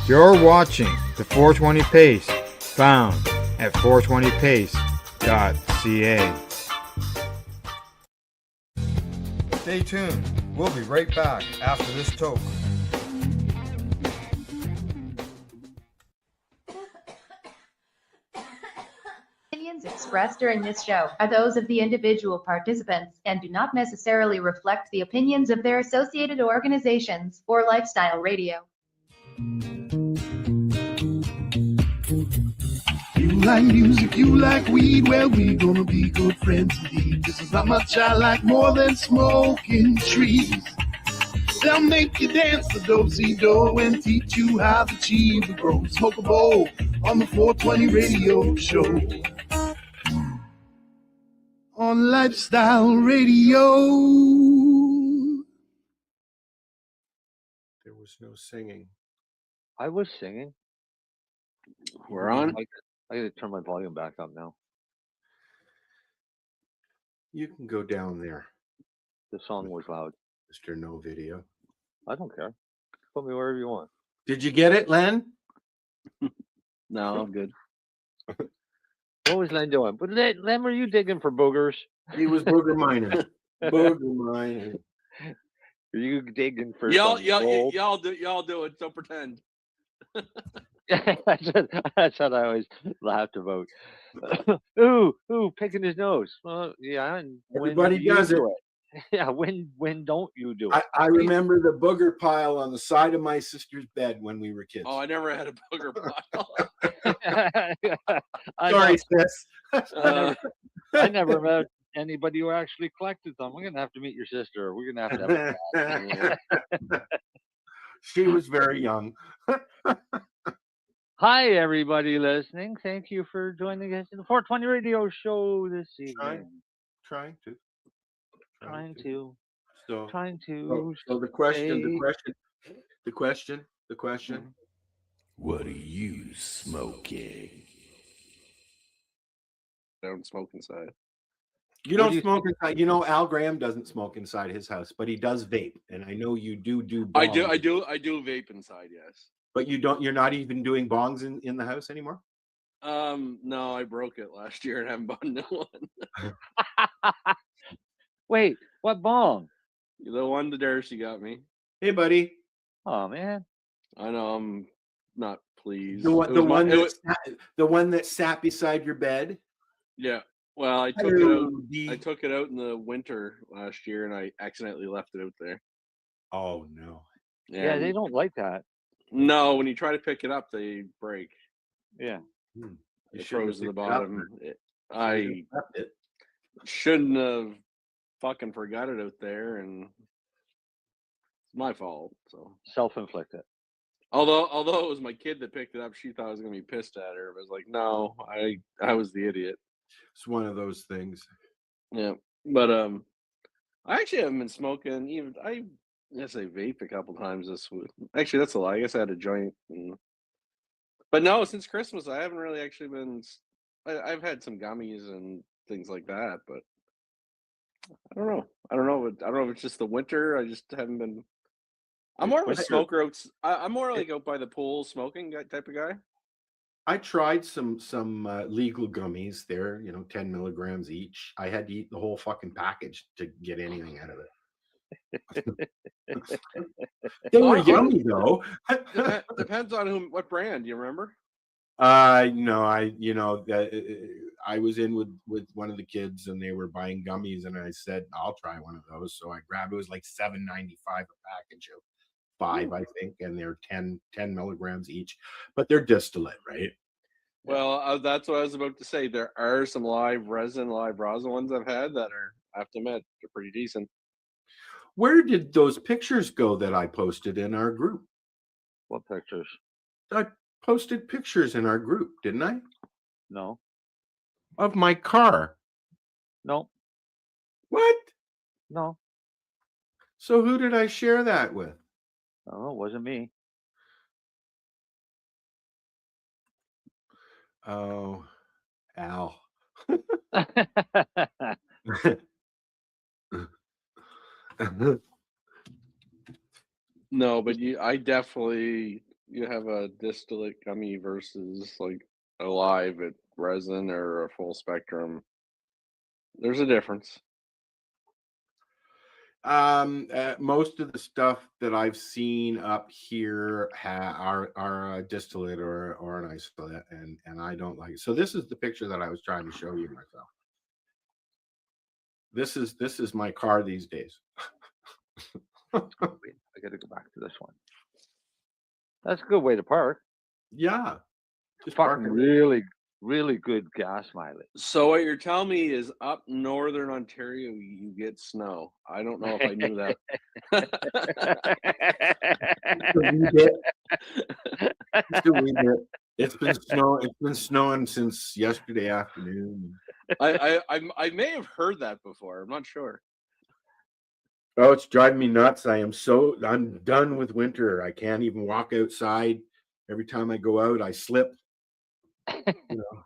You're watching the 420 Pace, found at 420pace.ca. Stay tuned. We'll be right back after this toke. Opinions expressed during this show are those of the individual participants and do not necessarily reflect the opinions of their associated organizations or Lifestyle Radio. You like music, you like weed, well, we gonna be good friends indeed. This is how much I like more than smoking trees. They'll make you dance the do-si-do and teach you how the chiva grows. Smoke a bowl on the 420 radio show. On Lifestyle Radio. There was no singing. I was singing. We're on. I gotta turn my volume back up now. You can go down there, The song was loud. Mr. No Video. I don't care. Put me wherever you want. Did you get it, Len? No, I'm good. What was Len doing? But Len, were you digging for boogers? He was booger mining. Booger mining. Are you digging for Y'all some do it. Don't pretend. That's what I always laughed about. ooh, picking his nose. Well, yeah, and Everybody does it. Yeah, when don't you do it? I remember the booger pile on the side of my sister's bed when we were kids. Oh, I never had a booger pile. Sorry, sis. I never met anybody who actually collected them. We're gonna have to meet your sister. We're gonna have to have a She was very young. Hi, everybody listening. Thank you for joining us in the 420 radio show this evening. Trying to. So the question. What are you smoking? Don't smoke inside. You don't smoke inside. You know, Al Graham doesn't smoke inside his house, but he does vape. And I know you do bongs. I do vape inside, yes. But you're not even doing bongs in the house anymore? No, I broke it last year and haven't bought a new one. Wait, what bong? The one the Darcy got me. Hey, buddy. Oh man. I know, I'm not pleased. The one that sat beside your bed? Yeah. Well, I took it out in the winter last year and I accidentally left it out there. Oh no. Yeah, they don't like that. No, when you try to pick it up, they break. Yeah. It froze to the bottom. I shouldn't have fucking forgot it out there, and it's my fault. So self-inflicted. Although it was my kid that picked it up, she thought I was gonna be pissed at her. I was like, no, I was the idiot. It's one of those things. Yeah, but I actually haven't been smoking. I guess I vaped a couple times this week. Actually, that's a lie. I guess I had a joint. But no, since Christmas, I haven't really actually been. I've had some gummies and things like that, but I don't know. I don't know if it's just the winter. I just haven't been. I'm more of a smoker. I'm more like out by the pool smoking type of guy. I tried some legal gummies there, 10 milligrams each. I had to eat the whole fucking package to get anything out of it. They were yummy though. Depends on what brand. Do you remember? No, I was in with one of the kids and they were buying gummies and I said I'll try one of those. So I grabbed it was like $7.95 a package of 5, I think, and they're 10 milligrams each, but they're distillate, right? Well, that's what I was about to say. There are some live rosin ones I've had that are, I have to admit, they're pretty decent. Where did those pictures go that I posted in our group? What pictures? I posted pictures in our group, didn't I? No. Of my car. No. What? No. So who did I share that with? Oh, it wasn't me. Oh, Al. No, but I definitely you have a distillate gummy versus like a live at resin or a full spectrum. There's a difference. Most of the stuff that I've seen up here are a distillate or an isolate, and I don't like it. So this is the picture that I was trying to show you myself. This is my car these days. Wait, I got to go back to this one. That's a good way to park. Yeah, just Fucking parking. really, really good gas mileage. So what you're telling me is up northern Ontario you get snow. I don't know if I knew that. It's been snowing since yesterday afternoon. I may have heard that before. I'm not sure. Oh, it's driving me nuts. I'm done with winter. I can't even walk outside. Every time I go out, I slip. You know.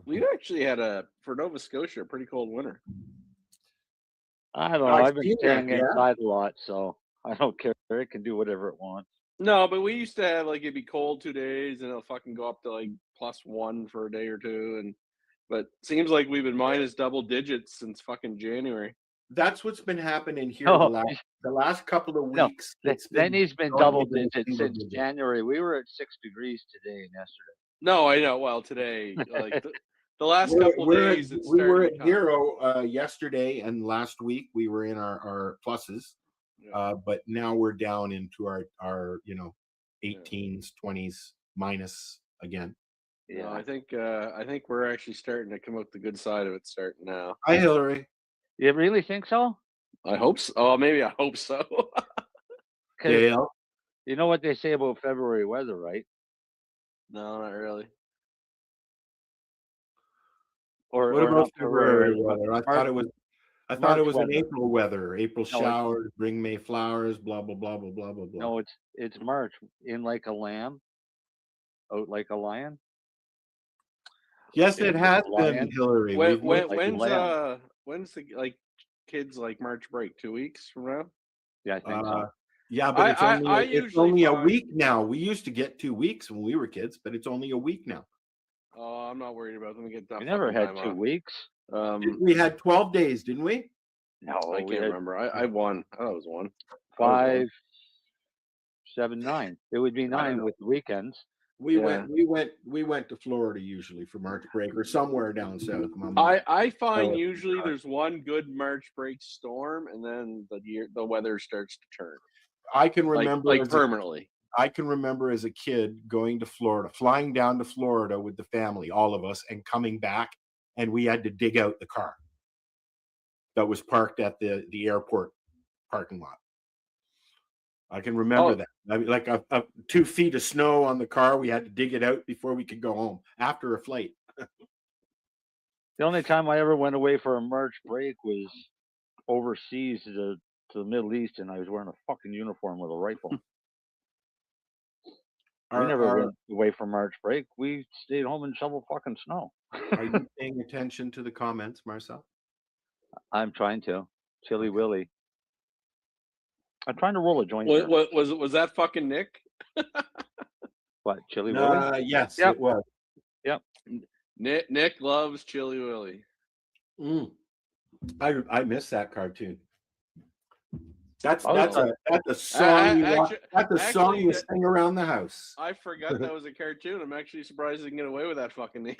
We actually had for Nova Scotia a pretty cold winter. I don't know. I've been staying inside a lot, so I don't care. It can do whatever it wants. No, but we used to have like it'd be cold 2 days and it'll fucking go up to like +1 for a day or two, but seems like we've been minus double digits since fucking January. That's what's been happening here the last couple of No, weeks. then he's been double digits since January. We were at 6 degrees today and yesterday. No, I know. Well, today, like the last couple of days, we were at 0 yesterday, and last week we were in our pluses. Yeah. But now we're down into our 18s, 20s minus again. Yeah, I think we're actually starting to come out the good side of it starting now. Hi, Hillary. You really think so? I hope so. Oh, maybe I hope so. Dale, you know what they say about February weather, right? No, not really. What about February weather? I thought it was an April weather. April showers bring May flowers. Blah blah blah blah blah blah blah. No, it's March. In like a lamb, out like a lion. Yes, it has been, Hillary. When's the like kids like March break? 2 weeks from now? Yeah, I think so. Yeah, but it's only a week now. We used to get 2 weeks when we were kids, but it's only a week now. Oh, I'm not worried about them. We never had 2 weeks. We had 12 days, didn't we? No, I can't remember. I won. I thought it was 1. 5, 7, 9. It would be 9 with the weekends. We went to Florida usually for March break or somewhere down south. I find usually there's one good March break storm and then the weather starts to turn. I can remember like permanently. I can remember as a kid going to Florida, flying down to Florida with the family, all of us, and coming back, and we had to dig out the car that was parked at the airport parking lot. I can remember that. I mean, like 2 feet of snow on the car. We had to dig it out before we could go home after a flight. The only time I ever went away for a March break was overseas to the Middle East, and I was wearing a fucking uniform with a rifle. We never went away for March break. We stayed home and shoveled fucking snow. Are you paying attention to the comments, Marcel? I'm trying to. Chili Willy. I'm trying to roll a joint. What was that fucking Nick? What, Chili Willy? Yes, it was. Yep. Nick loves Chili Willy. I miss that cartoon. That's a song. That's a song you sing around the house. I forgot that was a cartoon. I'm actually surprised they can get away with that fucking name.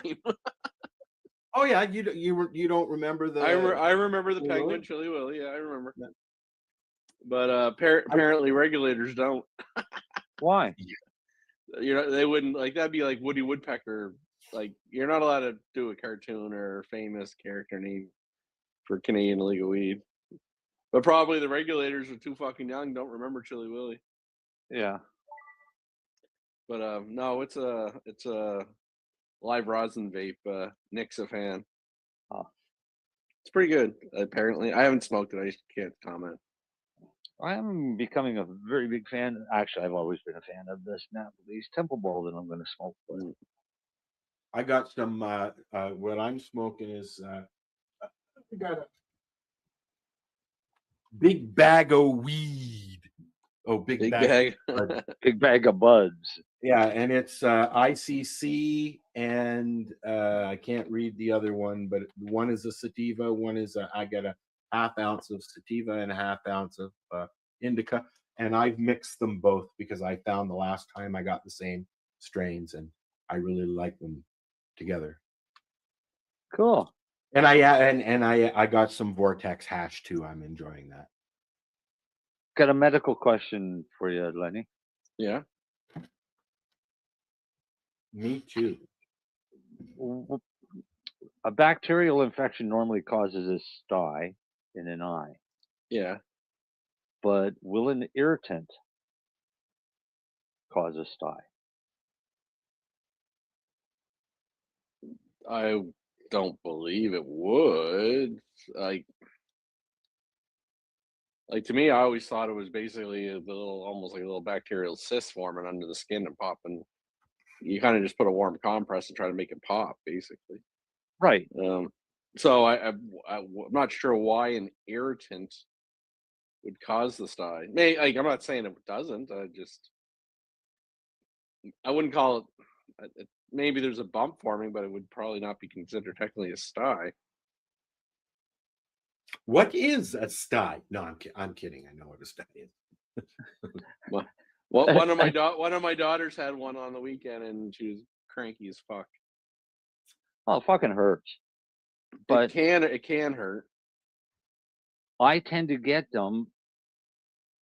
Oh yeah, you don't remember the? I remember the penguin Chili Willy. Yeah, I remember. Yeah. But apparently regulators don't. Why? They wouldn't like that'd be like Woody Woodpecker. Like you're not allowed to do a cartoon or famous character name for Canadian illegal weed. But probably the regulators are too fucking young, don't remember Chili Willy. Yeah. But no, it's a live rosin vape. Nick's a fan. Oh. It's pretty good, apparently. I haven't smoked it, I just can't comment. I am becoming a very big fan. Actually, I've always been a fan of this Napoli's Temple Bowl that I'm going to smoke. But I got some. What I'm smoking is. I got a big bag of weed. Oh, big bag. Big bag of buds. Yeah, and it's ICC, and I can't read the other one, but one is a sativa, one is I get a half ounce of sativa and a half ounce of indica, and I've mixed them both because I found the last time I got the same strains, and I really like them together. Cool. And I got some Vortex hash too. I'm enjoying that. Got a medical question for you, Lenny. Yeah. Me too. A bacterial infection normally causes a sty in an eye, Yeah. but will an irritant cause a sty? I don't believe it would. Like to me, I always thought it was basically a little, almost like a little bacterial cyst forming under the skin and popping. You kind of just put a warm compress and try to make it pop, basically. Right. So I'm not sure why an irritant would cause the sty. I'm not saying it doesn't. I wouldn't call it. Maybe there's a bump forming, but it would probably not be considered technically a sty. What is a sty? No, I'm kidding. I know what a sty is. Well, one of my daughters had one on the weekend, and she was cranky as fuck. Oh, it fucking hurts. But it can hurt. I tend to get them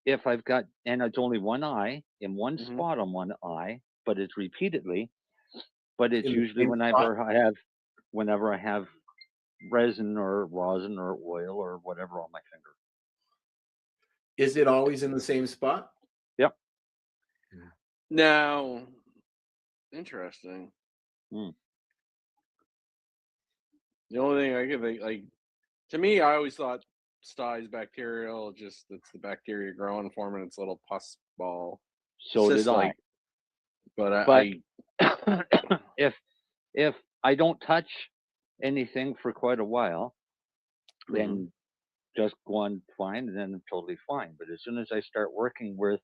if I've got, and it's only one eye in one spot on one eye, but it's repeatedly. But it's usually whenever I have resin or rosin or oil or whatever on my finger. Is it always in the same spot? Yep. Now, interesting. The only thing I can think, like, to me, I always thought sty is bacterial. Just it's the bacteria growing, forming its little pus ball. So did I. But if I don't touch anything for quite a while, then just go on fine, and then I'm totally fine. But as soon as I start working with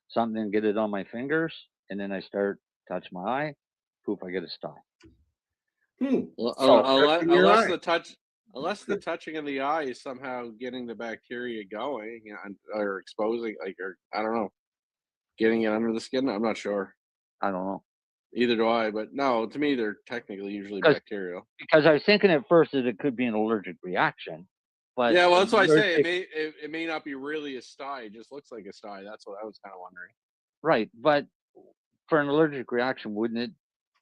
something and get it on my fingers, and then I start touch my eye, poof, I get a sty. Well, unless the touching of the eye is somehow getting the bacteria going or exposing, or I don't know, getting it under the skin. I'm not sure. I don't know. Either do I, but no, to me they're technically usually bacterial. Because I was thinking at first that it could be an allergic reaction, but yeah, well, that's why I say it may not be really a sty. It just looks like a sty. That's what I was kind of wondering. Right, but for an allergic reaction, wouldn't it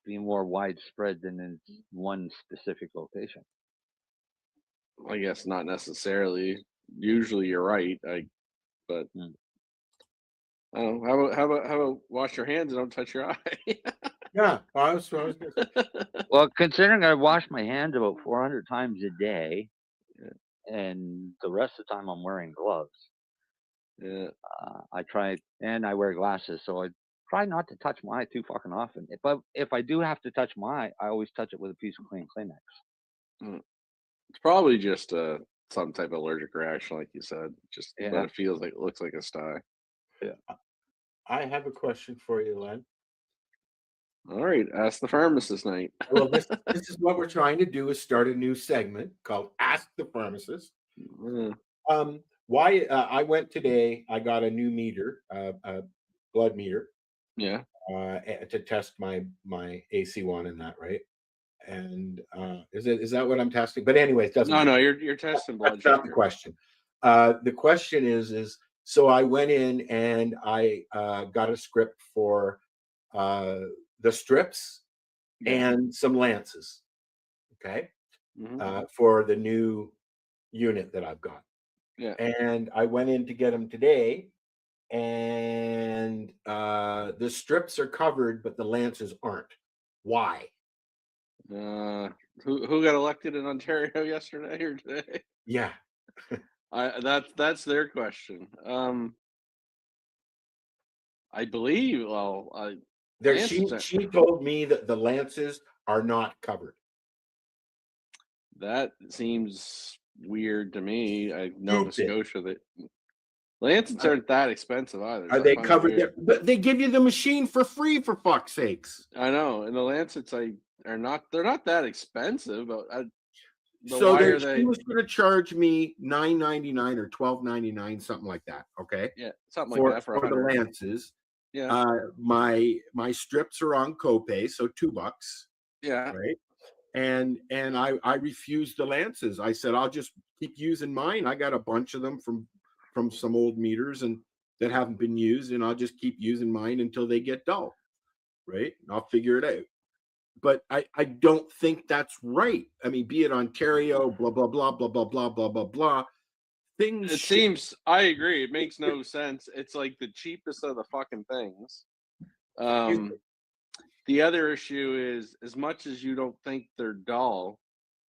be more widespread than in one specific location? I guess not necessarily. Usually, you're right. But I don't know. How about wash your hands and don't touch your eye? Yeah, well, considering I wash my hands about 400 times a day, and the rest of the time I'm wearing gloves. Yeah. I try, and I wear glasses, so I try not to touch my eye too fucking often. But if I do have to touch my eye, I always touch it with a piece of clean Kleenex. It's probably just some type of allergic reaction, like you said. But it looks like a sty. Yeah. I have a question for you, Len. All right, ask the pharmacist night. Well, this is what we're trying to do: is start a new segment called "Ask the Pharmacist." Why I went today? I got a new meter, blood meter. Yeah. To test my AC1 and that, right? And is that what I'm testing? But anyways, doesn't matter. No, you're testing blood. That's not the question. The question is so I went in and I got a script for the strips and some lances, okay, for the new unit that I've got. Yeah. And I went in to get them today, and the strips are covered, but the lances aren't. Why? Who got elected in Ontario yesterday or today? Yeah. That's their question. I believe. She told me that the lances are not covered. That seems weird to me. I Nova Scotia that Lancets aren't that expensive either. Are they covered there? But they give you the machine for free, for fuck's sakes. I know, and the Lancets they're not that expensive, but So she was going to charge me $9.99 or $12.99, something like that. Okay. Yeah, something like that for the Lances. Yeah. My strips are on copay, so $2. Yeah. Right. And I refused the Lances. I said I'll just keep using mine. I got a bunch of them from some old meters and that haven't been used, and I'll just keep using mine until they get dull. Right. I'll figure it out. But I don't think that's right. I mean, be it Ontario, blah, blah, blah, blah, blah, blah, blah, blah, blah. Things. It seems, I agree. It makes no sense. It's like the cheapest of the fucking things. The other issue is, as much as you don't think they're dull,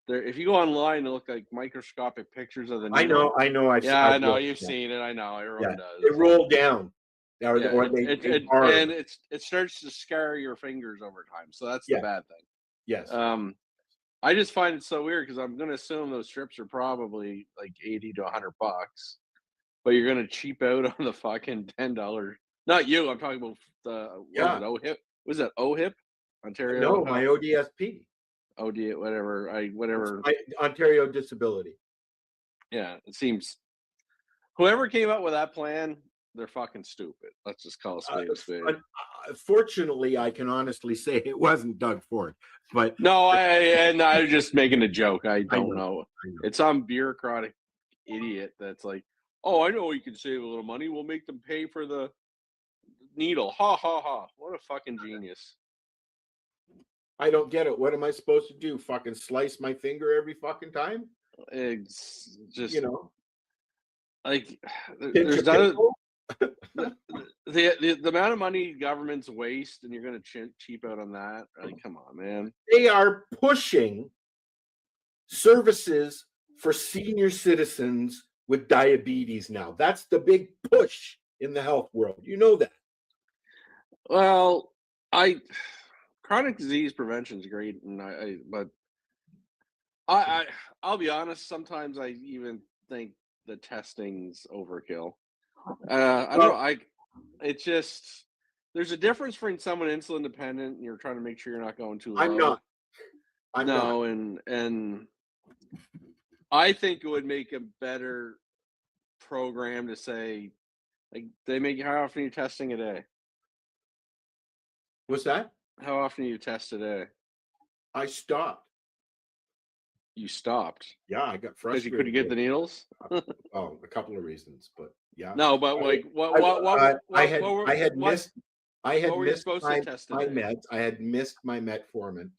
if you go online and look like microscopic pictures of the needle. I know. I know. You've seen it. I know. Everyone does. They roll down. And it starts to scar your fingers over time. So that's the bad thing. Yes. I just find it so weird because I'm going to assume those strips are probably like $80 to $100, but you're going to cheap out on the fucking $10. Not you. I'm talking about OHIP. Was that OHIP? Ontario? No, my ODSP. Whatever. Ontario Disability. Yeah, it seems. Whoever came up with that plan, they're fucking stupid. Let's just call a spade a spade. Fortunately, I can honestly say it wasn't Doug Ford, but no, I was just making a joke. I don't know. It's some bureaucratic idiot that's like, oh, I know we can save a little money. We'll make them pay for the needle. Ha ha ha! What a fucking genius. I don't get it. What am I supposed to do? Fucking slice my finger every fucking time? It's just like there's the amount of money governments waste, and you're going to cheap out on that. Like, come on, man. They are pushing services for senior citizens with diabetes now. That's the big push in the health world. You know that. Well, chronic disease prevention is great, and I'll be honest. Sometimes I even think the testing's overkill. I don't know. It's just there's a difference between someone insulin dependent and you're trying to make sure you're not going too low. I'm not. And I think it would make a better program to say, like, how often are you testing a day? What's that? How often do you test a day? I stopped. You stopped? Yeah, I got frustrated. Because you couldn't get the needles? Oh, a couple of reasons, but yeah. No, but like I had missed my meds. I had missed my metformin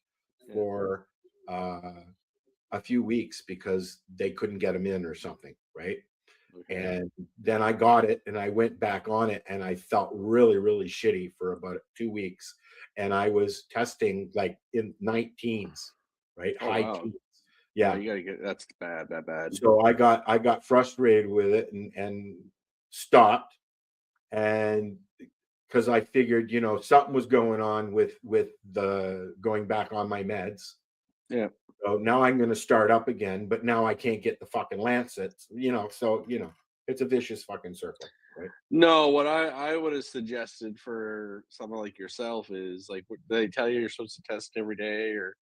for a few weeks because they couldn't get them in or something, right? Okay. And then I got it and I went back on it and I felt really, really shitty for about 2 weeks. And I was testing like in 19s, right? High teens. Yeah, you gotta get that's bad, that bad. So I got frustrated with it and stopped, and because I figured, something was going on with the going back on my meds. Yeah. So now I'm going to start up again, but now I can't get the fucking Lancets, So it's a vicious fucking circle, right? No, what I would have suggested for someone like yourself is like, they tell you you're supposed to test every day or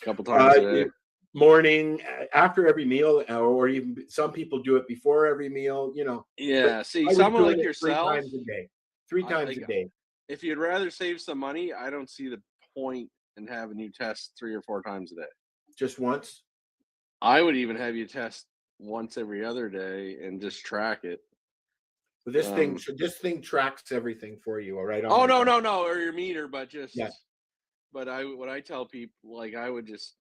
a couple times a day. Morning, after every meal, or even some people do it before every meal, Yeah, see, someone like yourself, 3 times a day. 3 times a day. If you'd rather save some money, I don't see the point in having you test 3 or 4 times a day. Just once? I would even have you test once every other day and just track it. But this thing tracks everything for you, all right? Oh, no, or your meter, but just. Yeah. But what I tell people, like, I would just.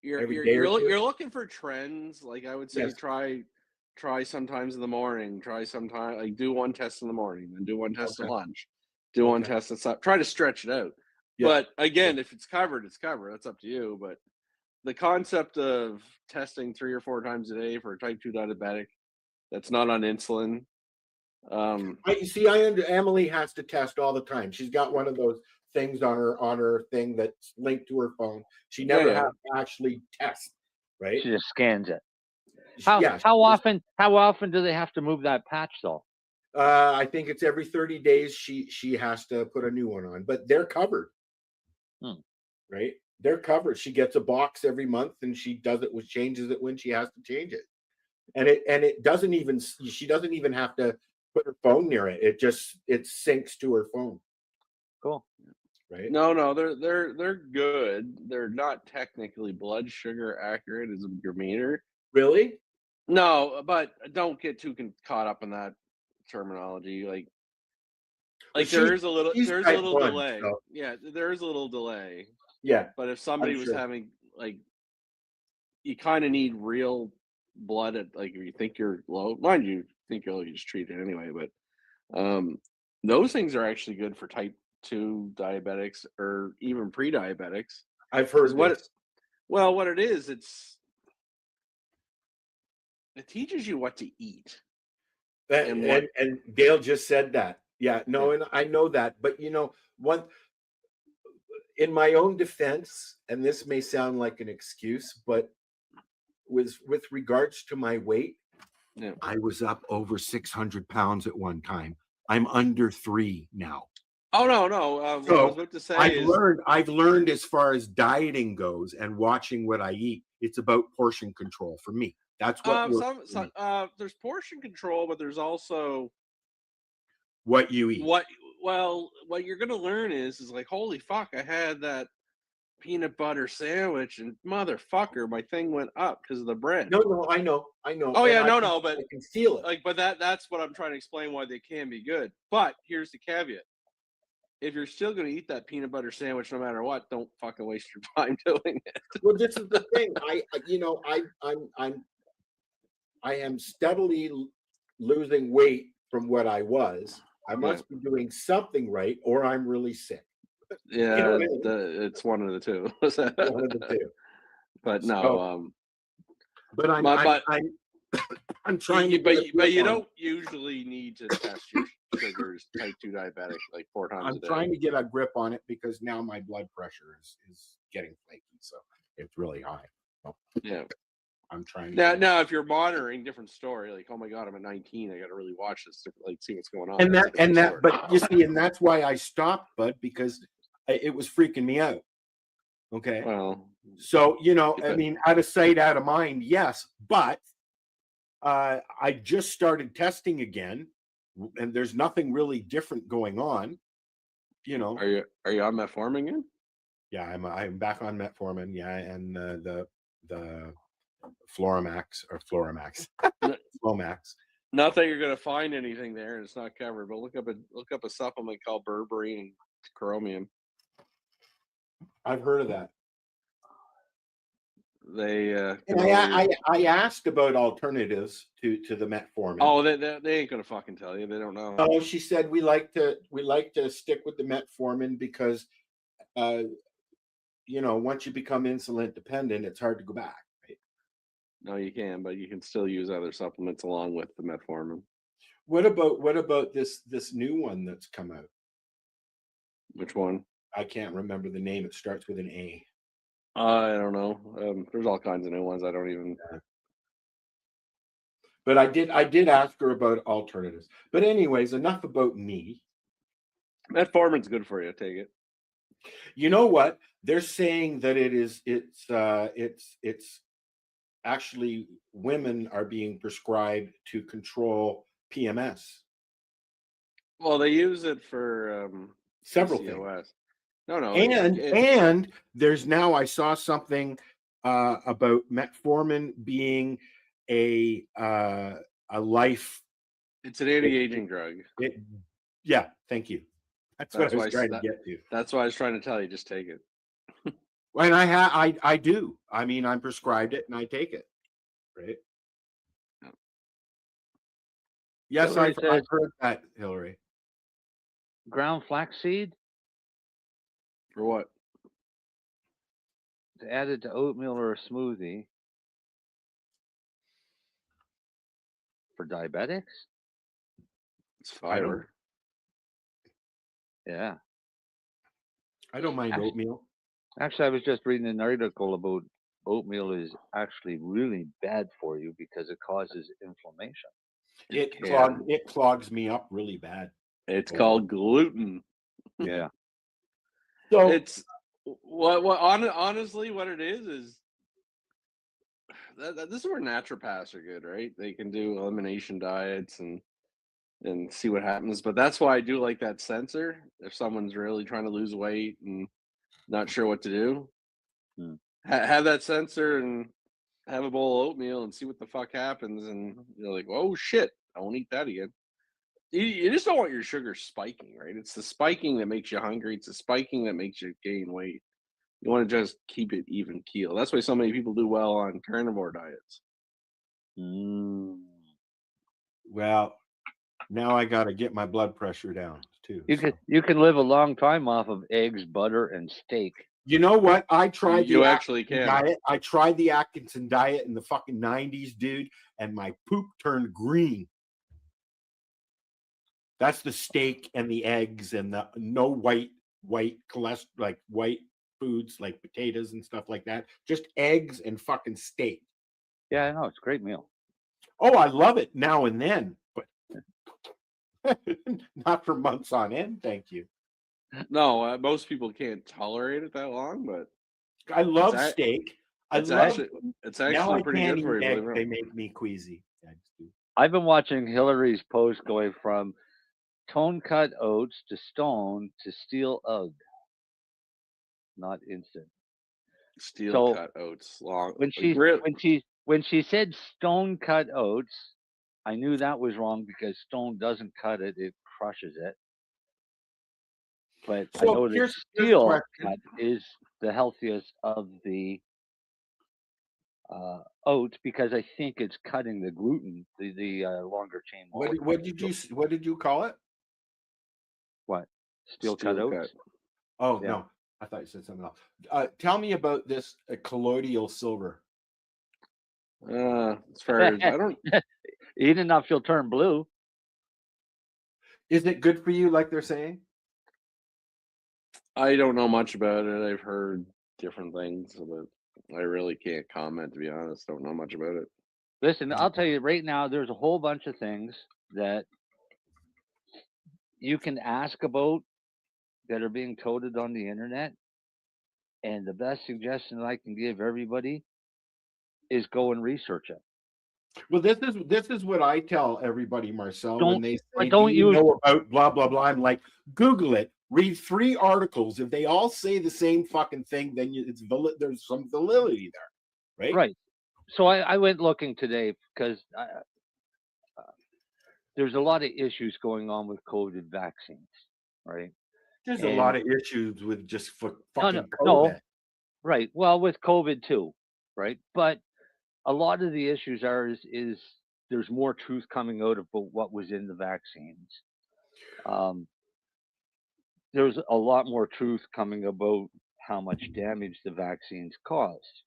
You're looking for trends. Like, I would say, yes. Try sometimes in the morning. Try sometime, like, do one test in the morning, then do one test at lunch, do one test at supper. Try to stretch it out. Yeah. But again, if it's covered, it's covered. That's up to you. But the concept of testing 3 or 4 times a day for a type 2 diabetic that's not on insulin. You see, Emily has to test all the time. She's got one of those things on her thing that's linked to her phone. She never has to actually test, right? She just scans it. How often do they have to move that patch though? I think it's every 30 days she has to put a new one on, but they're covered. Right? They're covered. She gets a box every month and she changes it when she has to change it. And it doesn't even, she doesn't even have to put her phone near it. It syncs to her phone. Cool. Right? No, they're good. They're not technically blood sugar accurate as your meter. Really? No, but don't get too caught up in that terminology. Like there's a little delay. So. Yeah, there is a little delay. Yeah. But if somebody was having you kind of need real blood at if you think you're low, mind you think you'll just treat it anyway. But those things are actually good for type 2 diabetics or even pre-diabetics. I've heard what it is, it teaches you what to eat. And Gail just said that. Yeah, no, and I know that, but in my own defense, and this may sound like an excuse, but with regards to my weight, I was up over 600 pounds at one time. I'm under 3 now. Oh no! What I was about to say I've learned as far as dieting goes and watching what I eat. It's about portion control for me. That's what there's portion control, but there's also what you eat. What you're gonna learn is like, holy fuck, I had that peanut butter sandwich and motherfucker, my thing went up because of the bread. No, I know. Oh yeah, but I can feel it. But that's what I'm trying to explain why they can be good. But here's the caveat: if you're still gonna eat that peanut butter sandwich no matter what, don't fucking waste your time doing it. Well, this is the thing. I am steadily losing weight from what I was. I must be doing something right, or I'm really sick. Yeah, it's one of the two. One of the two. But no, but I'm trying to. But you don't usually need to test your sugars, type 2 diabetic, like 4 times a day. I'm trying to get a grip on it because now my blood pressure is getting flaky, so it's really high. So, yeah. I'm trying now if you're monitoring, different story. Like, oh my god, I'm at 19. I got to really watch this to see what's going on. But you see, and that's why I stopped, bud, because it was freaking me out. Okay. Well, so I mean, out of sight, out of mind. Yes, but I just started testing again, and there's nothing really different going on. Are you on metformin again? Yeah, I'm back on metformin. Yeah, and the Flomax. Flomax. Not that you're going to find anything there, and it's not covered. But look up a supplement called berberine and chromium. I've heard of that. They I asked about alternatives to the metformin. Oh, they ain't gonna fucking tell you. They don't know. Oh, she said we like to stick with the metformin because, once you become insulin dependent, it's hard to go back. Right? No, you can, but you can still use other supplements along with the metformin. What about this new one that's come out? Which one? I can't remember the name. It starts with an A. I don't know. There's all kinds of new ones. I don't even. But I did ask her about alternatives. But anyways, enough about me. Metformin's good for you. Take it. You know what? They're saying that it's actually women are being prescribed to control PMS. Well, they use it for several PCOS. things. No. And there's now I saw something about metformin being a life. It's an anti-aging drug. Yeah, thank you. That's what I was trying to get to. That's why I was trying to tell you. Just take it. And I do. I mean, I'm prescribed it and I take it. Right. Yes, I've heard that, Hillary. Ground flaxseed. For what? To add it to oatmeal or a smoothie. For diabetics? It's fiber. Yeah. I don't mind oatmeal. Actually, I was just reading an article about oatmeal is actually really bad for you because it causes inflammation. It clogs me up really bad. It's called gluten. Yeah. So It's honestly, what it is this is where naturopaths are good, right? They can do elimination diets and see what happens. But that's why I do like that sensor. If someone's really trying to lose weight and not sure what to do, have that sensor and have a bowl of oatmeal and see what the fuck happens. And you're like, oh shit, I won't eat that again. You just don't want your sugar spiking, right? It's the spiking that makes you hungry. It's the spiking that makes you gain weight. You want to just keep it even keel. That's why so many people do well on carnivore diets. Well, now I got to get my blood pressure down too. You can live a long time off of eggs, butter, and steak. You know what? I tried You actually can. diet. I tried the Atkinson diet in the fucking 90s, dude, and my poop turned green. That's the steak and the eggs and the no white cholesterol, like white foods like potatoes and stuff like that. Just eggs and fucking steak. Yeah, I know. It's a great meal. Oh, I love it now and then, but not for months on end. Thank you. No, most people can't tolerate it that long, but I love steak. It's now actually I pretty can't good for eat you. eggs. They make me queasy. I've been watching Hillary's post going from tone cut oats to stone to steel UGG. Not instant. Steel cut oats. Long. When she said stone cut oats, I knew that was wrong because stone doesn't cut it; it crushes it. But I know that steel cut is the healthiest of the oats because I think it's cutting the gluten, the longer chain. What did you call it? What? Steel cut oats? Oh yeah. No, I thought you said something else. Tell me about this colloidal silver. As far as I don't eat enough, you'll turn blue. Is it good for you, like they're saying? I don't know much about it. I've heard different things, but I really can't comment, to be honest. Don't know much about it. Listen, I'll tell you right now, there's a whole bunch of things that you can ask about that are being toted on the internet. And the best suggestion I can give everybody is go and research it. Well, this is what I tell everybody, Marcel, when they say, do you know about blah, blah, blah? I'm like, Google it. Read 3 articles. If they all say the same fucking thing, then there's some validity there, right? Right. So I went looking today because there's a lot of issues going on with COVID vaccines, right? There's a lot of issues with just fucking COVID. No, right. Well, with COVID too, right? But a lot of the issues is there's more truth coming out about what was in the vaccines. There's a lot more truth coming about how much damage the vaccines caused.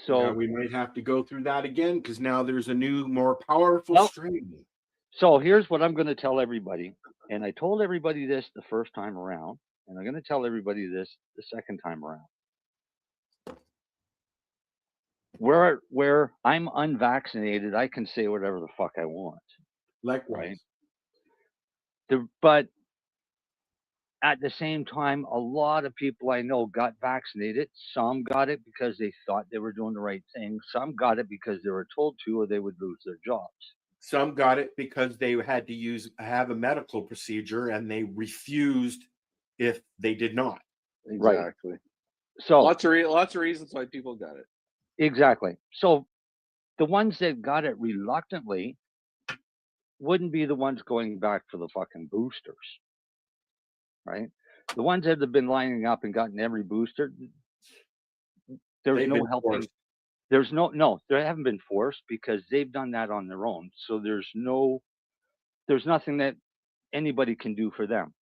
So yeah, we might have to go through that again because now there's a new, more powerful strain. So here's what I'm going to tell everybody, and I told everybody this the first time around, and I'm going to tell everybody this the second time around. Where I'm unvaccinated, I can say whatever the fuck I want. Likewise. Right? But at the same time, a lot of people I know got vaccinated. Some got it because they thought they were doing the right thing. Some got it because they were told to, or they would lose their jobs. Some got it because they had to have a medical procedure and they refused if they did not. Exactly. Right. So lots of reasons why people got it. Exactly. So the ones that got it reluctantly wouldn't be the ones going back for the fucking boosters, right? The ones that have been lining up and gotten every booster, there's no helping. Forced. There's they haven't been forced because they've done that on their own. So there's nothing that anybody can do for them,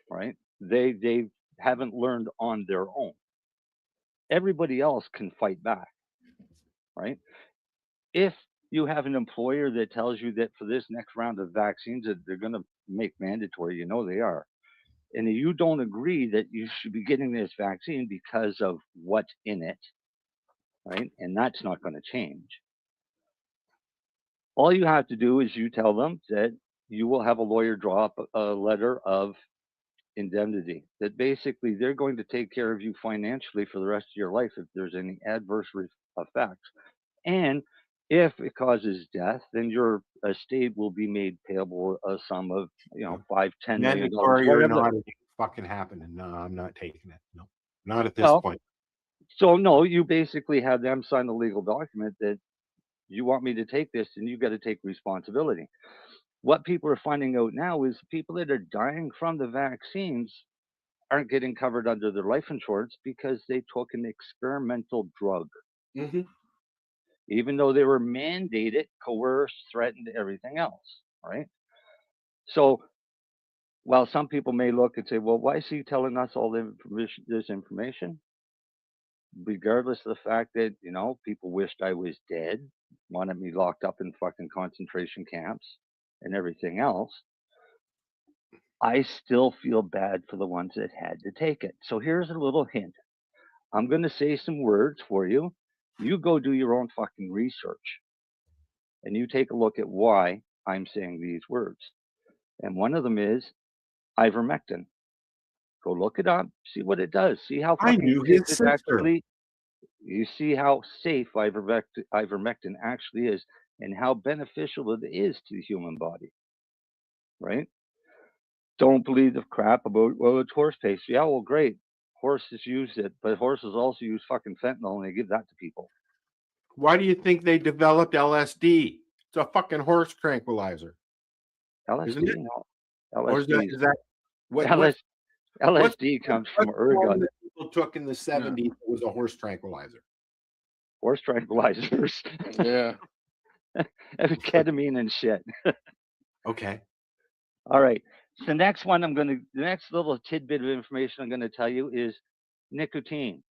right? They haven't learned on their own. Everybody else can fight back, right? If you have an employer that tells you that for this next round of vaccines that they're going to make mandatory, they are, and you don't agree that you should be getting this vaccine because of what's in it, right? And that's not going to change. All you have to do is you tell them that you will have a lawyer draw up a letter of indemnity, that basically they're going to take care of you financially for the rest of your life if there's any adverse effects. And if it causes death, then your estate will be made payable a sum of, $5-10 million. Mandatory or not, it ain't fucking happening. No, I'm not taking it. No, not at this Well, point. So no, you basically have them sign a legal document that you want me to take this, and you got to take responsibility. What people are finding out now is people that are dying from the vaccines aren't getting covered under their life insurance because they took an experimental drug, Mm-hmm. even though they were mandated, coerced, threatened, everything else, right? So while some people may look and say, well, why is he telling us all this information? Regardless of the fact that, people wished I was dead, wanted me locked up in fucking concentration camps and everything else, I still feel bad for the ones that had to take it. So here's a little hint. I'm going to say some words for you. You go do your own fucking research and you take a look at why I'm saying these words. And one of them is ivermectin. Go look it up, see what it does, see how I fucking knew safe his it sister. actually. You see how safe ivermectin actually is, and how beneficial it is to the human body, right? Don't believe the crap about, well, it's horse paste. Yeah, well, great. Horses use it, but horses also use fucking fentanyl, and they give that to people. Why do you think they developed LSD? It's a fucking horse tranquilizer. LSD, Isn't it? no. Or is LSD, that what? LSD comes from what's the one ergot. that people took in the 70s? It was a horse tranquilizer. Horse tranquilizers. Yeah. Ketamine and shit. Okay. All right. So the next little tidbit of information I'm going to tell you is nicotine.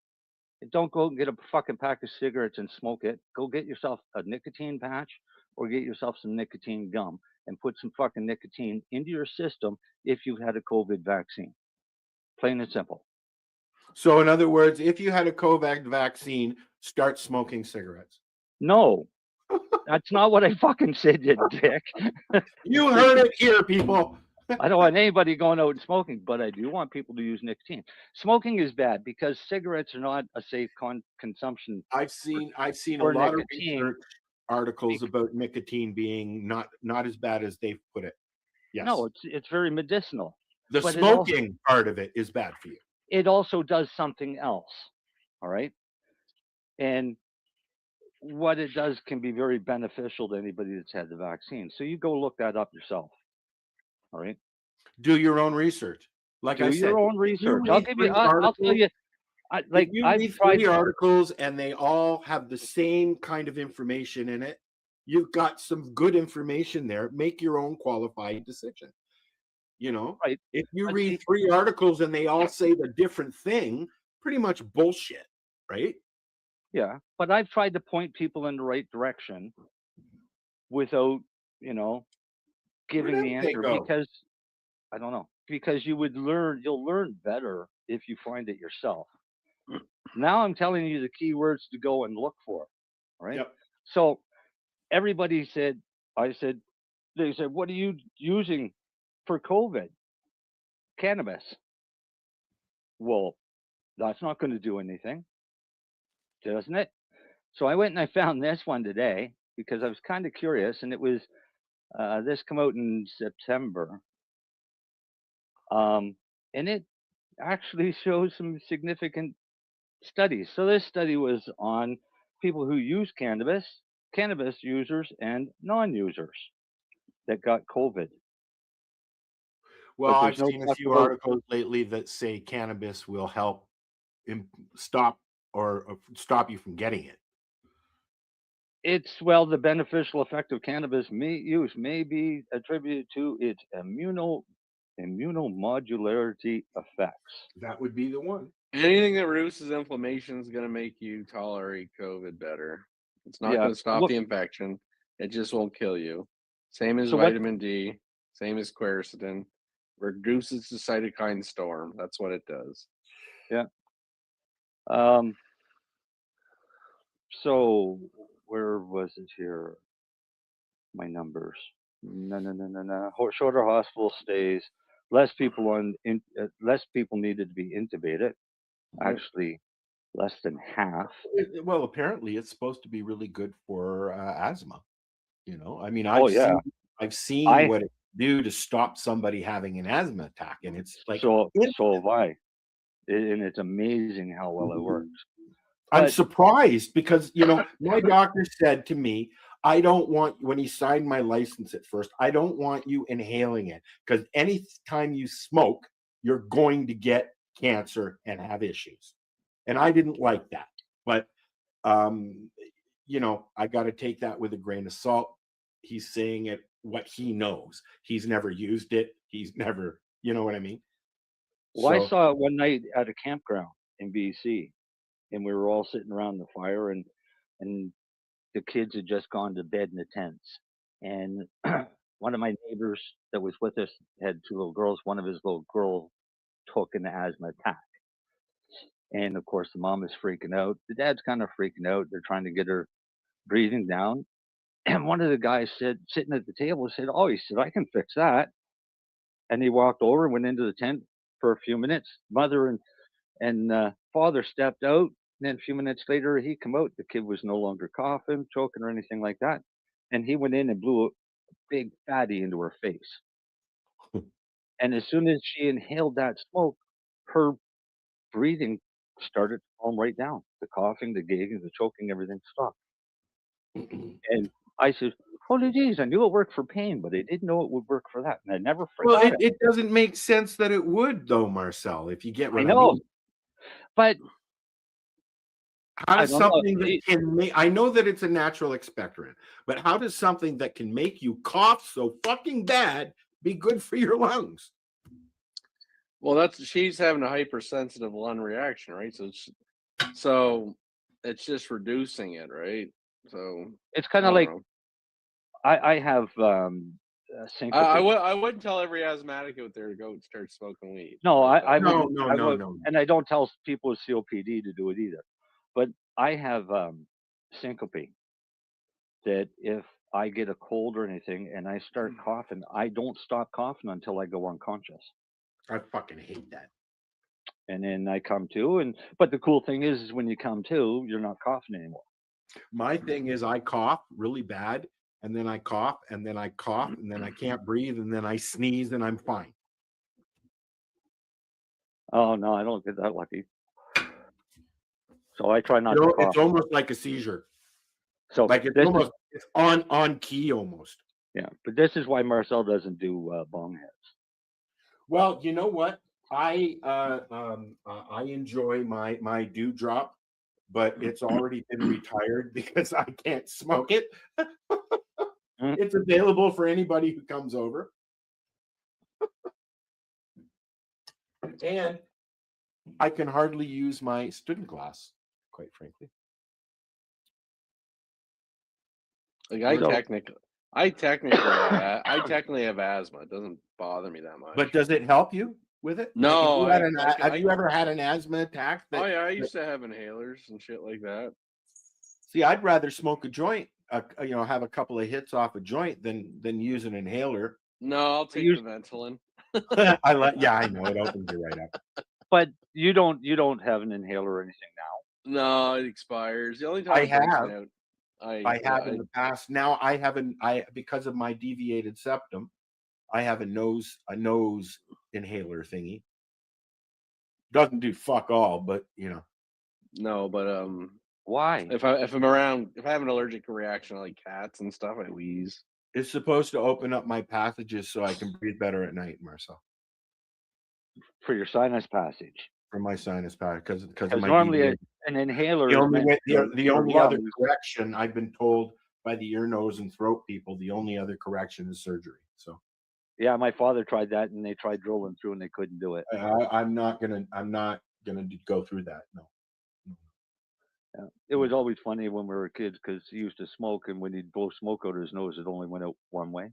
Don't go and get a fucking pack of cigarettes and smoke it. Go get yourself a nicotine patch or get yourself some nicotine gum and put some fucking nicotine into your system if you've had a COVID vaccine. Plain and simple. So, in other words, if you had a COVID vaccine, start smoking cigarettes. No, that's not what I fucking said, you dick. You heard it here, people. I don't want anybody going out and smoking, but I do want people to use nicotine. Smoking is bad because cigarettes are not a safe consumption. I've seen a for lot nicotine. of research articles about nicotine being not as bad as they've put it. Yes. No, it's very medicinal. The but smoking part of it is bad for you. It also does something else. All right. And what it does can be very beneficial to anybody that's had the vaccine. So you go look that up yourself. All right. Do your own research. Like I said, do your own research. I'll tell you. If you read 3 articles and they all have the same kind of information in it, you've got some good information there. Make your own qualified decision. Right. If you read 3 articles and they all say the different thing, pretty much bullshit, right? Yeah, but I've tried to point people in the right direction without, giving the answer, because I don't know, because you'll learn better if you find it yourself. Now I'm telling you the keywords to go and look for, right? Yep. So everybody said, they said, what are you using for COVID? Cannabis. Well, that's not going to do anything, doesn't it? So I went and I found this one today because I was kind of curious, and it was this come out in September, and it actually shows some significant studies. So this study was on people who use cannabis users, and non-users that got COVID. Well, I've seen a few articles lately that say cannabis will help stop you from getting it. The beneficial effect of cannabis use may be attributed to its immunomodularity effects. That would be the one. Anything that reduces inflammation is going to make you tolerate COVID better. It's not going to stop the infection. It just won't kill you. Same as vitamin D, same as quercetin. Reduces the cytokine storm. That's what it does. Yeah. Um. So where was it here? My numbers. No. Shorter hospital stays. Less people less people needed to be intubated. Actually, less than half. Well, apparently it's supposed to be really good for asthma. You know, I mean, Oh yeah. I've seen I what it do to stop somebody having an asthma attack, and it's like so have I. And it's amazing how well it works. I'm But surprised because, you know, my doctor said to me, I don't want, when he signed my license at first, I don't want you inhaling it because anytime you smoke, you're going to get cancer and have issues. And I didn't like that. But, you know, I got to take that with a grain of salt. He's saying it what he knows. He's never used it. He's never, you know what I mean? well, I So, saw it one night at a campground in BC, and we were all sitting around the fire, and the kids had just gone to bed in the tents. And one of my neighbors that was with us had two little girls. One of his little girls took an asthma attack. And of course, the mom is freaking out. The dad's kind of freaking out. They're trying to get her breathing down. And one of the guys said, sitting at the table, said, "Oh," he said, "I can fix that." And he walked over and went into the tent for a few minutes. Mother and father stepped out. And then a few minutes later, he come out. The kid was no longer coughing, choking, or anything like that. And he went in and blew a big fatty into her face. And as soon as she inhaled that smoke, her breathing started to calm right down. The coughing, the gagging, the choking, everything stopped. And I said, "Holy jeez, I knew it worked for pain, but I didn't know it would work for that." And I never well, forgot it. it doesn't make sense that it would, though, Marcel, if you get I what I know, mean. but How I does don't know. something that can make, I know that it's a natural expectorant, but how does something that can make you cough so fucking bad be good for your lungs? Well, she's having a hypersensitive lung reaction, right? So it's just reducing it, right? So It's I kind of don't like know. I have syncope. I wouldn't tell every asthmatic out there to go start smoking weed. No, Like I that. No, wouldn't. no, I no, would, no. and I don't tell people with COPD to do it either. But I have syncope that if I get a cold or anything and I start coughing, I don't stop coughing until I go unconscious. I fucking hate that. And then I come to, but the cool thing is when you come to, you're not coughing anymore. My thing is I cough really bad, and then I cough, and then I cough, and then I can't breathe, and then I sneeze, and I'm fine. Oh no, I don't get that lucky. So I try not to cough. It's almost like a seizure. So Like it's on key almost. yeah, but this is why Marcel doesn't do bong heads. Well, you know what? I enjoy my dewdrop, but it's already been retired because I can't smoke it. It's available for anybody who comes over. And I can hardly use my student glass, quite frankly. Like I technically have asthma. It doesn't bother me that much. But does it help you with it? No, Have you ever had an asthma attack? Oh yeah, I used to have inhalers and shit like that. See, I'd rather smoke a joint, have a couple of hits off a joint than use an inhaler. No, I'll take the Ventolin. I know it opens you right up. But you don't have an inhaler or anything now. No, it expires. The only time I have. I have in the past. Now I haven't. Because of my deviated septum, I have a nose inhaler thingy. Doesn't do fuck all, but No, but why? If I have an allergic reaction to like cats and stuff, I wheeze. It's supposed to open up my passages so I can breathe better at night, Marcel. For your sinus passage. For my sinus passage, because normally an inhaler. The only other correction I've been told by the ear, nose, and throat people, the only other correction is surgery. So. Yeah, my father tried that, and they tried drilling through, and they couldn't do it. I'm not gonna go through that. No. Yeah. It was always funny when we were kids because he used to smoke, and when he'd blow smoke out of his nose, it only went out one way.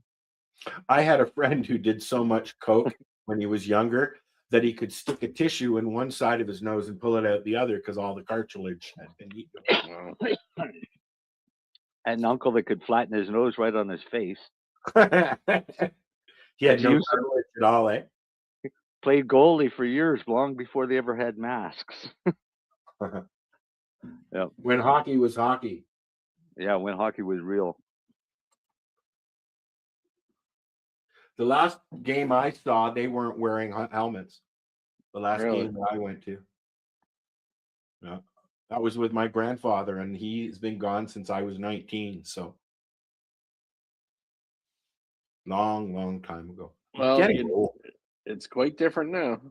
I had a friend who did so much coke when he was younger, that he could stick a tissue in one side of his nose and pull it out the other because all the cartilage had been eaten. Wow. And an uncle that could flatten his nose right on his face. He had That's no used to- cartilage at all, eh? Played goalie for years, long before they ever had masks. Yep. When hockey was hockey. Yeah, when hockey was real. The last game I saw, they weren't wearing helmets. The last Really? game that I went to. Yeah. That was with my grandfather, and he's been gone since I was 19. So long time ago. Well, Getting old. it's quite different now.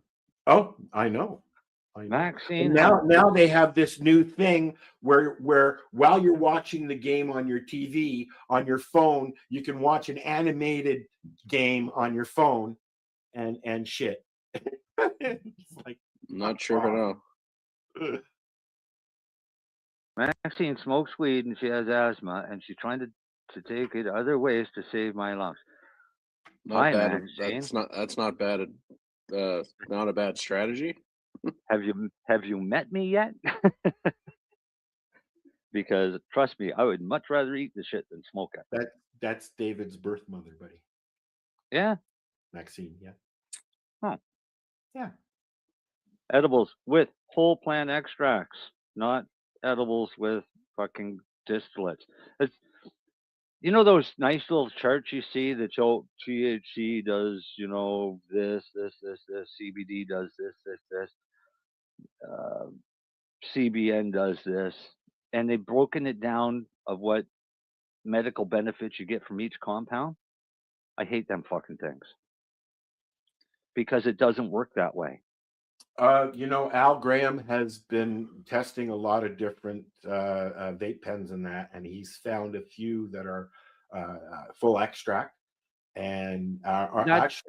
Oh, I know. Maxine, And now they have this new thing where while you're watching the game on your TV, on your phone, you can watch an animated game on your phone and shit. It's like, Not sure at all. Maxine smokes weed and she has asthma, and she's trying to take it other ways to save my lungs. Not Hi, bad. Maxine. That's not bad. Not a bad strategy. Have you met me yet? Because trust me, I would much rather eat the shit than smoke it. That's David's birth mother, buddy. Yeah. Maxine, yeah. Huh. Yeah. Edibles with whole plant extracts, not edibles with fucking distillates. It's, you know those nice little charts you see that show THC does, this, CBD does this, CBN does this, and they've broken it down of what medical benefits you get from each compound. I hate them fucking things because it doesn't work that way. Al Graham has been testing a lot of different vape pens and that, and he's found a few that are full extract, and that's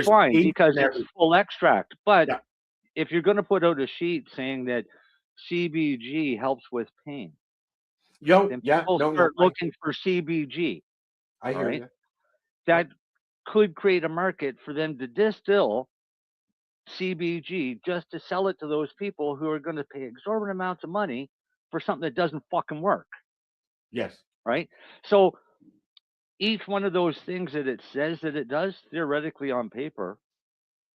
fine because it's full extract. But yeah. If you're going to put out a sheet saying that CBG helps with pain, then people start looking for CBG. I hear you. That could create a market for them to distill CBG just to sell it to those people who are going to pay exorbitant amounts of money for something that doesn't fucking work. Yes. Right? So each one of those things that it says that it does, theoretically on paper,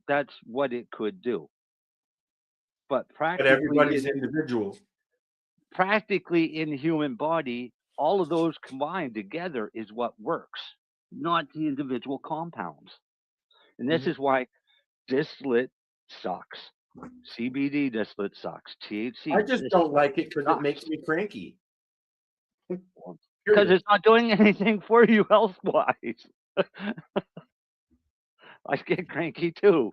that's what it could do. But everybody's individual. Practically in the human body, all of those combined together is what works, not the individual compounds. And this is why distillate sucks. CBD distillate sucks. THC. I just don't like it because it makes me cranky. Because it's not doing anything for you health-wise. I get cranky too.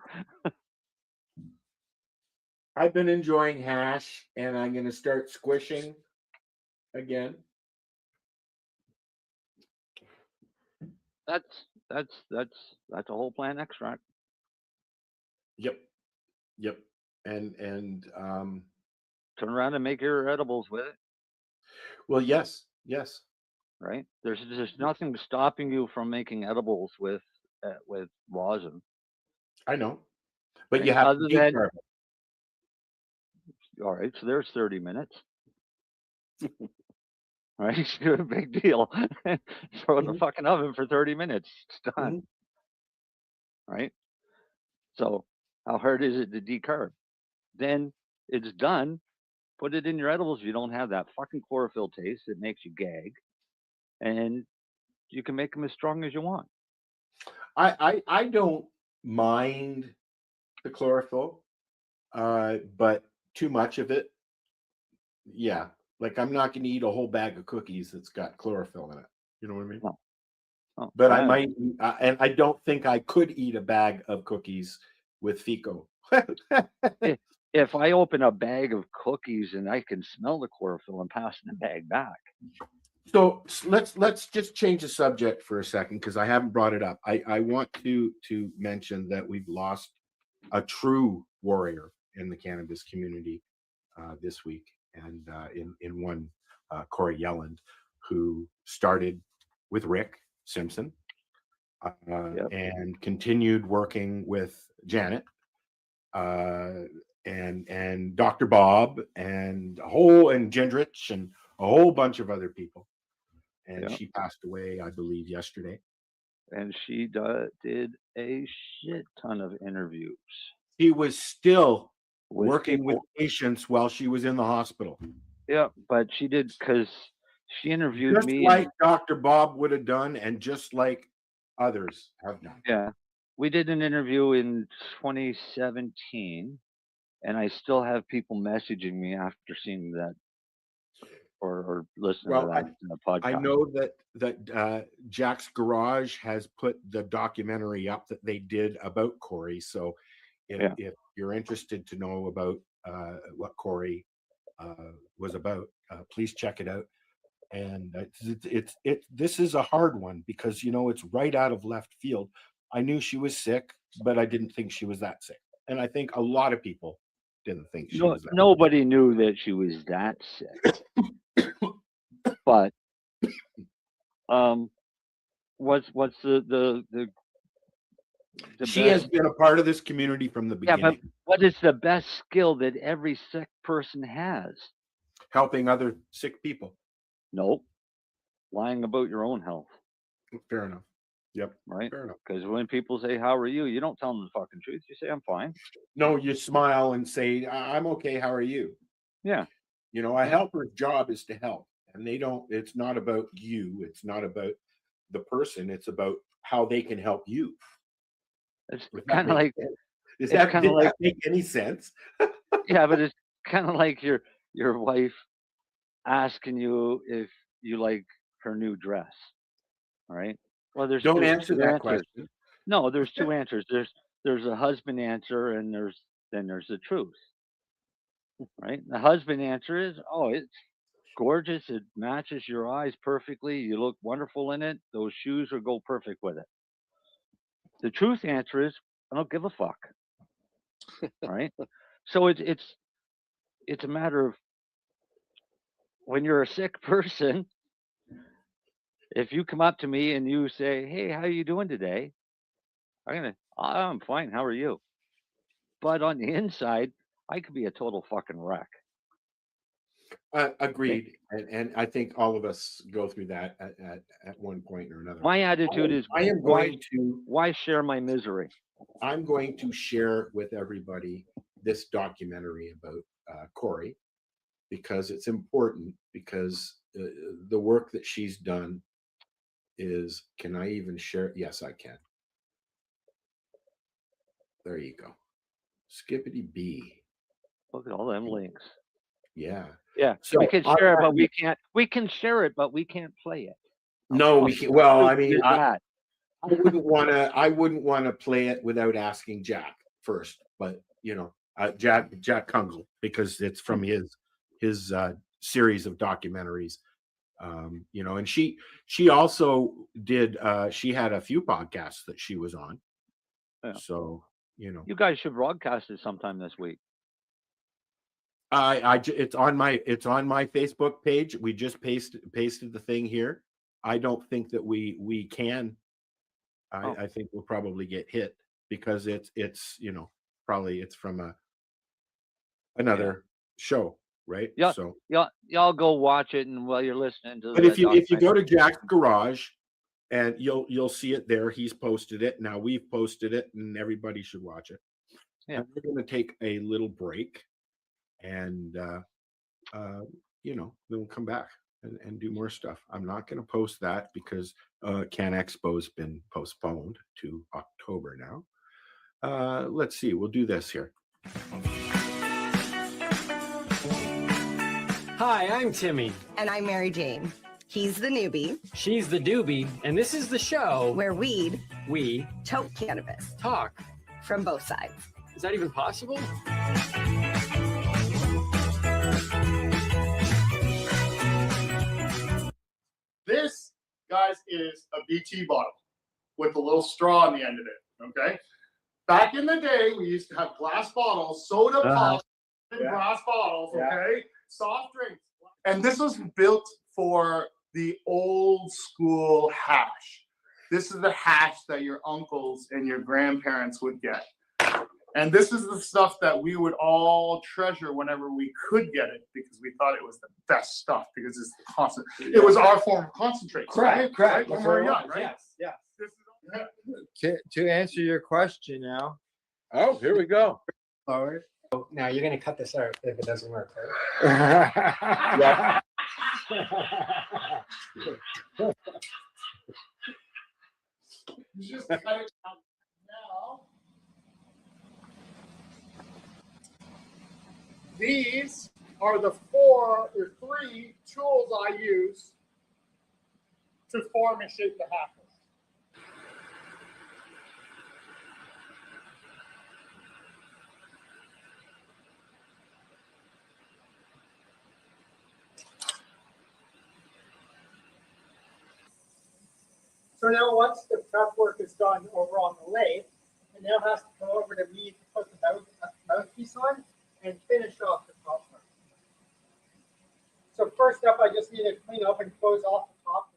I've been enjoying hash, and I'm going to start squishing again. That's a whole plant extract. Yep. And turn around and make your edibles with it. Well, yes. Right. There's nothing stopping you from making edibles with rosin. I know, but you have to decarb it. All right, so there's 30 minutes. Right, a big deal. Throw it in the fucking oven for 30 minutes. It's done. Right. So how hard is it to decarb? Then it's done. Put it in your edibles. You don't have that fucking chlorophyll taste. It makes you gag, and you can make them as strong as you want. I don't mind the chlorophyll, but too much of it, yeah. Like I'm not going to eat a whole bag of cookies that's got chlorophyll in it. You know what I mean? Oh, but I might, and I don't think I could eat a bag of cookies with FICO. If I open a bag of cookies and I can smell the chlorophyll, I'm passing the bag back. So let's just change the subject for a second because I haven't brought it up. I want to mention that we've lost a true warrior in the cannabis community this week, and in one Corey Yelland, who started with Rick Simpson, and continued working with Janet and Dr. Bob and Gendrich and a whole bunch of other people. And she passed away, I believe, yesterday. And she did a shit ton of interviews. She was still working with patients while she was in the hospital. Yeah, but she did, because she interviewed just me. Like Dr. Bob would have done, and just like others have done. Yeah. We did an interview in 2017, and I still have people messaging me after seeing that or listening to that podcast. I know that Jack's Garage has put the documentary up that they did about Corey. So if you're interested to know about what Corey was about, please check it out. And this is a hard one because, it's right out of left field. I knew she was sick, but I didn't think she was that sick. And I think a lot of people didn't think she was that nobody sick. Knew that she was that sick. But what's the she has been a part of this community from the beginning. Yeah, but what is the best skill that every sick person has? Helping other sick people. Nope. Lying about your own health. Fair enough. Yep. Right. Fair enough. Because when people say, "How are you?" you don't tell them the fucking truth. You say, "I'm fine." No, you smile and say, "I'm okay. How are you?" Yeah. A helper's job is to help, and it's not about you. It's not about the person. It's about how they can help you. It's kind of like. Does that make any sense? Yeah, but it's kind of like your wife asking you if you like her new dress. All right. Well, there's answer that question. No, there's two answers. There's a husband answer, and there's the truth. Right. The husband answer is, "Oh, it's gorgeous. It matches your eyes perfectly. You look wonderful in it. Those shoes will go perfect with it." The truth answer is, "I don't give a fuck." Right. So it's a matter of, when you're a sick person, if you come up to me and you say, "Hey, how are you doing today?" I'm fine. How are you? But on the inside, I could be a total fucking wreck. Agreed. And I think all of us go through that at one point or another. My attitude is, why share my misery? I'm going to share with everybody this documentary about Corey, because it's important, because the work that she's done is, can I even share? Yes, I can. There you go. Skippity B. Look at all them links. Yeah. Yeah. So we can share it, but we can't. We can share it, but we can't play it. No, we can't. Well, I mean, I wouldn't want to play it without asking Jack first. But Jack Kungle, because it's from his series of documentaries. And she also did. She had a few podcasts that she was on. Yeah. So you guys should broadcast it sometime this week. It's on my Facebook page. We just pasted the thing here. I don't think that we can. I think we'll probably get hit, because it's probably it's from another show, right? Yeah. So y'all go watch it, and while you're listening to. But if you go to Jack's Garage, and you'll see it there. He's posted it. Now we've posted it, and everybody should watch it. Yeah. And we're going to take a little break, and then we'll come back and do more stuff. I'm not going to post that because Can Expo's been postponed to October now. Let's see. We'll do this here. Hi, I'm Timmy. And I'm Mary Jane. He's the newbie. She's the doobie. And this is the show where we toke cannabis. Talk. From both sides. Is that even possible? This, guys, is a BT bottle with a little straw on the end of it, okay? Back in the day, we used to have glass bottles, soda pops in glass bottles, okay? Soft drinks. And this was built for the old school hash. This is the hash that your uncles and your grandparents would get. And this is the stuff that we would all treasure whenever we could get it because we thought it was the best stuff because it's constant. It was our form of concentrate. Correct. Right? When we were young, right? Yes. This is, To answer your question now. Oh, here we go. Forward. Now you're gonna cut this out if it doesn't work, right? just cut it out now. These are the 4 or 3 tools I use to form and shape the hashes. So now once the prep work is done over on the lathe, it now has to come over to me to put the mouthpiece on and finish off the top part. So first up, I just need to clean up and close off the top.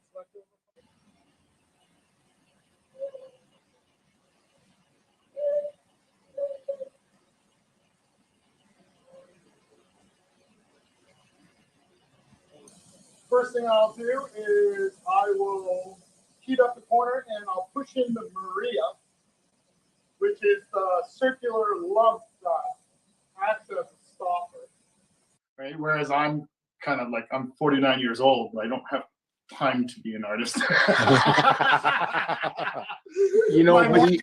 First thing I'll do is I will heat up the corner and I'll push in the Maria, which is the circular lump that acts as a stopper. Right? Whereas I'm kind of like, I'm 49 years old, but I don't have time to be an artist. You know, but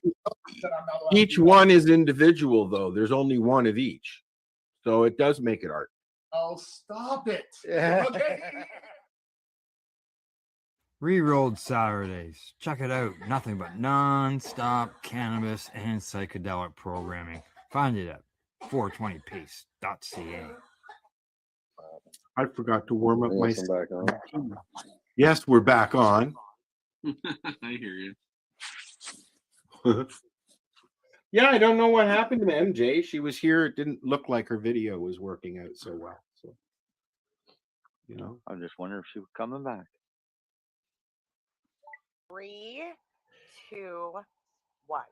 each one is individual, though. There's only one of each. So it does make it art. Oh, stop it. Okay. Rerolled Saturdays. Check it out. Nothing but non-stop cannabis and psychedelic programming. Find it at 420pace.ca. I forgot to warm up my. Yes, I'm back on. Yes, we're back on. I hear you. Yeah, I don't know what happened to MJ. She was here. It didn't look like her video was working out so well. So, you know, I'm just wondering if she was coming back. 3, 2, 1.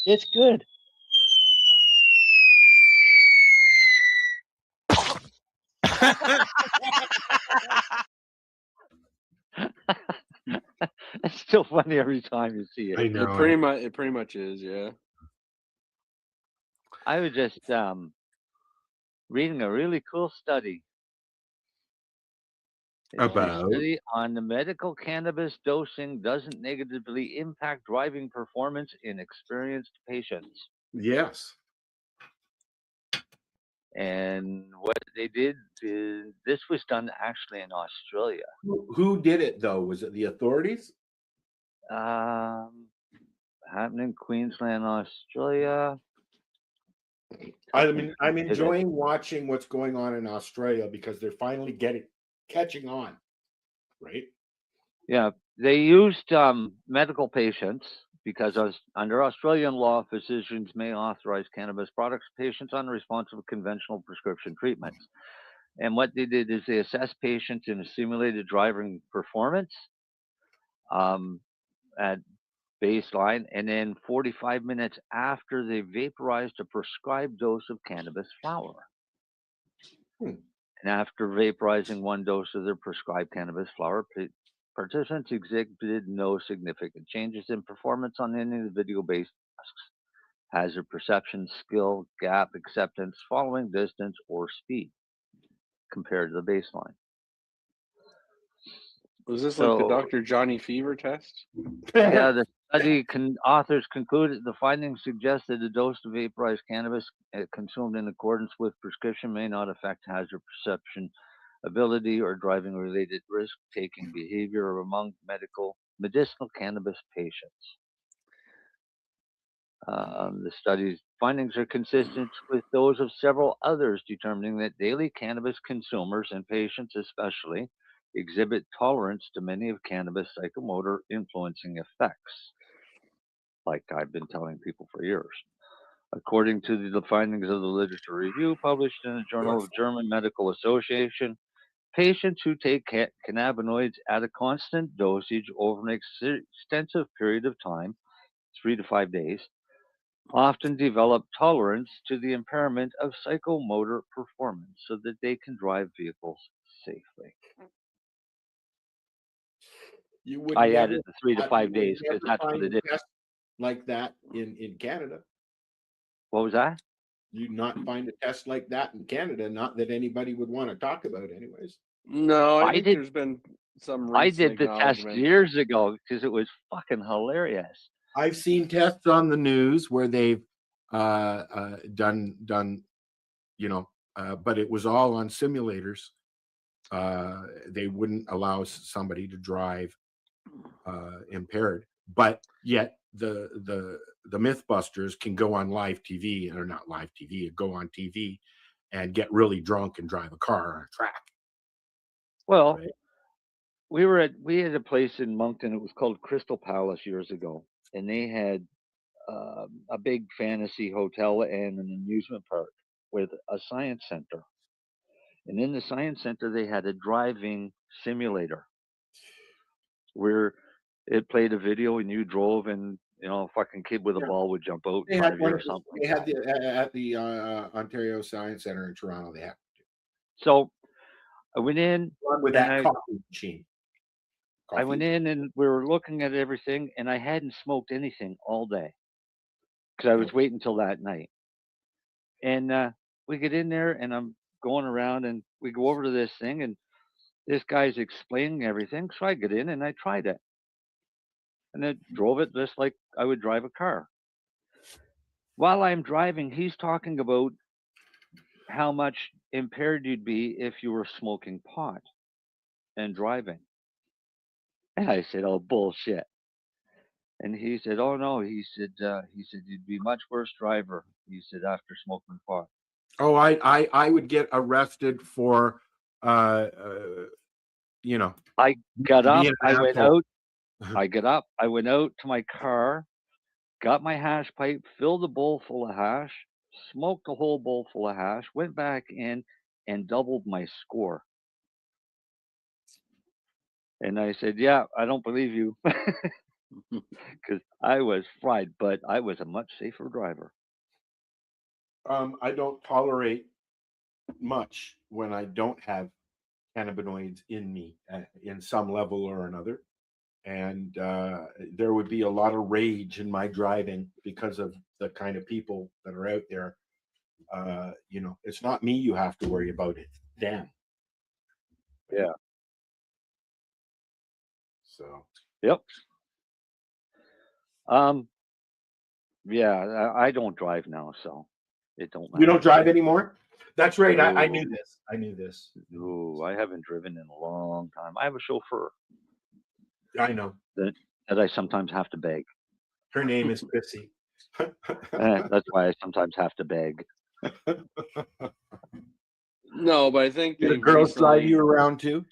It's good. It's still funny every time you see it. I know. It pretty much is, yeah. I was just reading a really cool study. It's a About? study on the medical cannabis dosing doesn't negatively impact driving performance in experienced patients. Yes. And what they did is this was done actually in Australia. Who did it though? Was it the authorities? Happened in Queensland, Australia. I mean, I'm enjoying watching what's going on in Australia because they're finally catching on, right? Yeah, they used medical patients because under Australian law, physicians may authorize cannabis products to patients unresponsive to conventional prescription treatments. And what they did is they assessed patients in a simulated driving performance at baseline, and then 45 minutes after they vaporized a prescribed dose of cannabis flower. And after vaporizing 1 dose of their prescribed cannabis flower, participants exhibited no significant changes in performance on any of the video-based tasks: hazard perception, skill, gap acceptance, following distance, or speed compared to the baseline. Was this like the Dr. Johnny Fever test? Yeah, the study authors concluded the findings suggest that a dose of vaporized cannabis consumed in accordance with prescription may not affect hazard perception ability or driving related risk-taking behavior among medicinal cannabis patients. The study's findings are consistent with those of several others, determining that daily cannabis consumers and patients especially exhibit tolerance to many of cannabis psychomotor influencing effects, like I've been telling people for years. According to the findings of the literature review published in the Journal of German Medical Association, Patients who take cannabinoids at a constant dosage over an extensive period of time, 3 to 5 days, often develop tolerance to the impairment of psychomotor performance so that they can drive vehicles safely. You would I never, added the 3 to you 5 would days because never that's what find it a is. test like that in Canada. What was that? You'd not find a test like that in Canada. Not that anybody would want to talk about, anyways. No, I think did. there's been some I recent did the test acknowledgement. years ago because it was fucking hilarious. I've seen tests on the news where they've done, but it was all on simulators. They wouldn't allow somebody to drive impaired, but yet the Mythbusters can go on live TV, or not live TV, go on TV and get really drunk and drive a car on a track. Well, Right. we had a place in Moncton. It was called Crystal Palace years ago, and they had a big fantasy hotel and an amusement park with a science center. And in the science center, they had a driving simulator where it played a video and you drove, and a fucking kid with a ball would jump out in front of you or something. They had at the Ontario Science Center in Toronto. They had So I went in with that coffee machine. I went in and we were looking at everything, and I hadn't smoked anything all day because I was waiting until that night. And we get in there, and I'm going around, and we go over to this thing, and this guy's explaining everything. So I get in and I tried it, and I drove it just like I would drive a car. While I'm driving, he's talking about how much impaired you'd be if you were smoking pot and driving. And I said, "Oh, bullshit." And he said, "Oh no," he said, "You'd be much worse driver." He said, "After smoking pot." Oh, I would get arrested for, I got up, I went out. I got up, I went out to my car, got my hash pipe, filled a bowl full of hash, smoked a whole bowl full of hash, went back in and doubled my score. And I said, "Yeah, I don't believe you," because I was fried, but I was a much safer driver. I don't tolerate much when I don't have cannabinoids in me in some level or another. And there would be a lot of rage in my driving because of the kind of people that are out there. It's not me you have to worry about, it them. Yeah. So. Yep. Yeah, I don't drive now, so it don't matter. You don't drive anymore? That's right. No. I knew this. No, I haven't driven in a long time. I have a chauffeur I know. that I sometimes have to beg. Her name is Chrissy. That's why I sometimes have to beg. No, but I think the girls drive you around too.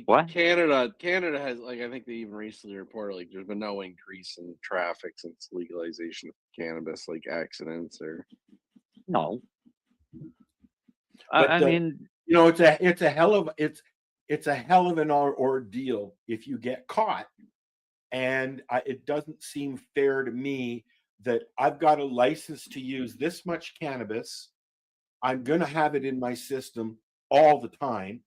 What? Canada has, I think they even recently reported there's been no increase in traffic since legalization of cannabis, accidents or. No. But, I mean, it's a hell of an ordeal if you get caught, and it doesn't seem fair to me that I've got a license to use this much cannabis. I'm going to have it in my system all the time,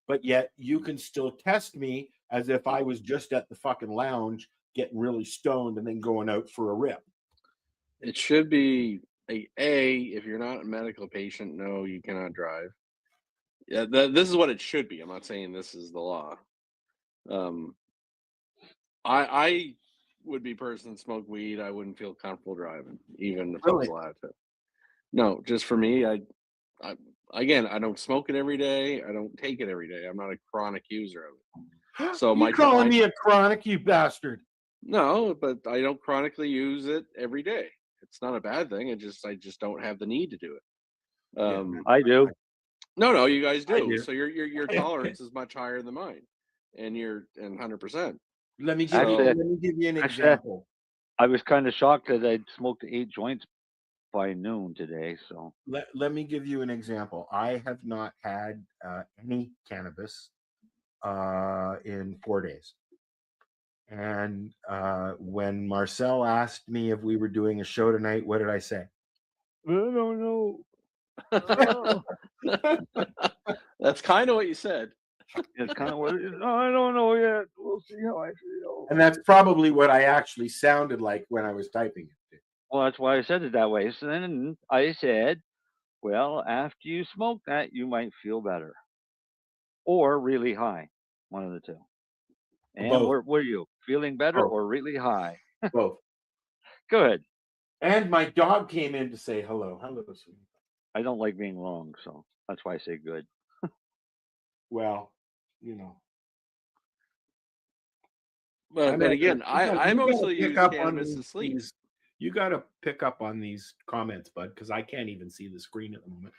but yet you can still test me as if I was just at the fucking lounge getting really stoned and then going out for a rip. It should be if you're not a medical patient, no, you cannot drive. Yeah, this is what it should be. I'm not saying this is the law. I would be a person that smoked weed. I wouldn't feel comfortable driving, even if I was allowed to. No, just for me, I don't smoke it every day. I don't take it every day. I'm not a chronic user of it. So you calling me a chronic, you bastard? No, but I don't chronically use it every day. It's not a bad thing. I just don't have the need to do it. I do. No, you guys do. So your tolerance is much higher than mine, and 100%. Let me give you an example. I was kind of shocked that I'd smoked 8 joints by noon today. So Let me give you an example. I have not had any cannabis in 4 days. And when Marcel asked me if we were doing a show tonight, what did I say? I don't know. That's kind of what you said. It's kind of what it is. I don't know yet. We'll see how I feel. And that's probably what I actually sounded like when I was typing it. Well, that's why I said it that way. So then I said, well, after you smoke that, you might feel better. Or really high. One of the two. And Both. where were you? Feeling better Both. or really high? Both. Good. And my dog came in to say hello. Hello, sweetie. I don't like being wrong, so that's why I say good. Well, you know. But again, I mostly use cannabis to sleep. You got to pick up on these comments, bud, because I can't even see the screen at the moment.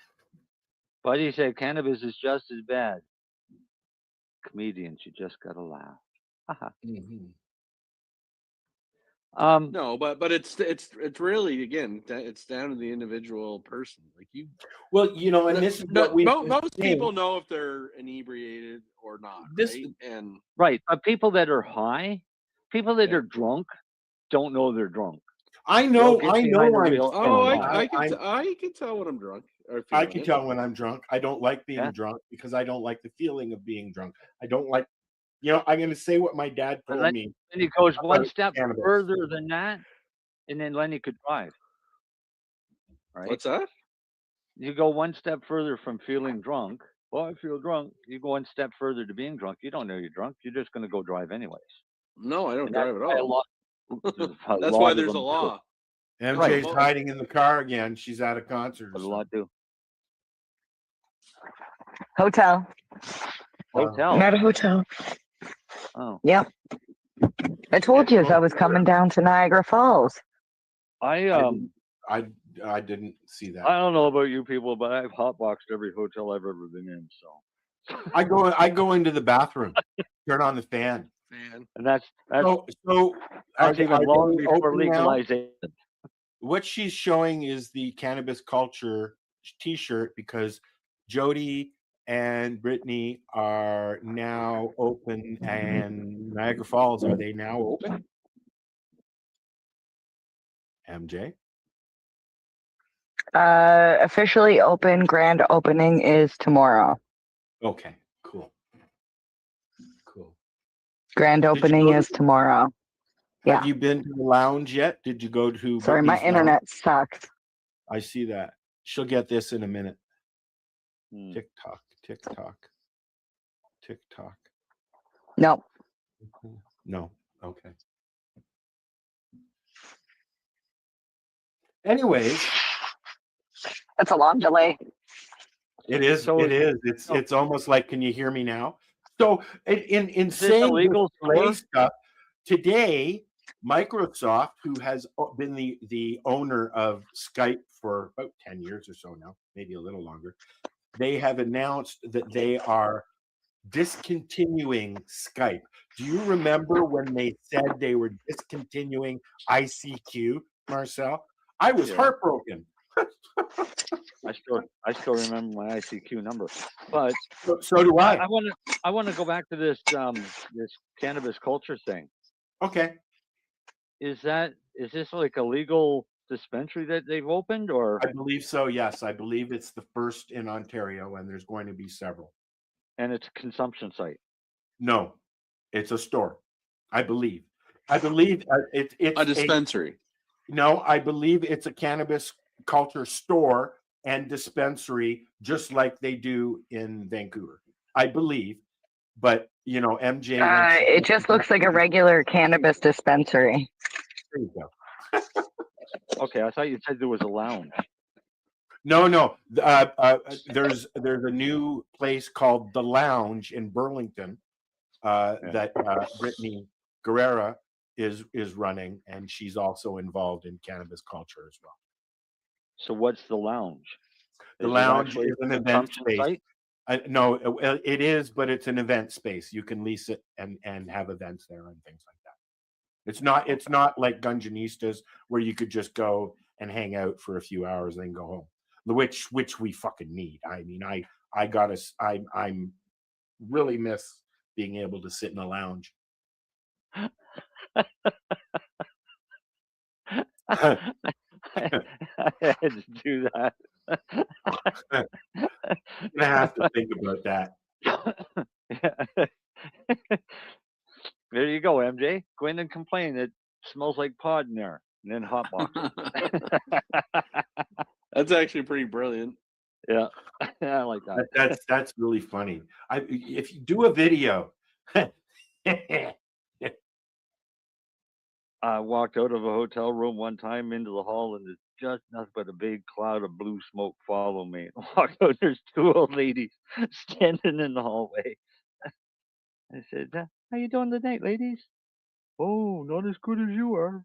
Buddy said cannabis is just as bad. Comedians, you just gotta laugh. Mm-hmm. No, but it's really, again, it's down to the individual person. Like you, well, you know, and this is what we most people know if they're inebriated or not, right? And right, but people that are high, people that are drunk, don't know they're drunk. I know. I can tell when I'm drunk. I can tell when I'm drunk. I don't like being drunk because I don't like the feeling of being drunk. I don't like, you know, I'm going to say what my dad told me. And he goes one step further than that, and then Lenny could drive. Right? What's that? You go one step further from feeling drunk. Well, I feel drunk. You go one step further to being drunk. You don't know you're drunk. You're just going to go drive anyways. No, I don't drive at all. That's why there's a law. MJ's hiding in the car again. She's at a concert. What a lot do. Hotel. Hotel. I'm at a hotel. Oh. Yep. I told you as I was coming down to Niagara Falls. I didn't see that. I don't know about you people, but I've hotboxed every hotel I've ever been in. So I go into the bathroom, turn on the fan. And that's so even long before legalization. What she's showing is the cannabis culture T-shirt because Jody and Brittany are now open, and Niagara Falls, are they now open? MJ? Officially open. Grand opening is tomorrow. Okay, cool. Grand opening is tomorrow. Have you been to the lounge yet? Did you go to? Sorry, my internet sucks. I see that. She'll get this in a minute. TikTok. No. No. Okay. Anyways, that's a long delay. It is. It's almost like, can you hear me now? So in saying illegal stuff today, Microsoft, who has been the owner of Skype for about 10 years or so now, maybe a little longer, they have announced that they are discontinuing Skype. Do you remember when they said they were discontinuing ICQ, Marcel? I was heartbroken. I still remember my ICQ number, but so do I. I want to go back to this this cannabis culture thing. Okay. Is this like a legal dispensary that they've opened, or? I believe so. Yes, I believe it's the first in Ontario, and there's going to be several. And it's a consumption site. No, it's a store. I believe it's a dispensary. No, I believe it's a cannabis culture store and dispensary, just like they do in Vancouver. I believe, but you know, MJ. It just looks like a regular cannabis dispensary. There you go. Okay, I thought you said there was a lounge. No. There's a new place called The Lounge in Burlington that Brittany Guerrera is running, and she's also involved in cannabis culture as well. So what's The Lounge? The Lounge is an event space. No, it is, but it's an event space. You can lease it and have events there and things like that. It's not like Gunjanistas where you could just go and hang out for a few hours and then go home. Which we fucking need. I mean, I gotta I'm really miss being able to sit in a lounge. I had to do that. I'm gonna have to think about that. There you go, MJ. Go in and complain. It smells like pod in there, and then hotbox it. That's actually pretty brilliant. Yeah, I like that. That's really funny. If you do a video. I walked out of a hotel room one time into the hall, and there's just nothing but a big cloud of blue smoke follow me. I walked out, there's two old ladies standing in the hallway. I said, "How you doing tonight, ladies?" "Oh, not as good as you are."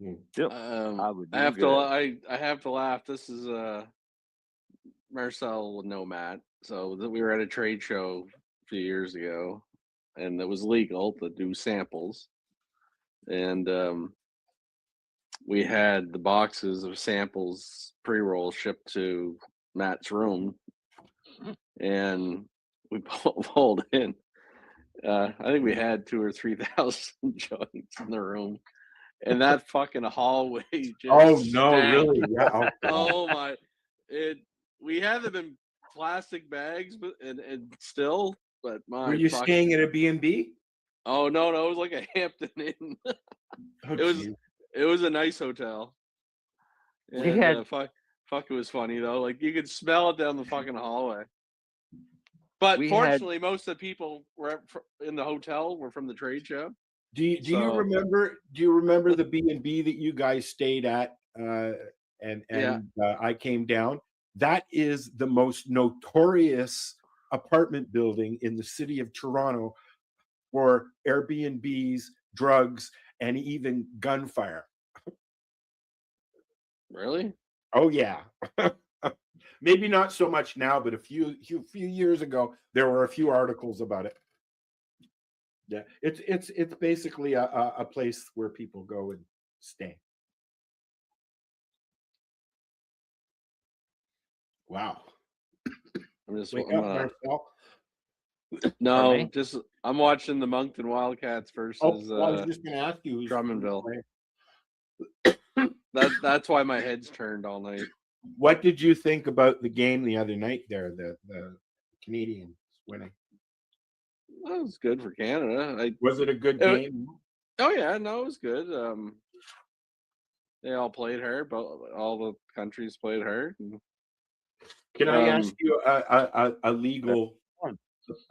Yep, I would I have do to. good. I have to laugh. This is Marcel would know Matt. So we were at a trade show a few years ago, and it was legal to do samples, and we had the boxes of samples pre-roll shipped to Matt's room, and we pulled in. I think we had 2,000 or 3,000 joints in the room, and that fucking hallway just. Oh no, stank. really? Yeah. Oh, Oh my! We had them in plastic bags, but and still, but my. Were you fuck- staying at a B&B? Oh no, it was like a Hampton Inn. Oh, It was a nice hotel. We And, had- fuck, it was funny though. Like you could smell it down the fucking hallway. But fortunately, most of the people were in the hotel were from the trade show. Do you remember the B&B that you guys stayed at and I came down? That is the most notorious apartment building in the city of Toronto for Airbnbs, drugs, and even gunfire. Really? Oh yeah. Maybe not so much now, but a few years ago there were a few articles about it. Yeah, it's basically a place where people go and stay. Wow. I'm just Wake up, Marcel. No, just I'm watching the Moncton Wildcats versus. I was just going to ask you who's Drummondville. That's why my head's turned all night. What did you think about the game the other night? There, the Canadians winning. That was good for Canada. Was it a good game? Oh yeah, no, it was good. They all played hard, but all the countries played hard. Can I ask you a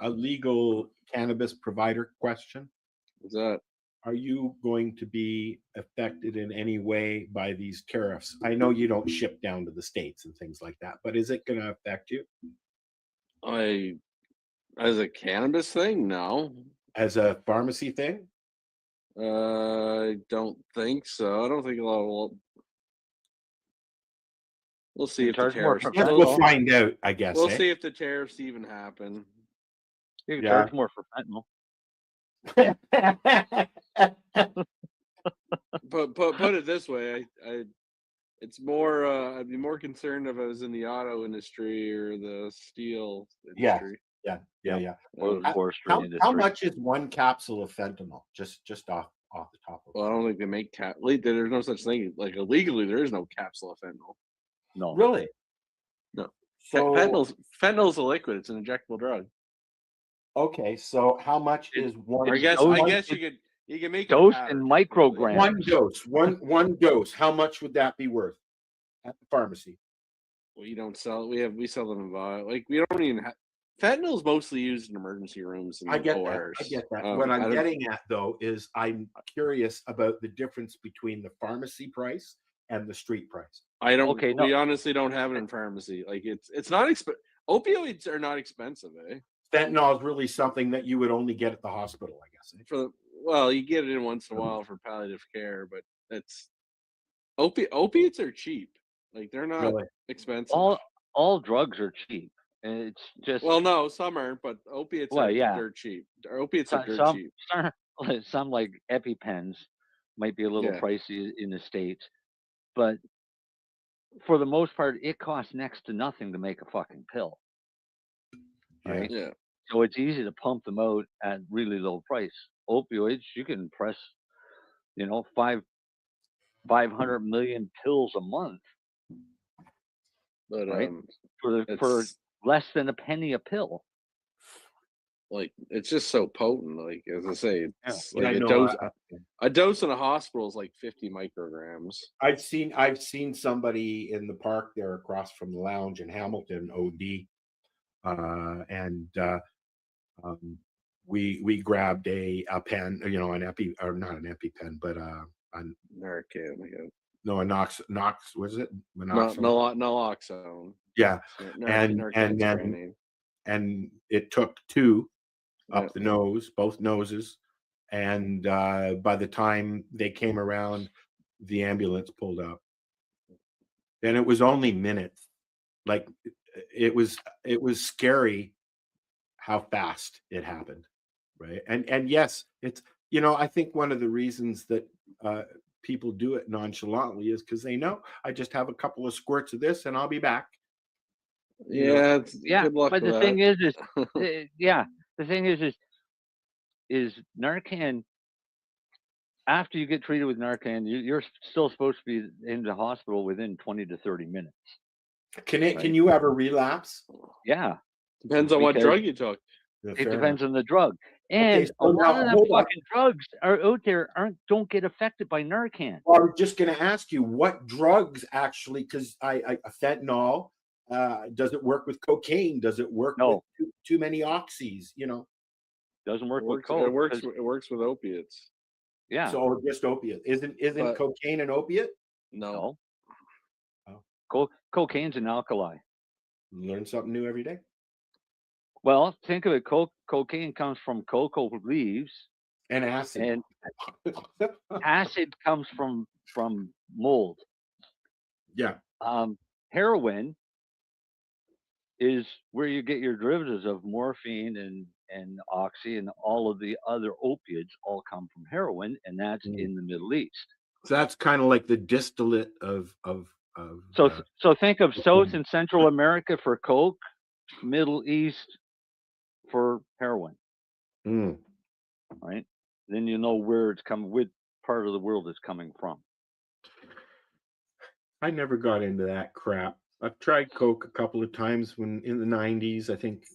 legal cannabis provider question? What's that? Are you going to be affected in any way by these tariffs? I know you don't ship down to the States and things like that, but is it going to affect you? As a cannabis thing, no. As a pharmacy thing? I don't think so. I don't think a lot will. We'll see if the tariffs. We'll find out, I guess. We'll see if the tariffs even happen. You can charge more for fentanyl. But put it this way, it's more. I'd be more concerned if I was in the auto industry or the steel industry. Yeah. Or the forestry industry. How much is one capsule of fentanyl? Just off the top of it. Well, I don't think they make there's no such thing. Like illegally, there is no capsule of fentanyl. No. Really? No. So Fentanyl's a liquid. It's an injectable drug. Okay, so how much is one? I guess you can make dose in micrograms. One dose. How much would that be worth at the pharmacy? We don't sell. We sell them in vial. Like we don't even have. Fentanyl is mostly used in emergency rooms. And I get ORs. that. I get that. What I'm getting at though is I'm curious about the difference between the pharmacy price and the street price. I don't. Okay, we honestly don't have it in pharmacy. Like it's not expensive. Opioids are not expensive, eh? Fentanyl is really something that you would only get at the hospital, I guess. Well, you get it in once in a while for palliative care, but it's opiates are cheap. Like they're not expensive. All drugs are cheap. And it's just no, some aren't, but opiates are dirt cheap. Opiates are dirt cheap. Some like EpiPens might be a little pricey in the States, but for the most part, it costs next to nothing to make a fucking pill, right? Yeah. So it's easy to pump them out at really low price. Opioids, you can press, 500 million pills a month, But right? For it's less than a penny a pill. like it's just so potent. Like as I say, it's Yeah, like I a know. dose. A dose in a hospital is like 50 micrograms. I've seen somebody in the park there across from the lounge in Hamilton OD, and we grabbed a pen, an epi, or not an EpiPen, but Narcan. no, a Nox, what is it? Naloxone. Yeah, Narcan's brand name. and it took two up Yep. the nose, both noses, and by the time they came around, the ambulance pulled up, and it was only minutes. Like it was scary how fast it happened, right? And yes, it's I think one of the reasons that people do it nonchalantly is because they know I just have a couple of squirts of this and I'll be back. Yeah, Yeah, good luck but with the that. thing is the thing is Narcan. After you get treated with Narcan, you're still supposed to be in the hospital within 20 to 30 minutes. Can you ever relapse? Yeah. Depends on what drug you took. It depends on the drug. And so a lot now, of them hold on. fucking drugs are out there don't get affected by Narcan. Well, I was just going to ask you what drugs actually, because I fentanyl, does it work with cocaine? Does it work with too many oxys? Doesn't work with coke. coke. It works with opiates. Yeah. So just opiate. Isn't cocaine an opiate? No. Cocaine's an alkali. Learn something new every day. Well, think of it. Cocaine comes from cocoa leaves, and acid. And acid comes from mold. Yeah. Heroin is where you get your derivatives of morphine and oxy, and all of the other opiates all come from heroin, and that's in the Middle East. So that's kind of like the distillate of. So think of South and Central America for coke, Middle East for heroin. Right? Then you know where it's coming, which part of the world it's coming from. I never got into that crap. I've tried coke a couple of times when in the 90s, I think,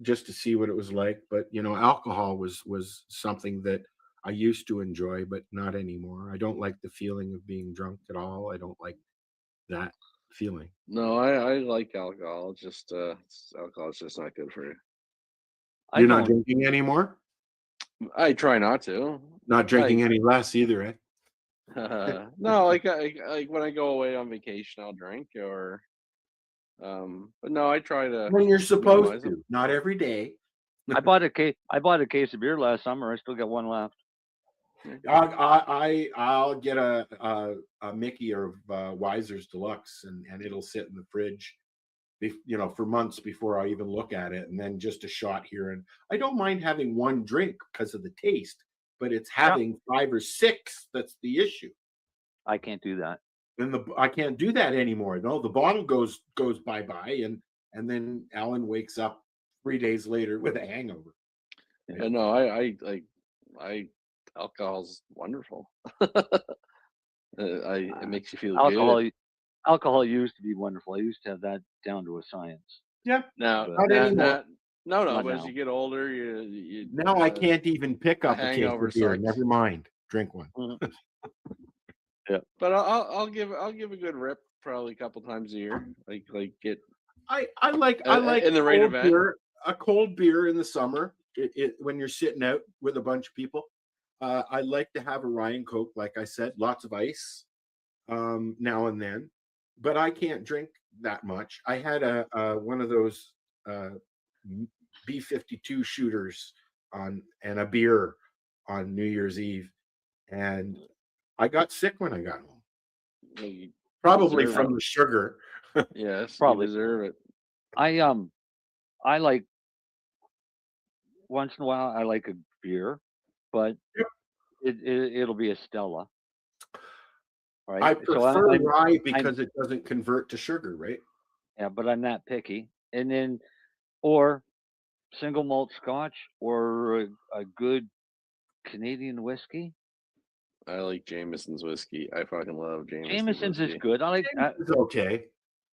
just to see what it was like. But, alcohol was something that I used to enjoy, but not anymore. I don't like the feeling of being drunk at all. I don't like that feeling. No, I like alcohol. It's just alcohol is just not good for you. You're not drinking anymore? I try not to. Not drinking any less either, eh? No, like when I go away on vacation, I'll drink, or but no, I try to. When you're supposed to, not every day. I bought a case of beer last summer. I still got one left. I'll get a Mickey or Weiser's Deluxe, and it'll sit in the fridge, for months before I even look at it, and then just a shot here. And I don't mind having one drink because of the taste, but it's having 5 or 6 that's the issue. I can't do that. And I can't do that anymore. No, the bottle goes bye-bye, and then Alan wakes up 3 days later with a hangover. Yeah, no, I alcohol's wonderful. It makes you feel good. Alcohol used to be wonderful. I used to have that down to a science. Yeah. No, but as you get older, you now I can't even pick up a case of beer. Never mind, drink one. Yeah, but I'll give a good rip probably a couple times a year. Like get. I like in the rain event. Beer, a cold beer in the summer. When you're sitting out with a bunch of people, I like to have a Ryan Coke. Like I said, lots of ice now and then, but I can't drink that much. I had one of those B-52 shooters and a beer on New Year's Eve, and I got sick when I got home. Probably from the sugar. Yes, probably deserve it. I like once in a while I like a beer, but it'll be a Stella. right? I So prefer rye I'm because it doesn't convert to sugar, right? yeah, but I'm not picky. And then or single malt Scotch or a good Canadian whiskey. I like Jameson's whiskey. I fucking love Jameson's Jameson's is whiskey. good. It's okay.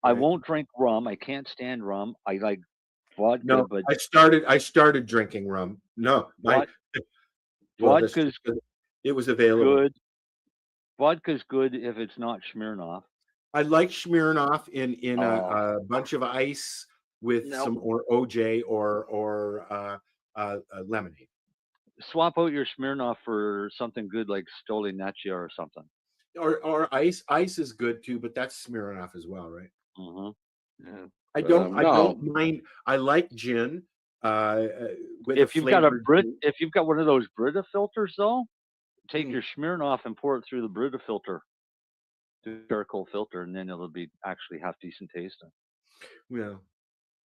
I right? won't drink rum. I can't stand rum. I like vodka, No, but I started drinking rum. No, my well, that's vodka's just 'cause it was available. good. Vodka's good if it's not Smirnoff. I like Smirnoff in Oh. a bunch of ice with Nope. some or OJ or lemonade. Swap out your Smirnoff for something good like Stolichnaya or something. Or ice. Ice is good too, but that's Smirnoff as well, right? Mm-hmm. Yeah. I But, don't no. mind. I like gin. With If you've got a flavored Brit, gin. if you've got one of those Brita filters, though, take Mm. your Smirnoff and pour it through the Brita filter, the charcoal filter, and then it'll be actually half decent tasting. Yeah.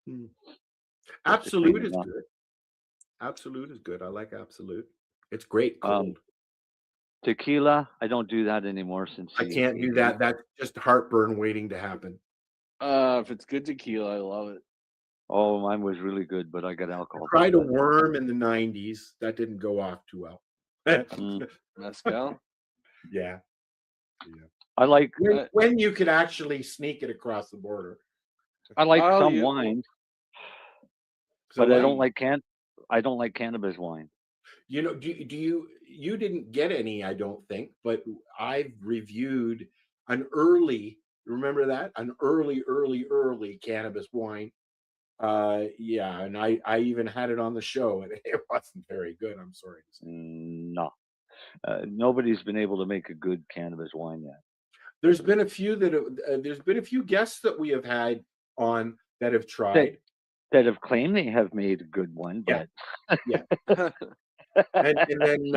Mm. Just to clean Absolute it is up. good. Absolute is good. I like Absolute. It's great Um, cold. Tequila, I don't do that anymore since I the can't do 80s. that. That's just heartburn waiting to happen. If it's good tequila, I love it. Oh, mine was really good, but I got alcohol. Tried a worm in the 90s. That didn't go off too well. Mezcal? Yeah. I like when you could actually sneak it across the border. some yeah. wines, So but I don't like cannabis wine. You know, do you didn't get any, I don't think, but I've reviewed an early, remember that? An early cannabis wine. Yeah, and I even had it on the show and it wasn't very good, I'm sorry to say. No. Nobody's been able to make a good cannabis wine yet. There's been a few there's been a few guests that we have had on that have tried. That have claimed they have made a good one, but yeah. and then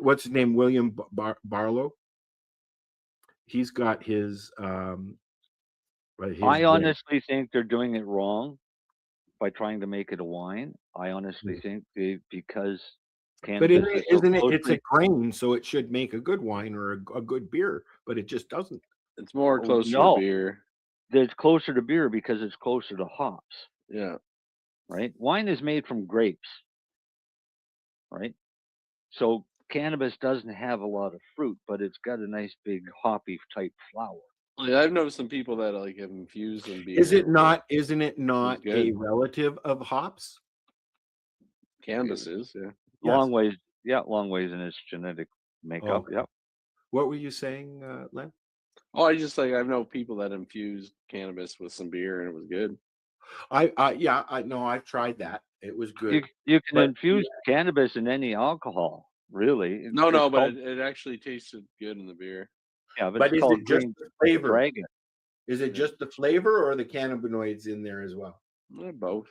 what's his name? William Barlow. He's got his I honestly think they're doing it wrong by trying to make it a wine. I honestly think because cannabis isn't it? It's a grain, so it should make a good wine or a good beer, but it just doesn't. It's more closer to beer. It's closer to beer because it's closer to hops. Yeah. Right? Wine is made from grapes. Right? So cannabis doesn't have a lot of fruit, but it's got a nice big hoppy type flower. Yeah, I've noticed some people that like have infused in beer. Isn't it not a relative of hops? Cannabis is, yeah. Long ways in its genetic makeup. Okay. Yep. What were you saying, Len? Oh, I know people that infused cannabis with some beer and it was good. I know I've tried that. It was good. You can infuse cannabis in any alcohol, really. But it actually tasted good in the beer. Yeah, but is it just the flavor? Dragon. Is it just the flavor or the cannabinoids in there as well? Both.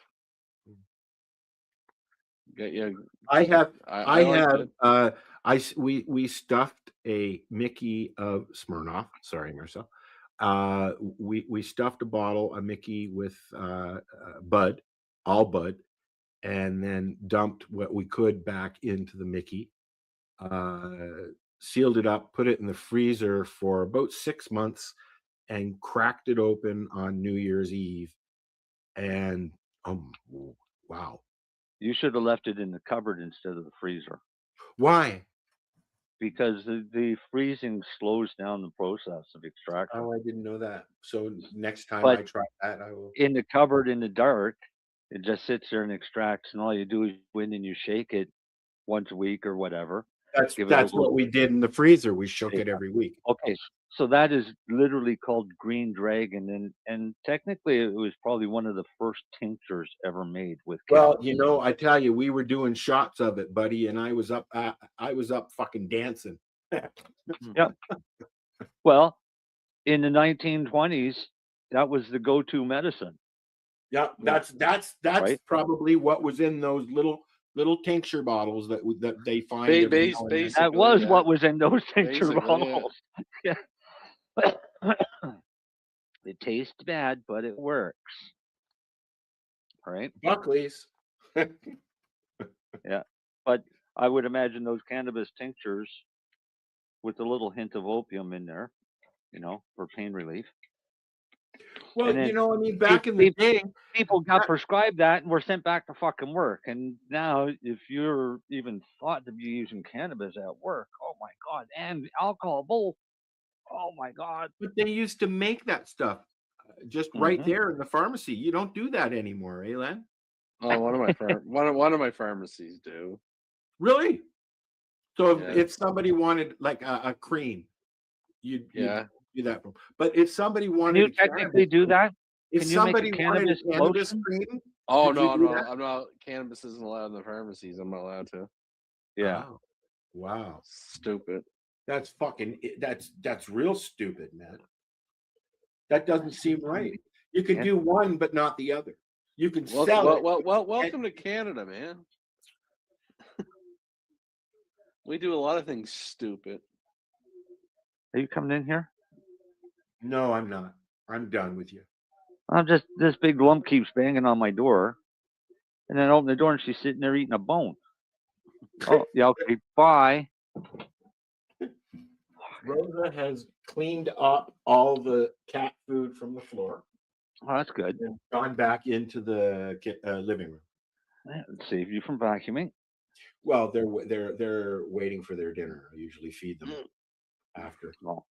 Yeah, we stuffed a Mickey of Smirnoff. Sorry, Marcel. We stuffed a bottle of Mickey with Bud, all Bud, and then dumped what we could back into the Mickey. Sealed it up, put it in the freezer for about 6 months, and cracked it open on New Year's Eve. And wow. You should have left it in the cupboard instead of the freezer. Why? Because the freezing slows down the process of extraction. Oh, I didn't know that. So next time I try that, I will. In the cupboard in the dark, it just sits there and extracts, and all you do is go in and you shake it once a week or whatever. That's what we did in the freezer. We shook it every week. Okay, so that is literally called Green Dragon, and technically it was probably one of the first tinctures ever made with. Well, I tell you, we were doing shots of it, buddy, and I was up fucking dancing. Yeah. Well, in the 1920s, that was the go-to medicine. Yeah, that's right? Probably what was in those little tincture bottles that they find. That was what was in those tincture bottles. Yeah. It tastes bad, but it works. Right? Buckley's. Yeah. But I would imagine those cannabis tinctures with a little hint of opium in there, for pain relief. Well, And then I mean, back in the day, people got prescribed that and were sent back to fucking work. And now, if you're even thought to be using cannabis at work, oh my god, and alcohol, both, oh my god. but they used to make that stuff just right there in the pharmacy. You don't do that anymore, eh, Len? Oh, one of my pharmacies do. Really? So Yeah. if somebody wanted like a cream, you'd Yeah. do that. But if somebody Can wanted you a technically cannabis do that? If Can you make a somebody wanted cannabis a cannabis lotion? cream, Oh could you no, do no, that? I'm not. Cannabis isn't allowed in the pharmacies. I'm not allowed to. Yeah. Oh, wow. Stupid. That's fucking. That's real stupid, man. That doesn't seem right. You can do one, but not the other. You can sell it. Well, welcome to Canada, man. We do a lot of things stupid. Are you coming in here? No, I'm not. I'm done with you. I'm just, this big lump keeps banging on my door. And then I open the door and she's sitting there eating a bone. Oh, yeah, okay, bye. Rosa has cleaned up all the cat food from the floor. Oh, that's good. And gone back into the living room. That saved you from vacuuming. Well, they're waiting for their dinner. I usually feed them after. Oh.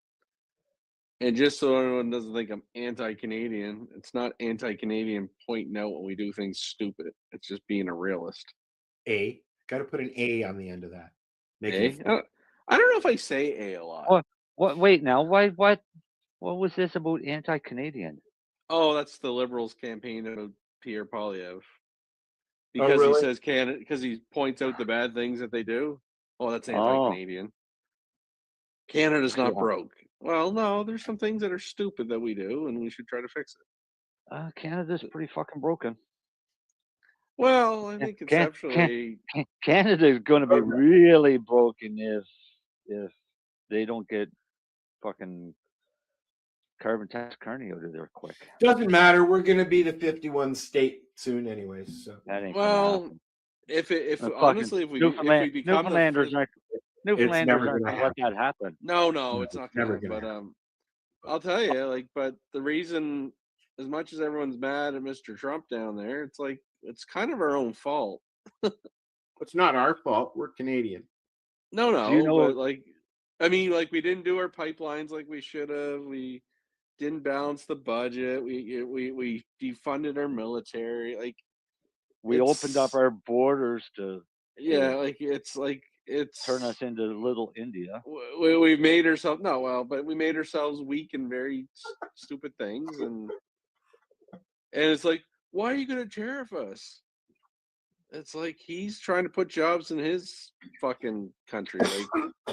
And just so everyone doesn't think I'm anti-Canadian, it's not anti-Canadian pointing out when we do things stupid. It's just being a realist. Got to put an A on the end of that. I don't know if I say A a lot. What? Wait, now, what was this about anti-Canadian? Oh, that's the Liberals' campaign of Pierre Poilievre. Because really? he says Canada, because he points out the bad things that they do. Oh, that's anti-Canadian. Canada's not broke. Well, no, there's some things that are stupid that we do, and we should try to fix it. Canada's pretty fucking broken. Well, I think conceptually, Canada is going to be really broken if they don't get fucking carbon tax Carney out of there quick. Doesn't matter. We're going to be the 51 state soon, anyways. So that ain't if honestly, if we become Newfoundlanders aren't going to let that happen. No, it's not going to. But I'll tell you, but the reason, as much as everyone's mad at Mr. Trump down there, it's like it's kind of our own fault. It's not our fault. We're Canadian. No, but I mean, we didn't do our pipelines like we should have. We didn't balance the budget. We defunded our military. We opened up our borders to it's turn us into little India. We made ourselves but we made ourselves weak in very stupid things, and it's like, why are you going to tariff us? It's like he's trying to put jobs in his fucking country.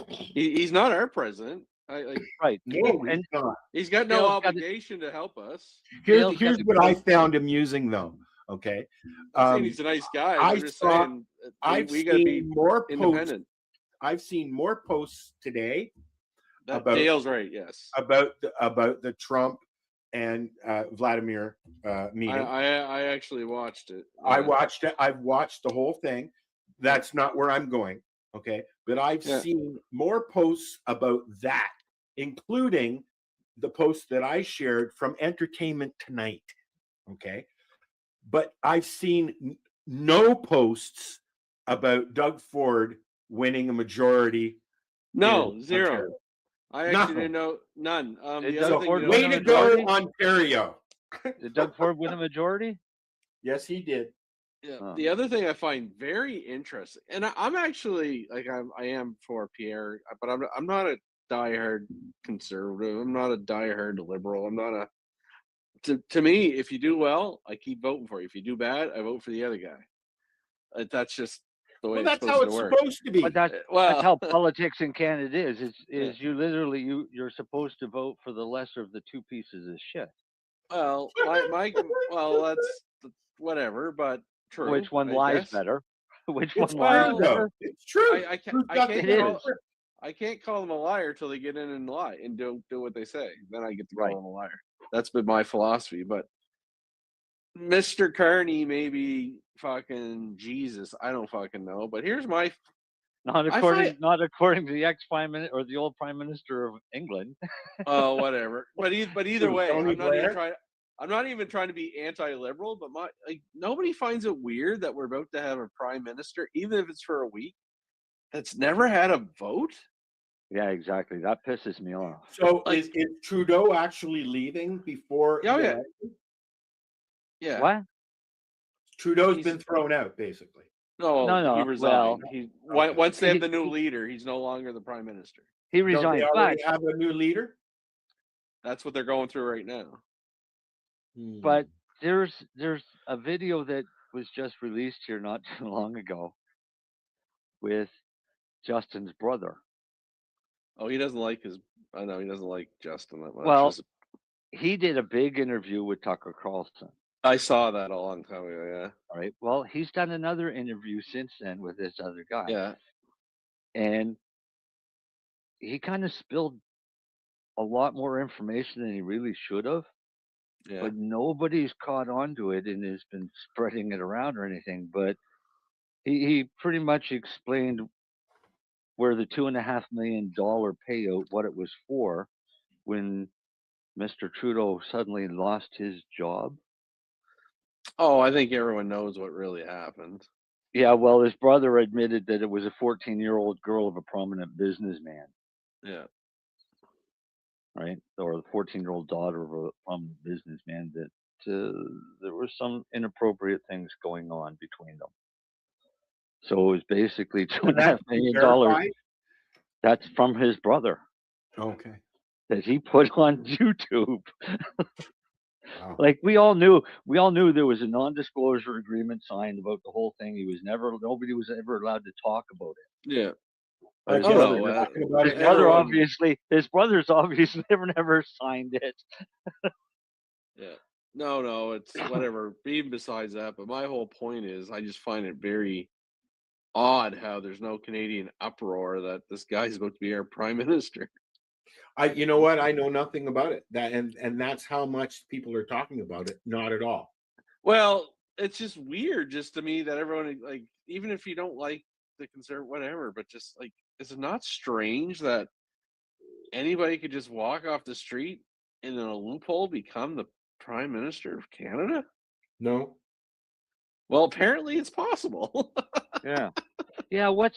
He's not our president. Right. No, he's not. He's got no obligation to help us. Here's what I found amusing, though. Okay, I'm saying he's a nice guy. I'm just saying we got to be more independent. I've seen more posts today. Dale's right. Yes. About the Trump and Vladimir meeting. I actually watched it. Yeah. I watched it. I've watched the whole thing. That's not where I'm going. Okay, but I've seen more posts about that, including the post that I shared from Entertainment Tonight. Okay, but I've seen no posts about Doug Ford winning a majority. No, zero. Ontario. I actually didn't know none. Way to go, Ontario! Did Doug Ford win a majority? Yes, he did. Yeah. The other thing I find very interesting, and I'm actually I am for Pierre, but I'm not a diehard conservative. I'm not a diehard liberal. I'm not a. To me, if you do well, I keep voting for you. If you do bad, I vote for the other guy. That's just the way that's how it's supposed to be. But that's how politics in Canada is. You literally you're supposed to vote for the lesser of the two pieces of shit. Well, that's whatever, but true. Which one lies better? Which one lies better? It's true. I can't call them a liar till they get in and lie and do what they say. Then I get to call them a liar. That's been my philosophy. But Mr. Carney may be fucking Jesus. I don't fucking know. But here's my Not I according to the ex-prime minister or the old prime minister of England. Oh, whatever. But either way, Tony Blair? I'm not even trying to be anti-liberal, but nobody finds it weird that we're about to have a prime minister, even if it's for a week, that's never had a vote. Yeah, exactly. That pisses me off. So is Trudeau actually leaving before? Oh, yeah. Yeah. What? Trudeau's been thrown out, basically. No. He resigned. Well, once they have the new leader, he's no longer the prime minister. He resigned. Don't they already have a new leader? That's what they're going through right now. But there's a video that was just released here not too long ago with Justin's brother. Oh, he doesn't like I know he doesn't like Justin that much. Well, he did a big interview with Tucker Carlson. I saw that a long time ago, yeah. All right. Well, he's done another interview since then with this other guy. Yeah. And he kind of spilled a lot more information than he really should have. Yeah. But nobody's caught on to it and has been spreading it around or anything. But he pretty much explained where the $2.5 million payout, what it was for, when Mr. Trudeau suddenly lost his job. Oh, I think everyone knows what really happened. Yeah, well, his brother admitted that it was a 14-year-old girl of a prominent businessman. Yeah. Right? Or the 14-year-old daughter of a prominent businessman, that there were some inappropriate things going on between them. So it was basically $2.5 million. That's from his brother. Okay. That he put on YouTube. Wow. Like we all knew there was a non-disclosure agreement signed about the whole thing. Nobody was ever allowed to talk about it. Yeah. His brother's obviously never signed it. Yeah. No, it's whatever. Even besides that, but my whole point is, I just find it very odd how there's no Canadian uproar that this guy's about to be our prime minister. You know what? I know nothing about it. And that's how much people are talking about it. Not at all. Well, it's just weird, just to me, that everyone, like, even if you don't like the conservative, whatever, but just like, is it not strange that anybody could just walk off the street and in a loophole become the prime minister of Canada? No. Well, apparently it's possible. Yeah. Yeah. What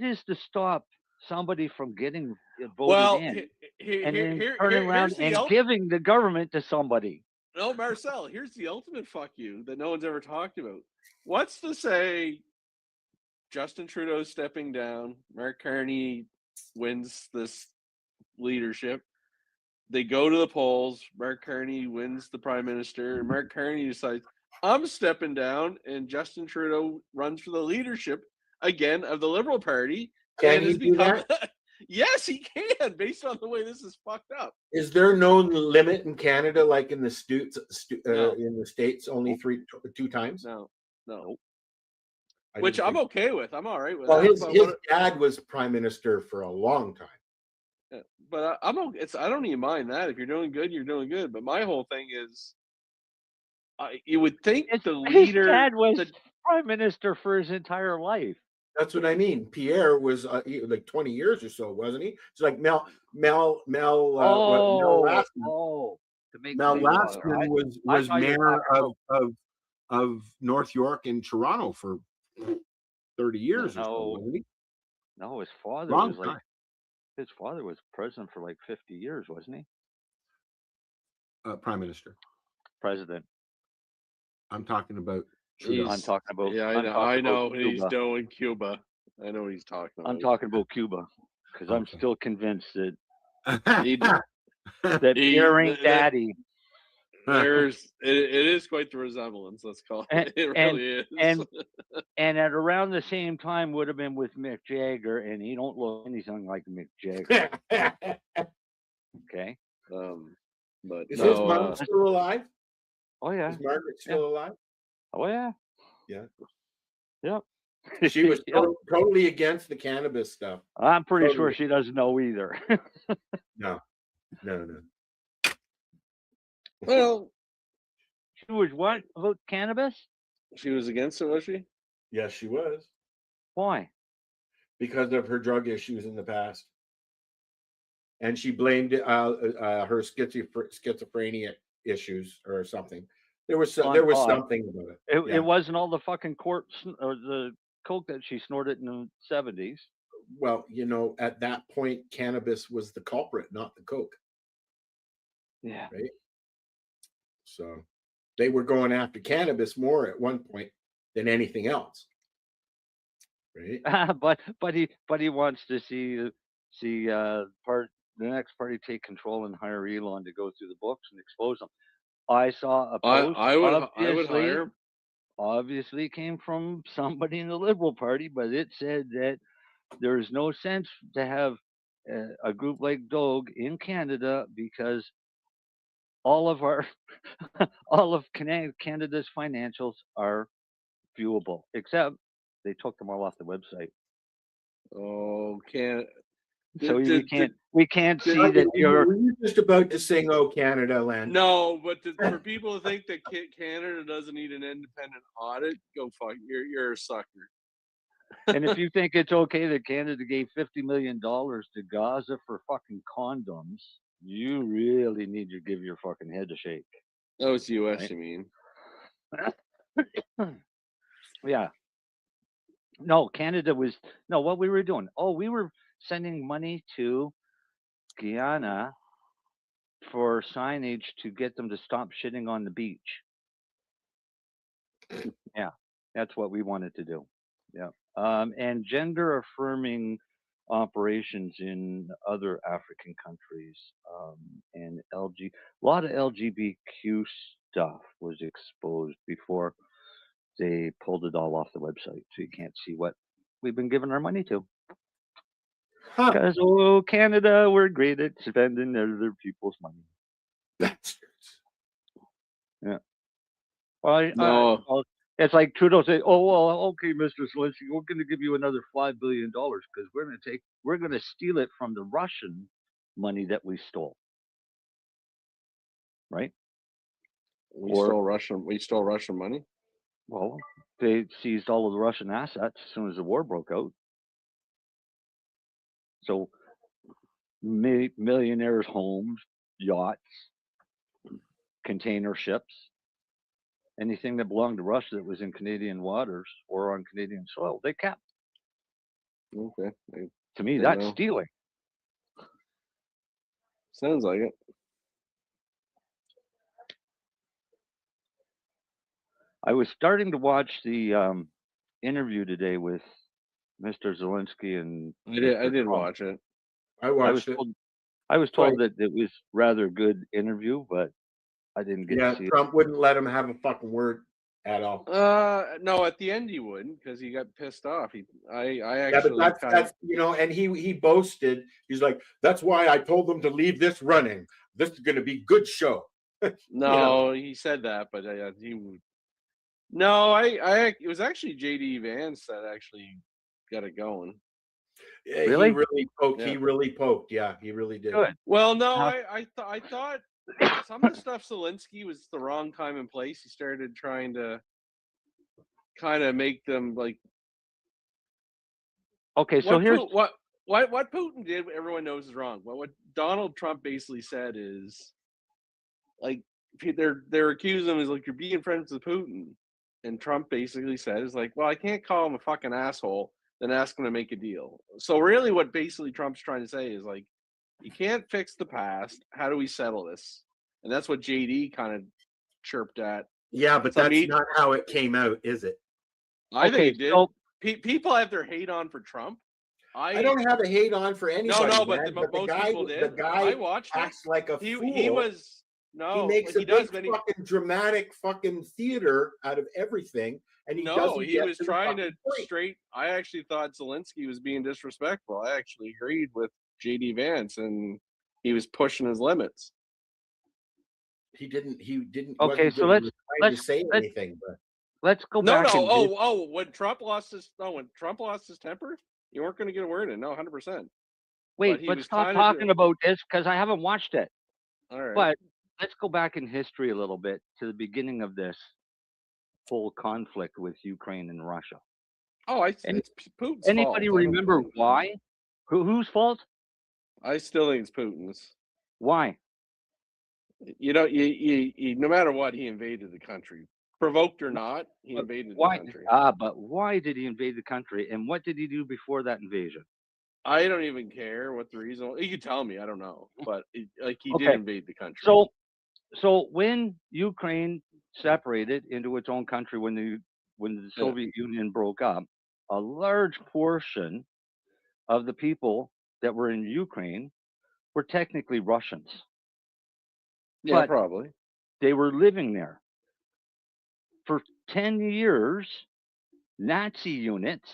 is to stop somebody from getting voted in and then turning around and giving the government to somebody? No, Marcel, here's the ultimate fuck you that no one's ever talked about. What's to say Justin Trudeau's stepping down, Mark Carney wins this leadership, they go to the polls, Mark Carney wins the prime minister, and Mark Carney decides, I'm stepping down, and Justin Trudeau runs for the leadership again of the Liberal Party. Can he do that? Yes, he can, based on the way this is fucked up. Is there no limit in Canada, like in the in the States, only two times? No. Which I'm okay with. I'm all right with. Well, his dad was prime minister for a long time. Yeah, but I'm okay. I don't even mind that. If you're doing good, you're doing good. But my whole thing is, you would think the leader. His dad was prime minister for his entire life. That's what I mean. Pierre was like 20 years or so, wasn't he? It's like Mel Lastman. Mel Lastman was mayor of North York and Toronto for 30 years or so, wasn't he? No, his father was president for like 50 years, wasn't he? Prime minister. President. I'm talking about. I'm talking about. Yeah, I know he's doing Cuba. I know what he's talking about. I'm talking about Cuba because I'm still convinced that Pierre ain't daddy. It is quite the resemblance. Let's call it. It really is. And at around the same time would have been with Mick Jagger, and he don't look anything like Mick Jagger. Okay. But is his mom still alive? Oh yeah. Is Margaret still alive? Oh yeah. Yeah. Yep. She was totally against the cannabis stuff. I'm pretty sure she doesn't know either. No. Well, she was what about cannabis? She was against it, was she? Yes, she was. Why? Because of her drug issues in the past. And she blamed her schizophrenia issues or something. There was On something pot. about it. It wasn't all the fucking or the coke that she snorted in the 70s. Well, you know, at that point, cannabis was the culprit, not the coke. Yeah. Right. So they were going after cannabis more at one point than anything else. Right. but he wants to see the next party take control and hire Elon to go through the books and expose them. I saw a post. I would hire. Obviously came from somebody in the Liberal Party, but it said that there's no sense to have a group like Doge in Canada because all of our all of Canada's financials are viewable, except they took them all off the website. Oh, So we can't see that you're. Were you just about to sing "Oh Canada Land"? No, but for people to think that Canada doesn't need an independent audit, go fuck. You're a sucker. And if you think it's okay that Canada gave $50 million to Gaza for fucking condoms, you really need to give your fucking head a shake. Oh, it's U.S. Right? You mean? Yeah. No, Canada was what we were doing. Oh, we were sending money to Guyana for signage to get them to stop shitting on the beach. Yeah, that's what we wanted to do. Yeah. And gender affirming operations in other African countries, and a lot of LGBTQ stuff was exposed before they pulled it all off the website, so you can't see what we've been giving our money to. Because Canada, we're great at spending other people's money. Bastards. Yeah. Well, No. it's like Trudeau said, "Oh well, okay, Mr. Zelensky, we're going to give you another $5 billion because we're going to steal it from the Russian money that we stole." Right? We stole Russian money. Well, they seized all of the Russian assets as soon as the war broke out. So, millionaires' homes, yachts, container ships, anything that belonged to Russia that was in Canadian waters or on Canadian soil, they kept. Okay. To me, that's stealing. Sounds like it. I was starting to watch the interview today with Mr. Zelensky and I did watch it. I watched it. I was told that it was rather good interview, but I didn't get to see Trump wouldn't let him have a fucking word at all. No, at the end he wouldn't because he got pissed off. I actually yeah, but that's you know, and he boasted. He's like, that's why I told them to leave this running. This is going to be good show. No, he said that, but he would. No, it was actually JD Vance that actually got it going. Really? He really poked. Yeah. He really poked. Yeah, he really did. Good. Well, no, I thought some of the stuff Zelensky was the wrong time and place. He started trying to kind of make them like. Okay, so here's what Putin did. Everyone knows is wrong. But what Donald Trump basically said is, like, they're accusing him is like you're being friends with Putin, and Trump basically said is like, well, I can't call him a fucking asshole, then ask him to make a deal. So really, what basically Trump's trying to say is like, you can't fix the past. How do we settle this? And that's what JD kind of chirped at. Yeah, but that's not how it came out, is it? I think it did. So, people have their hate on for Trump. I don't have a hate on for anybody. No, but most people did. The guy I watched acts like a fool. He was he makes a big fucking dramatic fucking theater out of everything, and he was trying to straight. I actually thought Zelensky was being disrespectful. I actually agreed with JD Vance, and he was pushing his limits. He didn't. Okay, so let's say anything, but let's go back. When Trump lost his temper, you weren't going to get a word in. No, 100%. Wait, but stop talking about this because I haven't watched it. All right. But let's go back in history a little bit to the beginning of this whole conflict with Ukraine and Russia. Oh, Any, it's Putin's anybody fault. remember why? Whose fault? I still think it's Putin's. Why? You know, no matter what, he invaded the country, provoked or not. He invaded the country. But why did he invade the country, and what did he do before that invasion? I don't even care what the reason. You could tell me. I don't know, but he did Okay. invade the country. So when Ukraine separated into its own country, when the Soviet Union broke up, a large portion of the people that were in Ukraine were technically Russians. Yeah, but probably. They were living there. For 10 years, Nazi units,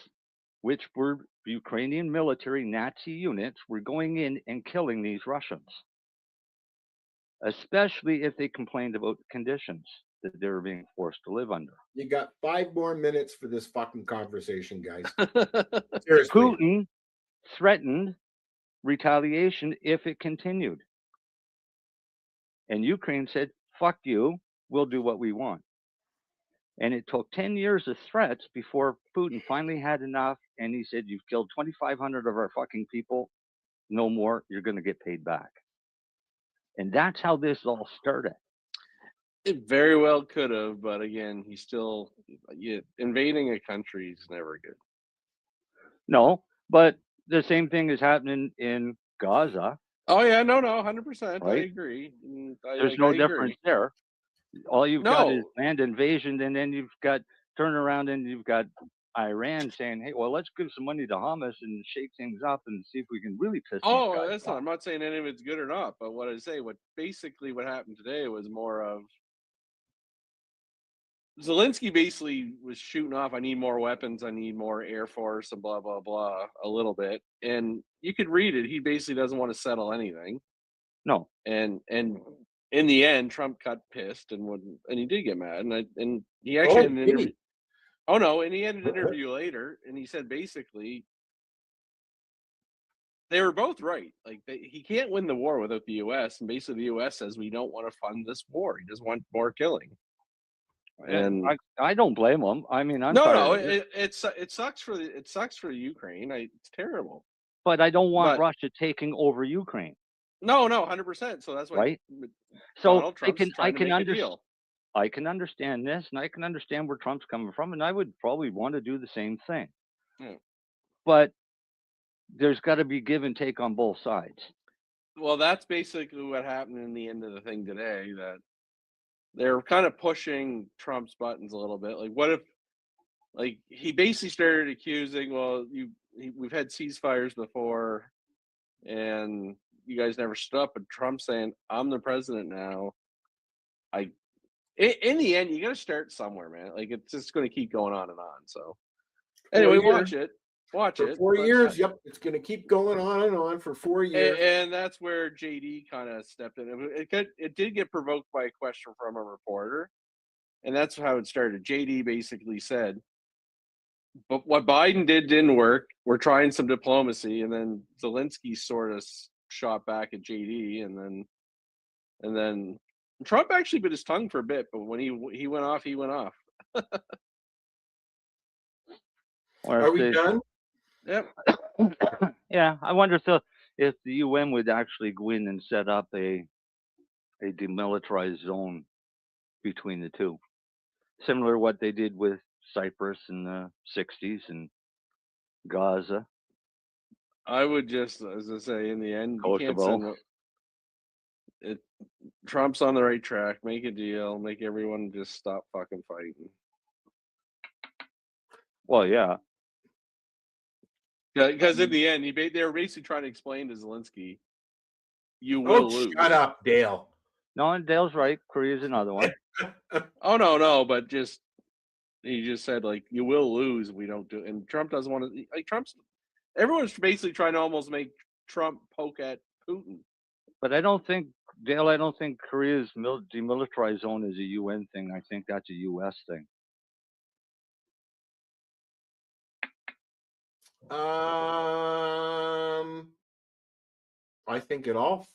which were Ukrainian military Nazi units, were going in and killing these Russians, especially if they complained about the conditions that they were being forced to live under. You got 5 more minutes for this fucking conversation, guys. Seriously. Putin threatened retaliation if it continued. And Ukraine said, fuck you, we'll do what we want. And it took 10 years of threats before Putin finally had enough. And he said, you've killed 2,500 of our fucking people. No more. You're going to get paid back. And that's how this all started. It very well could have, but again, he's still invading a country is never good. No, but the same thing is happening in Gaza. Oh yeah, no, 100%. Right? I agree. There's no difference there. All you've got is land invasion, and then you've got turn around and you've got Iran saying, "Hey, well, let's give some money to Hamas and shake things up and see if we can really piss." Oh, these guys that's off. not. I'm not saying any of it's good or not, but what I say, what happened today was more of Zelensky basically was shooting off. I need more weapons. I need more air force, and blah blah blah, a little bit. And you could read it. He basically doesn't want to settle anything. No. And in the end, Trump got pissed and wouldn't, and he did get mad. And he actually had an interview. Oh no! And he had an interview later, and he said basically they were both right. Like he can't win the war without the U.S. And basically, the U.S. says we don't want to fund this war. He doesn't want more killing. And I don't blame him. I mean, I'm no, it sucks for the Ukraine. It's terrible. But I don't want Russia taking over Ukraine. No, 100%. So that's why. Right. So I can understand this, and I can understand where Trump's coming from, and I would probably want to do the same thing. Yeah. But there's got to be give and take on both sides. Well, that's basically what happened in the end of the thing today. That they're kind of pushing Trump's buttons a little bit. Like, what if, like, he basically started accusing, well, we've had ceasefires before, and you guys never stood up. But Trump saying, I'm the president now. In the end, you got to start somewhere, man. Like, it's just going to keep going on and on. So, anyway, watch it. For 4 years, yep, it's going to keep going on and on for 4 years. And that's where JD kind of stepped in. It did get provoked by a question from a reporter, and that's how it started. JD basically said, but what Biden didn't work. We're trying some diplomacy, and then Zelensky sort of shot back at JD, and then Trump actually bit his tongue for a bit, but when he went off, he went off. Are we done? Yep. Yeah, I wonder if the UN would actually go in and set up a demilitarized zone between the two, similar to what they did with Cyprus in the '60s and Gaza. I would just, as I say, in the end, Kosovo. Trump's on the right track. Make a deal. Make everyone just stop fucking fighting. Well, yeah. Because in the end, they were basically trying to explain to Zelensky, you will lose. Shut up, Dale. No, Dale's right. Korea's another one. Oh, no, but he just said, like, you will lose if we don't do it. And Trump doesn't want to, like, everyone's basically trying to almost make Trump poke at Putin. But I don't think Korea's demilitarized zone is a UN thing. I think that's a US thing. I think it all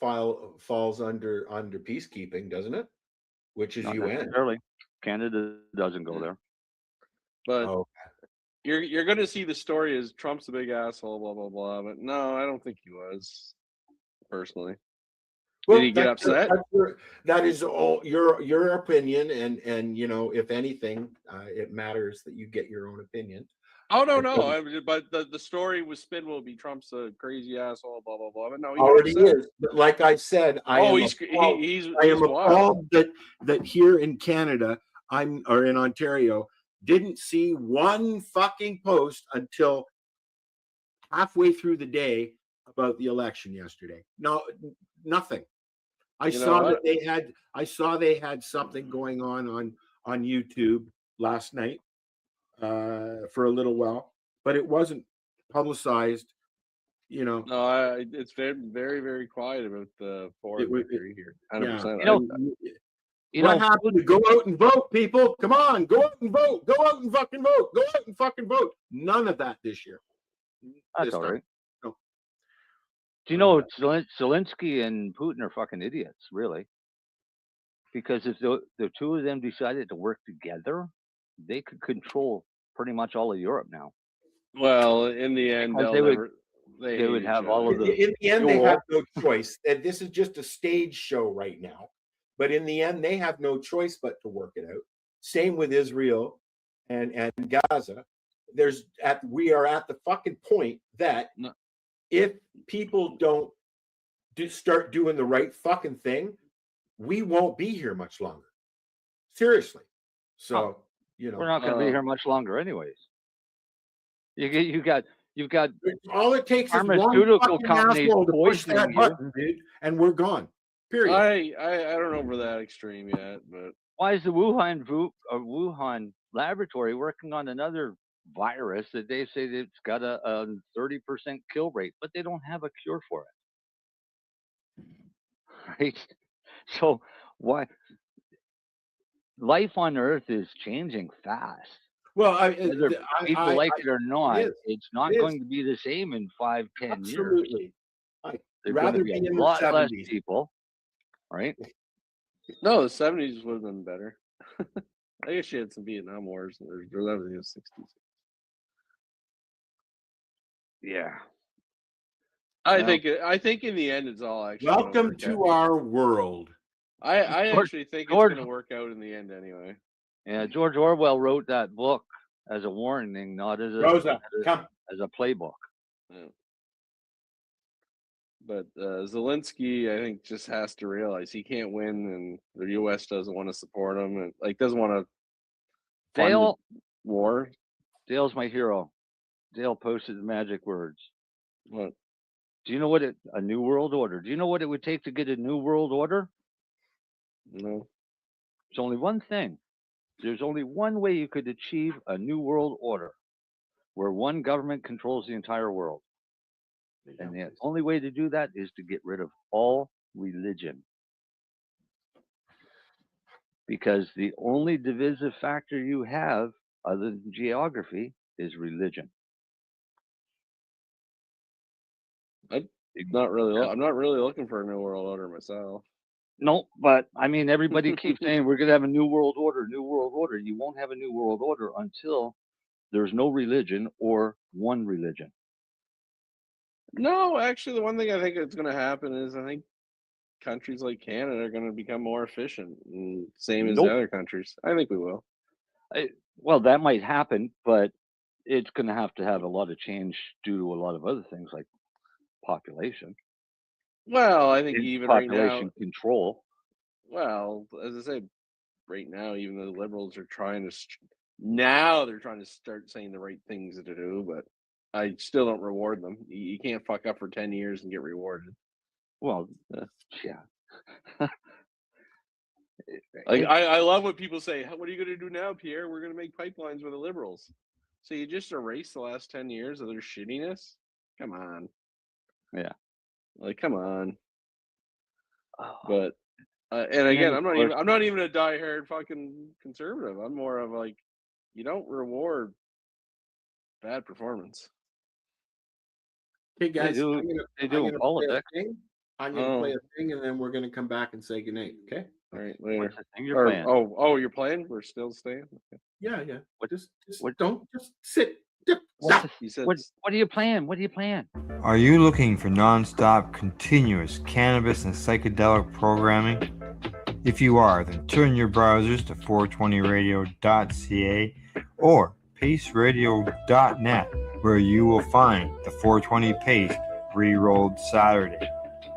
falls under peacekeeping, doesn't it? Which is Not UN. necessarily. Canada doesn't go there. But you're going to see the story as Trump's a big asshole, blah blah blah. But no, I don't think he was. Personally, Well, did he get upset? That is all your opinion, and if anything, it matters that you get your own opinion. Oh no! But the story was spin will be Trump's a crazy asshole, blah blah blah. But no, he already is. But like I said, I am appalled that here in Canada, or in Ontario, didn't see one fucking post until halfway through the day about the election yesterday. No, nothing. I saw they had something going on YouTube last night for a little while, but it wasn't publicized. No, it's very, very, very quiet about the foreign victory here. 100%. What happened? To go out and vote, people. Come on, go out and vote. Go out and fucking vote. Go out and fucking vote. None of that this year. That's all right. No. Do you know Zelensky and Putin are fucking idiots, really? Because if the two of them decided to work together, they could control pretty much all of Europe now. Well, in the end, they would have all of the. In the end, they have no choice. And this is just a stage show right now. But in the end, they have no choice but to work it out. Same with Israel and Gaza. We are at the fucking point that if people don't start doing the right fucking thing, we won't be here much longer. Seriously. So we're not going to be here much longer, anyways. You've got all it takes pharmaceutical is one companies to push that poisoning button, dude, and we're gone. Period. I don't know over that extreme yet, but why is the Wuhan laboratory working on another virus that they say that it's got a 30% kill rate, but they don't have a cure for it? Right? So why? Life on Earth is changing fast. Well, whether people like it or not, it's not going to be the same in 5-10 Absolutely. years. There's going to be a lot less people, right? No, the 70s would have been better. I guess you had some Vietnam Wars. Or that was the 60s. Yeah. I think in the end it's all actually. Welcome to our world. I actually think it's going to work out in the end anyway. Yeah, George Orwell wrote that book as a warning, not as a playbook. Yeah. But Zelensky, I think, just has to realize he can't win, and the U.S. doesn't want to support him, and doesn't want to fund war. Dale's my hero. Dale posted the magic words. What? Do you know what a new world order? Do you know what it would take to get a new world order? No. It's only one thing. There's only one way you could achieve a new world order, where one government controls the entire world. And the only way to do that is to get rid of all religion. Because the only divisive factor you have, other than geography, is religion. I'm not really looking for a new world order myself. No, but I mean, everybody keeps saying we're going to have a new world order, new world order. You won't have a new world order until there's no religion or one religion. No, actually, the one thing I think that's going to happen is I think countries like Canada are going to become more efficient, same as the other countries. I think we will. Well, that might happen, but it's going to have a lot of change due to a lot of other things like population. Well, I think even right now, population control. Well, as I said, right now, even though the Liberals are trying to start saying the right things to do, but I still don't reward them. You can't fuck up for 10 years and get rewarded. Well, yeah. I love when people say, "What are you going to do now, Pierre? We're going to make pipelines with the Liberals." So you just erase the last 10 years of their shittiness? Come on. Yeah. Like, come on. But and again, I'm not even a diehard fucking conservative. I'm more of like, you don't reward bad performance. Hey guys, they do politics. I'm gonna play a thing, and then we're gonna come back and say goodnight. Okay. All right, later. What's the thing you're playing? Oh, you're playing? We're still staying? Okay. Yeah. Just don't sit. He said, What do you plan? What do you plan? Are you looking for non-stop, continuous cannabis and psychedelic programming? If you are, then turn your browsers to 420radio.ca or paceradio.net, where you will find the 420 Pace Re-Rolled Saturday.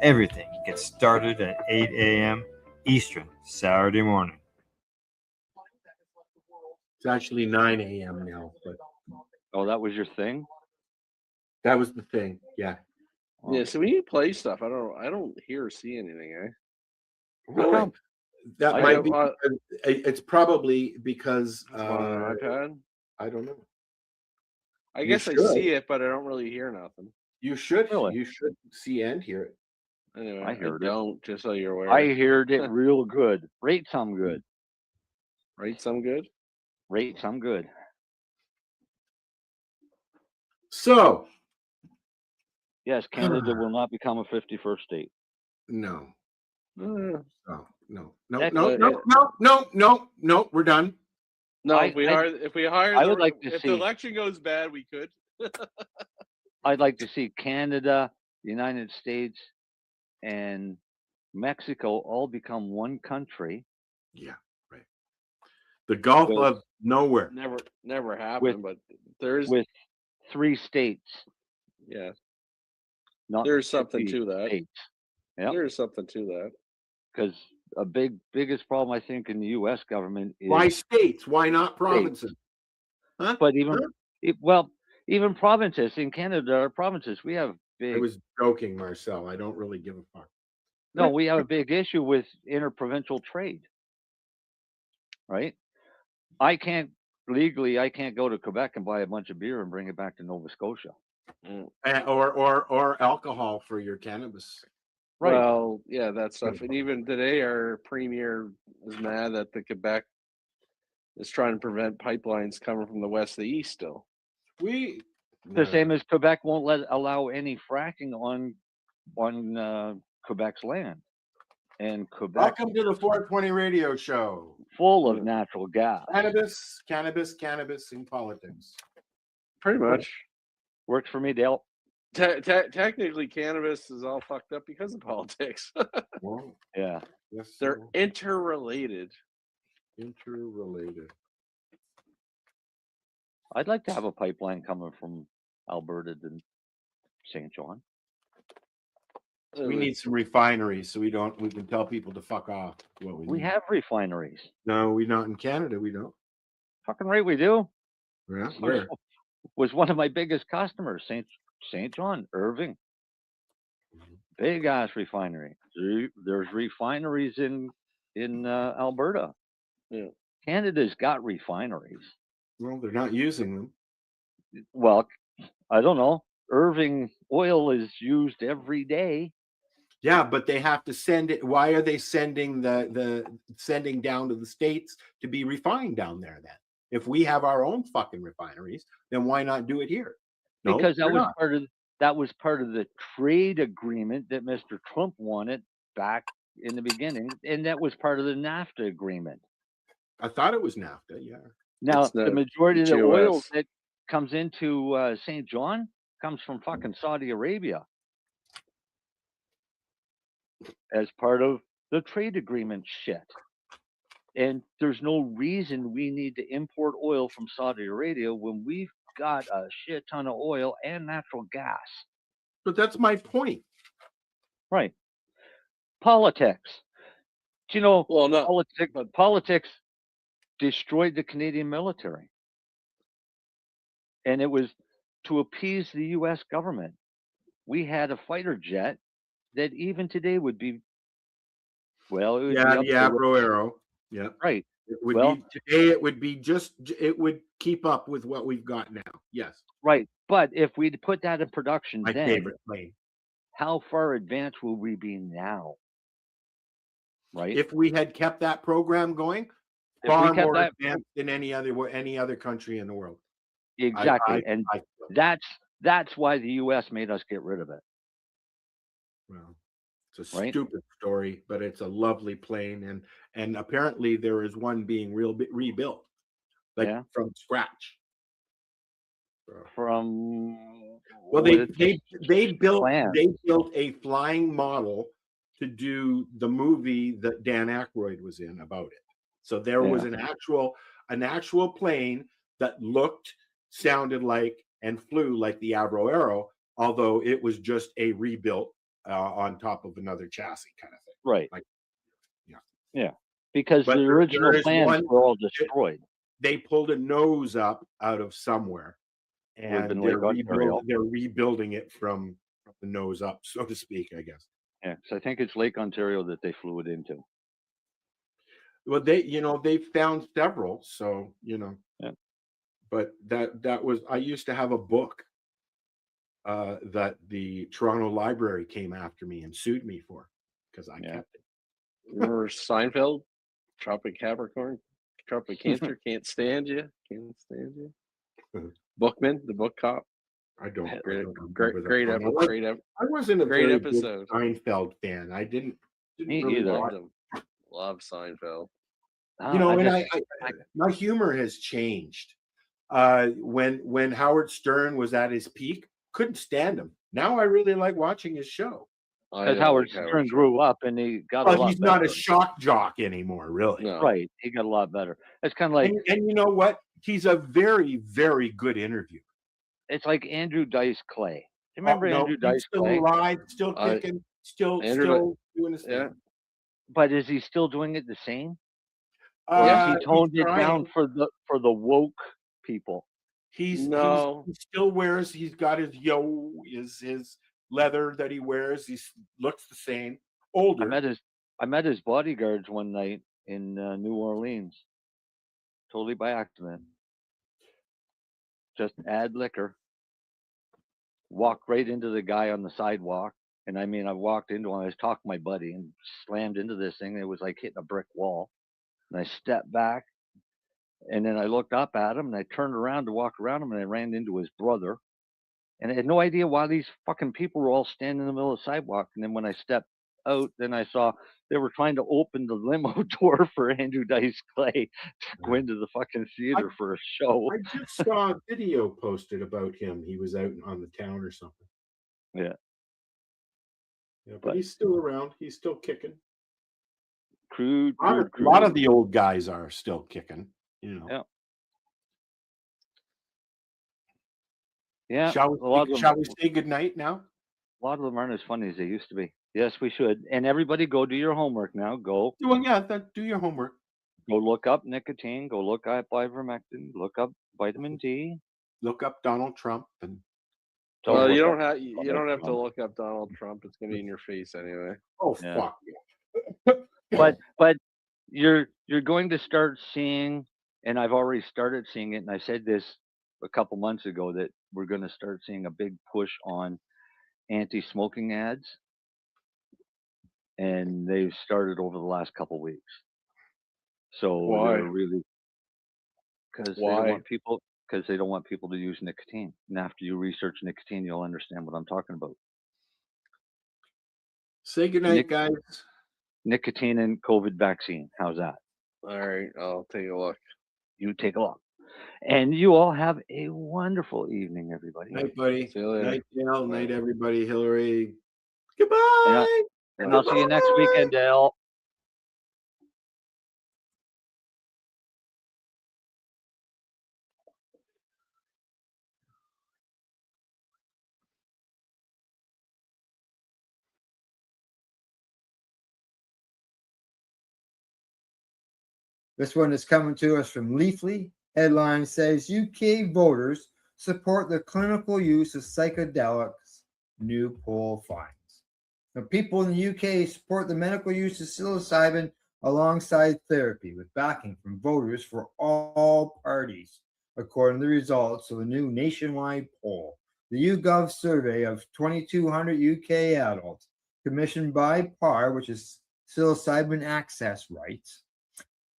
Everything gets started at 8 a.m. Eastern Saturday morning. It's actually 9 a.m. now, but Oh, that was your thing? that was the thing. Yeah. yeah. So when you play stuff, I don't hear or see anything. Really? That I might have, be. It's probably because on an iPad. I don't know. I You guess I should. see it, but I don't really hear nothing. You should. Really? You should see and hear it. Anyway, I heard it. don't. Just so you're aware. I heard it real good. Rate some good. Right? Some good. Rate some good. So Yes, Canada will not become a 51st state. no. No. That- No. We're done. No, I- if we I- hire, I would like to if see- the election goes bad, we could. I'd like to see Canada, the United States, and Mexico all become one country. Yeah, right. The Gulf With- of Nowhere. Never happened, but there's with 3 states. yeah, Not there's something 50 to that. states. Yep. There's something to that. Because a biggest problem I think in the U.S. government is Why states? Why not provinces? Huh? But even Huh? even provinces in Canada are provinces. We have I big was joking, Marcel. I don't really give a fuck. no, we have a big issue with interprovincial trade. Right? I can't go to Quebec and buy a bunch of beer and bring it back to Nova Scotia. Or alcohol for your cannabis. Right. Well, yeah, that stuff. And even today, our premier is mad that the Quebec is trying to prevent pipelines coming from the west to the east. Still, The same as Quebec won't allow any fracking on Quebec's land. And Quebec Welcome to the 420 radio show. full of natural gas. Cannabis in politics. pretty much. Works for me, Dale. Technically, cannabis is all fucked up because of politics. Well, Yeah. yes, They're so interrelated. interrelated. I'd like to have a pipeline coming from Alberta to St. John. We need some refineries so we can tell people to fuck off. What we We need. have refineries. No, we not in Canada. We don't. Fucking right we do. Yeah, where? Was one of my biggest customers, St. John, Irving. Big ass refinery. There's refineries in Alberta. Yeah. Canada's got refineries. Well, they're not using them. Well, I don't know. Irving oil is used every day. Yeah, but they have to send it. Why are they sending sending down to the States to be refined down there then? If we have our own fucking refineries, then why not do it here? No, Because that they're was not. part of the trade agreement that Mr. Trump wanted back in the beginning, and that was part of the NAFTA agreement. I thought it was NAFTA. Yeah. Now, It's the the majority of the oil HOS. that comes into St. John comes from fucking Saudi Arabia as part of the trade agreement shit. And there's no reason we need to import oil from Saudi Arabia when we've got a shit ton of oil and natural gas. But that's my point. Right. Politics. Do you know Well, no, politics destroyed the Canadian military. And it was to appease the US government. We had a fighter jet that even today would be well, it would be up The there with- Avro. Yeah. right. It would Well- be today. It would be it would keep up with what we've got now. Yes. Right. But if we'd put that in production My then, favorite plane. how far advanced will we be now? Right? If we had kept that program going, If we far kept more that- advanced than any other country in the world. Exactly. And I feel. that's why the US made us get rid of it. Well, it's a Right? stupid story, but it's a lovely plane, and apparently there is one being rebuilt, like Yeah. from scratch. from. Well, they built Plan. a flying model to do the movie that Dan Aykroyd was in about it. So there was an actual plane that looked, sounded like, and flew like the Avro Arrow, although it was just a rebuilt on top of another chassis kind of thing. Right. Like, yeah. Because but the original plans were all destroyed. They pulled a nose up out of somewhere, and they're rebuilding it from the nose up, so to speak, I guess. Yeah, so I think it's Lake Ontario that they flew it into. Well, they found several, so Yeah. But that was, I used to have a book that the Toronto Library came after me and sued me for because I kept it. Remember Seinfeld, Tropic Capricorn, Tropic Cancer, can't stand you. Bookman, the book cop. I don't. Great episode. I wasn't a very episode. Big Seinfeld fan. I didn't Me really either. watch. Love Seinfeld. My humor has changed. When Howard Stern was at his peak, couldn't stand him. Now I really like watching his show. Because Howard Stern grew up and he got a lot he's better. not a shock jock anymore, really. No. Right. He got a lot better. It's kind of like... And you know what? He's a very, very good interviewer. It's like Andrew Dice Clay. Do you remember Andrew Dice still Clay? alive, still kicking, still doing his thing. Yeah. But is he still doing it the same? Or Has he toned it down for the woke people? He still wears. He's got his his leather that he wears. He looks the same. Older. I met his bodyguards one night in New Orleans, totally by accident. Just add liquor. Walked right into the guy on the sidewalk, and I walked into him. I was talking to my buddy and slammed into this thing. It was like hitting a brick wall. And I stepped back, and then I looked up at him, and I turned around to walk around him, and I ran into his brother. And I had no idea why these fucking people were all standing in the middle of the sidewalk. And then when I stepped out, then I saw they were trying to open the limo door for Andrew Dice Clay to go into the fucking theater for a show. I just saw a video posted about him. He was out on the town or something. Yeah. But he's still around. He's still kicking. Crude. A lot of the old guys are still kicking. Yeah. Yeah. Shall we say goodnight now? A lot of them aren't as funny as they used to be. Yes, we should. And everybody go do your homework now. Go. Well, yeah, do your homework. Go look up nicotine. Go look up ivermectin. Look up vitamin D. Look up Donald Trump. And well, you don't have to look up Donald Trump. It's gonna be in your face anyway. Oh fuck. But you're going to start seeing, and I've already started seeing it, and I said this a couple months ago, that we're going to start seeing a big push on anti-smoking ads, and they've started over the last couple weeks. So why? Because they don't want people to use nicotine. And after you research nicotine, you'll understand what I'm talking about. Say goodnight, guys. Nicotine and COVID vaccine. How's that? All right, I'll take a look. You take a look. And you all have a wonderful evening, everybody. Night, buddy. See you later. Night, Dale. Night, everybody. Hillary. Goodbye. And I'll see you next weekend, Dale. This one is coming to us from Leafly. Headline says UK voters support the clinical use of psychedelics, new poll finds. Now, people in the UK support the medical use of psilocybin alongside therapy, with backing from voters for all parties, according to the results of a new nationwide poll. The YouGov survey of 2,200 UK adults, commissioned by PAR, which is Psilocybin Access Rights,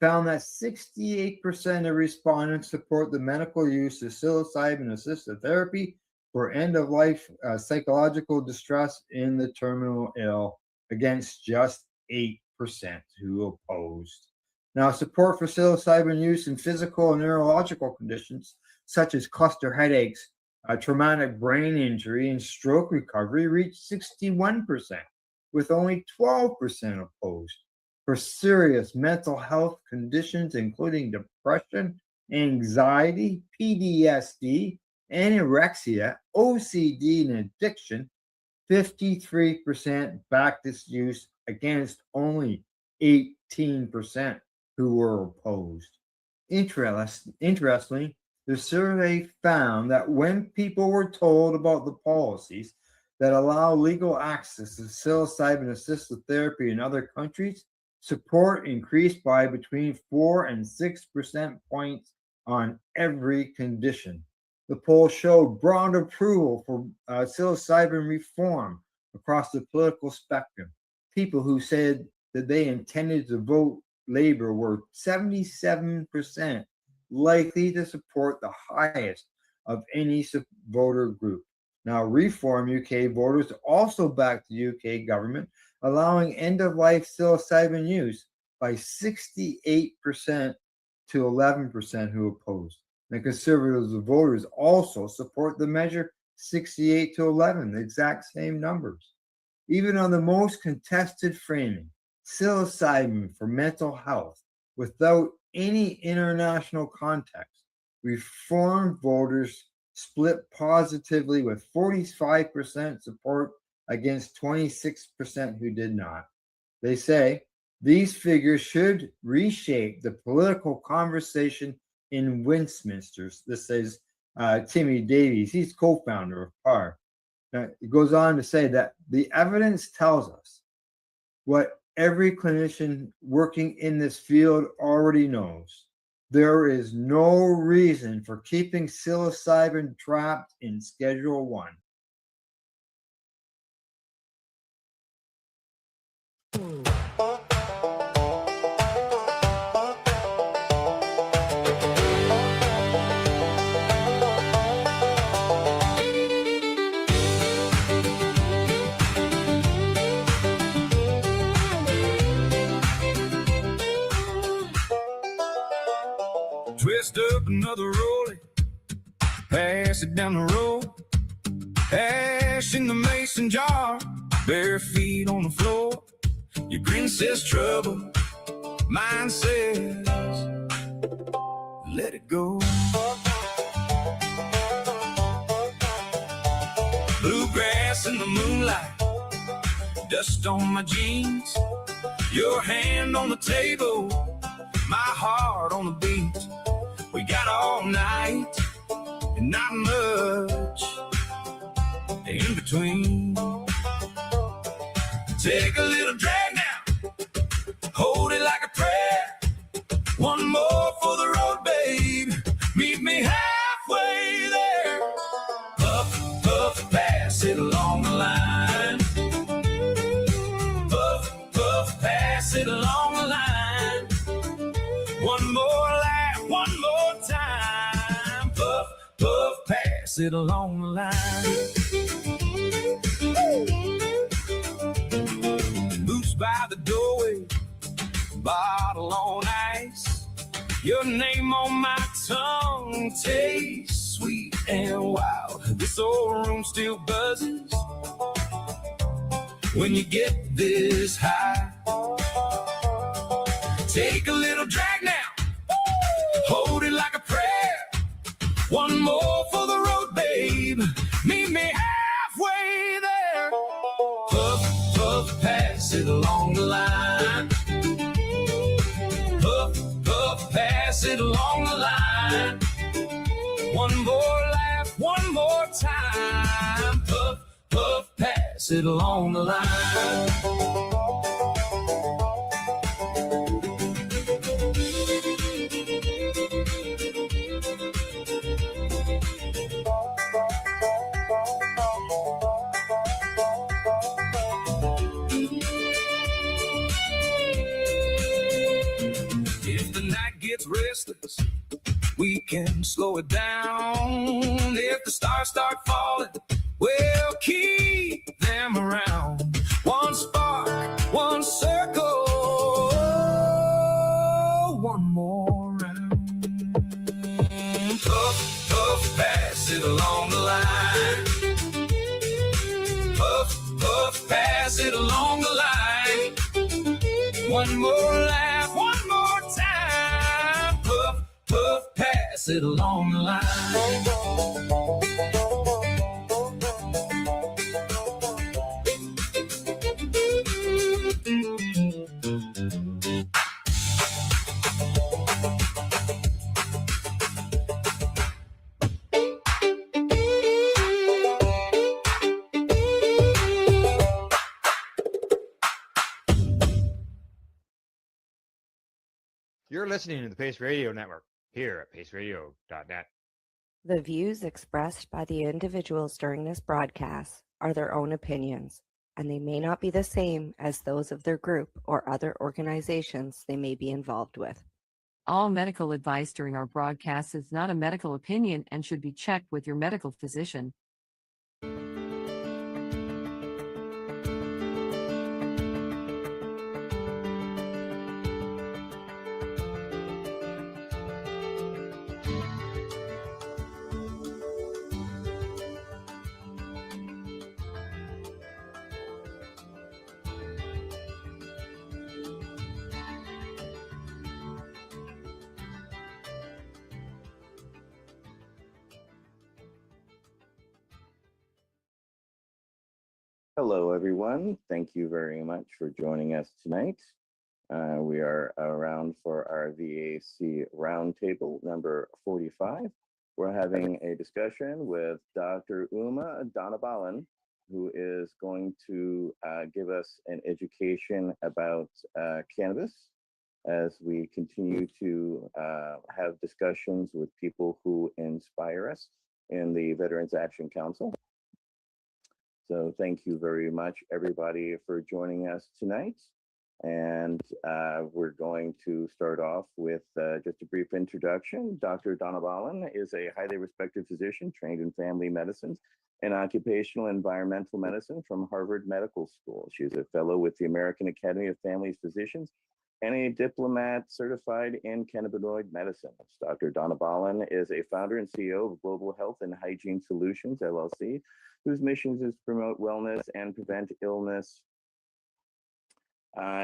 found that 68% of respondents support the medical use of psilocybin-assisted therapy for end-of-life psychological distress in the terminal ill, against just 8% who opposed. Now, support for psilocybin use in physical and neurological conditions such as cluster headaches, Traumatic brain injury and stroke recovery reached 61%, with only 12% opposed. For serious mental health conditions, including depression, anxiety, PTSD, anorexia, OCD, and addiction, 53% backed its use against only 18% who were opposed. Interestingly, the survey found that when people were told about the policies that allow legal access to psilocybin assisted therapy in other countries, support increased by between 4 and 6% points on every condition. The poll showed broad approval for psilocybin reform across the political spectrum. People who said that they intended to vote Labor were 77% likely to support the highest of any voter group. Now, Reform UK voters also backed the UK government, allowing end-of-life psilocybin use by 68% to 11% who opposed. And Conservative voters also support the measure 68 to 11, the exact same numbers. Even on the most contested framing, psilocybin for mental health, without any international context, Reform voters split positively with 45% support against 26% who did not. They say these figures should reshape the political conversation in Westminster. This says Timmy Davies. He's co-founder of PAR. Now, it goes on to say that the evidence tells us what every clinician working in this field already knows. There is no reason for keeping psilocybin trapped in Schedule 1. Twist up another rollie, pass it down the road, ash in the mason jar, bare feet on the floor. Your grin says trouble, mine says let it go. Bluegrass in the moonlight, dust on my jeans, your hand on the table, my heart on the beat. We got all night and not much in between. Take a little drag now, hold it like a prayer. One more for the road, babe. Meet me halfway there. Puff, puff, pass it along the line. Puff, puff, pass it along the line. One more laugh, one more time. Puff, puff, pass it along the line. Boots by the doorway, bottle on ice. Your name on my tongue tastes sweet and wild. This old room still buzzes when you get this high. Take a little drag now, hold it like a prayer. One more for the road, babe. Meet me halfway there. Puff, puff, pass it along the line. Puff, puff, pass it along the line. One more laugh, one more time. Puff, puff, pass it along the line. Restless, we can slow it down. If the stars start falling, we'll keep them around. One spark, one circle, one more round. Puff, puff, pass it along the line. it along the line. One more laugh, one more time. Puff, puff, pass it along the line. You're listening to the Pace Radio Network here at paceradio.net. The views expressed by the individuals during this broadcast are their own opinions, and they may not be the same as those of their group or other organizations they may be involved with. All medical advice during our broadcast is not a medical opinion and should be checked with your medical physician. Hello, everyone. Thank you very much for joining us tonight. We are around for our VAC Roundtable number 45. We're having a discussion with Dr. Uma Donabalan, who is going to give us an education about cannabis as we continue to have discussions with people who inspire us in the Veterans Action Council. So thank you very much, everybody, for joining us tonight. And we're going to start off with just a brief introduction. Dr. Donabalan is a highly respected physician trained in family medicine and occupational environmental medicine from Harvard Medical School. She's a fellow with the American Academy of Family Physicians and a diplomat certified in cannabinoid medicine. Dr. Donabalan is a founder and CEO of Global Health and Hygiene Solutions, LLC, whose mission is to promote wellness and prevent illness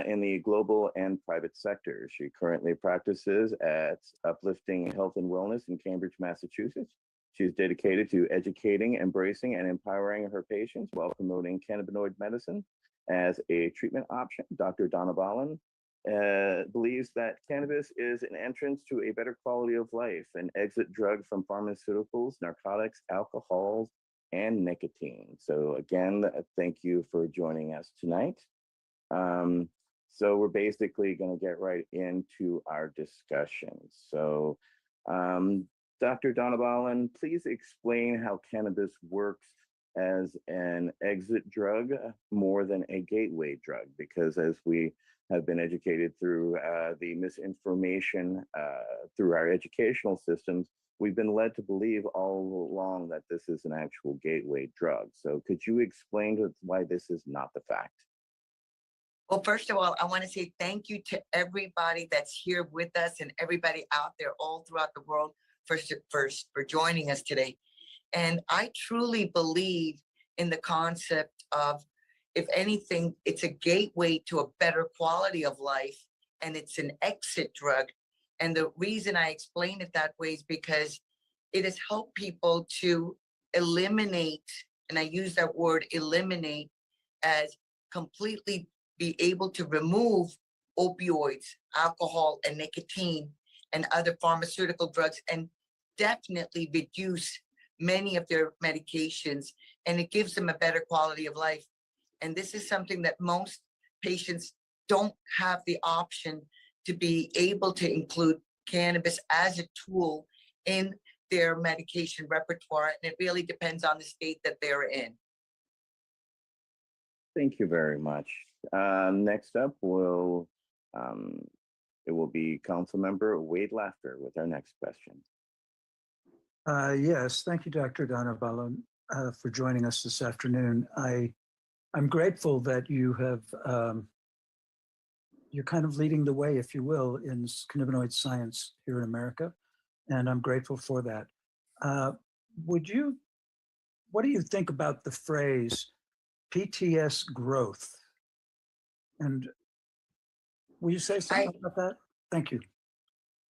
in the global and private sectors. She currently practices at Uplifting Health and Wellness in Cambridge, Massachusetts. She is dedicated to educating, embracing, and empowering her patients while promoting cannabinoid medicine as a treatment option. Dr. Donabalan believes that cannabis is an entrance to a better quality of life, an exit drug from pharmaceuticals, narcotics, alcohols, and nicotine. So again, thank you for joining us tonight. So we're basically going to get right into our discussion. So Dr. Donabalan, please explain how cannabis works as an exit drug more than a gateway drug, because as we have been educated through the misinformation through our educational systems, we've been led to believe all along that this is an actual gateway drug. So could you explain to us why this is not the fact? Well, first of all, I want to say thank you to everybody that's here with us and everybody out there all throughout the world for joining us today. And I truly believe in the concept of, if anything, it's a gateway to a better quality of life, and it's an exit drug. And the reason I explain it that way is because it has helped people to eliminate, and I use that word eliminate, as completely be able to remove opioids, alcohol, and nicotine and other pharmaceutical drugs, and definitely reduce many of their medications, and it gives them a better quality of life. And this is something that most patients don't have the option to be able to include cannabis as a tool in their medication repertoire. And it really depends on the state that they're in. Thank you very much. Next up it will be Council Member Wade Laughter with our next question. Yes, thank you, Dr. Donabalan, for joining us this afternoon. I'm grateful that you have, you're kind of leading the way, if you will, in cannabinoid science here in America, and I'm grateful for that. What do you think about the phrase PTS growth And will you say something about that? Thank you.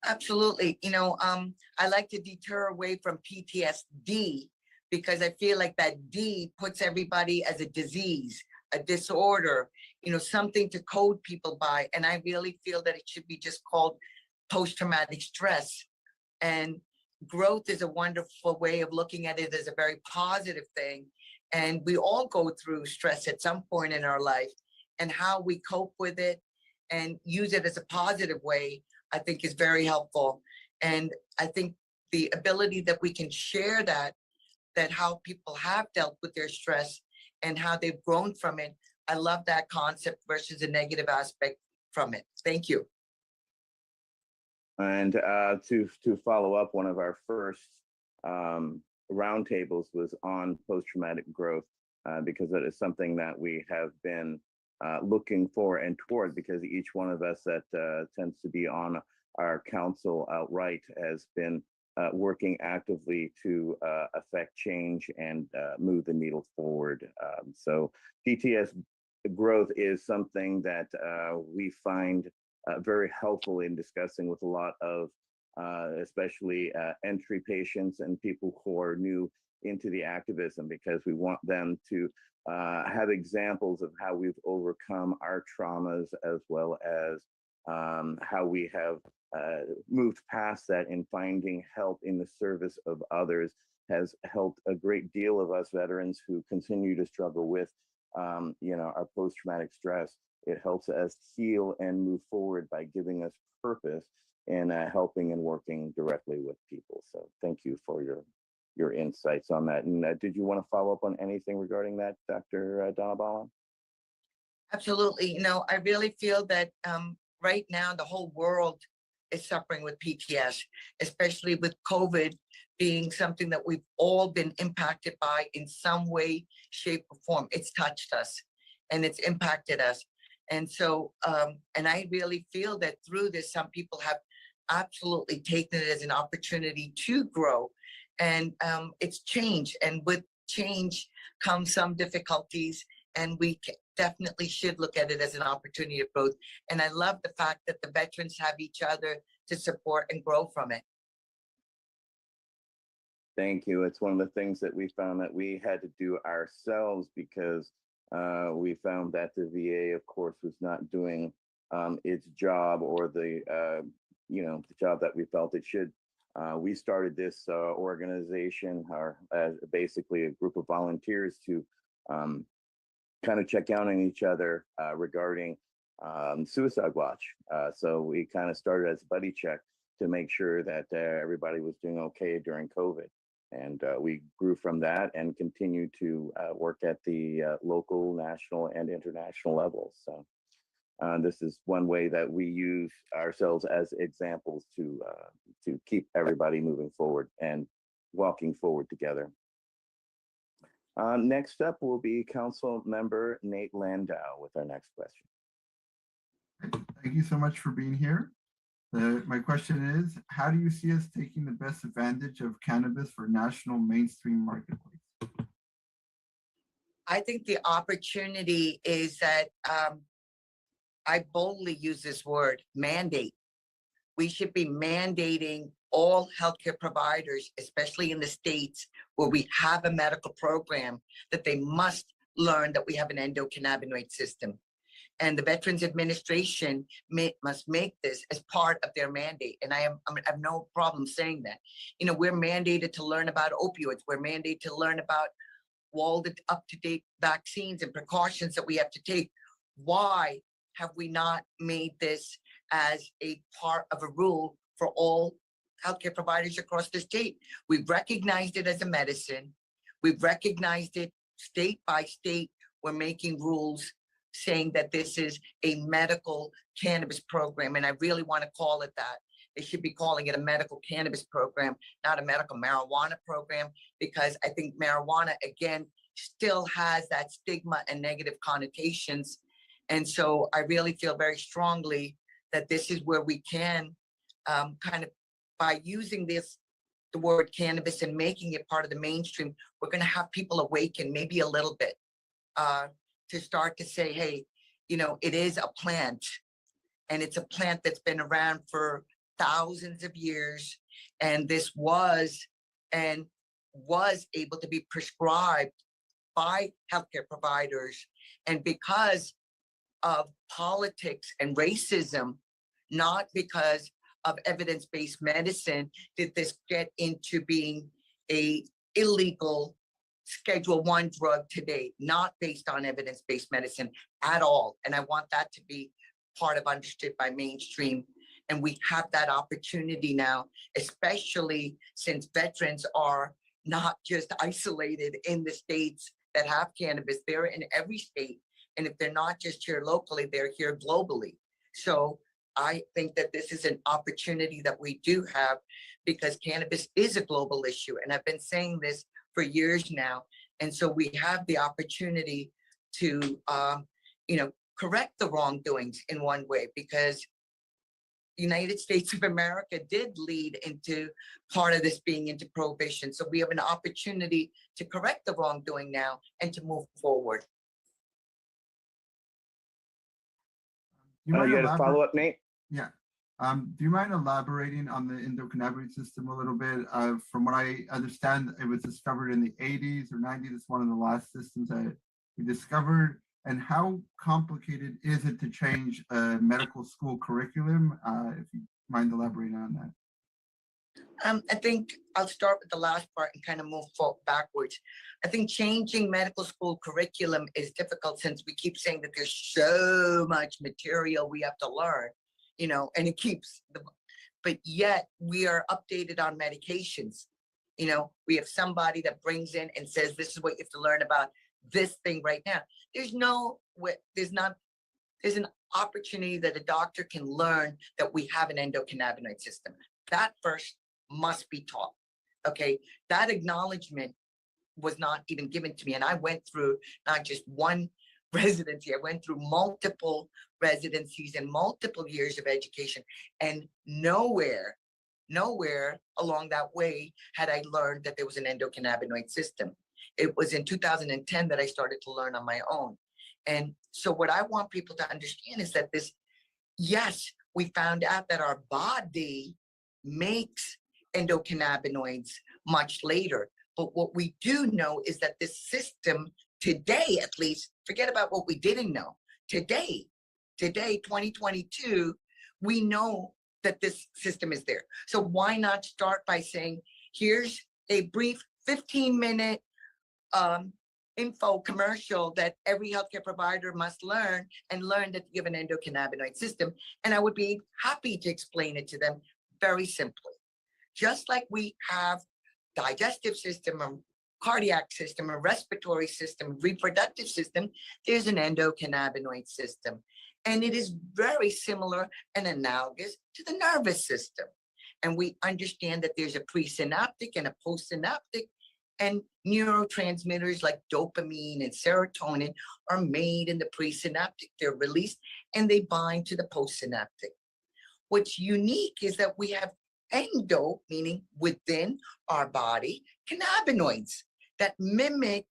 Absolutely. I like to deter away from PTSD because I feel like that D puts everybody as a disease, a disorder, something to code people by. And I really feel that it should be just called post-traumatic stress. And growth is a wonderful way of looking at it as a very positive thing. And we all go through stress at some point in our life, and how we cope with it and use it as a positive way, I think is very helpful. And I think the ability that we can share that how people have dealt with their stress and how they've grown from it. I love that concept versus a negative aspect from it. Thank you. And to follow up, one of our first roundtables was on post-traumatic growth because it is something that we have been looking for and toward, because each one of us that tends to be on our council outright has been working actively to affect change and move the needle forward. So PTS growth is something that we find very helpful in discussing with a lot of especially entry patients and people who are new into the activism, because we want them to have examples of how we've overcome our traumas, as well as how we have moved past that, and finding help in the service of others has helped a great deal of us veterans who continue to struggle with our post-traumatic stress. It helps us heal and move forward by giving us purpose and helping and working directly with people. So thank you for your insights on that. And did you want to follow up on anything regarding that, Dr. Donabala? Absolutely. I really feel that right now the whole world is suffering with PTS, especially with COVID being something that we've all been impacted by in some way, shape, or form. It's touched us and it's impacted us. And so, and I really feel that through this, some people have absolutely taken it as an opportunity to grow. And it's change. And with change comes some difficulties. And we definitely should look at it as an opportunity of growth. And I love the fact that the veterans have each other to support and grow from it. Thank you. It's one of the things that we found that we had to do ourselves, because we found that the VA, of course, was not doing its job, or the the job that we felt it should. We started this organization, as basically a group of volunteers to kind of check out on each other regarding suicide watch. So we kind of started as a buddy check to make sure that everybody was doing okay during COVID. And we grew from that and continue to work at the local, national, and international levels. So this is one way that we use ourselves as examples to keep everybody moving forward and walking forward together. Next up will be Council Member Nate Landau with our next question. Thank you so much for being here. My question is, how do you see us taking the best advantage of cannabis for national mainstream marketplace? I think the opportunity is that I boldly use this word, mandate. We should be mandating all healthcare providers, especially in the states where we have a medical program, that they must learn that we have an endocannabinoid system. And the Veterans Administration must make this as part of their mandate. And I have no problem saying that. We're mandated to learn about opioids. We're mandated to learn about all the up-to-date vaccines and precautions that we have to take. Why have we not made this as a part of a rule for all healthcare providers across the state? We've recognized it as a medicine. We've recognized it state by state. We're making rules saying that this is a medical cannabis program. And I really want to call it that. They should be calling it a medical cannabis program, not a medical marijuana program, because I think marijuana, again, still has that stigma and negative connotations. And so I really feel very strongly that this is where we can kind of, by using the word cannabis and making it part of the mainstream, we're going to have people awaken maybe a little bit to start to say, hey, it is a plant, and it's a plant that's been around for thousands of years. And this was able to be prescribed by healthcare providers. And because of politics and racism, not because of evidence-based medicine, did this get into being a illegal Schedule 1 drug today, not based on evidence-based medicine at all. And I want that to be part of understood by mainstream. And we have that opportunity now, especially since veterans are not just isolated in the states that have cannabis, they're in every state. And if they're not just here locally, they're here globally. So I think that this is an opportunity that we do have, because cannabis is a global issue. And I've been saying this for years now. And so we have the opportunity to, correct the wrongdoings in one way, because United States of America did lead into part of this being into prohibition. So we have an opportunity to correct the wrongdoing now and to move forward. Do you mind You got a elabor- follow-up, Nate? Yeah. Do you mind elaborating on the endocannabinoid system a little bit? From what I understand, it was discovered in the 80s or 90s. It's one of the last systems that we discovered. And how complicated is it to change a medical school curriculum? If you mind elaborating on that. I think I'll start with the last part and kind of move backwards. I think changing medical school curriculum is difficult, since we keep saying that there's so much material we have to learn, and it keeps but yet we are updated on medications. We have somebody that brings in and says, this is what you have to learn about this thing right now. There's an opportunity that a doctor can learn that we have an endocannabinoid system. That first must be taught. Okay, that acknowledgement was not even given to me. And I went through not just one residency, I went through multiple residencies and multiple years of education, and nowhere along that way had I learned that there was an endocannabinoid system. It was in 2010 that I started to learn on my own. And so what I want people to understand is that yes, we found out that our body makes endocannabinoids much later. But what we do know is that this system today, at least, forget about what we didn't know. Today, 2022, we know that this system is there. So why not start by saying, here's a brief 15-minute info commercial that every healthcare provider must learn, and learn that you have an endocannabinoid system. And I would be happy to explain it to them very simply. Just like we have digestive system, a cardiac system, a respiratory system, reproductive system, there's an endocannabinoid system. And it is very similar and analogous to the nervous system. And we understand that there's a presynaptic and a postsynaptic, and neurotransmitters like dopamine and serotonin are made in the presynaptic. They're released and they bind to the postsynaptic. What's unique is that we have endo, meaning within our body, cannabinoids that mimic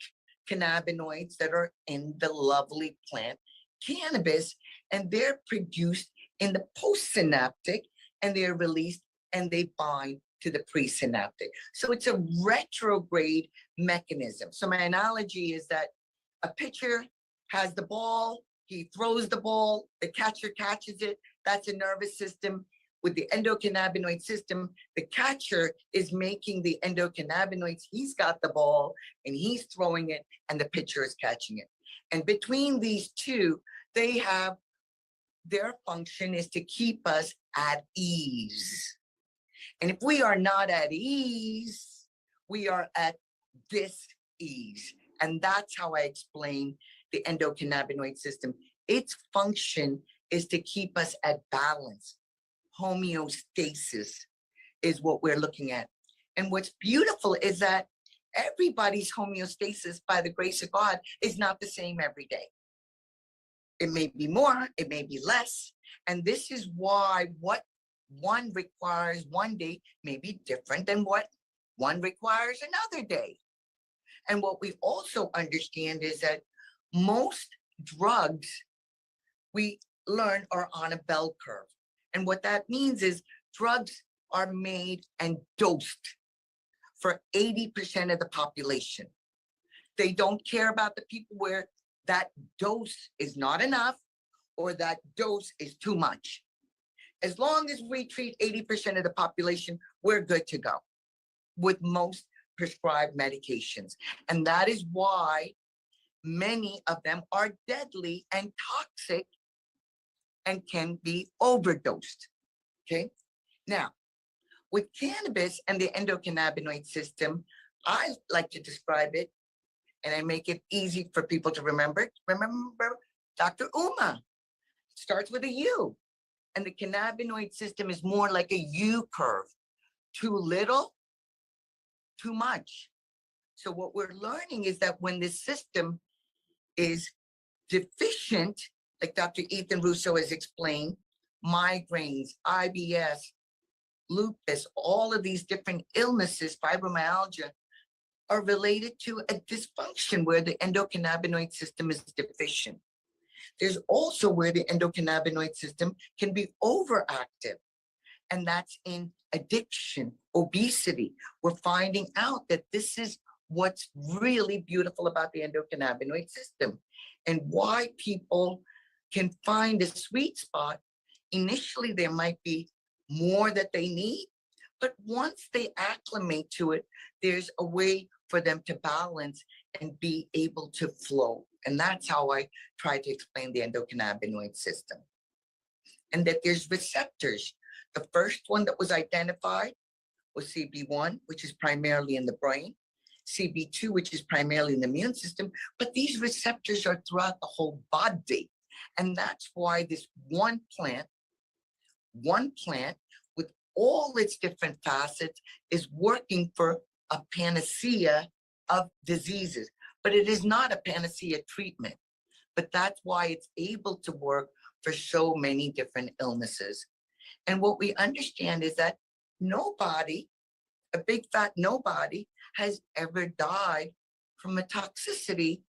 cannabinoids that are in the lovely plant cannabis, and they're produced in the postsynaptic, and they're released and they bind to the presynaptic. So it's a retrograde mechanism. So my analogy is that a pitcher has the ball, he throws the ball, the catcher catches it, that's a nervous system. With the endocannabinoid system, the catcher is making the endocannabinoids, he's got the ball and he's throwing it, and the pitcher is catching it. And between these two, they have, their function is to keep us at ease. And if we are not at ease, we are at dis-ease. And that's how I explain the endocannabinoid system. Its function is to keep us at balance. Homeostasis is what we're looking at. And what's beautiful is that everybody's homeostasis, by the grace of God, is not the same every day. It may be more, it may be less. And this is why what one requires one day may be different than what one requires another day. And what we also understand is that most drugs we learn are on a bell curve. And what that means is drugs are made and dosed for 80% of the population. They don't care about the people where that dose is not enough or that dose is too much. As long as we treat 80% of the population, we're good to go with most prescribed medications. And that is why many of them are deadly and toxic and can be overdosed. Okay. Now, with cannabis and the endocannabinoid system, I like to describe it, and I make it easy for people to remember. Remember Dr. Uma. Starts with a U. And the cannabinoid system is more like a U curve. Too little, too much. So what we're learning is that when this system is deficient, like Dr. Ethan Russo has explained, migraines, IBS, lupus, all of these different illnesses, fibromyalgia, are related to a dysfunction where the endocannabinoid system is deficient. There's also where the endocannabinoid system can be overactive, and that's in addiction, obesity. We're finding out that this is what's really beautiful about the endocannabinoid system and why people can find a sweet spot. Initially, there might be more that they need, but once they acclimate to it, there's a way for them to balance and be able to flow. And that's how I try to explain the endocannabinoid system. And that there's receptors. The first one that was identified was CB1, which is primarily in the brain, CB2, which is primarily in the immune system, but these receptors are throughout the whole body. And that's why this one plant with all its different facets is working for a panacea of diseases. But it is not a panacea treatment. But that's why it's able to work for so many different illnesses. And what we understand is that nobody, a big fat nobody, has ever died from a toxicity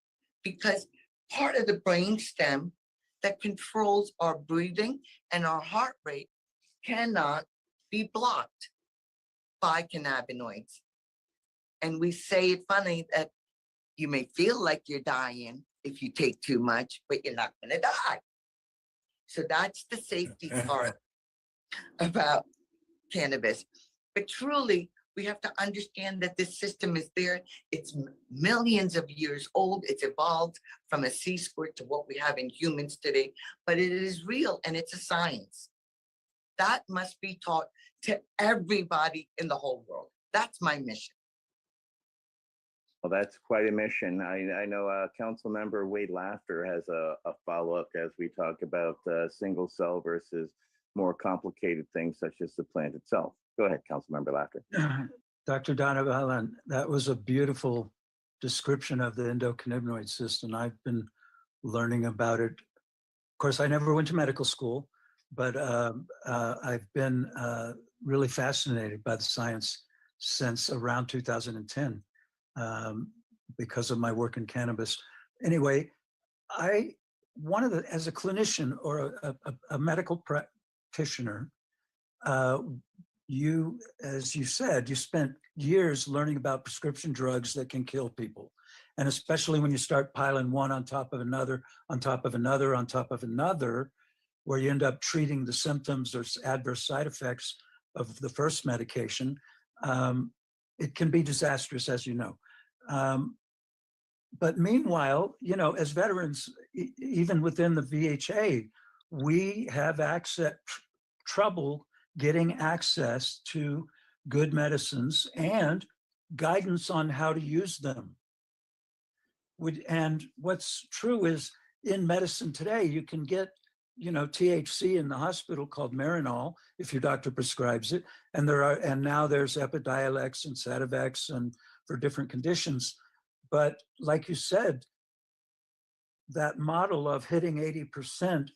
because part of the brainstem that controls our breathing and our heart rate cannot be blocked by cannabinoids. And we say it funny that you may feel like you're dying if you take too much, but you're not going to die. So that's the safety part about cannabis. But truly, we have to understand that this system is there. It's millions of years old. It's evolved from a sea squirt to what we have in humans today, but it is real and it's a science. That must be taught to everybody in the whole world. That's my mission. Well, that's quite a mission. I know Council Member Wade Laughter has a follow-up as we talk about single cell versus more complicated things such as the plant itself. Go ahead, Council Member Laughter. Dr. Donovan, that was a beautiful description of the endocannabinoid system. I've been learning about it. Of course, I never went to medical school, but I've been really fascinated by the science since around 2010 because of my work in cannabis. Anyway, as a clinician or a medical practitioner, you, as you said, you spent years learning about prescription drugs that can kill people. And especially when you start piling one on top of another, on top of another, on top of another, where you end up treating the symptoms or adverse side effects of the first medication, it can be disastrous, as you know. But meanwhile, you know, as veterans, even within the VHA, we have trouble getting access to good medicines and guidance on how to use them. And what's true is in medicine today, you can get, you know, THC in the hospital called Marinol if your doctor prescribes it. And now there's Epidiolex and Sativex and for different conditions. But like you said, that model of hitting 80%,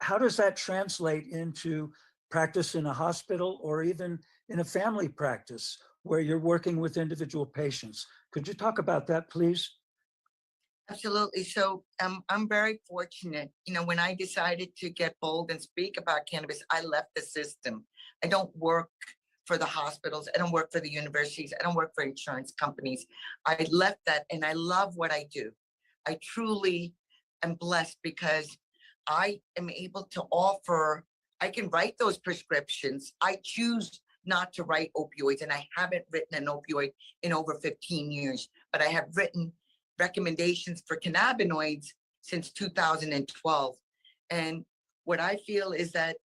how does that translate into practice in a hospital or even in a family practice where you're working with individual patients? Could you talk about that, please? Absolutely. So I'm very fortunate. You know, when I decided to get bold and speak about cannabis, I left the system. I don't work for the hospitals. I don't work for the universities. I don't work for insurance companies. I left that and I love what I do. I truly am blessed because I am able to offer, I can write those prescriptions. I choose not to write opioids, and I haven't written an opioid in over 15 years, but I have written recommendations for cannabinoids since 2012. And what I feel is that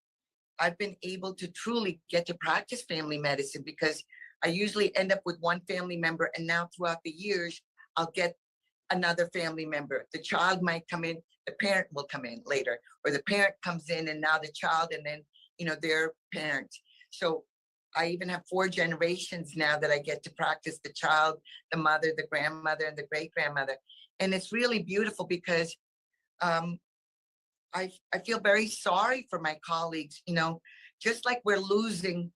I've been able to truly get to practice family medicine because I usually end up with one family member, and now throughout the years, I'll get another family member. The child might come in, the parent will come in later, or the parent comes in and now the child, and then, you know, their parent. So I even have 4 generations now that I get to practice: the child, the mother, the grandmother, and the great grandmother. And it's really beautiful because I feel very sorry for my colleagues. You know, just like we're losing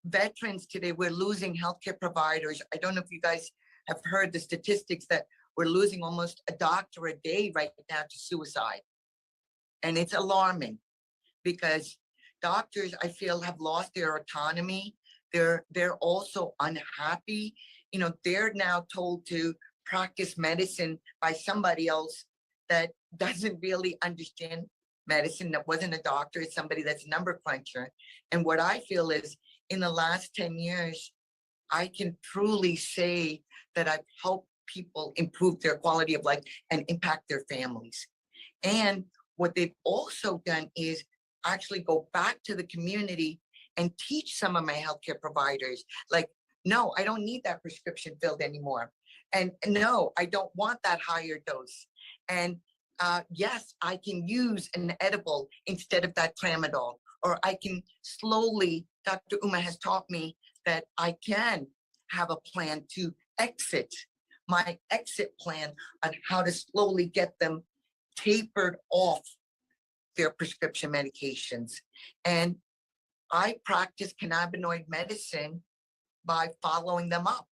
veterans today, we're losing healthcare providers. I don't know if you guys have heard the statistics that we're losing almost a doctor a day right now to suicide. And it's alarming because doctors, I feel, have lost their autonomy. They're also unhappy. You know, they're now told to practice medicine by somebody else that doesn't really understand medicine, that wasn't a doctor, it's somebody that's a number cruncher. And what I feel is in the last 10 years, I can truly say that I've helped people improve their quality of life and impact their families. And what they've also done is actually go back to the community and teach some of my healthcare providers, like, no, I don't need that prescription filled anymore. And no, I don't want that higher dose. And yes, I can use an edible instead of that tramadol, or I can slowly, Dr. Uma has taught me that I can have a plan to exit, my exit plan on how to slowly get them tapered off their prescription medications. And I practice cannabinoid medicine by following them up.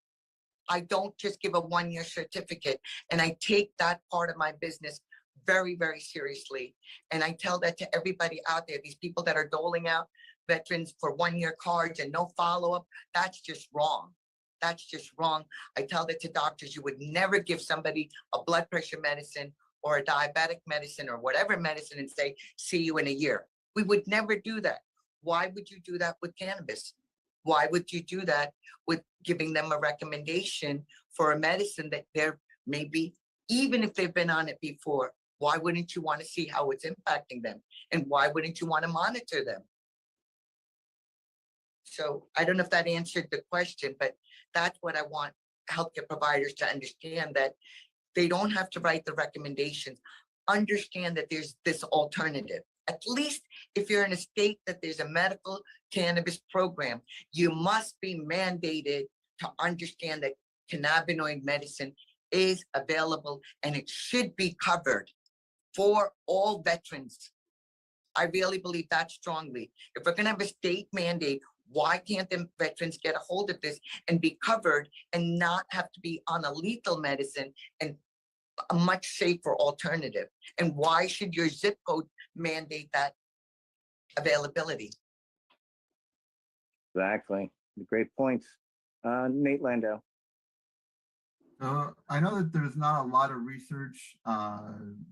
I don't just give a 1-year certificate, and I take that part of my business very, very seriously. And I tell that to everybody out there, these people that are doling out veterans for 1-year cards and no follow-up, that's just wrong. That's just wrong. I tell that to doctors: you would never give somebody a blood pressure medicine or a diabetic medicine or whatever medicine and say, see you in a year. We would never do that. Why would you do that with cannabis? Why would you do that with giving them a recommendation for a medicine that they're maybe, even if they've been on it before, why wouldn't you want to see how it's impacting them? And why wouldn't you want to monitor them? So I don't know if that answered the question, but that's what I want healthcare providers to understand, that they don't have to write the recommendations. Understand that there's this alternative. At least if you're in a state that there's a medical cannabis program, you must be mandated to understand that cannabinoid medicine is available and it should be covered for all veterans. I really believe that strongly. If we're going to have a state mandate, why can't the veterans get a hold of this and be covered and not have to be on a lethal medicine and a much safer alternative? And why should your zip code mandate that availability? Exactly. Great points. Nate Landau. I know that there's not a lot of research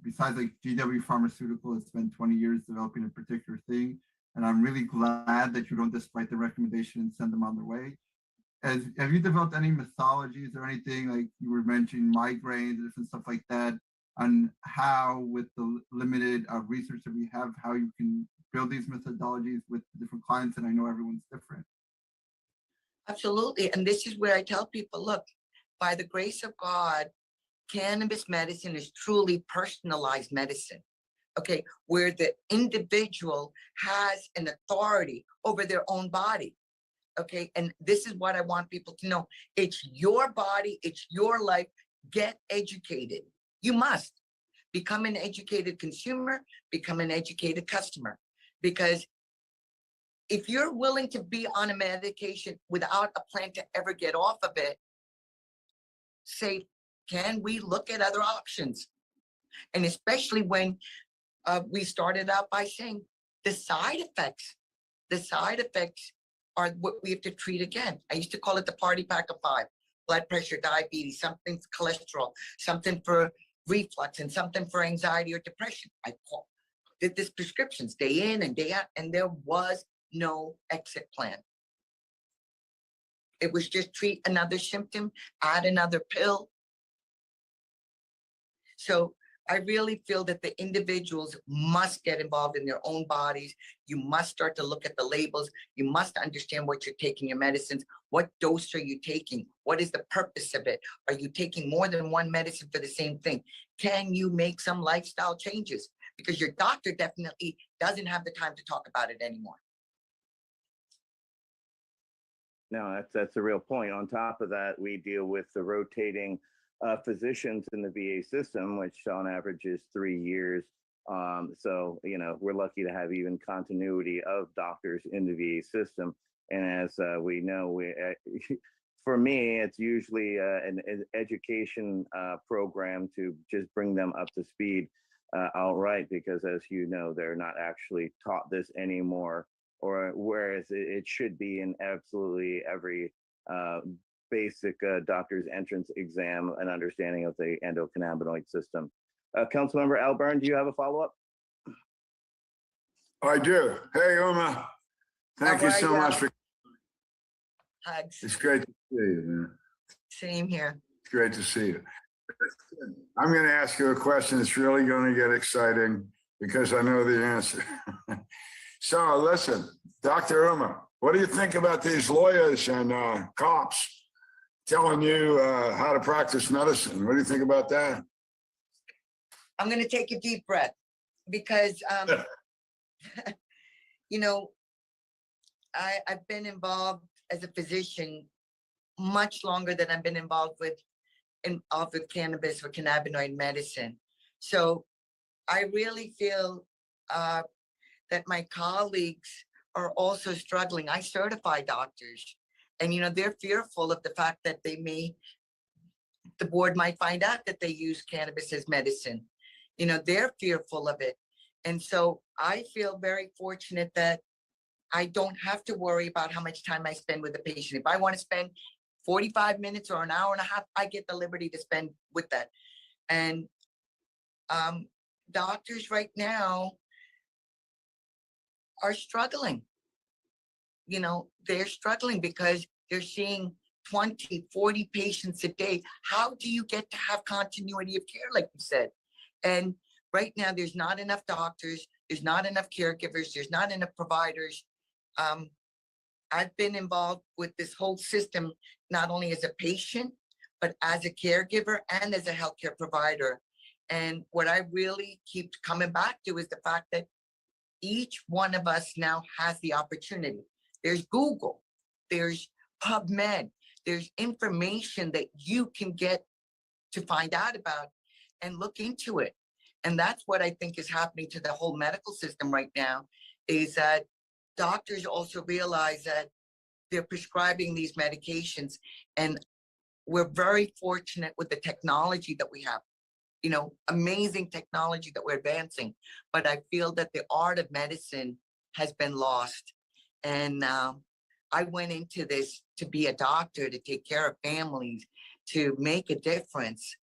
besides like GW Pharmaceutical has spent 20 years developing a particular thing. And I'm really glad that you don't just write the recommendation and send them on their way. Have you developed any methodologies or anything, like you were mentioning migraines and different stuff like that, on how, with the limited research that we have, how you can build these methodologies with different clients? And I know everyone's different. Absolutely. And this is where I tell people, look, by the grace of God, cannabis medicine is truly personalized medicine. Okay, where the individual has an authority over their own body. Okay, and this is what I want people to know. It's your body, it's your life. Get educated. You must become an educated consumer, become an educated customer. Because if you're willing to be on a medication without a plan to ever get off of it, say, can we look at other options? And especially when we started out by saying the side effects are what we have to treat again. I used to call it the party pack of 5: blood pressure, diabetes, something for cholesterol, something for reflux, and something for anxiety or depression. Did this prescriptions day in and day out, and there was no exit plan. It was just treat another symptom, add another pill. So I really feel that the individuals must get involved in their own bodies. You must start to look at the labels. You must understand what you're taking your medicines. What dose are you taking? What is the purpose of it? Are you taking more than one medicine for the same thing? Can you make some lifestyle changes? Because your doctor definitely doesn't have the time to talk about it anymore. No, that's a real point. On top of that, we deal with the rotating physicians in the VA system, which on average is 3 years. So, you know, we're lucky to have even continuity of doctors in the VA system. And as we know, for me, it's usually an education program to just bring them up to speed outright, because as you know, they're not actually taught this anymore, or whereas it should be in absolutely every basic doctor's entrance exam, an understanding of the endocannabinoid system. Councilmember Al Byrne, do you have a follow-up? I do. Hey, Uma, thank you so much for. Hugs. It's great to see you, man. Same here. It's great to see you. I'm going to ask you a question that's really going to get exciting because I know the answer. So listen, Dr. Uma, what do you think about these lawyers and cops telling you how to practice medicine? What do you think about that? I'm going to take a deep breath because, you know, I've been involved as a physician much longer than I've been involved with cannabis or cannabinoid medicine. So I really feel that my colleagues are also struggling. I certify doctors, and you know, they're fearful of the fact that the board might find out that they use cannabis as medicine. You know, they're fearful of it. And so I feel very fortunate that I don't have to worry about how much time I spend with the patient. If I want to spend 45 minutes or an hour and a half, I get the liberty to spend with that. And doctors right now are struggling. You know, they're struggling because they're seeing 20, 40 patients a day. How do you get to have continuity of care, like you said? And right now, there's not enough doctors, there's not enough caregivers, there's not enough providers. I've been involved with this whole system, not only as a patient, but as a caregiver and as a healthcare provider. And what I really keep coming back to is the fact that each one of us now has the opportunity. There's Google, there's PubMed, there's information that you can get to find out about and look into it. And that's what I think is happening to the whole medical system right now, is that doctors also realize that they're prescribing these medications. And we're very fortunate with the technology that we have, you know, amazing technology that we're advancing. But I feel that the art of medicine has been lost. And I went into this to be a doctor, to take care of families, to make a difference.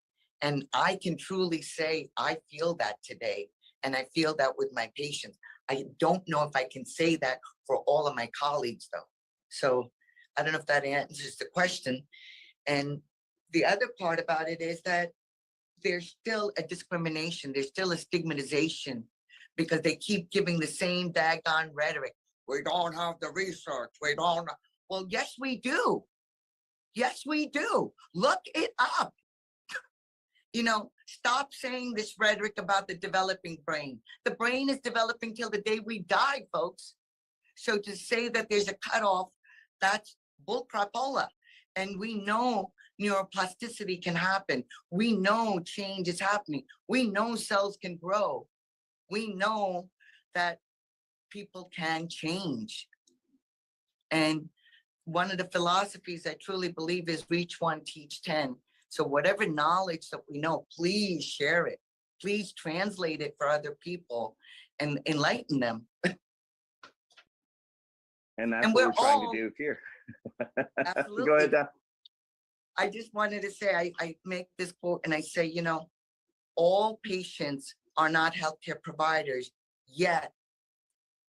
And I can truly say I feel that today. And I feel that with my patients. I don't know if I can say that for all of my colleagues, though. So I don't know if that answers the question. And the other part about it is that there's still a discrimination. There's still a stigmatization because they keep giving the same daggone rhetoric. We don't have the research. We don't. Well, yes, we do. Yes, we do. Look it up. You know, stop saying this rhetoric about the developing brain. The brain is developing till the day we die, folks. So to say that there's a cutoff, that's bull crapola. And we know neuroplasticity can happen. We know change is happening. We know cells can grow. We know that people can change. And one of the philosophies I truly believe is reach one, teach 10. So whatever knowledge that we know, please share it. please translate it for other people and enlighten them. And that's And what we're we're trying all- to do here. Absolutely. Go ahead, Don. I just wanted to say, I make this quote and I say, you know, all patients are not healthcare providers, yet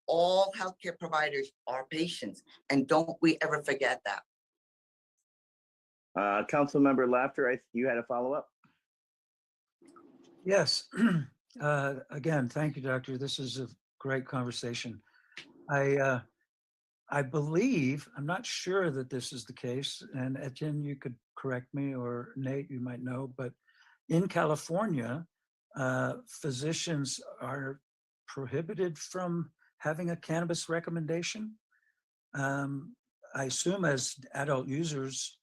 all healthcare providers are patients. And don't we ever forget that. Council Member Laughter, you had a follow-up? Yes. Again, thank you, Doctor. This is a great conversation. I believe, I'm not sure that this is the case, and Etienne, you could correct me, or Nate, you might know, but in California, physicians are prohibited from having a cannabis recommendation. I assume as adult users,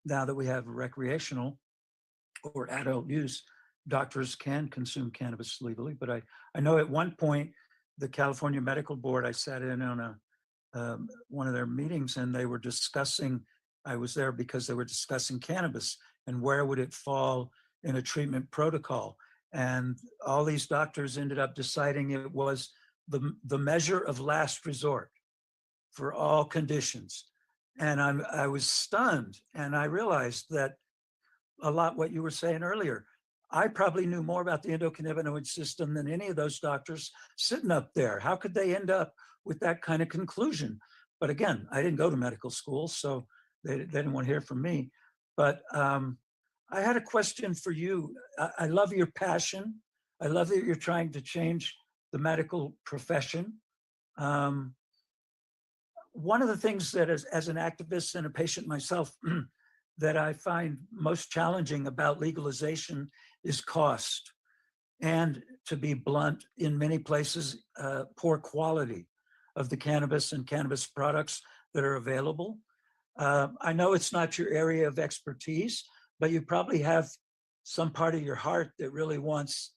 now that we have recreational or adult use, doctors can consume cannabis legally. But I know at one point, the California Medical Board, I sat in on one of their meetings and they were discussing, I was there because they were discussing cannabis and where would it fall in a treatment protocol. And all these doctors ended up deciding it was the measure of last resort for all conditions. And I was stunned, and I realized that a lot what you were saying earlier. I probably knew more about the endocannabinoid system than any of those doctors sitting up there. How could they end up with that kind of conclusion? But again, I didn't go to medical school, so they didn't want to hear from me. But I had a question for you. I love your passion. I love that you're trying to change the medical profession. One of the things that as an activist and a patient myself, that I find most challenging about legalization is cost. And to be blunt, in many places, poor quality of the cannabis and cannabis products that are available. I know it's not your area of expertise, but you probably have some part of your heart that really wants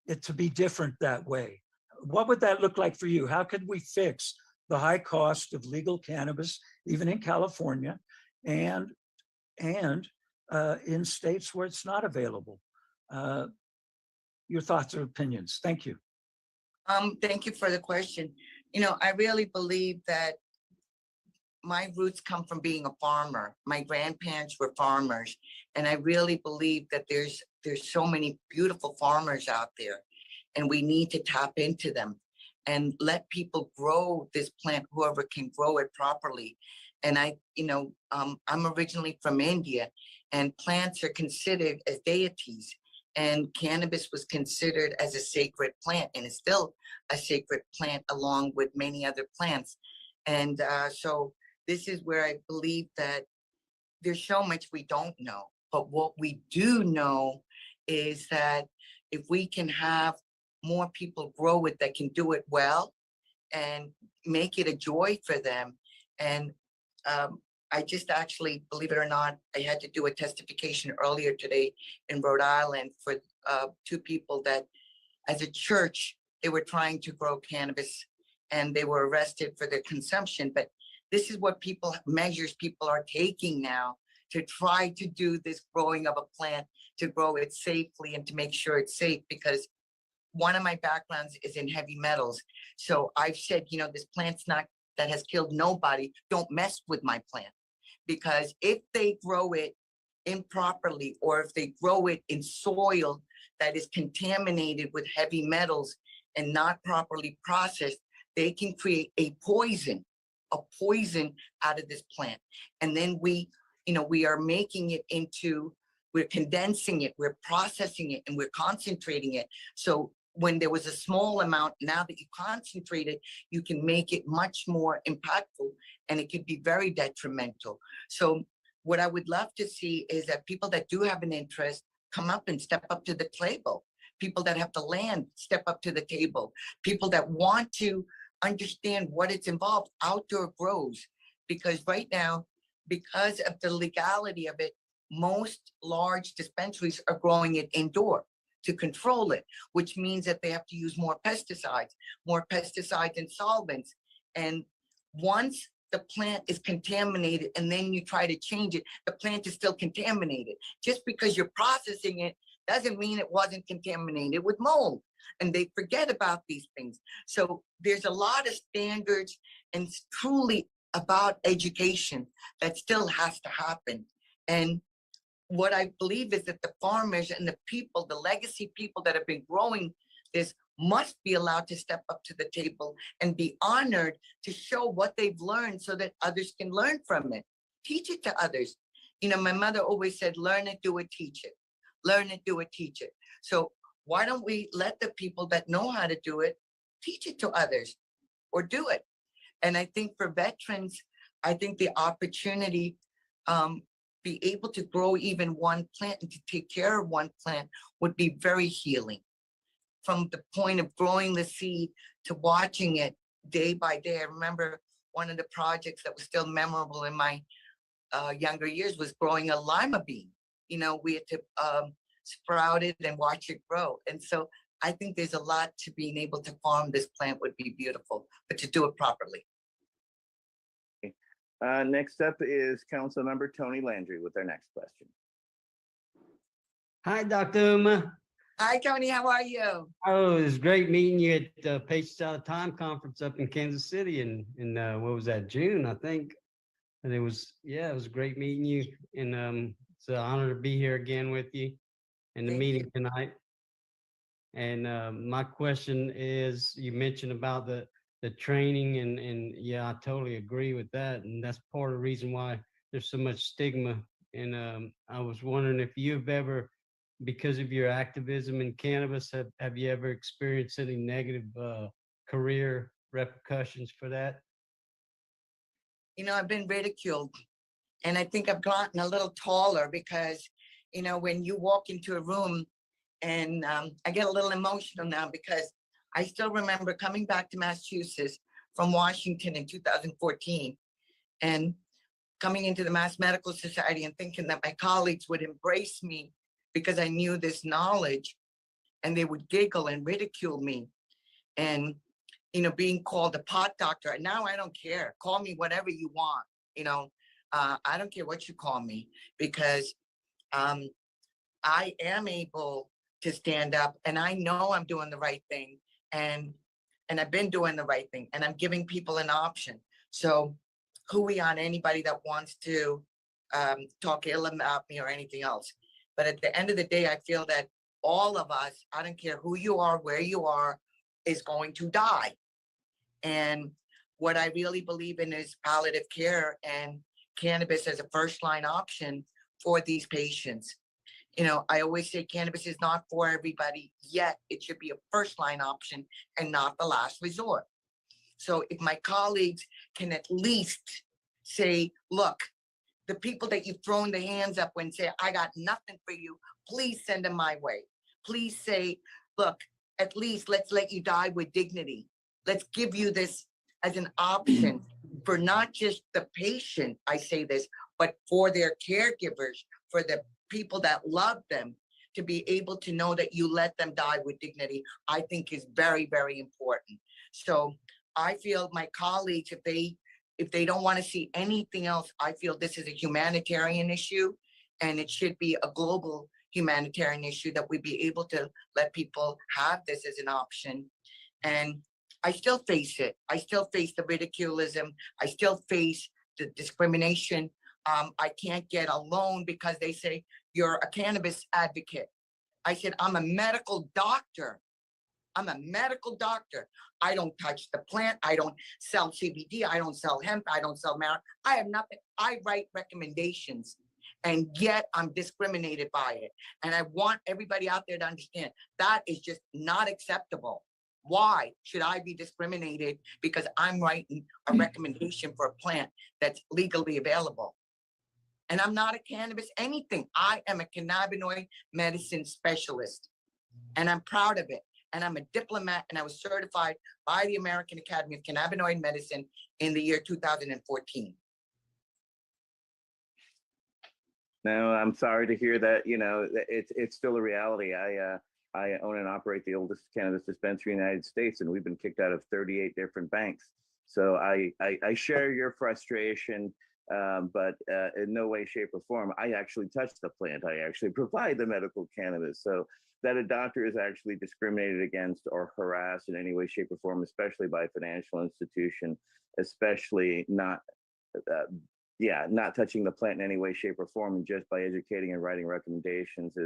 it to be different that way. What would that look like for you? How could we fix the high cost of legal cannabis, even in California, and in states where it's not available? Your thoughts or opinions. Thank you. Thank you for the question. You know, I really believe that my roots come from being a farmer. My grandparents were farmers, and I really believe that there's so many beautiful farmers out there, and we need to tap into them and let people grow this plant, whoever can grow it properly. And I'm originally from India, and plants are considered as deities, and cannabis was considered as a sacred plant, and it's still a sacred plant along with many other plants. And so this is where I believe that there's so much we don't know, but what we do know is that if we can have more people grow it that can do it well and make it a joy for them. And I just actually, believe it or not, I had to do a testification earlier today in Rhode Island for 2 people that as a church, they were trying to grow cannabis and they were arrested for their consumption. But this is what measures people are taking now to try to do this growing of a plant, to grow it safely and to make sure it's safe, because one of my backgrounds is in heavy metals. So I've said, this plant's not, that has killed nobody, don't mess with my plant. Because if they grow it improperly, or if they grow it in soil that is contaminated with heavy metals and not properly processed, they can create a poison out of this plant. And then we are making it into, we're condensing it, we're processing it, and we're concentrating it. So when there was a small amount, now that you concentrate it, you can make it much more impactful, and it could be very detrimental. So what I would love to see is that people that do have an interest come up and step up to the table. People that have the land step up to the table. People that want to understand what it's involved, outdoor grows. Because right now, because of the legality of it, most large dispensaries are growing it indoor to control it, which means that they have to use more pesticides and solvents. And once the plant is contaminated and then you try to change it, the plant is still contaminated. Just because you're processing it doesn't mean it wasn't contaminated with mold. And they forget about these things. So there's a lot of standards, and it's truly about education that still has to happen. And what I believe is that the farmers and the people, the legacy people that have been growing this, must be allowed to step up to the table and be honored to show what they've learned so that others can learn from it. Teach it to others. You know, my mother always said, learn it, do it, teach it. Learn it, do it, teach it. So why don't we let the people that know how to do it, teach it to others or do it? And I think for veterans, I think the opportunity, be able to grow even one plant and to take care of one plant would be very healing. From the point of growing the seed to watching it day by day. I remember one of the projects that was still memorable in my younger years was growing a lima bean. You know, we had to sprout it and watch it grow. And so I think there's a lot to being able to farm this plant would be beautiful, but to do it properly. Next up is Council Member Tony Landry with our next question. Hi, Dr. Uma. Hi, Tony. How are you? Oh, it was great meeting you at the Patients Out of Time conference up in Kansas City in what was that, June, I think. And it was, yeah, it was great meeting you. And it's an honor to be here again with you in the meeting tonight. And my question is, you mentioned about the training, and yeah, I totally agree with that. And that's part of the reason why there's so much stigma. And I was wondering if you've ever, because of your activism in cannabis, have you ever experienced any negative career repercussions for that? You know, I've been ridiculed, and I think I've gotten a little taller because, you know, when you walk into a room, and I get a little emotional now because I still remember coming back to Massachusetts from Washington in 2014 and coming into the Mass Medical Society and thinking that my colleagues would embrace me because I knew this knowledge, and they would giggle and ridicule me. And, you know, being called a pot doctor, and now I don't care. Call me whatever you want, you know. I don't care what you call me, because I am able to stand up, and I know I'm doing the right thing. And I've been doing the right thing, and I'm giving people an option. So hooey on anybody that wants to talk ill about me or anything else. But at the end of the day, I feel that all of us, I don't care who you are, where you are, is going to die. And what I really believe in is palliative care and cannabis as a first line option for these patients. You know, I always say cannabis is not for everybody, yet it should be a first line option and not the last resort. So if my colleagues can at least say, look, the people that you've thrown the hands up when say, I got nothing for you, please send them my way. Please say, look, at least let's let you die with dignity. Let's give you this as an option for not just the patient, I say this, but for their caregivers, for the people that love them, to be able to know that you let them die with dignity, I think is very, very important. So I feel my colleagues, if they don't want to see anything else, I feel this is a humanitarian issue, and it should be a global humanitarian issue, that we be able to let people have this as an option. And I still face it. I still face the ridiculism. I still face the discrimination. I can't get a loan because they say you're a cannabis advocate. I said, I'm a medical doctor. I'm a medical doctor. I don't touch the plant. I don't sell CBD. I don't sell hemp. I don't sell marijuana. I have nothing. I write recommendations, and yet I'm discriminated by it. And I want everybody out there to understand that is just not acceptable. Why should I be discriminated because I'm writing a recommendation for a plant that's legally available? And I'm not a cannabis anything. I am a cannabinoid medicine specialist, and I'm proud of it. And I'm a diplomat, and I was certified by the American Academy of Cannabinoid Medicine in the year 2014. No, I'm sorry to hear that. You know, it's still a reality. I own and operate the oldest cannabis dispensary in the United States, and we've been kicked out of 38 different banks. So I share your frustration. but in no way, shape, or form, I actually touch the plant. I actually provide the medical cannabis. So that a doctor is actually discriminated against or harassed in any way, shape, or form, especially by a financial institution, especially not not touching the plant in any way, shape, or form, and just by educating and writing recommendations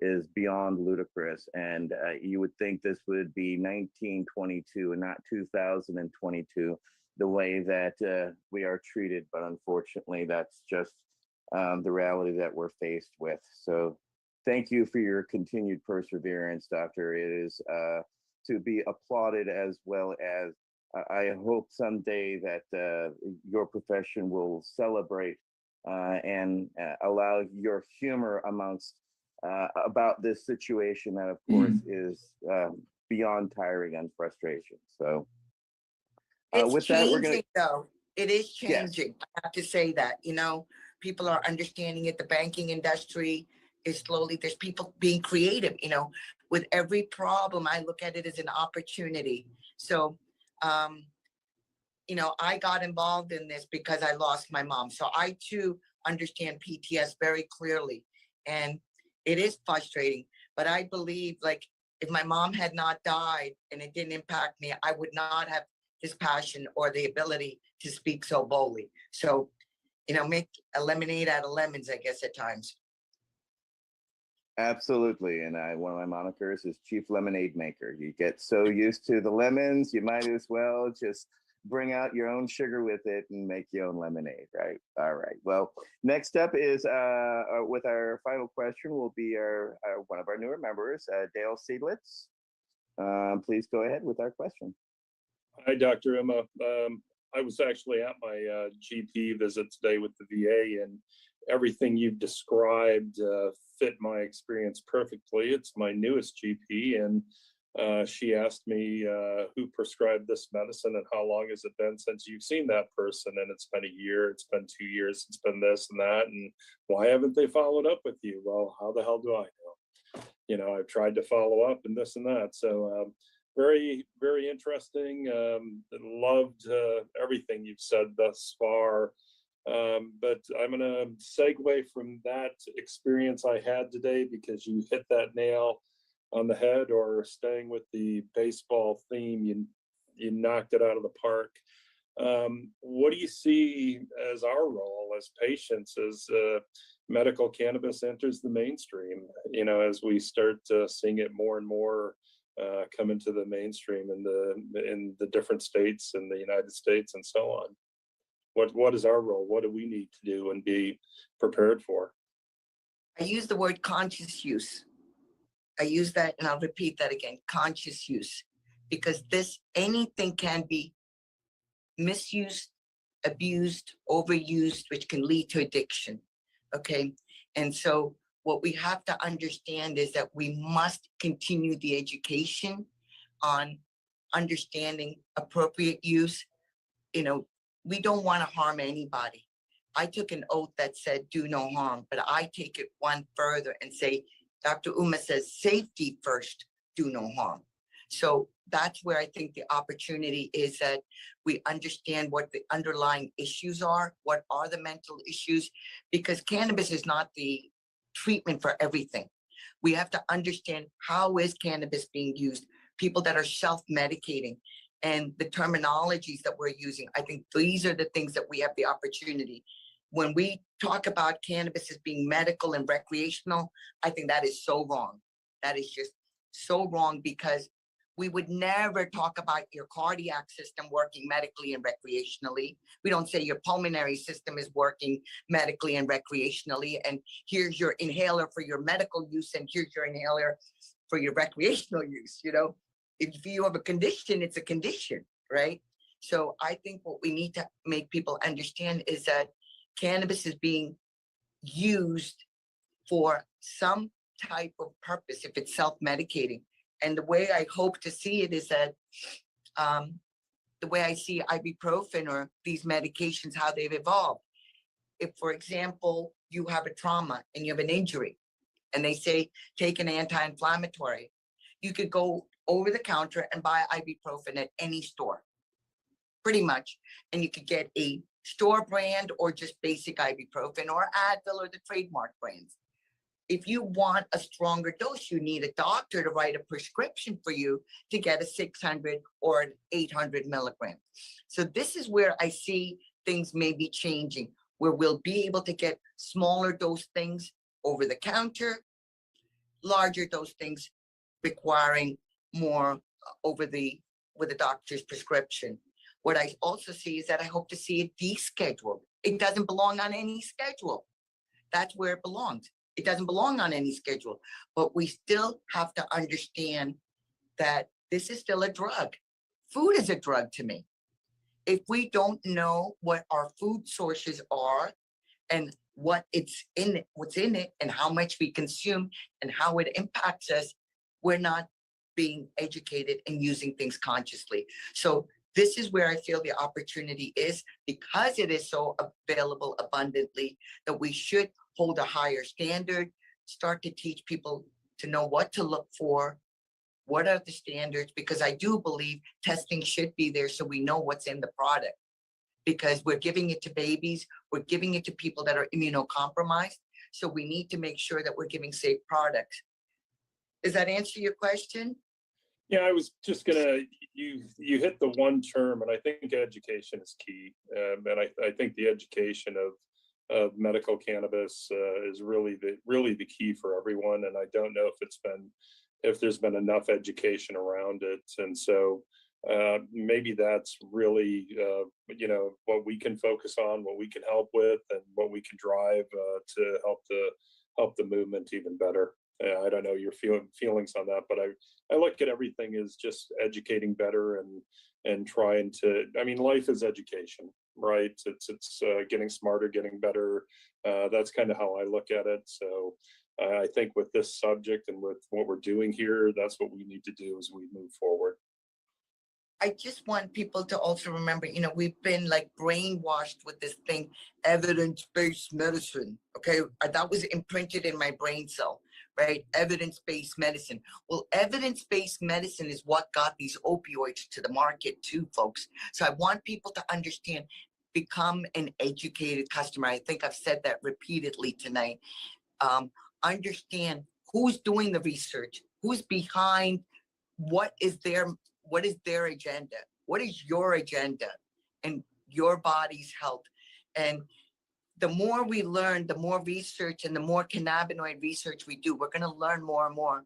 is beyond ludicrous. And you would think this would be 1922 and not 2022, the way that we are treated. But unfortunately, that's just the reality that we're faced with. So thank you for your continued perseverance, Doctor. It is to be applauded, as well as I hope someday that your profession will celebrate and allow your humor amongst about this situation that, of course, is beyond tiring and frustration. So It's with that, we're going changing, though. It is Yes. changing. I have to say that, people are understanding it. The banking industry is slowly, there's people being creative, with every problem, I look at it as an opportunity. So, I got involved in this because I lost my mom. So I too understand PTS very clearly. And it is frustrating, but I believe, like, if my mom had not died and it didn't impact me, I would not have this passion or the ability to speak so boldly. So, make a lemonade out of lemons, I guess, at times. Absolutely. And one of my monikers is Chief Lemonade Maker. You get so used to the lemons, you might as well just bring out your own sugar with it and make your own lemonade, right? All right. Well, next up is with our final question will be our one of our newer members, Dale Seidlitz. Please go ahead with our question. Hi, Dr. Emma. I was actually at my GP visit today with the VA, and everything you've described fit my experience perfectly. It's my newest GP, and she asked me who prescribed this medicine and how long has it been since you've seen that person. And it's been a year, it's been 2 years, it's been this and that. And why haven't they followed up with you? Well, how the hell do I know? I've tried to follow up and this and that. So very, very interesting. Loved everything you've said thus far. But I'm going to segue from that experience I had today, because you hit that nail on the head, or staying with the baseball theme, you knocked it out of the park. What do you see as our role as patients as medical cannabis enters the mainstream, as we start seeing it more and more come into the mainstream in the different states in the United States and so on? What is our role? What do we need to do and be prepared for? I use the word conscious use. I use that, and I'll repeat that again, conscious use, because anything can be misused, abused, overused, which can lead to addiction. Okay. And so what we have to understand is that we must continue the education on understanding appropriate use. We don't want to harm anybody. I took an oath that said do no harm, but I take it one further and say, Dr. Uma says safety first, do no harm. So that's where I think the opportunity is, that we understand what the underlying issues are, what are the mental issues, because cannabis is not the treatment for everything. We have to understand how is cannabis being used, people that are self-medicating, and the terminologies that we're using. I think these are the things that we have the opportunity. When we talk about cannabis as being medical and recreational, I think that is so wrong. That is just so wrong, because we would never talk about your cardiac system working medically and recreationally. We don't say your pulmonary system is working medically and recreationally, and here's your inhaler for your medical use, and here's your inhaler for your recreational use. If you have a condition, it's a condition, right? So I think what we need to make people understand is that cannabis is being used for some type of purpose if it's self-medicating. And the way I hope to see it is that the way I see ibuprofen or these medications, how they've evolved. If, for example, you have a trauma and you have an injury and they say, take an anti-inflammatory, you could go over the counter and buy ibuprofen at any store, pretty much. And you could get a store brand or just basic ibuprofen or Advil or the trademark brands. If you want a stronger dose, you need a doctor to write a prescription for you to get a 600 or an 800 milligram. So this is where I see things may be changing, where we'll be able to get smaller dose things over the counter, larger dose things requiring more with a doctor's prescription. What I also see is that I hope to see it descheduled. It doesn't belong on any schedule. That's where it belongs. It doesn't belong on any schedule, but we still have to understand that this is still a drug. Food is a drug to me. If we don't know what our food sources are and what's in it and how much we consume and how it impacts us, we're not being educated and using things consciously. So this is where I feel the opportunity is, because it is so available abundantly, that we should hold a higher standard, start to teach people to know what to look for, what are the standards, because I do believe testing should be there so we know what's in the product, because we're giving it to babies, we're giving it to people that are immunocompromised. So we need to make sure that we're giving safe products. Does that answer your question? Yeah, I was just gonna, you hit the one term, and I think education is key. And I think the education of medical cannabis is really the key for everyone. And I don't know if there's been enough education around it. And so maybe that's really what we can focus on, what we can help with, and what we can drive to help the movement even better. I don't know your feelings on that, but I look at everything as just educating better and trying to. I mean, life is education, right? It's getting smarter, getting better. That's kind of how I look at it. So I think with this subject and with what we're doing here, that's what we need to do as we move forward. I just want people to also remember, we've been like brainwashed with this thing, evidence-based medicine. Okay, that was imprinted in my brain cell, right? Evidence-based medicine. Well, evidence-based medicine is what got these opioids to the market too, folks. So I want people to understand, become an educated customer. I think I've said that repeatedly tonight. Understand who's doing the research, who's behind, what is their agenda? What is your agenda and your body's health? And the more we learn, the more research and the more cannabinoid research we do, we're going to learn more and more.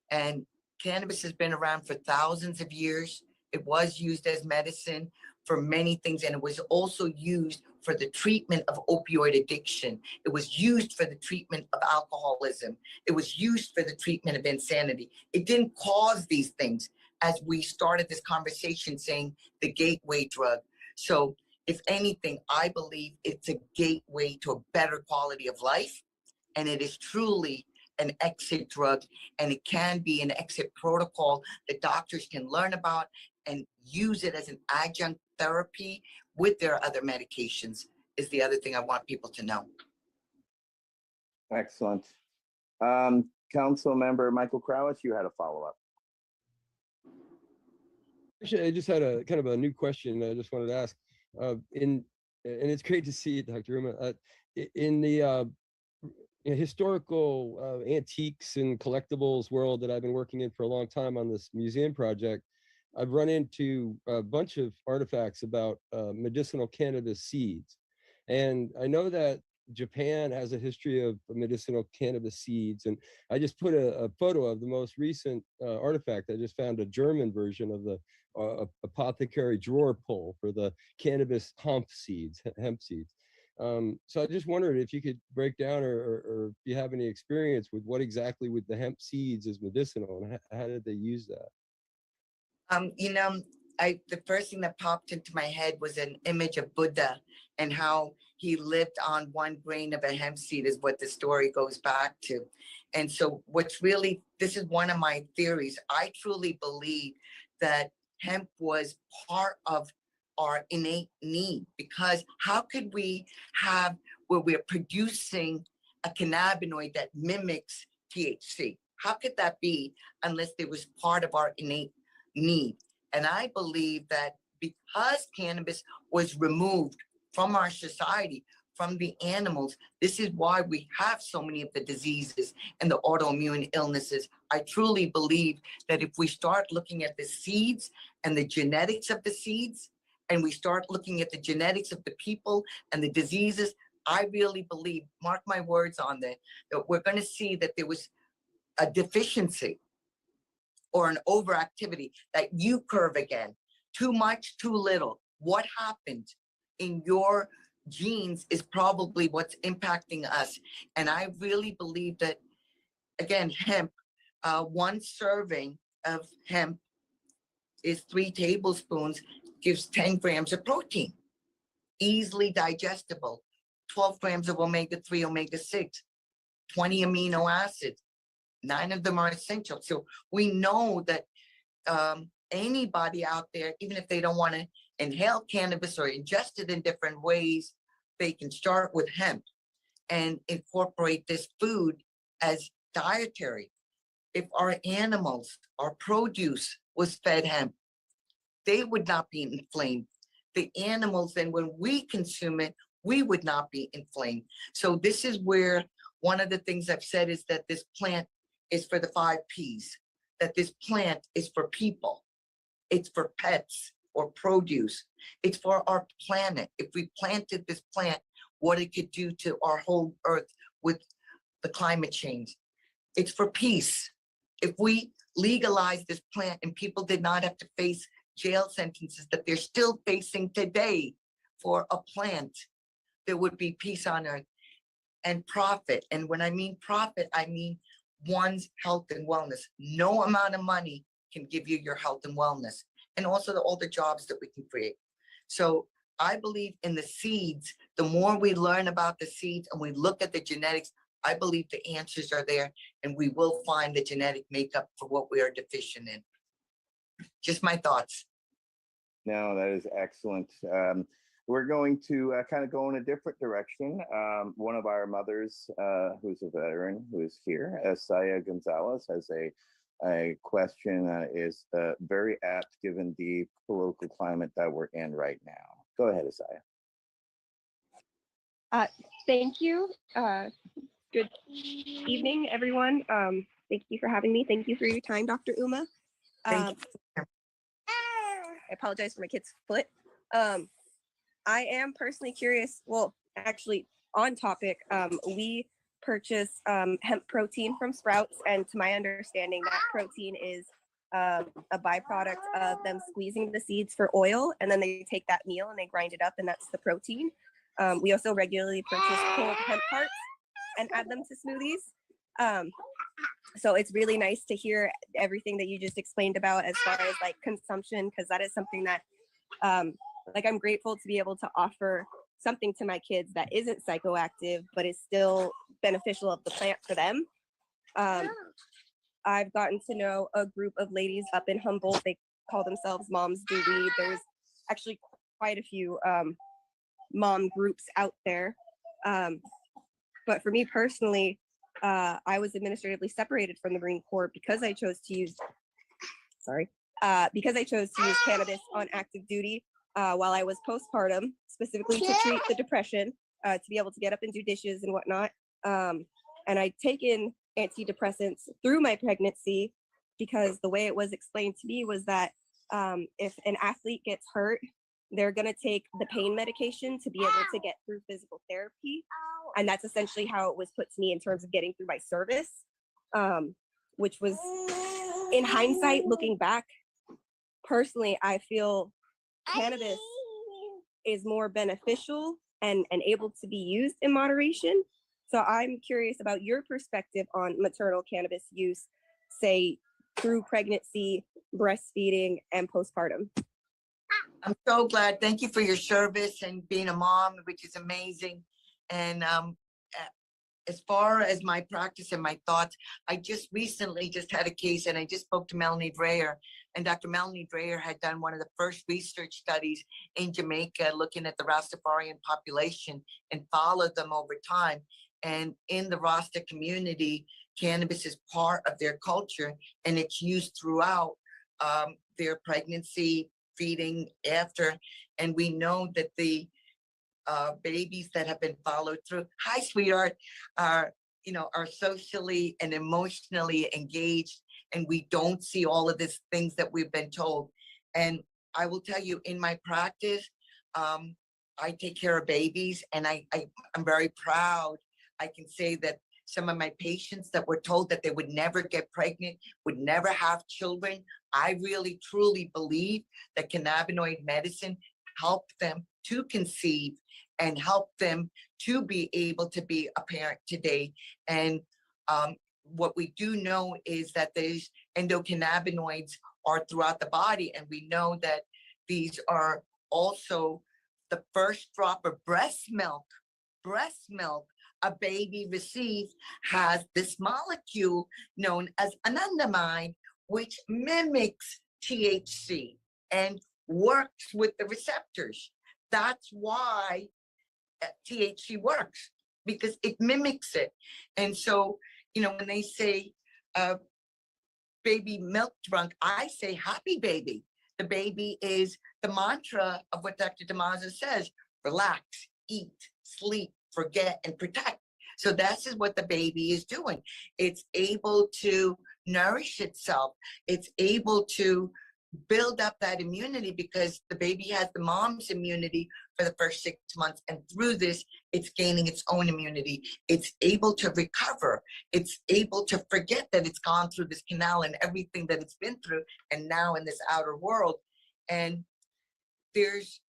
And cannabis has been around for thousands of years. It was used as medicine for many things, and it was also used for the treatment of opioid addiction. It was used for the treatment of alcoholism. It was used for the treatment of insanity. It didn't cause these things, as we started this conversation saying the gateway drug. So if anything, I believe it's a gateway to a better quality of life. And it is truly an exit drug, and it can be an exit protocol that doctors can learn about and use it as an adjunct therapy with their other medications, is the other thing I want people to know. Excellent. Council member Michael Krawitz, you had a follow-up. Actually, I just had a kind of a new question I just wanted to ask. And it's great to see it, Dr. Uma. In the historical antiques and collectibles world that I've been working in for a long time on this museum project, I've run into a bunch of artifacts about medicinal cannabis seeds. And I know that Japan has a history of medicinal cannabis seeds. And I just put a photo of the most recent artifact. I just found a German version of the apothecary drawer pull for the cannabis hemp seeds. So I just wondered if you could break down or if you have any experience with what exactly with the hemp seeds is medicinal and how did they use that? The first thing that popped into my head was an image of Buddha and how he lived on 1 grain of a hemp seed is what the story goes back to. And so this is one of my theories. I truly believe that hemp was part of our innate need, because how could we have where we're producing a cannabinoid that mimics THC? How could that be unless it was part of our innate need? And I believe that because cannabis was removed from our society, from the animals. This is why we have so many of the diseases and the autoimmune illnesses. I truly believe that if we start looking at the seeds and the genetics of the seeds, and we start looking at the genetics of the people and the diseases, I really believe, mark my words on that we're going to see that there was a deficiency or an overactivity, that U curve again, too much, too little. What happened in your genes is probably what's impacting us. And I really believe that, again, hemp, one serving of hemp is 3 tablespoons, gives 10 grams of protein, easily digestible, 12 grams of omega-3, omega-6, 20 amino acids, 9 of them are essential. So we know that anybody out there, even if they don't want to inhale cannabis or ingest it in different ways, they can start with hemp and incorporate this food as dietary. If our animals, our produce was fed hemp, they would not be inflamed. The animals, then when we consume it, we would not be inflamed. So this is where one of the things I've said is that this plant is for the 5 Ps, that this plant is for people. It's for pets or produce. It's for our planet. If we planted this plant, what it could do to our whole earth with the climate change. It's for peace. If we legalize this plant and people did not have to face jail sentences that they're still facing today for a plant, there would be peace on earth and profit. And when I mean profit, I mean one's health and wellness. No amount of money can give you your health and wellness, and also all the jobs that we can create. So I believe in the seeds. The more we learn about the seeds and we look at the genetics, I believe the answers are there, and we will find the genetic makeup for what we are deficient in. Just my thoughts. No, that is excellent. We're going to kind of go in a different direction. One of our mothers, who's a veteran, who is here, Saya Gonzalez, has a question that is very apt given the political climate that we're in right now. Go ahead, Saya. Thank you. Good evening, everyone. Thank you for having me. Thank you for your time, Dr. Uma. I apologize for my kid's foot. I am personally curious, well, actually on topic, we purchase hemp protein from Sprouts, and to my understanding, that protein is a byproduct of them squeezing the seeds for oil, and then they take that meal and they grind it up, and that's the protein. We also regularly purchase cold hemp parts and add them to smoothies. So it's really nice to hear everything that you just explained about as far as like consumption, because that is something that like I'm grateful to be able to offer something to my kids that isn't psychoactive, but is still beneficial of the plant for them. I've gotten to know a group of ladies up in Humboldt. They call themselves Moms Do Weed. There's actually quite a few mom groups out there. But for me personally, I was administratively separated from the Marine Corps because I chose to use, cannabis on active duty while I was postpartum, specifically to treat the depression, to be able to get up and do dishes and whatnot. And I'd taken antidepressants through my pregnancy because the way it was explained to me was that if an athlete gets hurt, they're going to take the pain medication to be able to get through physical therapy. And that's essentially how it was put to me in terms of getting through my service, which was, in hindsight, looking back, personally, I feel cannabis is more beneficial and able to be used in moderation. So I'm curious about your perspective on maternal cannabis use, say, through pregnancy, breastfeeding, and postpartum. I'm so glad. Thank you for your service and being a mom, which is amazing. And as far as my practice and my thoughts, I just recently had a case, and I just spoke to Melanie Dreyer, and Dr. Melanie Dreyer had done one of the first research studies in Jamaica looking at the Rastafarian population and followed them over time. And in the Rasta community, cannabis is part of their culture, and it's used throughout their pregnancy, feeding, after. And we know that the babies that have been followed through. Hi, sweetheart. Are, are socially and emotionally engaged, and we don't see all of these things that we've been told. And I will tell you, in my practice, I take care of babies, and I'm very proud. I can say that some of my patients that were told that they would never get pregnant, would never have children, I really truly believe that cannabinoid medicine helped them to conceive and help them to be able to be a parent today. And what we do know is that these endocannabinoids are throughout the body, and we know that these are also the first drop of breast milk a baby receives has this molecule known as anandamide, which mimics THC and works with the receptors. That's why THC works, because it mimics it. And so, when they say baby milk drunk, I say happy baby. The baby is the mantra of what Dr. DeMazza says: relax, eat, sleep, forget, and protect. So this is what the baby is doing. It's able to nourish itself. It's able to build up that immunity, because the baby has the mom's immunity for the first 6 months. And through this, it's gaining its own immunity. It's able to recover. It's able to forget that it's gone through this canal and everything that it's been through, and now in this outer world. And there's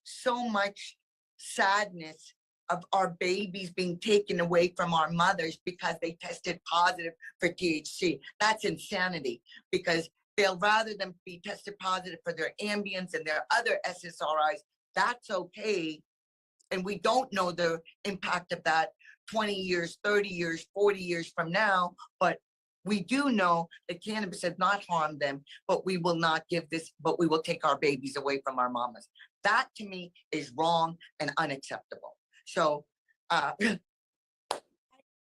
so much sadness of our babies being taken away from our mothers because they tested positive for THC. That's insanity, because they'll rather them be tested positive for their Ambiens and their other SSRIs. That's okay. And we don't know the impact of that 20 years, 30 years, 40 years from now, but we do know that cannabis has not harmed them, but we will not give this, but we will take our babies away from our mamas. That to me is wrong and unacceptable. So,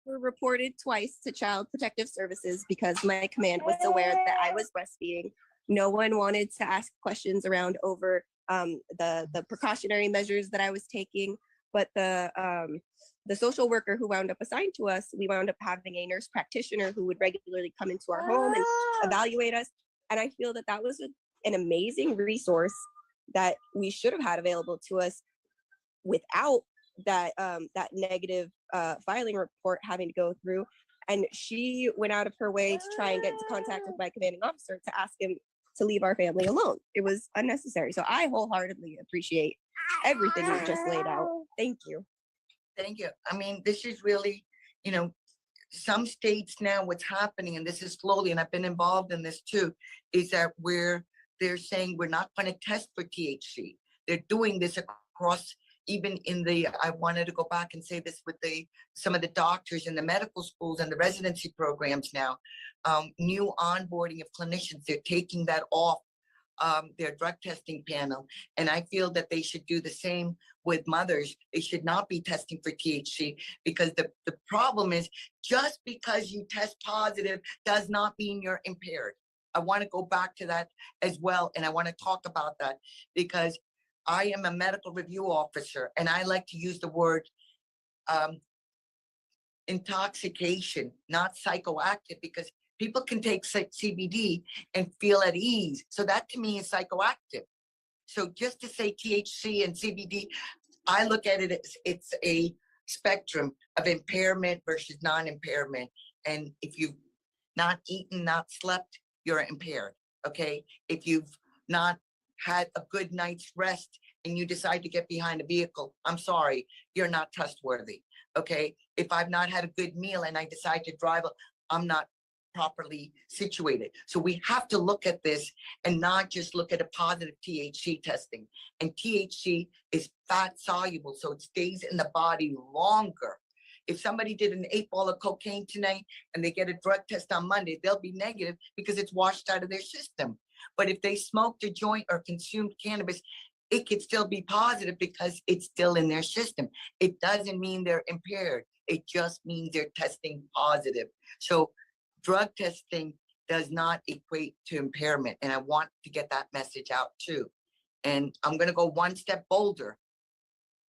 were reported twice to Child Protective Services because my command was aware that I was breastfeeding. No one wanted to ask questions around over the precautionary measures that I was taking, but the social worker who wound up assigned to us, we wound up having a nurse practitioner who would regularly come into our home and evaluate us. And I feel that that was an amazing resource that we should have had available to us without that negative filing report having to go through. And she went out of her way to try and get into contact with my commanding officer to ask him to leave our family alone. It was unnecessary. So I wholeheartedly appreciate everything you just laid out. Thank you. Thank you. I mean, this is really, some states now, what's happening, and this is slowly, and I've been involved in this too, is that they're saying we're not going to test for THC. They're doing this across, even in I wanted to go back and say this with some of the doctors in the medical schools and the residency programs now, new onboarding of clinicians, they're taking that off their drug testing panel. And I feel that they should do the same with mothers. They should not be testing for THC, because the problem is, just because you test positive does not mean you're impaired. I want to go back to that as well. And I want to talk about that, because I am a medical review officer, and I like to use the word intoxication, not psychoactive, because people can take CBD and feel at ease. So that to me is psychoactive. So just to say THC and CBD, I look at it as it's a spectrum of impairment versus non-impairment. And if you've not eaten, not slept, you're impaired, okay? If you've not had a good night's rest and you decide to get behind a vehicle, I'm sorry, you're not trustworthy, okay? If I've not had a good meal and I decide to drive, I'm not properly situated. So we have to look at this and not just look at a positive THC testing. And THC is fat soluble, so it stays in the body longer. If somebody did an 8-ball of cocaine tonight and they get a drug test on Monday, they'll be negative because it's washed out of their system. But if they smoked a joint or consumed cannabis, it could still be positive because it's still in their system. It doesn't mean they're impaired. It just means they're testing positive. So drug testing does not equate to impairment. And I want to get that message out too. And I'm going to go one step bolder.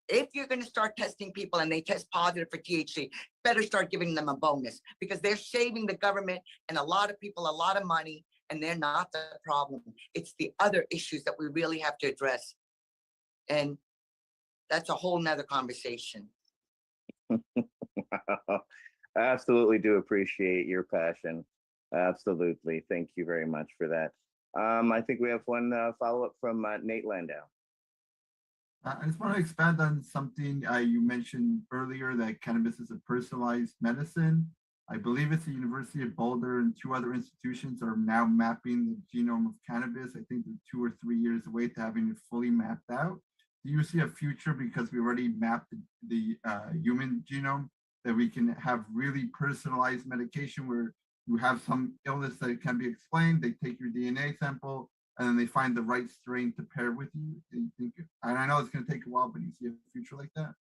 If you're going to start testing people and they test positive for THC, better start giving them a bonus, because they're saving the government and a lot of people a lot of money, and they're not the problem. It's the other issues that we really have to address. And that's a whole nother conversation. Absolutely do appreciate your passion. Absolutely. Thank you very much for that. I think we have one follow-up from Nate Landau. I just want to expand on something you mentioned earlier, that cannabis is a personalized medicine. I believe it's the University of Boulder and 2 other institutions are now mapping the genome of cannabis. I think they're 2 or 3 years away to having it fully mapped out. Do you see a future, because we already mapped the human genome, that we can have really personalized medication where you have some illness that can be explained, they take your DNA sample, and then they find the right strain to pair with you? Do you think, and I know it's going to take a while, but do you see a future like that?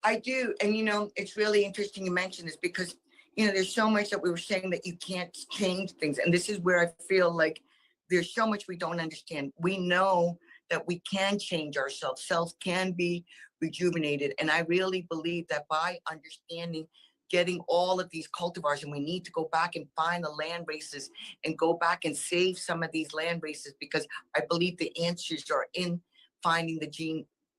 I do. And, it's really interesting you mention this, because, there's so much that we were saying that you can't change things. And this is where I feel like there's so much we don't understand. We know that we can change ourselves. Cells can be rejuvenated. And I really believe that by understanding, getting all of these cultivars, and we need to go back and find the land races and go back and save some of these land races, because I believe the answers are in finding the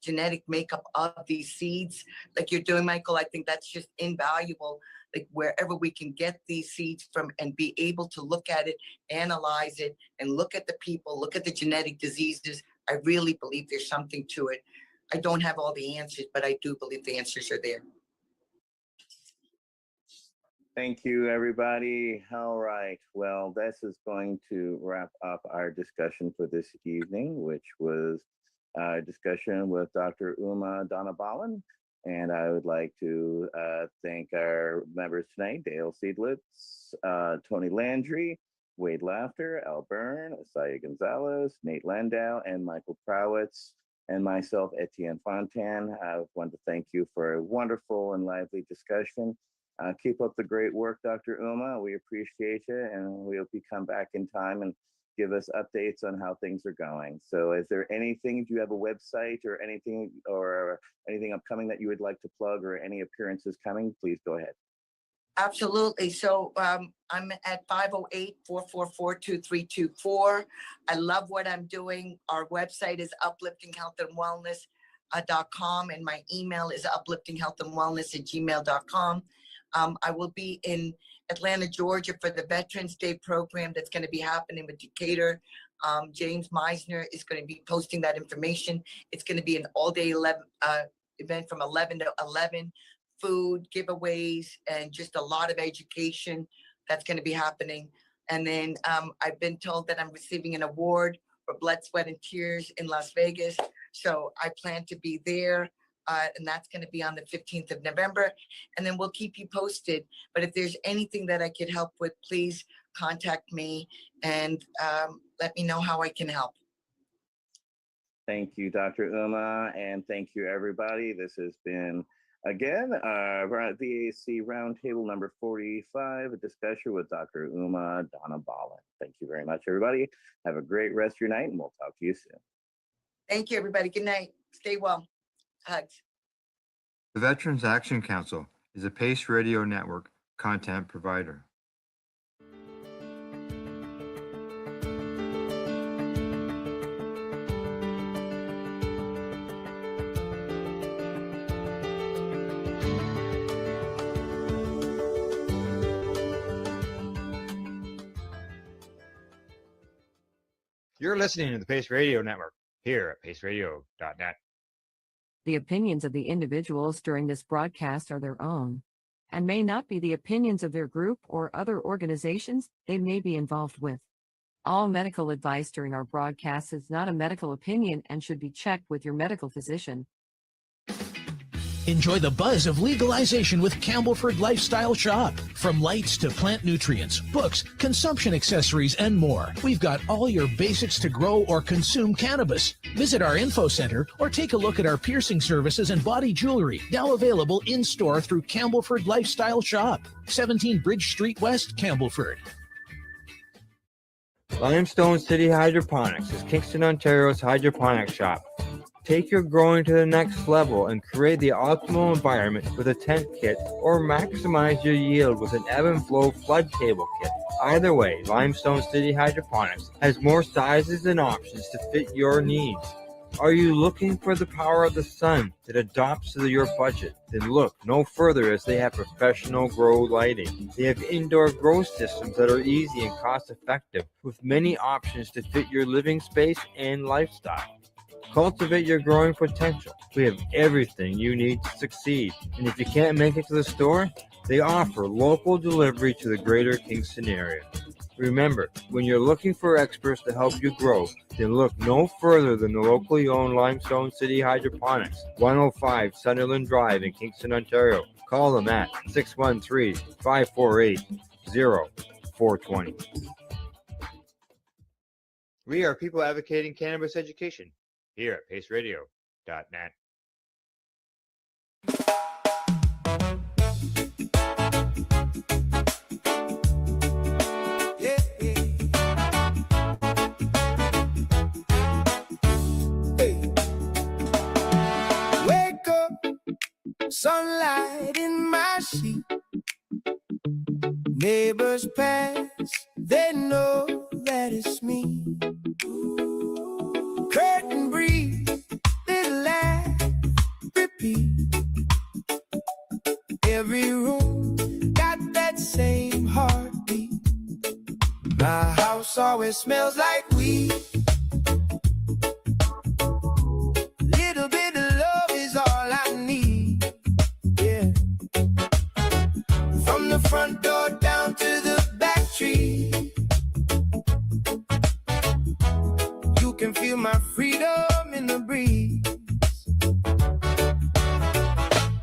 genetic makeup of these seeds like you're doing, Michael. I think that's just invaluable. Like wherever we can get these seeds from and be able to look at it, analyze it, and look at the people, look at the genetic diseases. I really believe there's something to it. I don't have all the answers, but I do believe the answers are there. Thank you, everybody. All right. Well, this is going to wrap up our discussion for this evening, which was a discussion with Dr. Uma Donabalan. And I would like to thank our members tonight: Dale Seidlitz, Tony Landry, Wade Laughter, Al Byrne, Asaya Gonzalez, Nate Landau, and Michael Prowitz, and myself, Etienne Fontan. I want to thank you for a wonderful and lively discussion. Keep up the great work, Dr. Uma. We appreciate you, and we hope you come back in time and give us updates on how things are going. So is there anything, do you have a website or anything upcoming that you would like to plug, or any appearances coming? Please go ahead. Absolutely. So I'm at 508-444-2324. I love what I'm doing. Our website is upliftinghealthandwellness.com, and my email is upliftinghealthandwellness@gmail.com. I will be in Atlanta, Georgia for the Veterans Day program that's going to be happening with Decatur. James Meisner is going to be posting that information. It's going to be an all-day event from 11 to 11. Food, giveaways, and just a lot of education that's going to be happening. And then I've been told that I'm receiving an award for Blood, Sweat, and Tears in Las Vegas. So I plan to be there. And that's going to be on the 15th of November. And then we'll keep you posted. But if there's anything that I could help with, please contact me and let me know how I can help. Thank you, Dr. Uma, and thank you, everybody. This has been, again, VAC Roundtable number 45, a discussion with Dr. Uma Donabalan. Thank you very much, everybody. Have a great rest of your night, and we'll talk to you soon. Thank you, everybody. Good night. Stay well. Hugs. The Veterans Action Council is a Pace Radio Network content provider. You're listening to the Pace Radio Network here at paceradio.net. The opinions of the individuals during this broadcast are their own and may not be the opinions of their group or other organizations they may be involved with. All medical advice during our broadcast is not a medical opinion and should be checked with your medical physician. Enjoy the buzz of legalization with Campbellford Lifestyle Shop. From lights to plant nutrients, books, consumption accessories, and more. We've got all your basics to grow or consume cannabis. Visit our info center or take a look at our piercing services and body jewelry, now available in-store through Campbellford Lifestyle Shop. 17 Bridge Street West, Campbellford. Limestone City Hydroponics is Kingston, Ontario's hydroponics shop. Take your growing to the next level and create the optimal environment with a tent kit, or maximize your yield with an ebb and flow flood table kit. Either way, Limestone City Hydroponics has more sizes and options to fit your needs. Are you looking for the power of the sun that adapts to your budget? Then look no further, as they have professional grow lighting. They have indoor grow systems that are easy and cost effective, with many options to fit your living space and lifestyle. Cultivate your growing potential. We have everything you need to succeed. And if you can't make it to the store, they offer local delivery to the greater Kingston area. Remember, when you're looking for experts to help you grow, then look no further than the locally owned Limestone City Hydroponics, 105 Sunderland Drive in Kingston, Ontario. Call them at 613-548-0420. We are people advocating cannabis education here at paceradio.net. Wake up, sunlight in my sheet. Neighbors pass, they know that it's me. Curtain breeze, little laugh, repeat. Every room got that same heartbeat. My house always smells like weed. Little bit of love is all I need. Yeah. From the front door down to the back tree, you can feel my freedom in the breeze.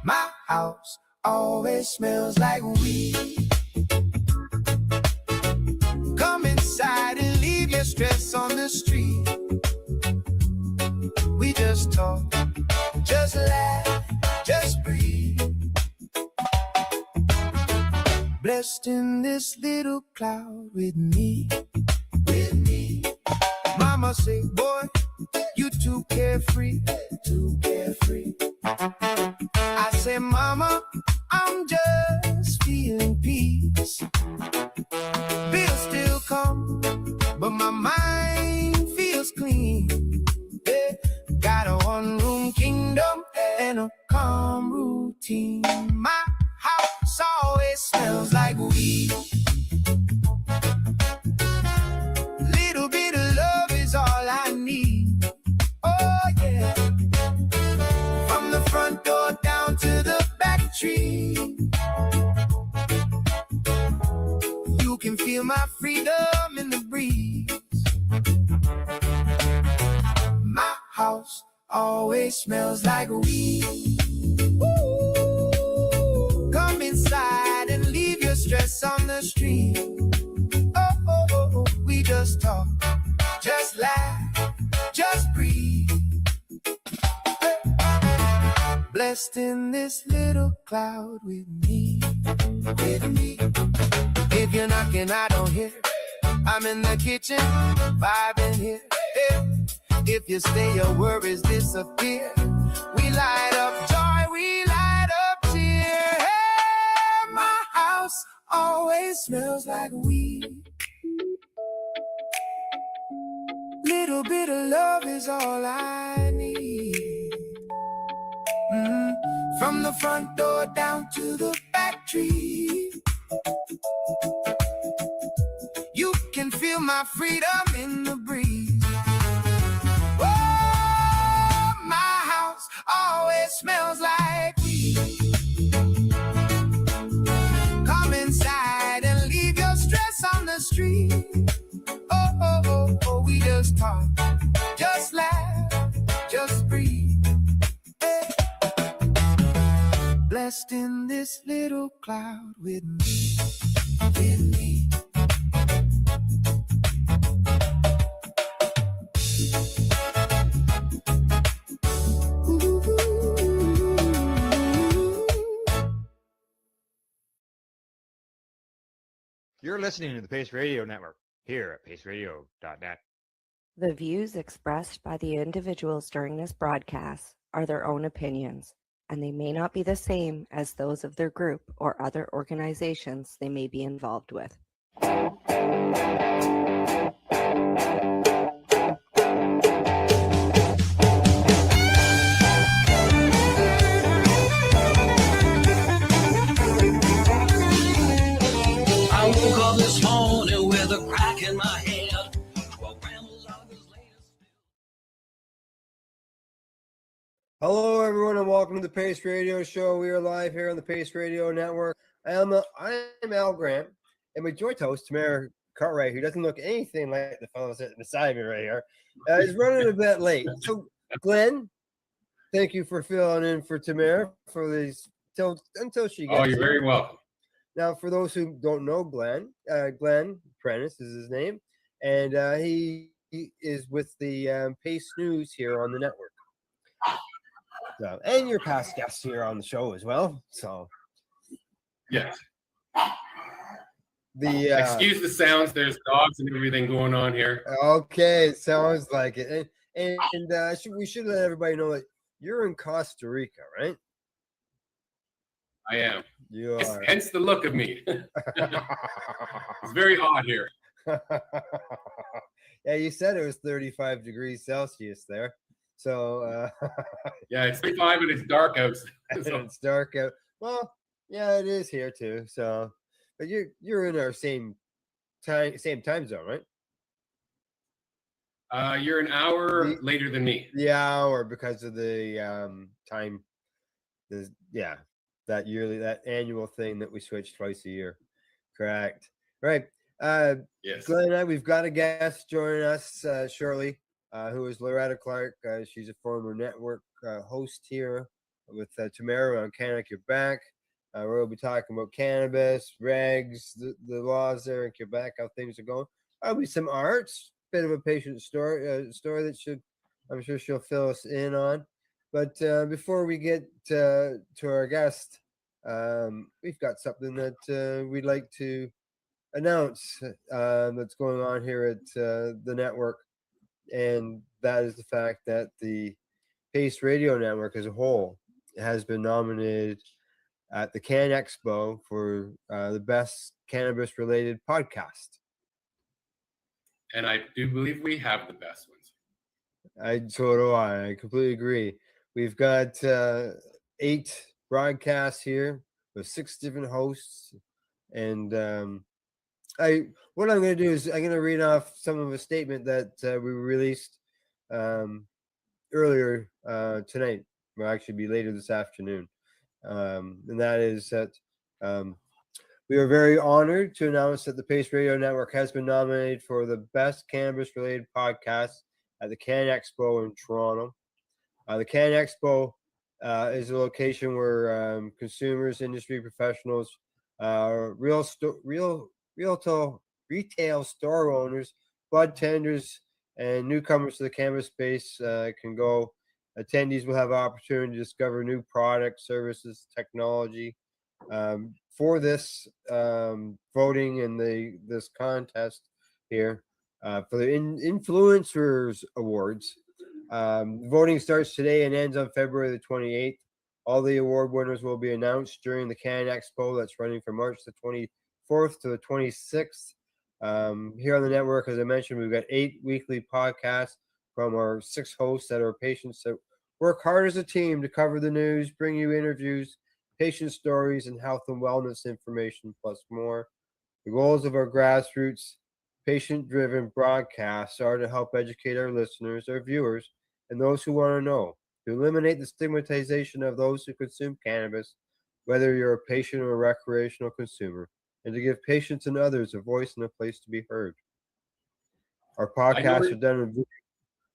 My house always smells like weed. Come inside and leave your stress on the street. We just talk, just laugh, just breathe. Blessed in this little cloud with me, with me. Mama say, boy, you too carefree, too carefree. I say, mama, I'm just feeling peace. Bills still come, but my mind feels clean. Yeah. Got a one-room kingdom and a calm routine. My house always smells like weed. Little bit of love is all I need. Oh yeah. From the front door down to the back tree, you can feel my freedom in the breeze. My house always smells like weed. Ooh, come inside and leave your stress on the street. Oh, oh, oh, oh. We just talk, just laugh, just breathe. Blessed in this little cloud with me, with me. If you're knocking, I don't hear. I'm in the kitchen, vibing here. Yeah. If you stay, your worries disappear. We light up joy, we light up cheer. Hey, my house always smells like weed. Little bit of love is all I need. From the front door down to the back tree, you can feel my freedom in the breeze. Oh, my house always smells like weed. Come inside and leave your stress on the street. Oh, oh, oh, oh, we just talk, just laugh, just breathe. Hey. Blessed in this little cloud with me, with me. You're listening to the Pace Radio Network here at paceradio.net. The views expressed by the individuals during this broadcast are their own opinions, and they may not be the same as those of their group or other organizations they may be involved with. I woke up this morning with a crack in my head. Hello, everyone, and welcome to the Pace Radio Show. We are live here on the Pace Radio Network. I am Al Grant, and my joint host, Tamara Cartwright, who doesn't look anything like the fellow sitting beside me right here, is running a bit late. So, Glenn, thank you for filling in for Tamara for these until she gets Oh, you're very welcome. Now, for those who don't know Glenn, Glenn Prentice is his name, and he is with the Pace News here on the network. So, and your past guest here on the show as well. So, yes. Excuse the sounds. There's dogs and everything going on here. Okay, it sounds like it. And we should let everybody know that you're in Costa Rica, right? I am. You are. Hence the look of me. It's very hot here. Yeah, you said it was 35 degrees Celsius there. So yeah, it's 35 and it's dark out. So. It's dark out. Well, yeah, it is here too. So, but you're in our same time zone, right? You're an hour later than me. The hour because of the time. That annual thing that we switch twice a year. Correct. Right. Yes. Glenn and I, we've got a guest joining us shortly. Who is Loretta Clark. She's a former network host here with Tamara on Canada, Quebec. We'll be talking about cannabis, regs, the laws there in Quebec, how things are going. There'll be some arts, bit of a patient story that I'm sure she'll fill us in on. But before we get to our guest, we've got something that we'd like to announce that's going on here at the network. And that is the fact that the Pace Radio Network as a whole has been nominated at the Can Expo for the best cannabis-related podcast. And I do believe we have the best ones. So do I. I completely agree. We've got 8 broadcasts here with 6 different hosts. And what I'm going to do is I'm going to read off some of a statement that we released earlier tonight. Will actually be later this afternoon. And that is that we are very honored to announce that the Pace Radio Network has been nominated for the best cannabis-related podcast at the Can Expo in Toronto. The Can Expo is a location where consumers, industry professionals, retail store owners, bud tenders, and newcomers to the cannabis space can go. Attendees will have opportunity to discover new products, services, technology. For this voting and this contest here for the Influencers Awards, voting starts today and ends on February the 28th. All the award winners will be announced during the Can Expo that's running from March the 24th to the 26th. Here on the network, as I mentioned, we've got 8 weekly podcasts from our 6 hosts that are patients that work hard as a team to cover the news, bring you interviews, patient stories, and health and wellness information, plus more. The goals of our grassroots, patient-driven broadcasts are to help educate our listeners, our viewers, and those who want to know, to eliminate the stigmatization of those who consume cannabis, whether you're a patient or a recreational consumer, and to give patients and others a voice and a place to be heard. Our podcasts are done in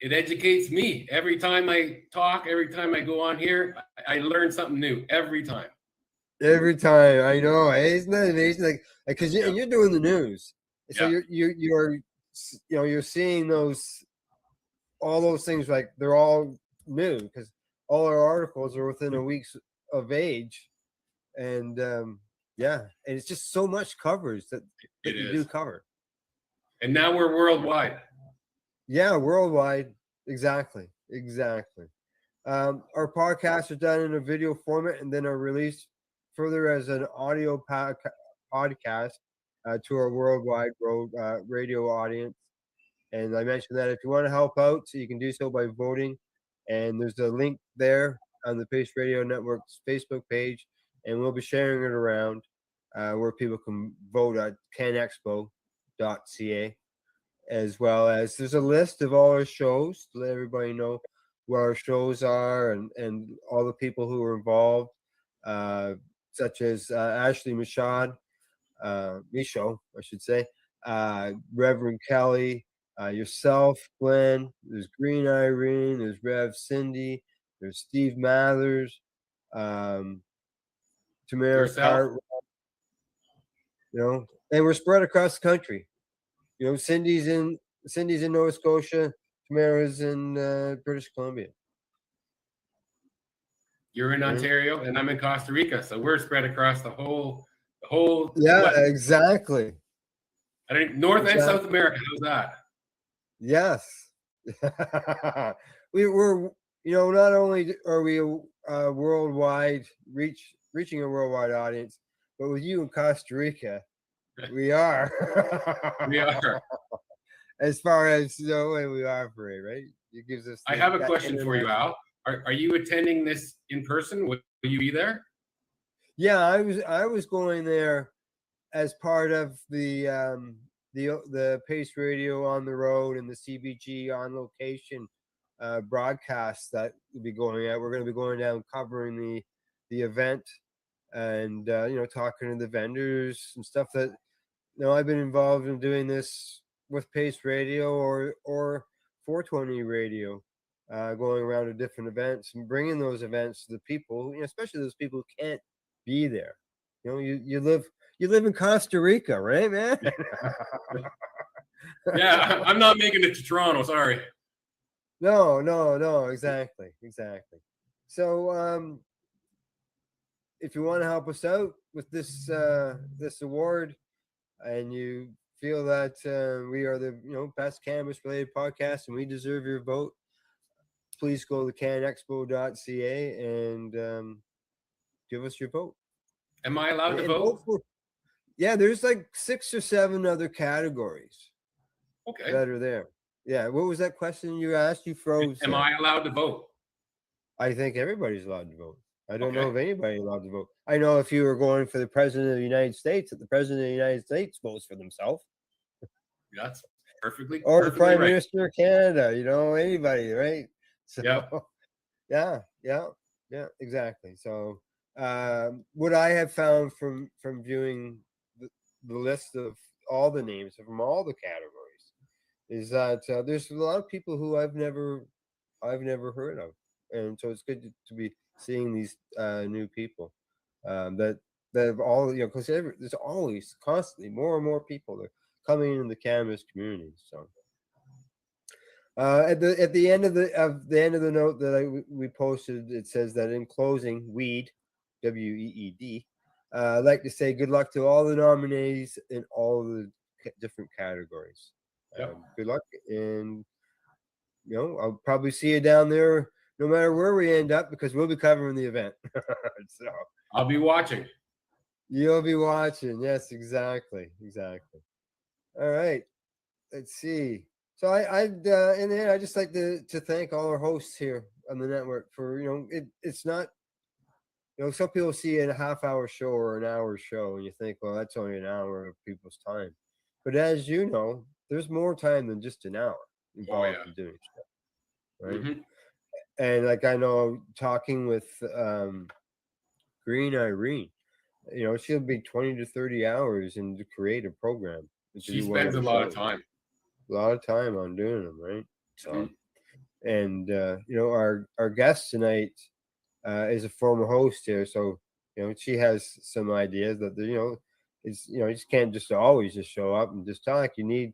It educates me. Every time I talk, every time I go on here, I learn something new every time. Every time, I know. Isn't that amazing? Like, because you're doing the news, so you're seeing all those things, like they're all new because all our articles are within a week of age, and and it's just so much coverage that you do cover. And now we're worldwide. Yeah, worldwide. Exactly. Our podcasts are done in a video format and then are released further as an audio podcast to our worldwide radio audience. And I mentioned that if you want to help out, so you can do so by voting. And there's a link there on the Pace Radio Network's Facebook page, and we'll be sharing it around where people can vote at canexpo.ca, as well as there's a list of all our shows to let everybody know where our shows are and all the people who are involved, such as Ashley Michaud, Michaud, I should say, Reverend Kelly, yourself, Glenn, there's Green Irene, there's Rev Cindy, there's Steve Mathers, Tamara Yourself. Cartwright, and we're spread across the country. Cindy's in Nova Scotia, Tamara's in British Columbia. You're in Ontario, and I'm in Costa Rica, so we're spread across the whole. Yeah, what? exactly. I think North and South America. How's that? Yes. we're not only are we worldwide reaching a worldwide audience, but with you in Costa Rica, we are. We are. As far as the way we operate, right? It gives us. I have a question for you, Al. Are you attending this in person? Will you be there? Yeah, I was going there as part of the Pace Radio on the road and the CBG on location broadcast that we'll be going at. We're going to be going down covering the event and talking to the vendors and stuff that I've been involved in doing this with Pace Radio or 420 Radio, going around to different events and bringing those events to the people, especially those people who can't be there. You live in Costa Rica, right, man? Yeah, I'm not making it to Toronto. Sorry. No, exactly. So, if you want to help us out with this award, and you feel that we are the best cannabis related podcast and we deserve your vote, please go to canexpo.ca and give us your vote. Am I allowed to vote? Yeah, there's like 6 or 7 other categories. Okay. That are there. Yeah. What was that question you asked? You froze. Am I allowed to vote? I think everybody's allowed to vote. I don't know if anybody's allowed to vote. I know if you were going for the president of the United States, that the president of the United States votes for themselves. That's perfectly. Or the prime right. minister of Canada, anybody, right? So, yeah, exactly. So, what I have found from viewing the list of all the names from all the categories is that there's a lot of people who I've never heard of, and so it's good to be seeing these new people that have all because there's always constantly more and more people that are coming into the cannabis community. So at the end of the note that we posted, it says that in closing, weed, WEED, I'd like to say good luck to all the nominees in all of the different categories. Good luck, and I'll probably see you down there no matter where we end up, because we'll be covering the event. So I'll be watching. You'll be watching. Yes, exactly. All right. Let's see. So in the end, I just like to thank all our hosts here on the network for it's not some people see a half-hour show or an hour show and you think, well, that's only an hour of people's time, but as you know, there's more time than just an hour involved in doing stuff, right? Mm-hmm. And like I know talking with Green Irene, she'll be 20 to 30 hours in to create a program. She spends a lot of time. A lot of time on doing them, right? So, and our guest tonight is a former host here, so she has some ideas that it's you just can't just always just show up and just talk. You need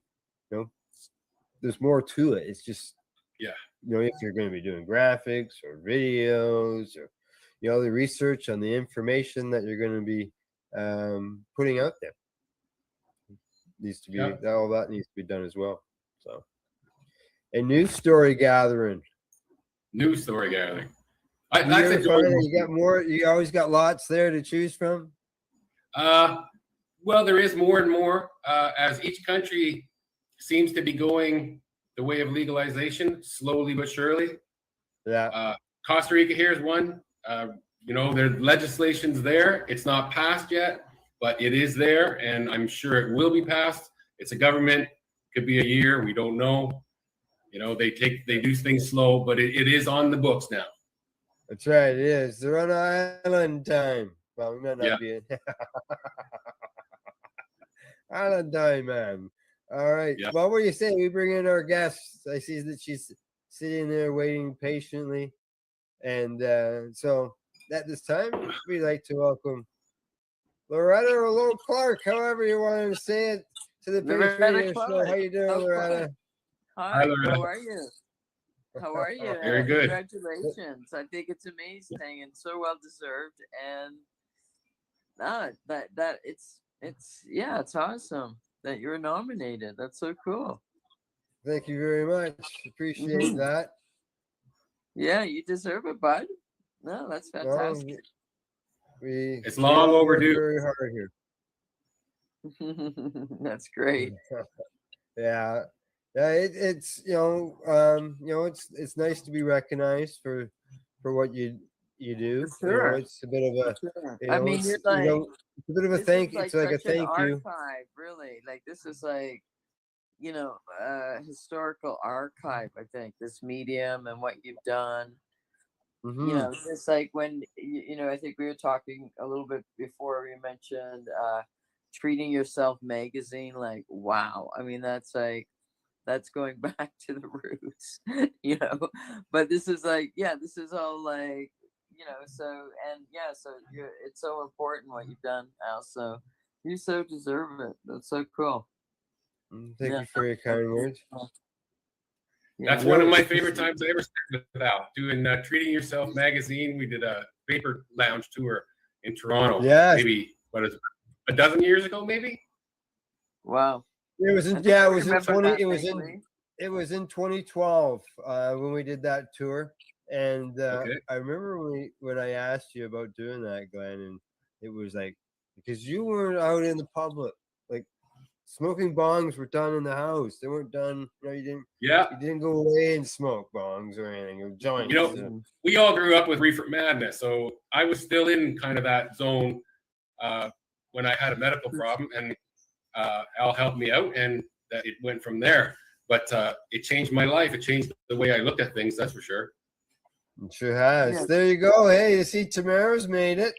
there's more to it. It's just if you're going to be doing graphics or videos or the research on the information that you're going to be putting out there needs to be all that needs to be done as well. So A news story gathering. News story gathering. Do you That's ever find that enjoyable. you got more? You always got lots there to choose from. Well, there is more and more as each country seems to be going the way of legalization, slowly but surely. Yeah. Costa Rica here is one. You know, their legislation's there. It's not passed yet, but it is there, and I'm sure it will be passed. It's a government. Could be a year. We don't know. You know, they do things slow, but it is on the books now. That's right. It is. They're on island time. Well, we might not Yeah. be in island time, man. All right. Yeah. Well, what do you say? We bring in our guests. I see that she's sitting there waiting patiently, and so at this time, we'd like to welcome Loretta or Lil Clark, however you want to say it, to the Pace Loretta Radio Show. Clark. How you doing, Oh, Loretta? Hi, Loretta. how are you? How are you? Very good. Congratulations. I think it's amazing and so well deserved. And that it's awesome that you're nominated. That's so cool. Thank you very much. Appreciate that. Yeah, you deserve it, bud. No, that's fantastic. It's long we all work overdue. Very hard here. That's great. Yeah. It's it's nice to be recognized for what you do. Sure. It's a bit of a I mean, it's, you're like, it's a bit of a this thank is it's like a such an thank you. archive, really. Like this is like, historical archive, I think, this medium and what you've done. Just like when I think we were talking a little bit before, we mentioned Treating Yourself magazine. Like, wow, I mean, that's going back to the roots. But this is like, this is all like, so it's so important what you've done, Al, so you so deserve it. That's so cool. Thank you for your kind words. That's one of my favorite times I ever spent with Al, doing Treating Yourself magazine. We did a paper lounge tour in Toronto. Yes. Maybe, what is it, a dozen years ago, maybe? Wow. It was in, I it was in remember 20 that it was vaguely. it was in 2012 when we did that tour. And Okay. I remember when I asked you about doing that, Glenn, and it was like, because you weren't out in the public, like smoking bongs were done in the house. They weren't done, you didn't go away and smoke bongs or anything, or joints. We all grew up with reefer madness, so I was still in kind of that zone when I had a medical problem, and Al helped me out, and that it went from there. But it changed my life. It changed the way I looked at things, that's for sure. It sure has. Yeah. There you go. Hey, you see, Tamara's made it.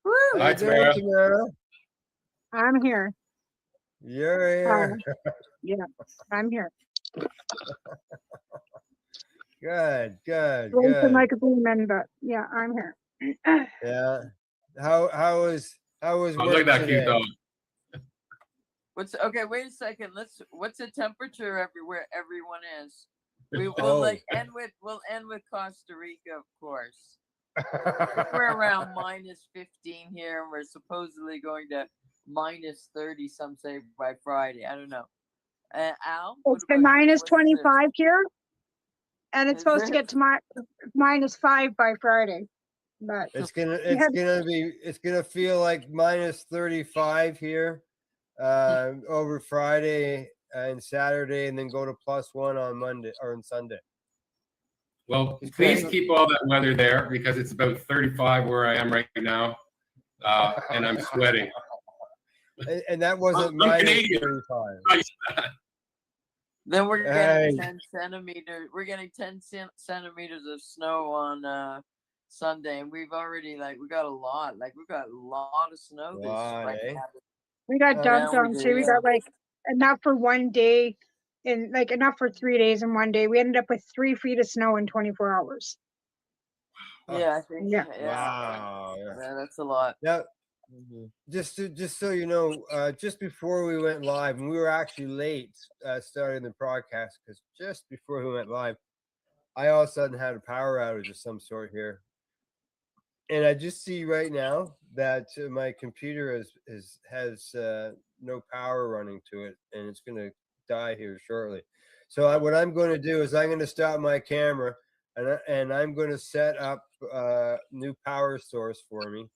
Woo! How Hi, you doing, Tamara. Tamara? I'm here. You're here. Yeah, I'm here. Good, good, Waiting for good. Michael Blumen, but yeah, I'm here. Yeah. How was Oh, look work at that today? cute dog. Okay, wait a second. What's the temperature everywhere everyone is? We'll Oh. end with Costa Rica, of course. We're around minus 15 here, and we're supposedly going to minus 30, some say, by Friday. I don't know. Al? It's been minus what is it? 25 here, and it's Is supposed to it? get to minus 5 by Friday. But It's gonna feel like minus 35 here over Friday and Saturday, and then go to +1 on Monday or on Sunday. Well, It's please crazy. keep all that weather there because it's about 35 where I am right now, and I'm sweating. And that wasn't I'm minus Canadian. 35. Then we're getting Hey. 10 centimeters. We're getting 10 centimeters of snow on Sunday, and we've already we got a lot. We've got a lot of snow this Lot, right eh? now. we got Yeah, dumped we on do, too. We yeah. got enough for one day, and enough for 3 days in one day. We ended up with 3 feet of snow in 24 hours. Yeah, I think. Yeah. Wow. Yeah, that's a lot. Now, just so you know, just before we went live, and we were actually late starting the broadcast because just before we went live, I all of a sudden had a power outage of some sort here, and I just see right now that my computer has no power running to it, and it's going to die here shortly. So what I'm going to do is I'm going to stop my camera and I'm going to set up a new power source for me,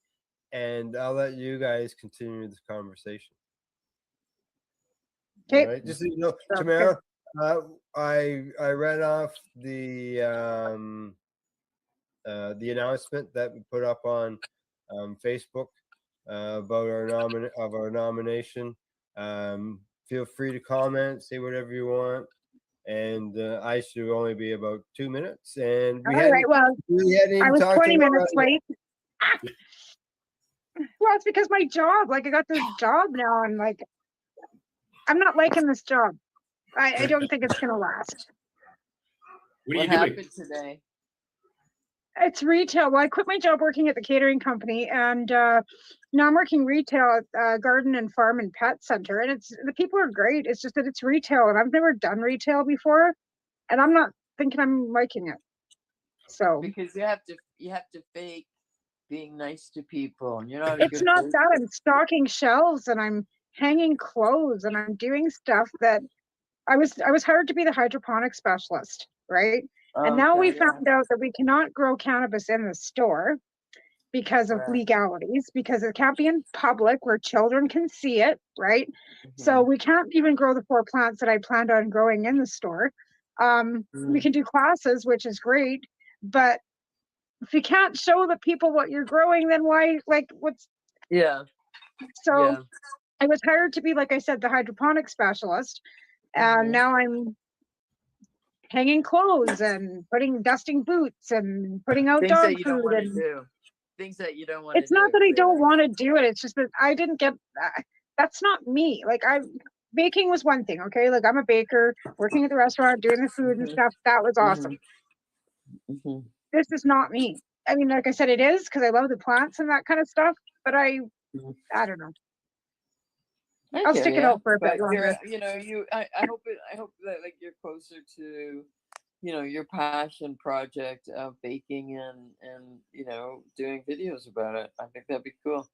and I'll let you guys continue this conversation. Okay. All right. Just so you know, Tamara, I read off the announcement that we put up on Facebook about our nomination. Feel free to comment, say whatever you want, and I should only be about 2 minutes. And All right. Well, I was 20 minutes late. Well, it's because my job, like I got this job now, and like I'm not liking this job. I don't think it's gonna last. What happened today? It's retail. Well, I quit my job working at the catering company, and now I'm working retail at Garden and Farm and Pet Center. And the people are great. It's just that it's retail, and I've never done retail before, and I'm not thinking I'm liking it. So because you have to fake being nice to people, and you're not. It's not that I'm stocking shelves and I'm hanging clothes and I'm doing stuff that I was hired to be the hydroponic specialist, right? And now we found out that we cannot grow cannabis in the store because of legalities, because it can't be in public where children can see it, right? So we can't even grow the 4 plants that I planned on growing in the store. We can do classes, which is great, but if you can't show the people what you're growing, then why, like, what's... So I was hired to be, like I said, the hydroponic specialist, and now I'm hanging clothes and dusting boots and putting out things dog that you don't food want to and do. Things that you don't want to do. it's not that I don't want to do it. It's just that I didn't get that's not me. Like baking was one thing, okay? Like I'm a baker, working at the restaurant, doing the food and stuff. That was awesome. This is not me. I mean, like I said, it is because I love the plants and that kind of stuff, but I don't know. I'll stick it out for a bit longer. I hope that like you're closer to, your passion project of baking and doing videos about it. I think that'd be cool.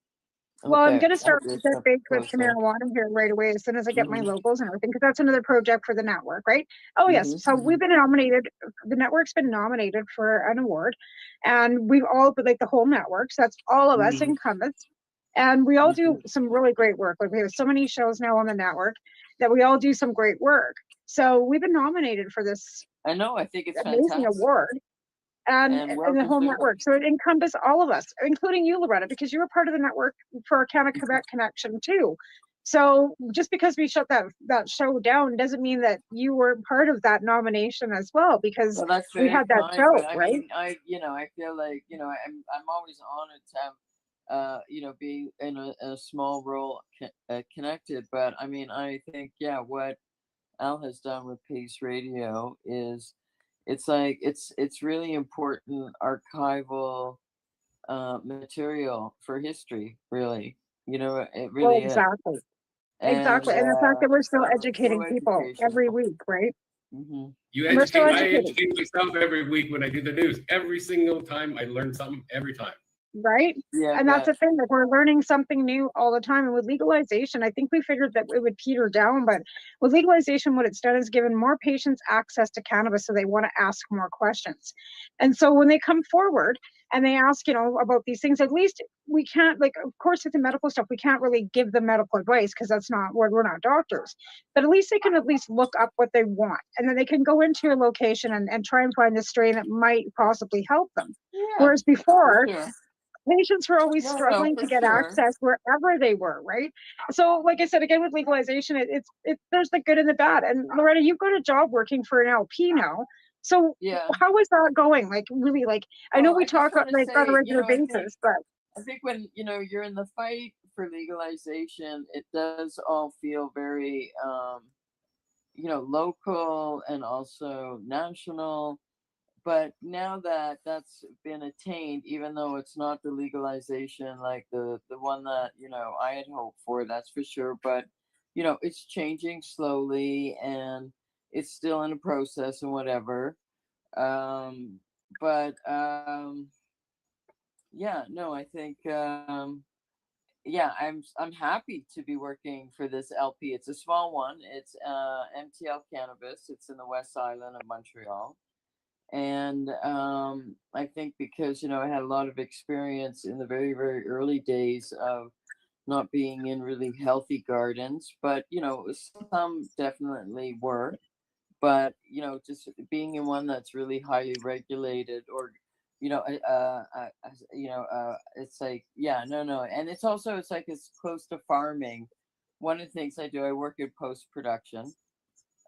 Well, I'm going to start to get baked with marijuana here right away as soon as I get my logos and everything, because that's another project for the network, right? Oh, yes. So we've been nominated. The network's been nominated for an award, and we've all, like the whole network, so that's all of us incumbents. And we all do some really great work. Like we have so many shows now on the network that we all do some great work. So we've been nominated for this. I know. I think it's amazing fantastic. award. And the whole network. So it encompasses all of us, including you, Loretta, because you were part of the network for our Canada Quebec connection too. So just because we shut that show down doesn't mean that you were part of that nomination as well, because we had that show, right? Mean, I feel like, I'm always honored to have, be in a small role connected. But I mean, I think, what Al has done with Pace Radio is, it's like it's really important archival material for history, really. It really is. Exactly. Exactly. And the fact that we're still educating people every week, right? I educate myself every week when I do the news. Every single time I learn something every time. Right? And that's the thing, like we're learning something new all the time. And with legalization, I think we figured that it would peter down, but with legalization, what it's done is given more patients access to cannabis, so they want to ask more questions. And so when they come forward and they ask, about these things, at least we can't, like, of course, with the medical stuff, we can't really give them medical advice because that's not, we're not doctors, but at least they can at least look up what they want. And then they can go into a location and try and find the strain that might possibly help them. Whereas before, patients were always struggling to get access wherever they were, right? So, like I said, again, with legalization, it's there's the good and the bad. And Loretta, you've got a job working for an LP now. So how is that going? Like, really, like, I know we talk on a regular basis, but I think when, you're in the fight for legalization, it does all feel very, local and also national. But now that that's been attained, even though it's not the legalization like the one that I had hoped for, that's for sure. But it's changing slowly, and it's still in a process and whatever. I think yeah, I'm happy to be working for this LP. It's a small one. It's MTL Cannabis. It's in the West Island of Montreal. And I think because, I had a lot of experience in the very, very early days of not being in really healthy gardens, but, some definitely were. But, just being in one that's really highly regulated or, it's like, yeah, no. And it's also, it's close to farming. One of the things I do, I work in post-production.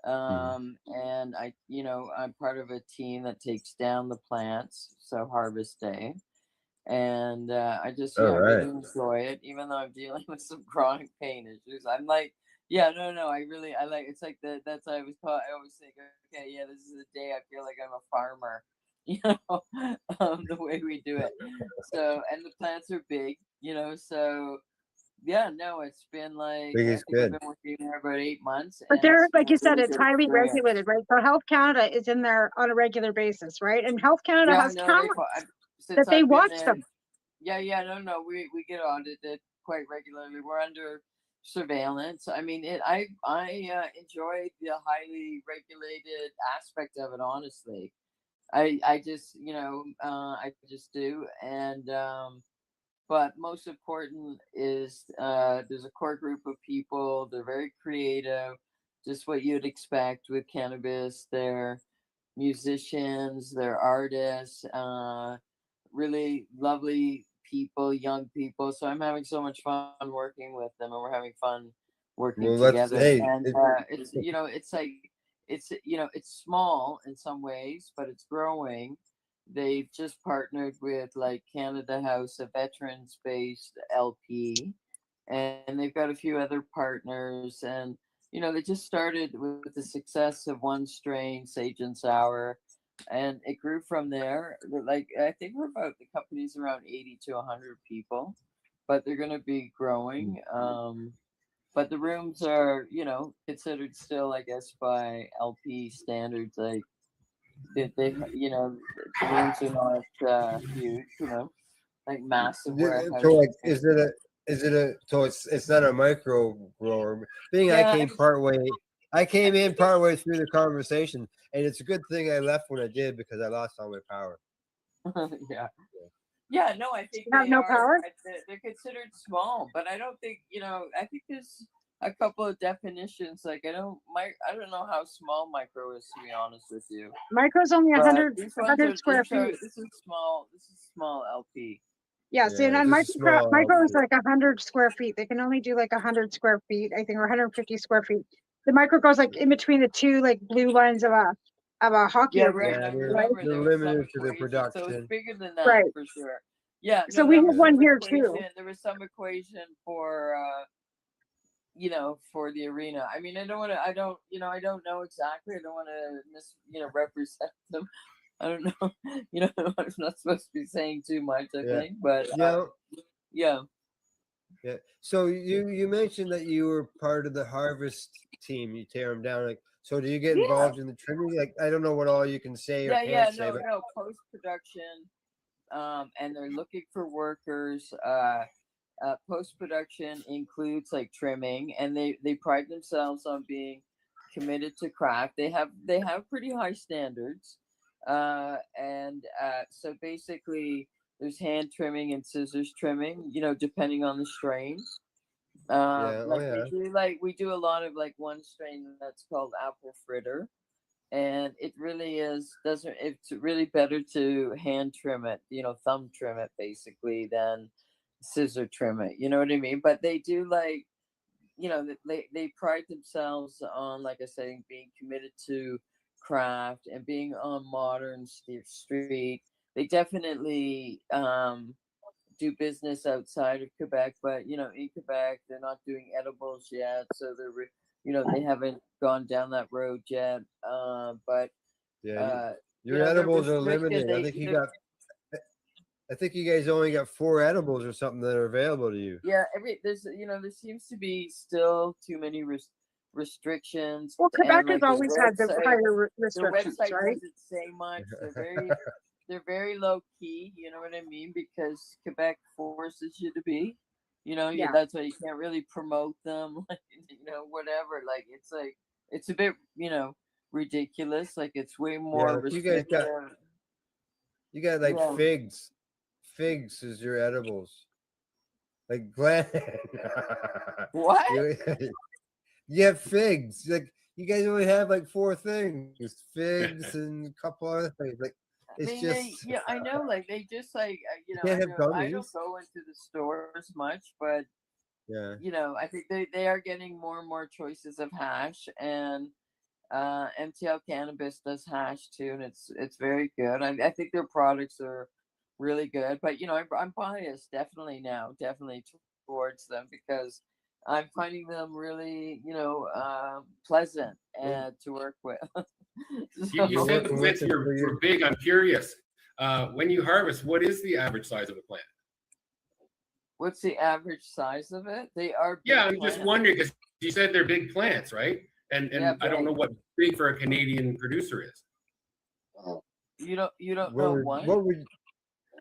And I'm part of a team that takes down the plants, so harvest day. And I just, All I really right. enjoy it, even though I'm dealing with some chronic pain issues. I'm like, yeah, no, I like, it's like that's I always call, I always think, okay, yeah, this is the day I feel like I'm a farmer, the way we do it. So, and the plants are big, so yeah, no, it's been like, Big I is think I've good. been working there about 8 months, But and they're, it's been like a you said, really it's good highly experience. regulated, right? So Health Canada is in there on a regular basis, right? And Health Canada Yeah, has no, cameras since that they I've been watch there, them. yeah, no, we get audited quite regularly. We're under surveillance. I mean, I enjoy the highly regulated aspect of it, honestly. I just, I just do. And but most important is there's a core group of people. They're very creative, just what you'd expect with cannabis. They're musicians, they're artists, really lovely people, young people. So I'm having so much fun working with them, and we're having fun working Well, let's together. hey. And it's it's like it's small in some ways, but it's growing. They've just partnered with like Canada House, a veterans-based LP, and they've got a few other partners. And they just started with the success of one strain, Sage and Sour, and it grew from there. Like I think we're about the company's around 80 to 100 people, but they're going to be growing. But the rooms are, considered still, I guess, by LP standards, like they the rooms are not huge, like massive So warehouse like, spaces. so it's not a micro grower. Being Yeah, I came in partway through the conversation, and it's a good thing I left when I did because I lost all my power. yeah. Yeah, no, I think You have they no are. power? They're considered small, but I don't think I think there's a couple of definitions. Like I don't know how small micro is, to be honest with you. Micro's only But 100, these ones 100 are square feet. this is small. This is small LP. Yeah, see, and Yeah, then this is small. micro is like 100 square feet. They can only do like 100 square feet, I think, or 150 square feet. The micro goes like in between the two like blue lines of a hockey Yeah, arena, right. Yeah, I they're, right? remember they're there was some limited to the equation, so it's production. bigger than that Right. for sure. Yeah, So no, we there have was one some here equation. too. There was some equation for for the arena. I mean, I don't know exactly. I don't want to represent them. I don't know. I'm not supposed to be saying too much, I Yeah. think, but Yeah. yeah. Yeah. So you mentioned that you were part of the harvest team. You tear them down. Like, so do you get Yeah. involved in the trimming? Like, I don't know what all you can say or Yeah, can't say, but no, post production. And they're looking for workers. Post production includes like trimming, and they pride themselves on being committed to craft. They have pretty high standards, and so basically there's hand trimming and scissors trimming. Depending on the strain. yeah. Oh yeah. We do a lot of like one strain that's called apple fritter, and it really doesn't it's really better to hand trim it, thumb trim it basically, than scissor trim it, you know what I mean? But they do like, they pride themselves on, like I said, being committed to craft and being on modern street. They definitely do business outside of Quebec, but in Quebec they're not doing edibles yet, so they haven't gone down that road yet. But Yeah. Your they're edibles are restricted. limited. I think you guys only got 4 edibles or something that are available to you. Yeah, there seems to be still too many restrictions. Well, Quebec And has like their always had the website, higher their restrictions, website right? doesn't say much. They're very low key, you know what I mean? Because Quebec forces you to be. Yeah. that's why you can't really promote them, like, whatever. Like it's a bit, ridiculous. Like it's way more You guys got restrictive. like Yeah. figs. Figs is your edibles. Like Glenn. What? You have figs. Like you guys only have like 4 things: figs and a couple other things. Like it's I mean, just I know, like they just like, can't have I don't gummies. go into the stores much, but Yeah. I think they are getting more and more choices of hash, and MTL Cannabis does hash too, and it's very good. I think their products are really good, but I'm biased definitely towards them because I'm finding them really pleasant and to work with. You said the plants were big. I'm curious. When you harvest, what is the average size of a plant? What's the average size of it? They are big Yeah, I'm plants. just wondering because you said they're big plants, right? And Yeah, I don't know what big for a Canadian producer is. You don't know what?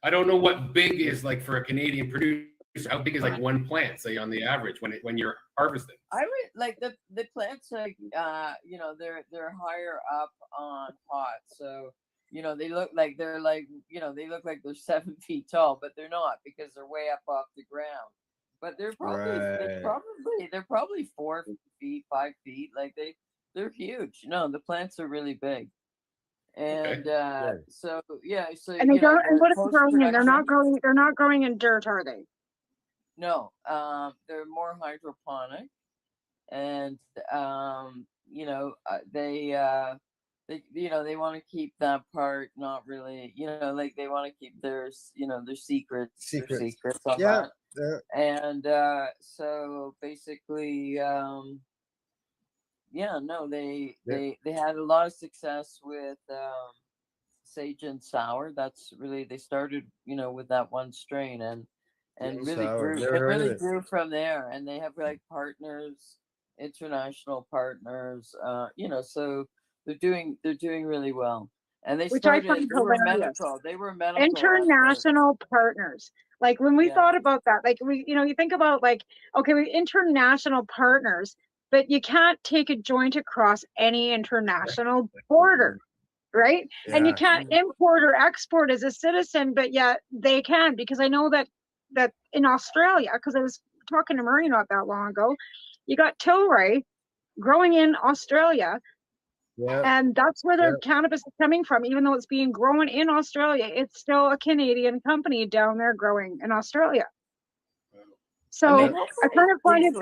I don't know what big is like for a Canadian producer. How big is like one plant, say on the average when you're harvesting? I would like the plants, like they're higher up on pots, so they look like they're like they look like they're 7 feet tall, but they're not because they're way up off the ground. But they're probably 4 feet, 5 feet. Like they're huge. No, the plants are really big. And so And they don't. And what are they growing in? post-production- They're not growing in dirt, are they? No, they're more hydroponic, and they want to keep that part not really, like they want to keep their their secrets on Yeah. that. And so basically, they had a lot of success with Sage and Sour. That's really, they started with that one strain, and really Sour. grew. Never It heard of really it. grew from there, and they have like partners, international partners. So they're doing really well. And they Which I started. find They were hilarious. medical. They were medical at first. International partners. Like when we Yeah. thought about that, like you think about like, okay, we international partners, but you can't take a joint across any international border, right? And you Yeah. can't import or export as a citizen, but yet they can, because I know that in Australia, because I was talking to Murray not that long ago, you got Tilray growing in Australia. Yeah. And that's where their cannabis is coming from. Even though it's being grown in Australia, it's still a Canadian company down there growing in Australia. So I kind of find it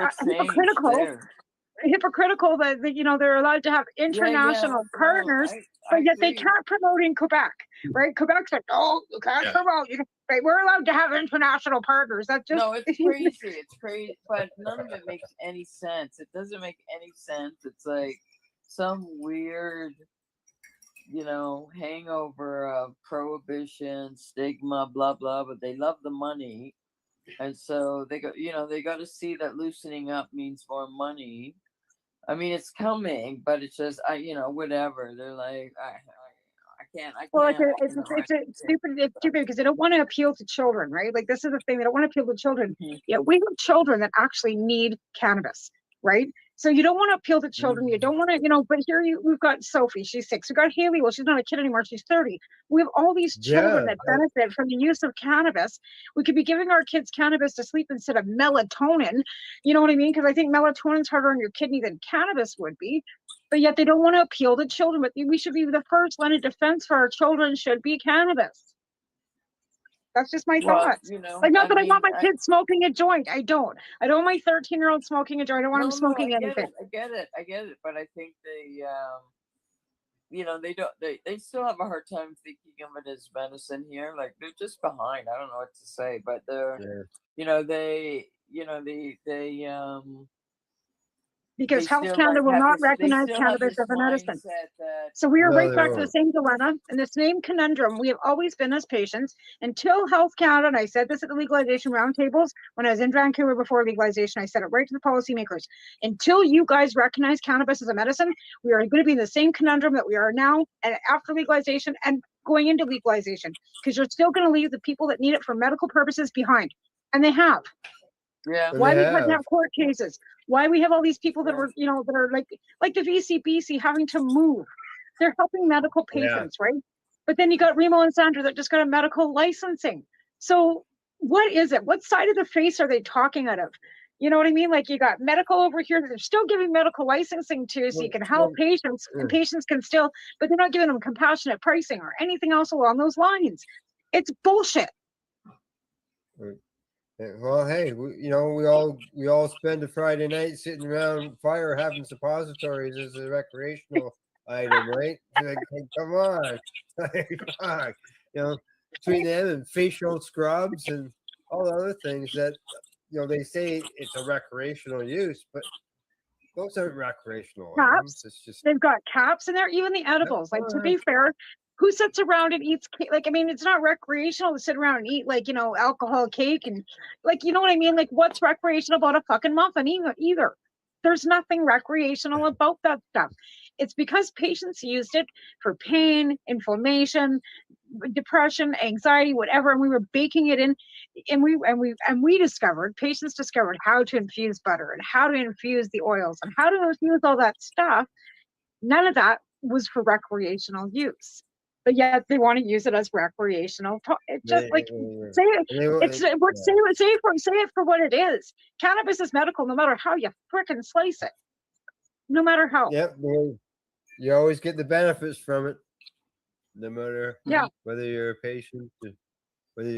hypocritical that they're allowed to have international partners, but yet they can't promote in Quebec, right? Quebec's like, no, you can't promote. Right? We're allowed to have international partners. That's just No, it's crazy. It's crazy, but none of it makes any sense. It doesn't make any sense. It's like some weird, hangover of prohibition, stigma, blah blah. But they love the money, and so they go. They got to see that loosening up means more money. I mean, it's coming, but it's just, whatever. They're like, I can't. Well, it's stupid because they don't want to appeal to children, right? Like this is the thing, they don't want to appeal to children. Yeah, we have children that actually need cannabis, right? So you don't want to appeal to children. You don't want to, but here we've got Sophie, she's 6. We got Haley, well, she's not a kid anymore, she's 30. We have all these children that benefit from the use of cannabis. We could be giving our kids cannabis to sleep instead of melatonin. You know what I mean? Because I think melatonin's harder on your kidney than cannabis would be. But yet they don't want to appeal to children. But we should be the first line of defense for our children should be cannabis. That's just my thoughts. Like, not that I want my kids smoking a joint. I don't want my 13-year-old smoking a joint. I don't want him smoking anything. I get it. But I think they don't. They still have a hard time thinking of it as medicine here. Like they're just behind. I don't know what to say, but they're, because Health Canada will not recognize cannabis as a medicine. So we are right back to the same dilemma and the same conundrum we have always been as patients until Health Canada, and I said this at the legalization roundtables when I was in Vancouver before legalization, I said it right to the policymakers. Until you guys recognize cannabis as a medicine, we are going to be in the same conundrum that we are now and after legalization and going into legalization, because you're still going to leave the people that need it for medical purposes behind. And they have. Yeah. Why we had to have court cases? Why we have all these people that were, that are like the VCBC having to move. They're helping medical patients, right? But then you got Remo and Sandra that just got a medical licensing. So what is it? What side of the face are they talking out of? You know what I mean? Like you got medical over here that they're still giving medical licensing to, so you can help patients, and patients can still, but they're not giving them compassionate pricing or anything else along those lines. It's bullshit. Well, hey, we all spend a Friday night sitting around fire having suppositories as a recreational item, right? Like, come on, fuck. Between them and facial scrubs and all the other things that they say it's a recreational use, but those aren't recreational items. Caps. It's just They've got caps in there, even the edibles. Like to be fair, who sits around and eats cake? Like, I mean, it's not recreational to sit around and eat alcohol cake and you know what I mean? Like what's recreational about a fucking muffin either? There's nothing recreational about that stuff. It's because patients used it for pain, inflammation, depression, anxiety, whatever, and we were baking it in, and we discovered, patients discovered how to infuse butter and how to infuse the oils and how to infuse all that stuff. None of that was for recreational use, but yet they want to use it as recreational. It just say it for what it is. Cannabis is medical, no matter how you frickin' slice it. No matter how. Yep, you always get the benefits from it, no matter whether you're a patient, whether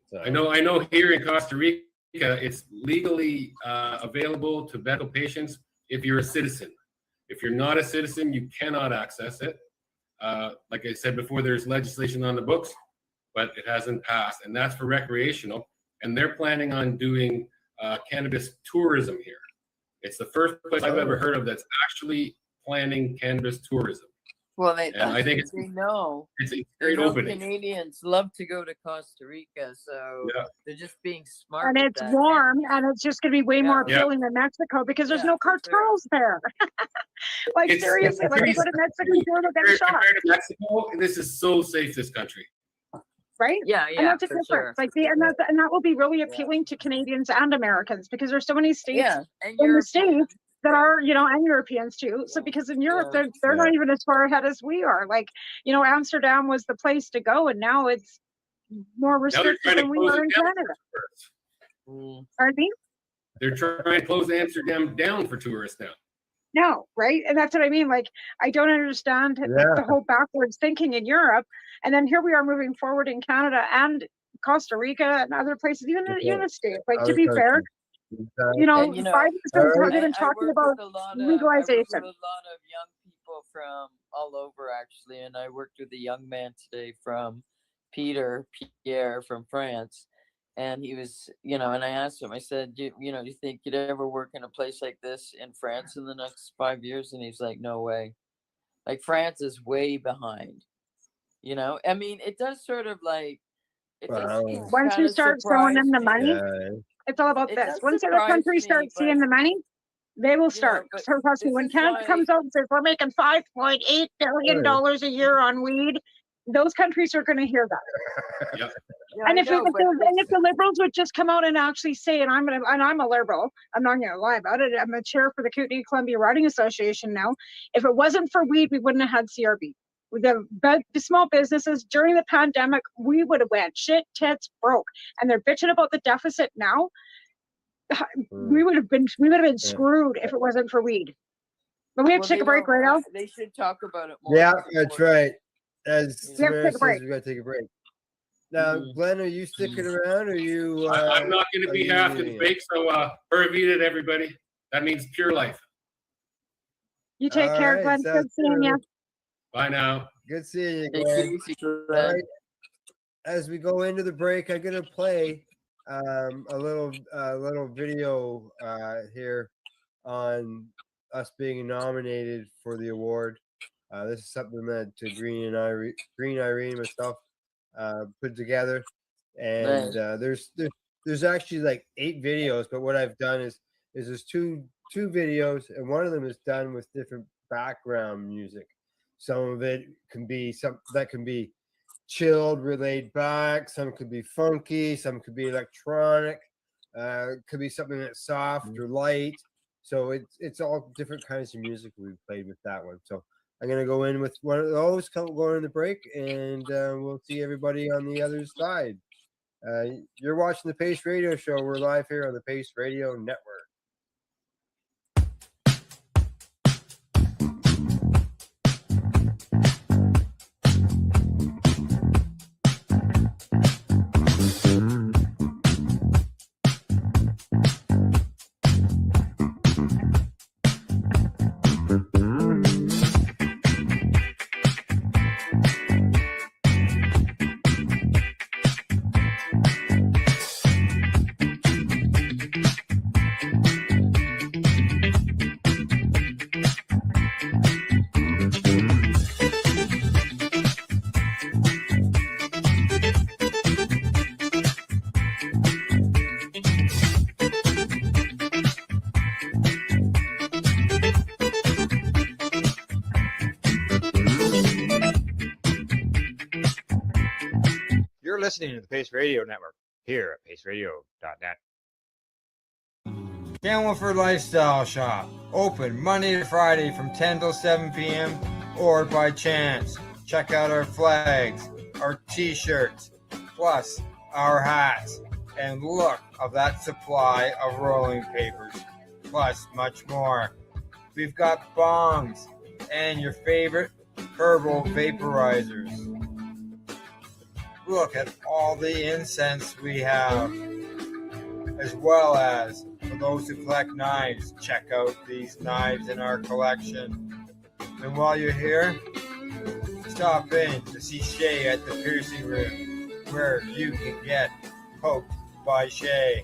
So. I know here in Costa Rica, it's legally available to medical patients if you're a citizen. If you're not a citizen, you cannot access it. Like I said before, there's legislation on the books, but it hasn't passed, and that's for recreational. And they're planning on doing cannabis tourism here. It's the first place I've ever heard of that's actually planning cannabis tourism. Well, I think it's a great opening. Canadians love to go to Costa Rica, so they're just being smart. And it's warm, and it's just going to be way more appealing than Mexico because there's no cartels there. Seriously, like you go to Mexico, you're going to get shot. Compared to Mexico, this is so safe, this country. Right? Yeah, and that's a difference. Sure. And that will be really appealing to Canadians and Americans because there's so many states in the States that are, and Europeans too. So because in Europe, they're not even as far ahead as we are. Amsterdam was the place to go, and now it's more restricted than we are in Canada. Pardon me? They're trying to close Amsterdam down for tourists now. No, right? And that's what I mean. I don't understand the whole backwards thinking in Europe. And then here we are moving forward in Canada and Costa Rica and other places, even in the States. To be fair, Biden has been talking about legalization. I work with a lot of young people from all over, actually. And I worked with a young man today from Pierre from France. And he was, and I asked him, I said, do you think you'd ever work in a place like this in France in the next 5 years? And he's like, no way. France is way behind, I mean, it does sort of once you start throwing them the money, it's all about this. Once other countries start seeing the money, they will start. So trust me, when Canada comes out and says we're making $5.8 billion a year on weed, those countries are going to hear that. Yep. And if the liberals would just come out and actually say, and I'm a liberal, I'm not going to lie about it. I'm a chair for the Kootenai Columbia Writing Association now. If it wasn't for weed, we wouldn't have had CRB. The small businesses during the pandemic, we would have went shit tits broke, and they're bitching about the deficit now. We would have been screwed if it wasn't for weed. But we have to take a break right now. They should talk about it more. Yeah, that's right. As Samara says, we got to take a break. Now, Glenn, are you sticking around? Or are you? I'm not going to be half the break, so Pura Vida, everybody. That means pure life. You take care, Glenn. Good seeing you. Bye now. Good seeing you, Glenn. All right. As we go into the break, I'm going to play a little video here on us being nominated for the award. This is something that Green Irene myself put together, and there's actually 8 videos. But what I've done is there's two videos, and one of them is done with different background music. Some of it can be chilled, relayed back. Some could be funky. Some could be electronic. Could be something that's soft or light. So it's all different kinds of music we played with that one. So I'm gonna go in with one of those, going in the break, and we'll see everybody on the other side. You're watching the Pace Radio Show. We're live here on the Pace Radio Network. You're listening to the Pace Radio Network here at paceradio.net. Camelford Lifestyle Shop, open Monday to Friday from 10 till 7 p.m. or by chance. Check out our flags, our t-shirts, plus our hats, and look of that supply of rolling papers, plus much more. We've got bongs and your favorite herbal vaporizers. Look at all the incense we have, as well as for those who collect knives, check out these knives in our collection. And while you're here, stop in to see Shay at the piercing room, where you can get poked by Shay.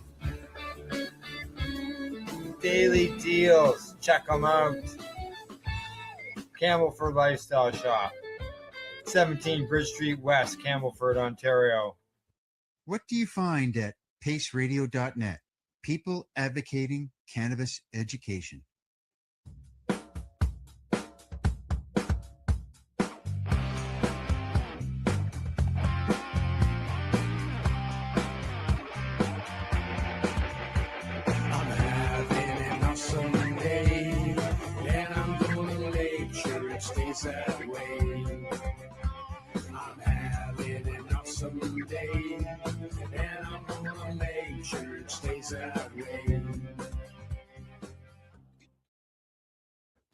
Daily deals, check them out. Camelford Lifestyle Shop, 17 Bridge Street West, Camelford, Ontario. What do you find at paceradio.net? People advocating cannabis education. That way. I'm having an awesome day, and I'm gonna make sure it stays that way.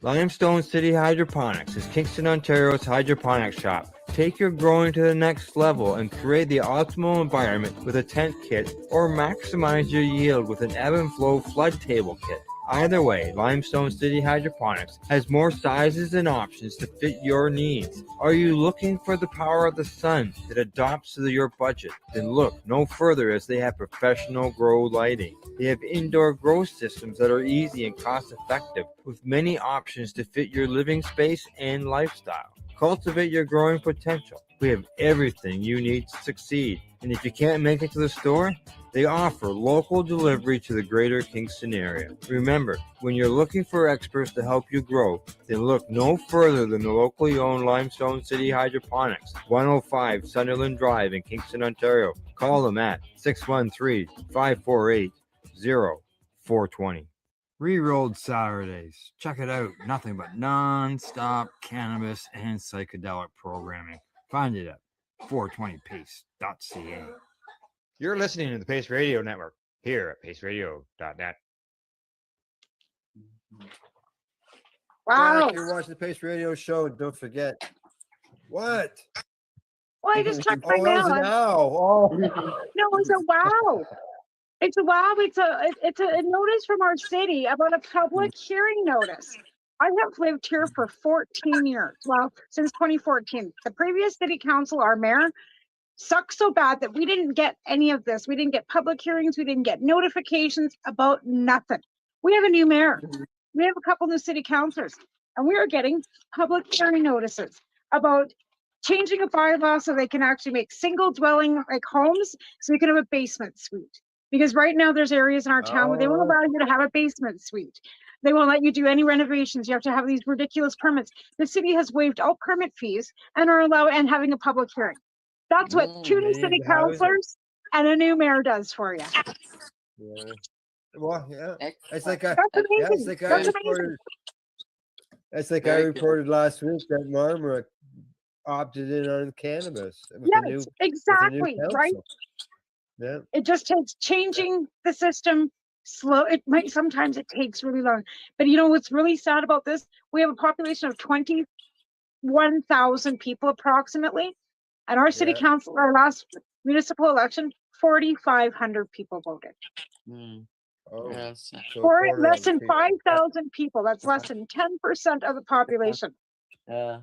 Limestone City Hydroponics is Kingston, Ontario's hydroponics shop. Take your growing to the next level and create the optimal environment with a tent kit, or maximize your yield with an ebb and flow flood table kit. Either way, Limestone City Hydroponics has more sizes and options to fit your needs. Are you looking for the power of the sun that adapts to your budget? Then look no further, as they have professional grow lighting. They have indoor grow systems that are easy and cost effective, with many options to fit your living space and lifestyle. Cultivate your growing potential. We have everything you need to succeed. And if you can't make it to the store, they offer local delivery to the greater Kingston area. Remember, when you're looking for experts to help you grow, then look no further than the locally owned Limestone City Hydroponics, 105 Sunderland Drive in Kingston, Ontario. Call them at 613-548-0420. Rerolled Saturdays. Check it out. Nothing but non-stop cannabis and psychedelic programming. Find it at 420pace.ca. You're listening to the Pace Radio Network here at paceradio.net. Wow. If you're watching the Pace Radio Show, don't forget. What? Well, I just checked my Oh, that mail. was an ow. Oh. No, it's a wow. It's a wow. It's a notice from our city about a public hearing notice. I have lived here for 14 years. Well, since 2014. The previous city council, our mayor, sucked so bad that we didn't get any of this. We didn't get public hearings. We didn't get notifications about nothing. We have a new mayor. We have a couple new city councilors, and we are getting public hearing notices about changing a bylaw so they can actually make single dwelling like homes, so you can have a basement suite. Because right now there's areas in our town where they won't allow you to have a basement suite. They won't let you do any renovations. You have to have these ridiculous permits. The city has waived all permit fees and are allowed and having a public hearing. That's what two new city councilors and a new mayor does for you. Yeah. Well, yeah. It's Excellent. like I, That's yeah, it's amazing. like I That's reported. amazing. It's like I Very good. reported last week that Marmara opted in on cannabis with a new Yes, exactly, right? council. Yeah. It just takes changing the system slow. It might sometimes it takes really long. But you know what's really sad about this? We have a population of 21,000 people approximately. And our city Yeah. council, our last municipal election, 4,500 people voted. Oh, Yes. so a For quarter less of the than people. 5,000 people. That's less than 10% of the population. Yeah.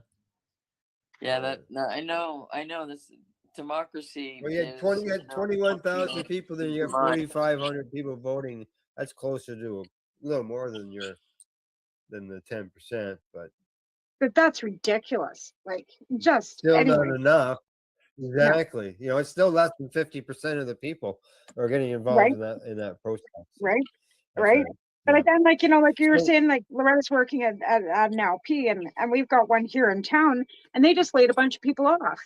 Yeah, that no, I know this democracy Well, you had is 20, you know, 21,000 people, then you have Right. 4,500 people voting. That's closer to a little more than the 10%, but But that's ridiculous. Like, just still anyway. not enough. No. Exactly. You know, it's still less than 50% of the people are getting involved Right. in that process. So Right. that's Right. But yeah. then, like, you know, like you were So- saying, like Loretta's working at an LP, and we've got one here in town, and they just laid a bunch of people off.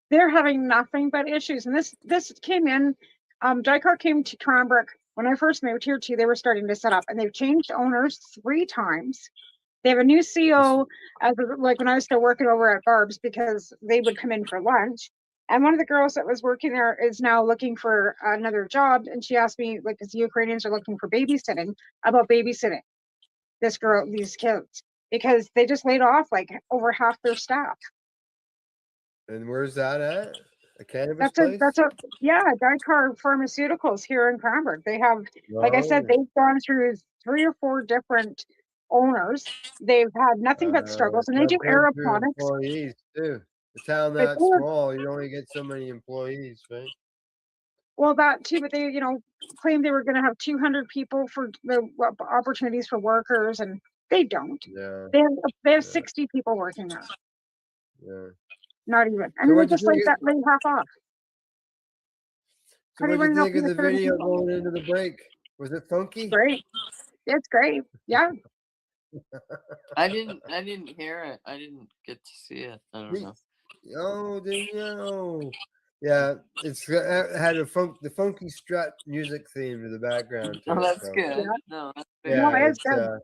They're having nothing but issues. And this came in, Dicor came to Cranbrook when I first moved here too. They were starting to set up, and they've changed owners 3 times. They have a new CO, like when I was still working over at Barb's, because they would come in for lunch. And one of the girls that was working there is now looking for another job. And she asked me, like, because the Ukrainians are looking for babysitting, about babysitting these kids, because they just laid off like over half their staff. And where's that at? A cannabis place? Yeah, Dicor Pharmaceuticals here in Cranbrook. They have, like I said, Oh. they've gone through 3 or 4 different owners. They've had nothing but struggles, and they do Tough going through aeroponics. employees too. A town But that they're- small, you only get so many employees, right? Well, that too, but they, you know, claimed they were going to have 200 people for the opportunities for workers, and they don't. Yeah. They have 60 people working there. Yeah. Not even. I So mean, they what'd you just laid think half off. So How do you what'd you run think of the 30 video people? going into the break? Was it funky? Great. It's great. Yeah. I didn't hear it. I didn't get to see it. I don't know. Oh, did you know? Yeah, it had the funky strut music theme to the background. Oh, To it, that's so. good. Yeah. No, that's Yeah, very it's good.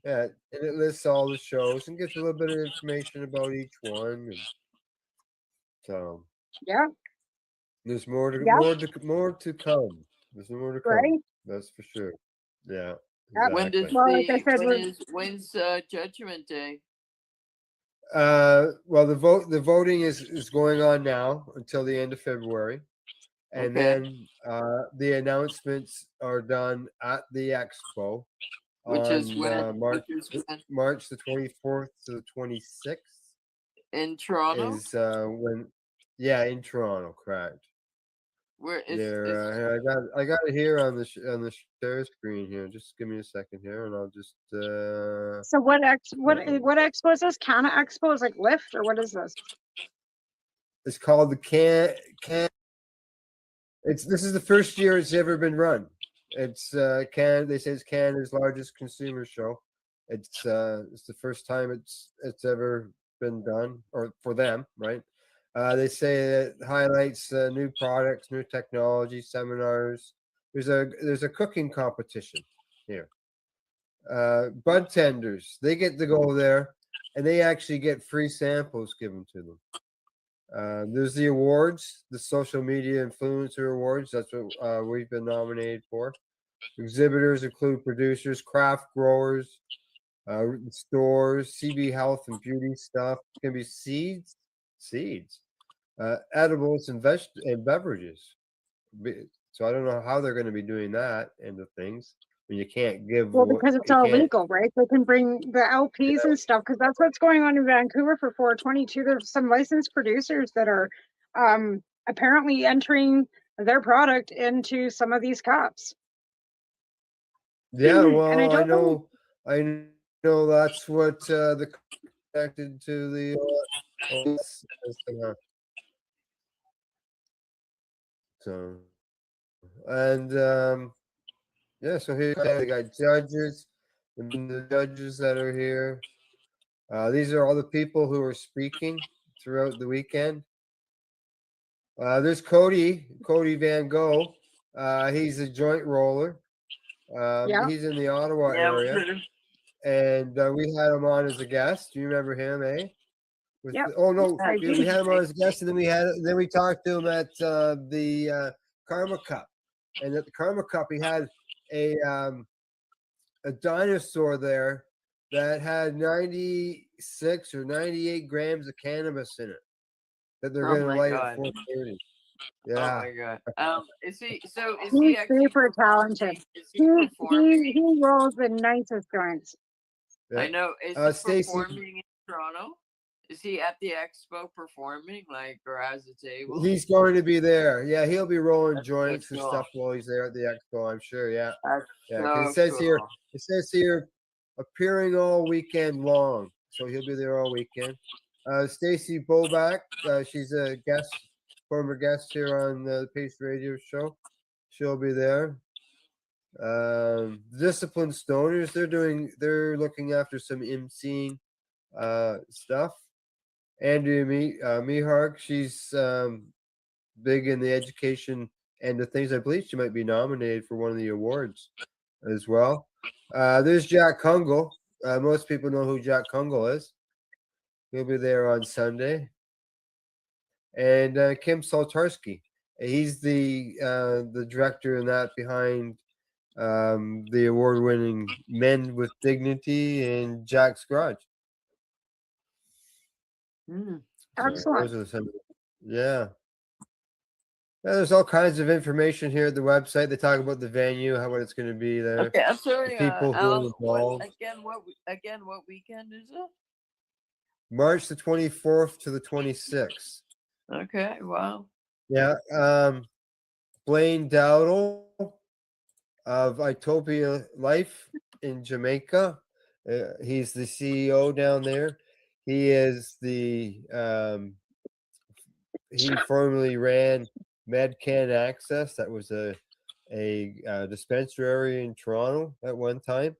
yeah, and it lists all the shows and gives a little bit of information about each one. And so Yeah. there's more to Yeah. more to come. There's more to come. Right. That's for sure. Yeah. Yeah. When does Exactly. Well, like I said, when's Judgment Day? Well, the voting is going on now until the end of February, and Okay. then the announcements are done at the expo Which is on when? March Which is when? March the 24th to the 26th In Toronto? is when in Toronto, correct. Where is Here, I got it here on the share screen here. Just give me a second here, and I'll just so what expo is this? Canna Expo is like Lyft, or what is this? it's called the can. This is the first year it's ever been run. It's they say it's Canada's largest consumer show. It's the first time it's ever been done, or for them, right? They say it highlights new products, new technology, seminars. There's a cooking competition here. Bud tenders, they get to go there, and they actually get free samples given to them. There's the awards, the social media influencer awards. That's what we've been nominated for. Exhibitors include producers, craft growers, stores, CB health and beauty stuff. It can be seeds, edibles, and beverages. So I don't know how they're going to be doing that end of things when you can't give. Well, because it's all legal, right? They can bring the LPs and stuff, because that's what's going on in Vancouver for 422. There's some licensed producers that are apparently entering their product into some of these cups. Yeah, well, And I know that's what the connected to the. So, and so here they got judges, and the judges that are here. These are all the people who are speaking throughout the weekend. There's Cody Van Gogh. He's a joint roller. Yeah. He's in the Ottawa Yeah, we area, could've- and we had him on as a guest. Do you remember him, eh? With Yep. oh no, I we do. had him on as a guest, and then we talked to him at the Karma Cup, and at the Karma Cup he had a dinosaur there that had 96 or 98 grams of cannabis in it that they're Oh going to my light God. at 4:30. Oh Yeah. my God. Is he He's actually super talented. is He he performing? he rolls the nicest joints. I Yeah. know. Is he Stacy, performing in Toronto? Is he at the expo performing, like, or has a table? he's going to be there. Yeah, he'll be rolling That's so joints and cool. stuff while he's there at the expo. I'm sure. Yeah. That's Yeah. Because so cool. it says here, appearing all weekend long. So he'll be there all weekend. Stacy Boback, she's a former guest here on the Pace Radio Show. She'll be there. Disciplined Stoners, they're looking after some emceeing stuff. Andrea Mihark, she's big in the education and the things. I believe she might be nominated for one of the awards as well. There's Jack Kungle. Most people know who Jack Kungle is. He'll be there on Sunday. And Kim Soltarski. He's the director in that behind the award-winning Men with Dignity and Jack's Garage. Excellent. Those are some, yeah. There's all kinds of information here at the website. They talk about the venue, what it's going to be there. Okay, I'm the sorry, people who are Al. involved. What weekend is it? March the 24th to the 26th. Okay, wow. Yeah. Blaine Dowdle of Itopia Life in Jamaica. He's the CEO down there. He is he formerly ran MedCan Access. That was a dispensary in Toronto at one time,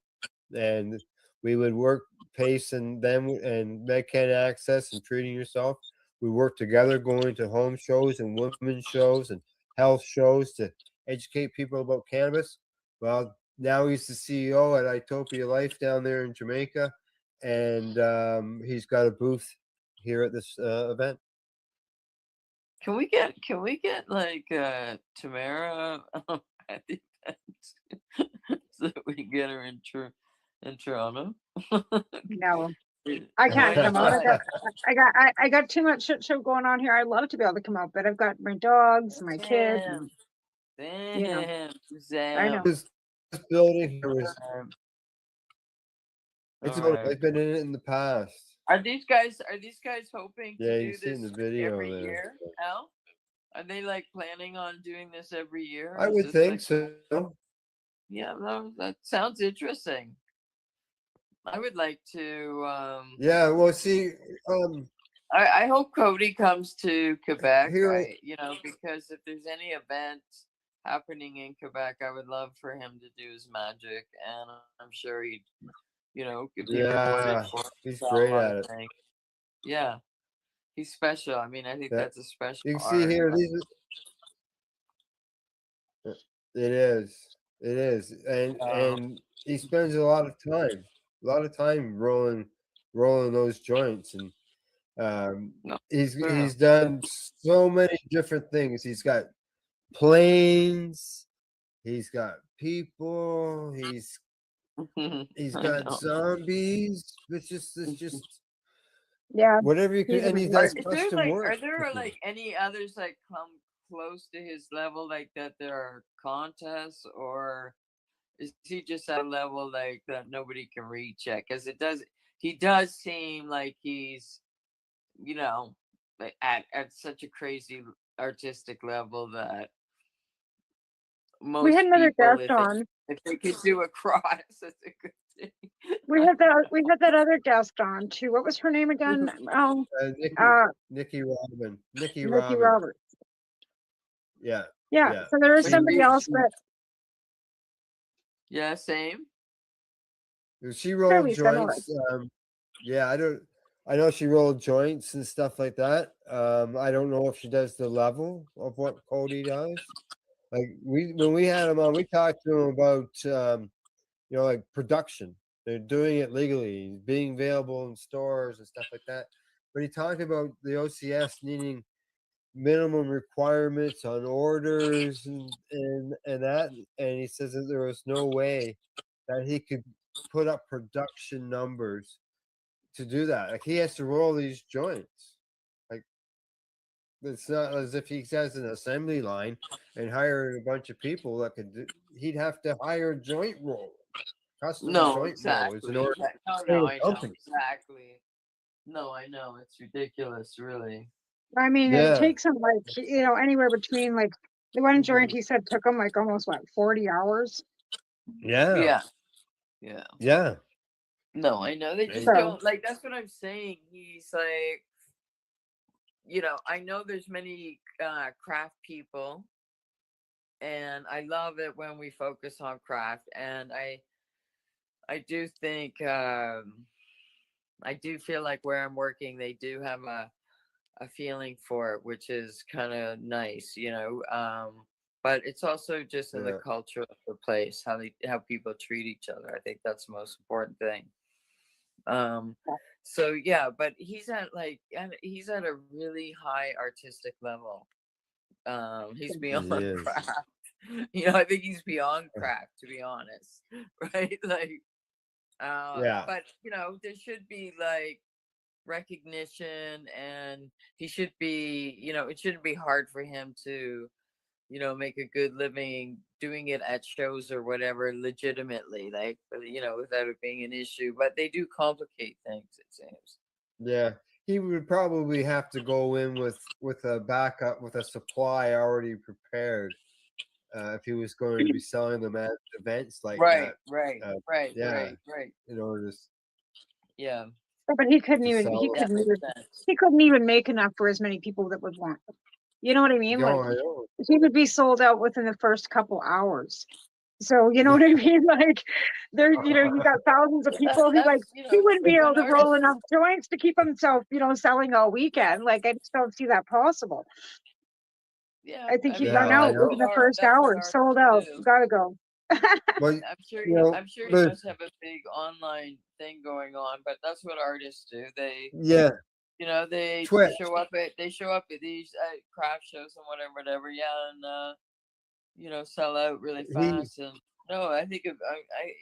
and we would work Pace and them and MedCan Access and Treating Yourself. We worked together, going to home shows and women's shows and health shows to educate people about cannabis. Well, now he's the CEO at Itopia Life down there in Jamaica, and he's got a booth here at this event. Can we get like Tamara at the event so that we can get her in Toronto? No, I can't come out. I got too much shit show going on here. I'd love to be able to come out, but I've got my dogs, my kids. Damn, You know, Suzanne. I know. This building here was. Alright. I've been in it in the past. Are these guys hoping Yeah, to you've do seen this the video every there. year, Al? Are they like planning on doing this every year? I Is would this, think like- so. Yeah, no, that sounds interesting. I would like to. Yeah, well, see, I hope Cody comes to Quebec. Here- Because if there's any event happening in Quebec, I would love for him to do his magic, and I'm sure he'd, give people Yeah, he's great at it. Yeah, he's special. I mean, I think Yeah. that's a special. You can see art. here, it is, and he spends a lot of time rolling those joints, and he's done so many different things. He's got planes, he's got people, he's I got know. zombies. It's just Yeah. whatever you can, and he does custom work. Are there like any others like come close to his level, like that there are contests, or is he just at a level like that nobody can reach yet? Because he does seem like he's, at such a crazy artistic level that most We had another people, guest on. if they could do a cross, that's a good thing. We had that other guest on too. What was her name again? Nikki Robin. Nikki Nikki Robin. Roberts. Yeah. Yeah. So there was somebody else that Yeah, same. She rolled Fairly similar. joints. Yeah, I know she rolled joints and stuff like that. I don't know if she does the level of what Cody does. Like when we had him on, we talked to him about like production. They're doing it legally, being available in stores and stuff like that. But he talked about the OCS needing minimum requirements on orders and that, and he says that there was no way that he could put up production numbers to do that. Like he has to roll these joints. Like it's not as if he has an assembly line and hiring a bunch of people that could do. He'd have to hire joint rollers, custom No, joint rollers in exactly. order to No, stay no, with I know company. exactly. No, I know it's ridiculous, really. I mean, it Yeah. takes him like, anywhere between like the one joint he said took him like almost 40 hours. Yeah. Yeah, yeah. Yeah. No, I know they just So- don't like. That's what I'm saying. He's like, I know there's many craft people, and I love it when we focus on craft. And I do think I do feel like where I'm working, they do have a feeling for it, which is kind of nice, but it's also just in the Yeah. culture of the place, how people treat each other. I think that's the most important thing. So yeah, but he's at a really high artistic level. He's beyond He is. craft. I think he's beyond craft, to be honest. Right? Like Yeah. but there should be like recognition, and he should be, it shouldn't be hard for him to make a good living doing it at shows or whatever legitimately, like without it being an issue. But they do complicate things, it seems. Yeah. He would probably have to go in with a backup, with a supply already prepared, if he was going to be selling them at events like Right, that. right, Yeah. right. In order to Yeah. But he couldn't to even, sell That makes sense. he couldn't even make enough for as many people that would want them. You know what I mean? No, Like I know. he would be sold out within the first couple hours. So you know what I mean? Like there, you got thousands of people who like he wouldn't be able to roll enough joints to keep himself, selling all weekend. Like I just don't see that possible. Yeah, I think he'd Yeah, run I out know. within the first that's what hour. Sold out. artists do. Gotta go. But I'm sure you he must have a big online thing going on, but that's what artists do. They yeah. they Twitch. show up at these craft shows and whatever, yeah, and sell out really fast. And no, I think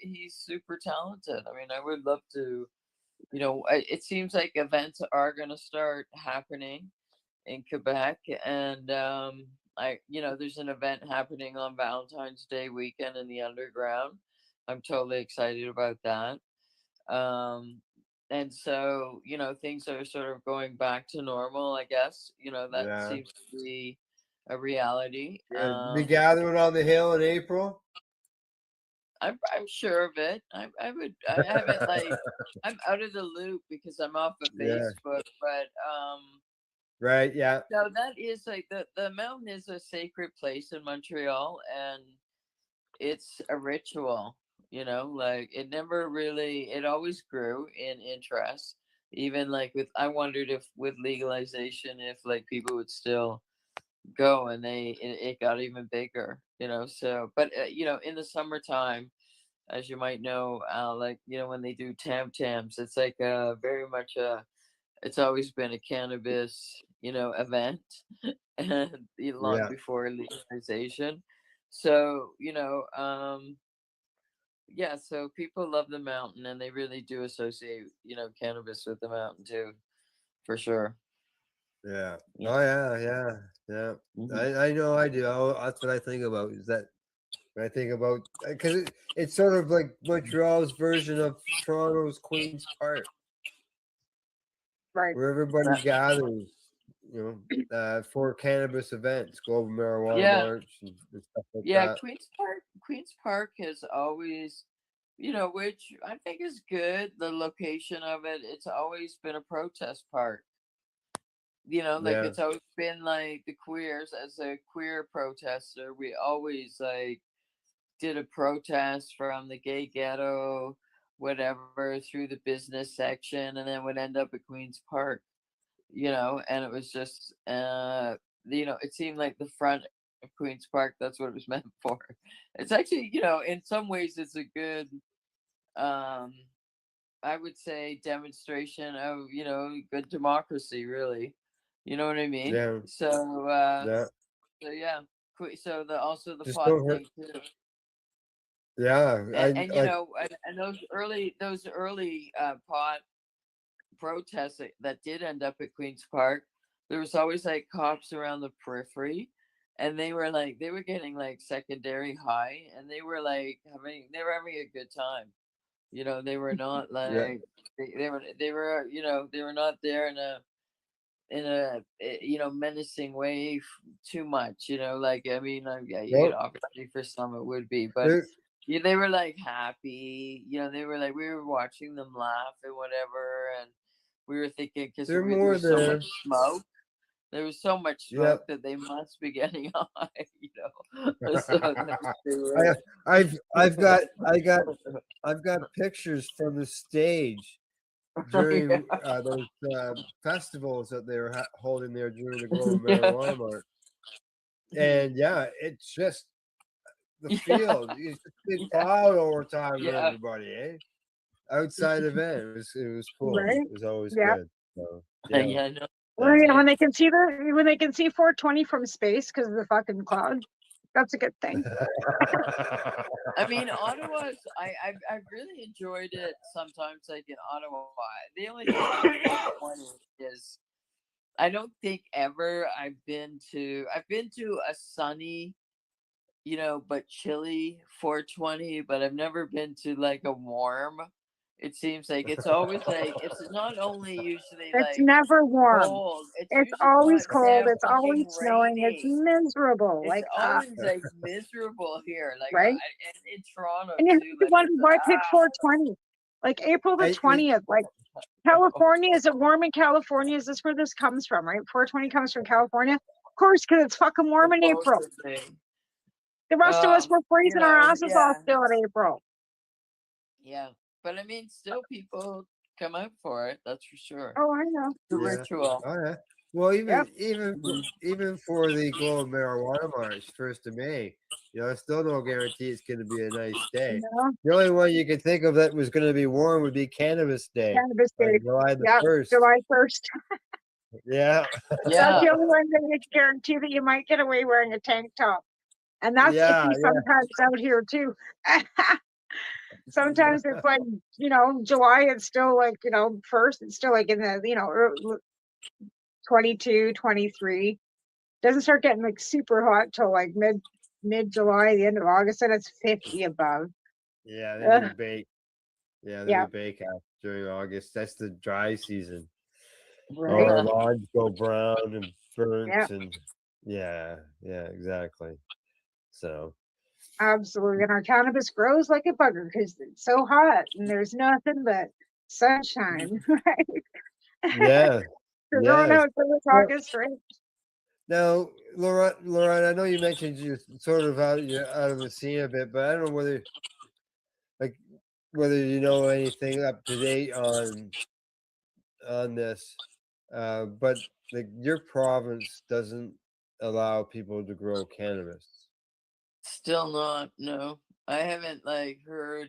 he's super talented. I mean, I would love to, it seems like events are going to start happening in Quebec, and there's an event happening on Valentine's Day weekend in the underground. I'm totally excited about that. And so, things are sort of going back to normal, I guess. That Yeah. seems to be a reality. Be gathering on the hill in April. I'm sure of it. I haven't I'm out of the loop because I'm off of Yeah. Facebook, but Right. Yeah. no, that is like the mountain is a sacred place in Montreal, and it's a ritual, like it always grew in interest. Even like I wondered if with legalization, if like people would still go, and it got even bigger, so, but in the summertime, as you might know, like, when they do tam-tams, it's like very much it's always been a cannabis, event, and long Yeah. before legalization. So, yeah, so people love the mountain, and they really do associate, cannabis with the mountain too, for sure. Yeah. Yeah. Oh yeah. Yeah. Yeah. Mhm. I know. I do. That's what I think about. Is that when I think about, because it's sort of like Montreal's version of Toronto's Queen's Park, Right. where everybody gathers, for cannabis events, Global Marijuana Yeah. March, and stuff like Yeah, that. Queens Park has always, which I think is good. The location of it, it's always been a protest park. Like Yeah. it's always been like the queers, as a queer protester, we always like did a protest from the gay ghetto, whatever, through the business section, and then would end up at Queens Park, and it was just, it seemed like the front Queen's Park. That's what it was meant for. It's actually, you know, in some ways, it's a good, I would say, demonstration of, you know, good democracy. Really, you know what I mean? Yeah. So, Yeah. so yeah. So the also the Just pot don't hurt. thing too. Yeah. And you know, and those early pot protests that did end up at Queen's Park, there was always like cops around the periphery, and they were getting like secondary high, and they were having a good time. You know, they were not Yeah. like they were you know, they were not there in a you know, menacing way too much. You know, like I mean, yeah, you know, Nope. obviously for some it would be, but They're, yeah, they were like happy. You know, they were like we were watching them laugh and whatever, and we were thinking because they're there more was so there. much smoke. There was so much Yep. smoke that they must be getting high. You know, so they I, were. I've got pictures from the stage Yeah. during those festivals that they were holding there during the Global Yeah. Marijuana March. And yeah, it's just the Yeah. field. It's a big Yeah. cloud over time with Yeah. everybody, eh? Outside event. It was cool. Right? It was always Yeah. good. So Yeah, yeah. I know. Well, you know, Yeah. when they can see 420 from space because of the fucking cloud, that's a good thing. I mean, Ottawa's. I've really enjoyed it. Sometimes, like in Ottawa, the only thing about 420 is I don't think ever I've been to a sunny, you know, but chilly 420, but I've never been to like a warm. It seems like it's always like it's not only usually It's like never warm. cold, it's It's usually always cold. goddamn It's always fucking snowing. It's rainy. miserable. It's Like, always like miserable here, like right? in Toronto And you have too. to Like wonder it's why pick 420? Like April the I, 20th, like California, is it warm in California? Is this where this comes from, right? 420 comes from California? Of course, because it's fucking warm in April. supposedly. The rest of us were You freezing our know, asses off yeah, still in April. yeah. But I mean, still people come out for it. That's for sure. Oh, I know. The yeah. ritual. Oh yeah. Well, Yep. even for the Global Marijuana March, 1st of May, you know, still no guarantee it's going to be a nice day. No. The only one you could think of that was going to be warm would be Cannabis Day, Cannabis on Day. July the Yep. 1st. July 1st. Yeah. That's Yeah. the only one that you can guarantee that you might get away wearing a tank top. And that's Yeah, icky sometimes out here too. Sometimes it's like, you know, July, it's still like, you know, 1st, it's still like in the, you know, 22, 23. Doesn't start getting like super hot till like mid-July, the end of August, and it's 50 above. Yeah, then we Ugh. bake. Yeah, then Yeah. we bake out during August. That's the dry season. All Right. our lawns go brown and burnt, Yeah. and yeah, exactly. So Absolutely. And our cannabis grows like a bugger because it's so hot and there's nothing but sunshine, right? yeah, We're going yes. out till it's Well, August, right? now, Laura, I know you mentioned you're sort of out of the scene a bit, but I don't know whether you know anything up to date on this. But like your province doesn't allow people to grow cannabis. Still not. No, I haven't like heard.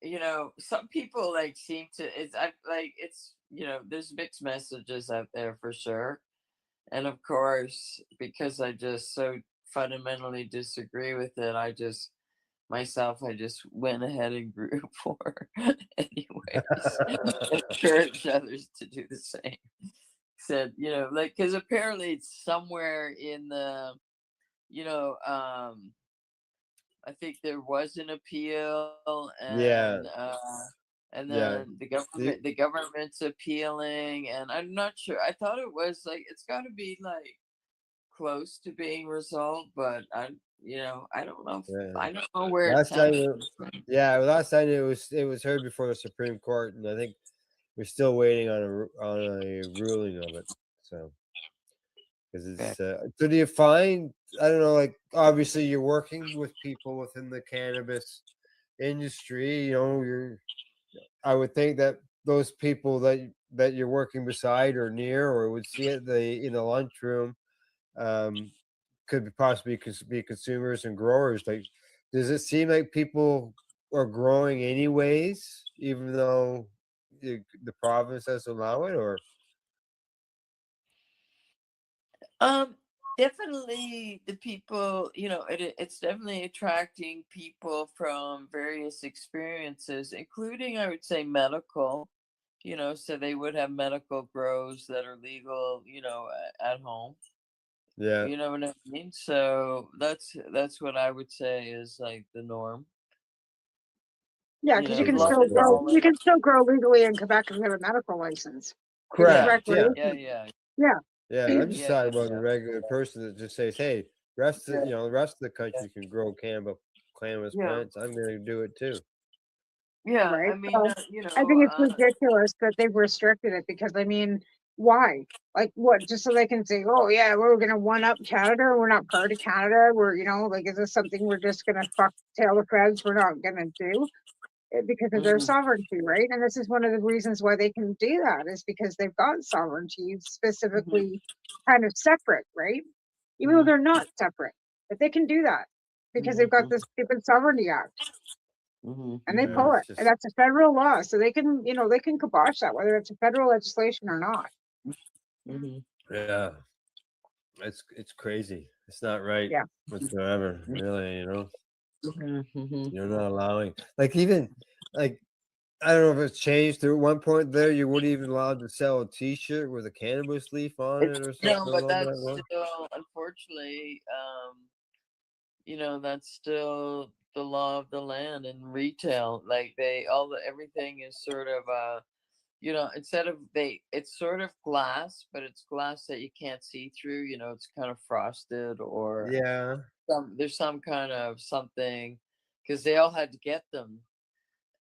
You know, some people like seem to. It's you know, there's mixed messages out there for sure, and of course, because I just so fundamentally disagree with it, I just went ahead and grew for anyways. Encourage others to do the same. Said, you know, like because apparently it's somewhere in the, you know, I think there was an appeal, Yeah, and yeah. then the government's appealing, and I'm not sure. I thought it was like it's got to be like close to being resolved, but I don't know. I don't know where it's Last time, at. last time it was heard before the Supreme Court, and I think we're still waiting on a ruling of it. So, because it's so do you find, I don't know, like obviously you're working with people within the cannabis industry, you know, I would think that those people that you're working beside or near or would see it in the lunchroom could possibly be consumers and growers. Like, does it seem like people are growing anyways, even though the province doesn't allow it, or? Definitely the people, it's definitely attracting people from various experiences, including, I would say, medical, so they would have medical grows that are legal, at home. Yeah. You know what I mean? So that's what I would say is like the norm. Yeah, because you as can long still as grow. all You it- can still grow legally in Quebec if you have a medical license. It's Correct. Yeah. recreation. yeah. Yeah. Yeah. I'm just Yeah, talking yeah, about the regular person that just says, "Hey, the rest of the country can grow cannabis yeah, plants. I'm going to do it too." yeah. Right. I mean, So I think it's ridiculous that they've restricted it because I mean, why? Like what? Just so they can say, "Oh yeah, we're gonna one up Canada. We're not part of Canada. We're like, is this something we're just gonna fuck tail the feds? We're not gonna do." Because of their sovereignty, right? And this is one of the reasons why they can do that is because they've got sovereignty specifically kind of separate, right? Even though they're not separate, but they can do that because they've got this stupid sovereignty act and they pull it. And that's a federal law. So they can, they can kibosh that, whether it's a federal legislation or not. Yeah. It's crazy. It's not right whatsoever, really, You're not allowing, like, even like, I don't know if it's changed. At one point there, you wouldn't even allowed to sell a T-shirt with a cannabis leaf on it or something. No, but along that's that line. still, unfortunately, that's still the law of the land in retail. Like everything is sort of instead of it's sort of glass, but it's glass that you can't see through. It's kind of frosted or Yeah. there's some kind of something because they all had to get them.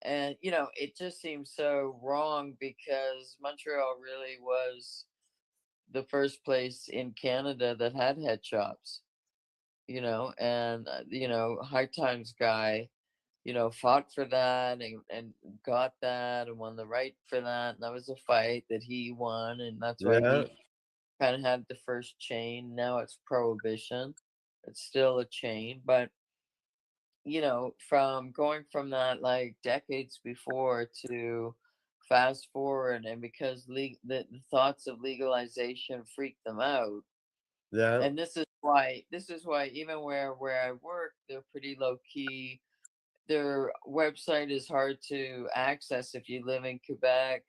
And it just seems so wrong because Montreal really was the first place in Canada that had head shops, and High Times guy, fought for that and got that and won the right for that. And that was a fight that he won, and that's why Yeah. he kind of had the first chain. Now it's prohibition. It's still a chain, but from going from that like decades before to fast forward, and because the thoughts of legalization freaked them out. Yeah. And this is why even where I work, they're pretty low key. Their website is hard to access if you live in Quebec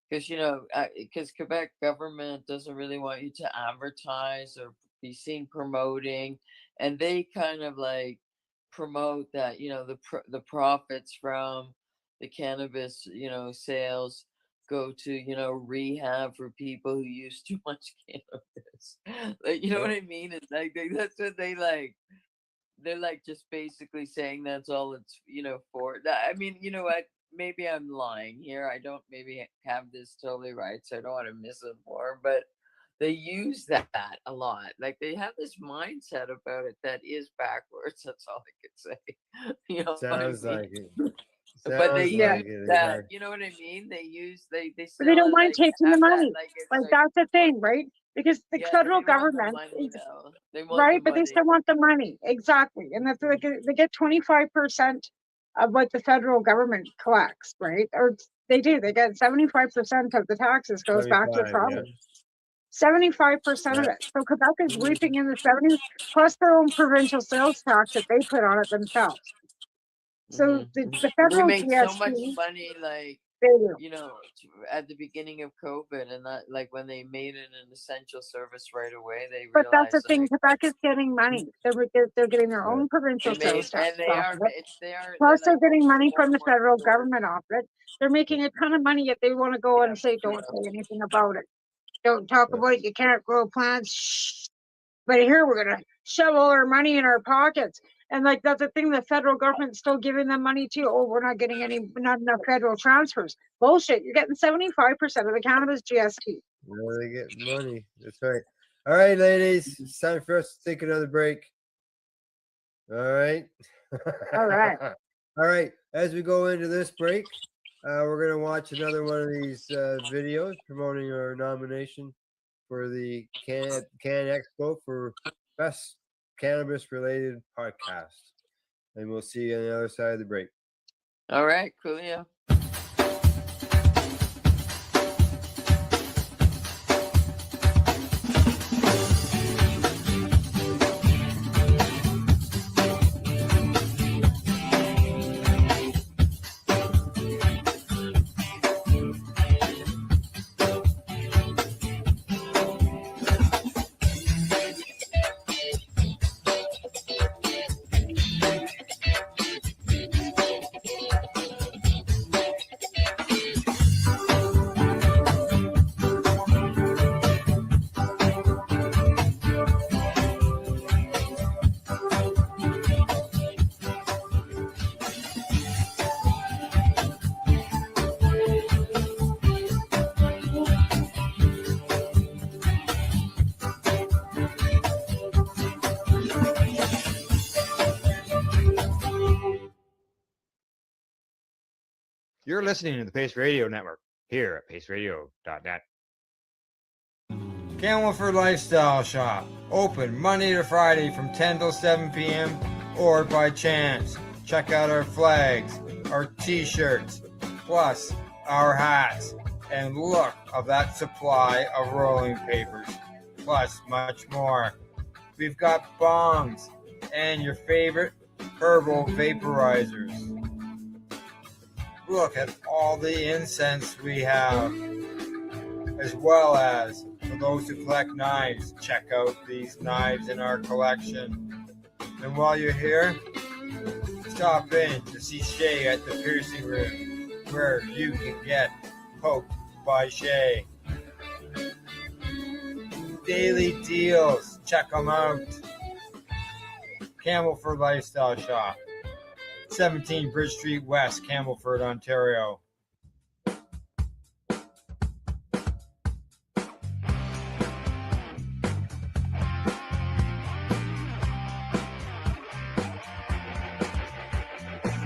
because Quebec government doesn't really want you to advertise or be seen promoting, and they kind of like promote that the profits from the cannabis sales go to rehab for people who use too much cannabis. Like, you know what I mean? It's like that's what they like. They're like just basically saying that's all it's for that. I mean, you know what? Maybe I'm lying here. I don't maybe have this totally right, so I don't want to misinform, but they use that a lot. Like they have this mindset about it that is backwards. That's all I could say. You know what I Sounds mean? like it. But they Sounds use like it. that. You know what I mean? They But they sell don't it mind like taking the have that money. like it's Like like that's the thing, right? Because the yeah, federal they want the government money is though. They want the right, but they money. still want the money. Exactly. And that's like they get 25% of what the federal government collects, right? Or they do. They get 75% of the taxes goes back to the 25, yeah. province. 75% of Yeah. it. So Quebec is reaping in the 70 plus their own provincial sales tax that they put on it themselves. So the They federal made so much GST, money, like they do. at the beginning of COVID, and that like when they made it an essential service right away, they But that's the realized thing. like Quebec is getting money. They're getting their own provincial they made, sales tax and they off are of it. they're Plus, they're like getting opening money more from and the more federal stores. government off it. They're making a ton of money, yet they want to go and say, "Don't say anything about it. Don't talk about it. You can't grow plants." Shh. But here we're gonna shove all our money in our pockets, and like that's the thing. The federal government's still giving them money too. Oh, we're not getting not enough federal transfers. Bullshit. You're getting 75% of the cannabis GST. Well, they get money. That's right. All right, ladies. It's time for us to take another break. All right. All right. All right. As we go into this break, we're going to watch another one of these videos promoting our nomination for the Can Expo for best cannabis related podcast. And we'll see you on the other side of the break. All right, coolio. You're listening to the Pace Radio Network here at paceradio.net. Camelford Lifestyle Shop, open Monday to Friday from 10 till 7 p.m. or by chance. Check out our flags, our t-shirts, plus our hats, and look of that supply of rolling papers, plus much more. We've got bongs and your favorite herbal vaporizers. Look at all the incense we have, as well as for those who collect knives, check out these knives in our collection. And while you're here, stop in to see Shay at the piercing room, where you can get poked by Shay. Daily deals, check them out. Camelford Lifestyle Shop, 17 Bridge Street West, Camelford, Ontario.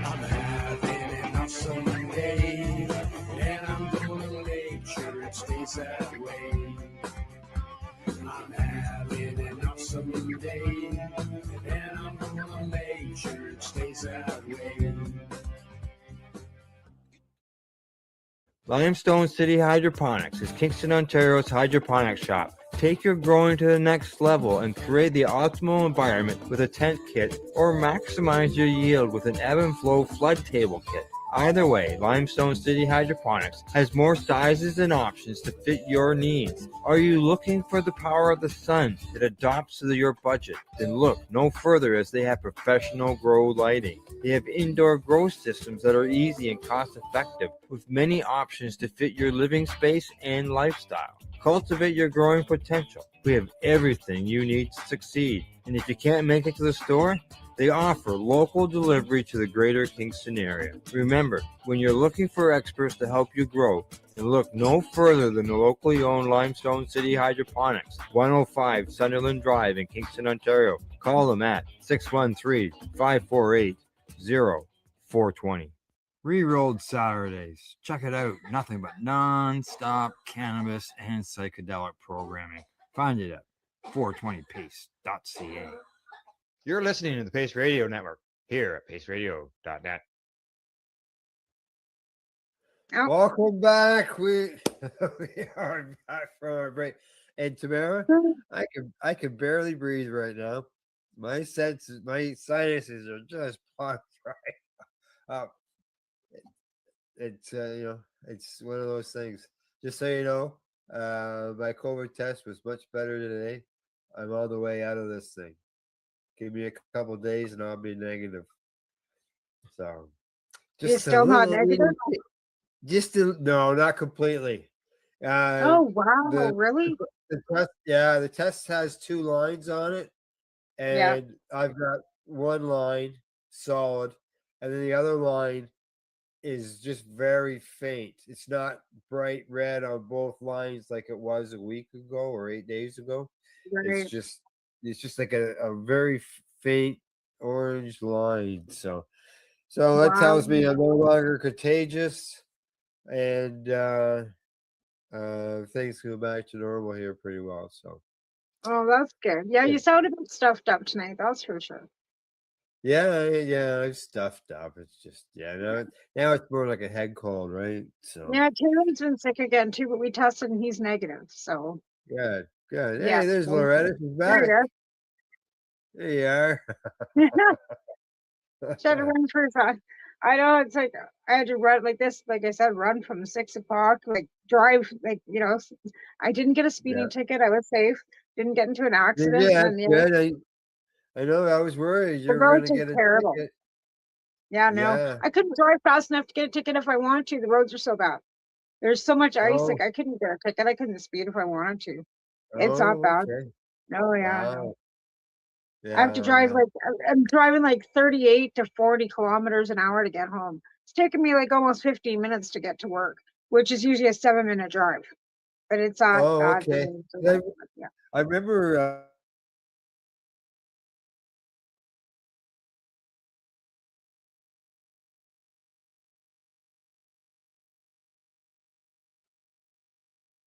I'm having an awesome day, and I'm gonna make sure it stays that way. I'm having an awesome day, and I'm gonna make sure it stays that way. Limestone City Hydroponics is Kingston, Ontario's hydroponics shop. Take your growing to the next level and create the optimal environment with a tent kit, or maximize your yield with an ebb and flow flood table kit. Either way, Limestone City Hydroponics has more sizes and options to fit your needs. Are you looking for the power of the sun that adapts to your budget? Then look no further, as they have professional grow lighting. They have indoor grow systems that are easy and cost effective, with many options to fit your living space and lifestyle. Cultivate your growing potential. We have everything you need to succeed. And if you can't make it to the store, they offer local delivery to the greater Kingston area. Remember, when you're looking for experts to help you grow, then look no further than the locally owned Limestone City Hydroponics, 105 Sunderland Drive in Kingston, Ontario. Call them at 613-548-0420. Rerolled Saturdays. Check it out. Nothing but non-stop cannabis and psychedelic programming. Find it at 420pace.ca. You're listening to the Pace Radio Network here at paceradio.net. Welcome back. We are back from our break. And Tamara, I can barely breathe right now. My sinuses are just blocked right. It's it's one of those things. Just so you know, my COVID test was much better today. I'm all the way out of this thing. Give me a couple days and I'll be negative. So, You're still not negative? No, not completely. Oh wow, really? The test has 2 lines on it, and I've got one line solid, and then the other line is just very faint. It's not bright red on both lines like it was a week ago or 8 days ago. Right. It's just like a very faint orange line. So that tells me I'm no longer contagious, and things go back to normal here pretty well. So Oh, that's good. Yeah, you sound a bit stuffed up tonight. That's for sure. Yeah, I'm stuffed up. It's just now it's more like a head cold, right? So Yeah, Taylor's been sick again too, but we tested and he's negative. So good. yeah, Hey, there's thank you. Loretta. She's There back. There you are. you go. Should have run for that. I know it's like I had to run like this, like I said, run from 6 o'clock, like drive, like I didn't get a speeding Yeah. ticket. I was safe. Didn't get into an accident. Yeah, And that's then good. I know. I was worried you the were roads gonna are get a terrible. ticket. Yeah, no, Yeah. I couldn't drive fast enough to get a ticket if I wanted to. The roads are so bad. There's so much ice, Oh. like I couldn't get a ticket. I couldn't speed if I wanted to. It's not Oh, bad. okay. No, yeah, no. Wow. I have to drive Yeah. like I'm driving like 38 to 40 kilometers an hour to get home. It's taking me like almost 15 minutes to get to work, which is usually a 7-minute drive. But it's not Oh, bad for okay. me. Yeah. I remember.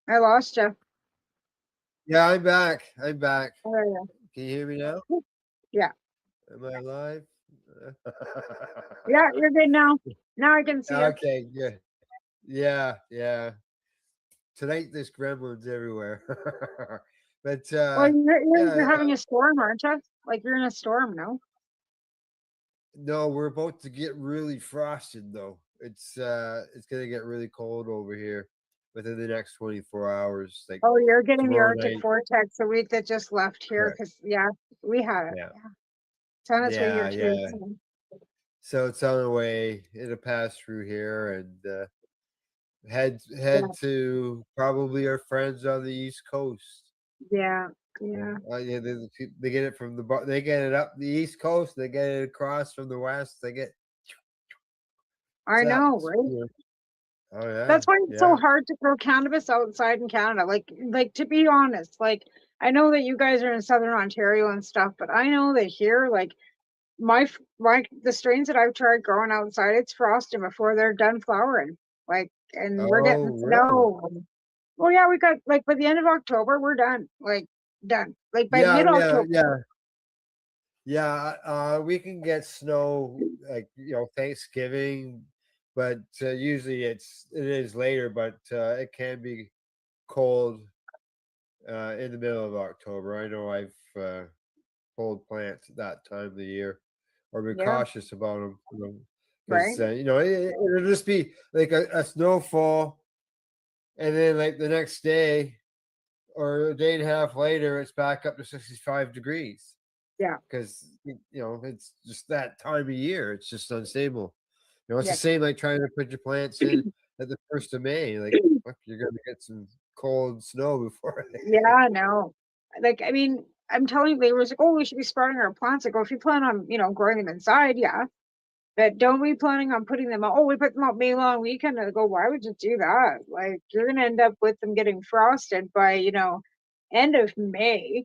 I lost you. Yeah, I'm back. I'm back. Oh, there you Can you hear me now? go. Yeah. Am I live? Yeah, you're good now. Now I can see you. Okay, good. Yeah. Tonight there's gremlins everywhere. But Well, you're yeah, having a storm, aren't you? Like you're in a storm, no? no, we're about to get really frosted though. It's gonna get really cold over here within the next 24 hours. Like Oh, you're getting the tomorrow Arctic night. vortex the week that just left here Correct. because we had it. Yeah. It's on its way here too. Yeah. So it's on the way. It'll pass through here and head Yeah. to probably our friends on the East Coast. Yeah. Yeah, they get it from they get it up the East Coast. They get it across from the West. They get. I know, right? Yeah. Oh yeah. That's why it's so Yeah. hard to grow cannabis outside in Canada. Like to be honest, like I know that you guys are in Southern Ontario and stuff, but I know that here, like the strains that I've tried growing outside, it's frosting before they're done flowering. Like, and we're getting Oh really? snow. Well, yeah, we got like by the end of October, we're done. Like done. Like by Yeah. mid-October. Yeah. We can get snow like Thanksgiving, but usually it is later. But it can be cold in the middle of October. I know I've pulled plants at that time of the year, or be Yeah. cautious about them, Right. because it'll just be like a snowfall, and then like the next day or a day and a half later, it's back up to 65 degrees. Yeah. Because it's just that time of year. It's just unstable. It's Yeah. the same like trying to put your plants in at the 1st of May. Like, fuck, you're gonna get some cold snow before. Yeah, no. Like, I mean, I'm telling they was like, oh, we should be sprouting our plants. I go, if you plan on, growing them inside, yeah. But don't be planning on putting them out. Oh, we put them out May long weekend. I go, why would you do that? Like, you're gonna end up with them getting frosted by, end of May,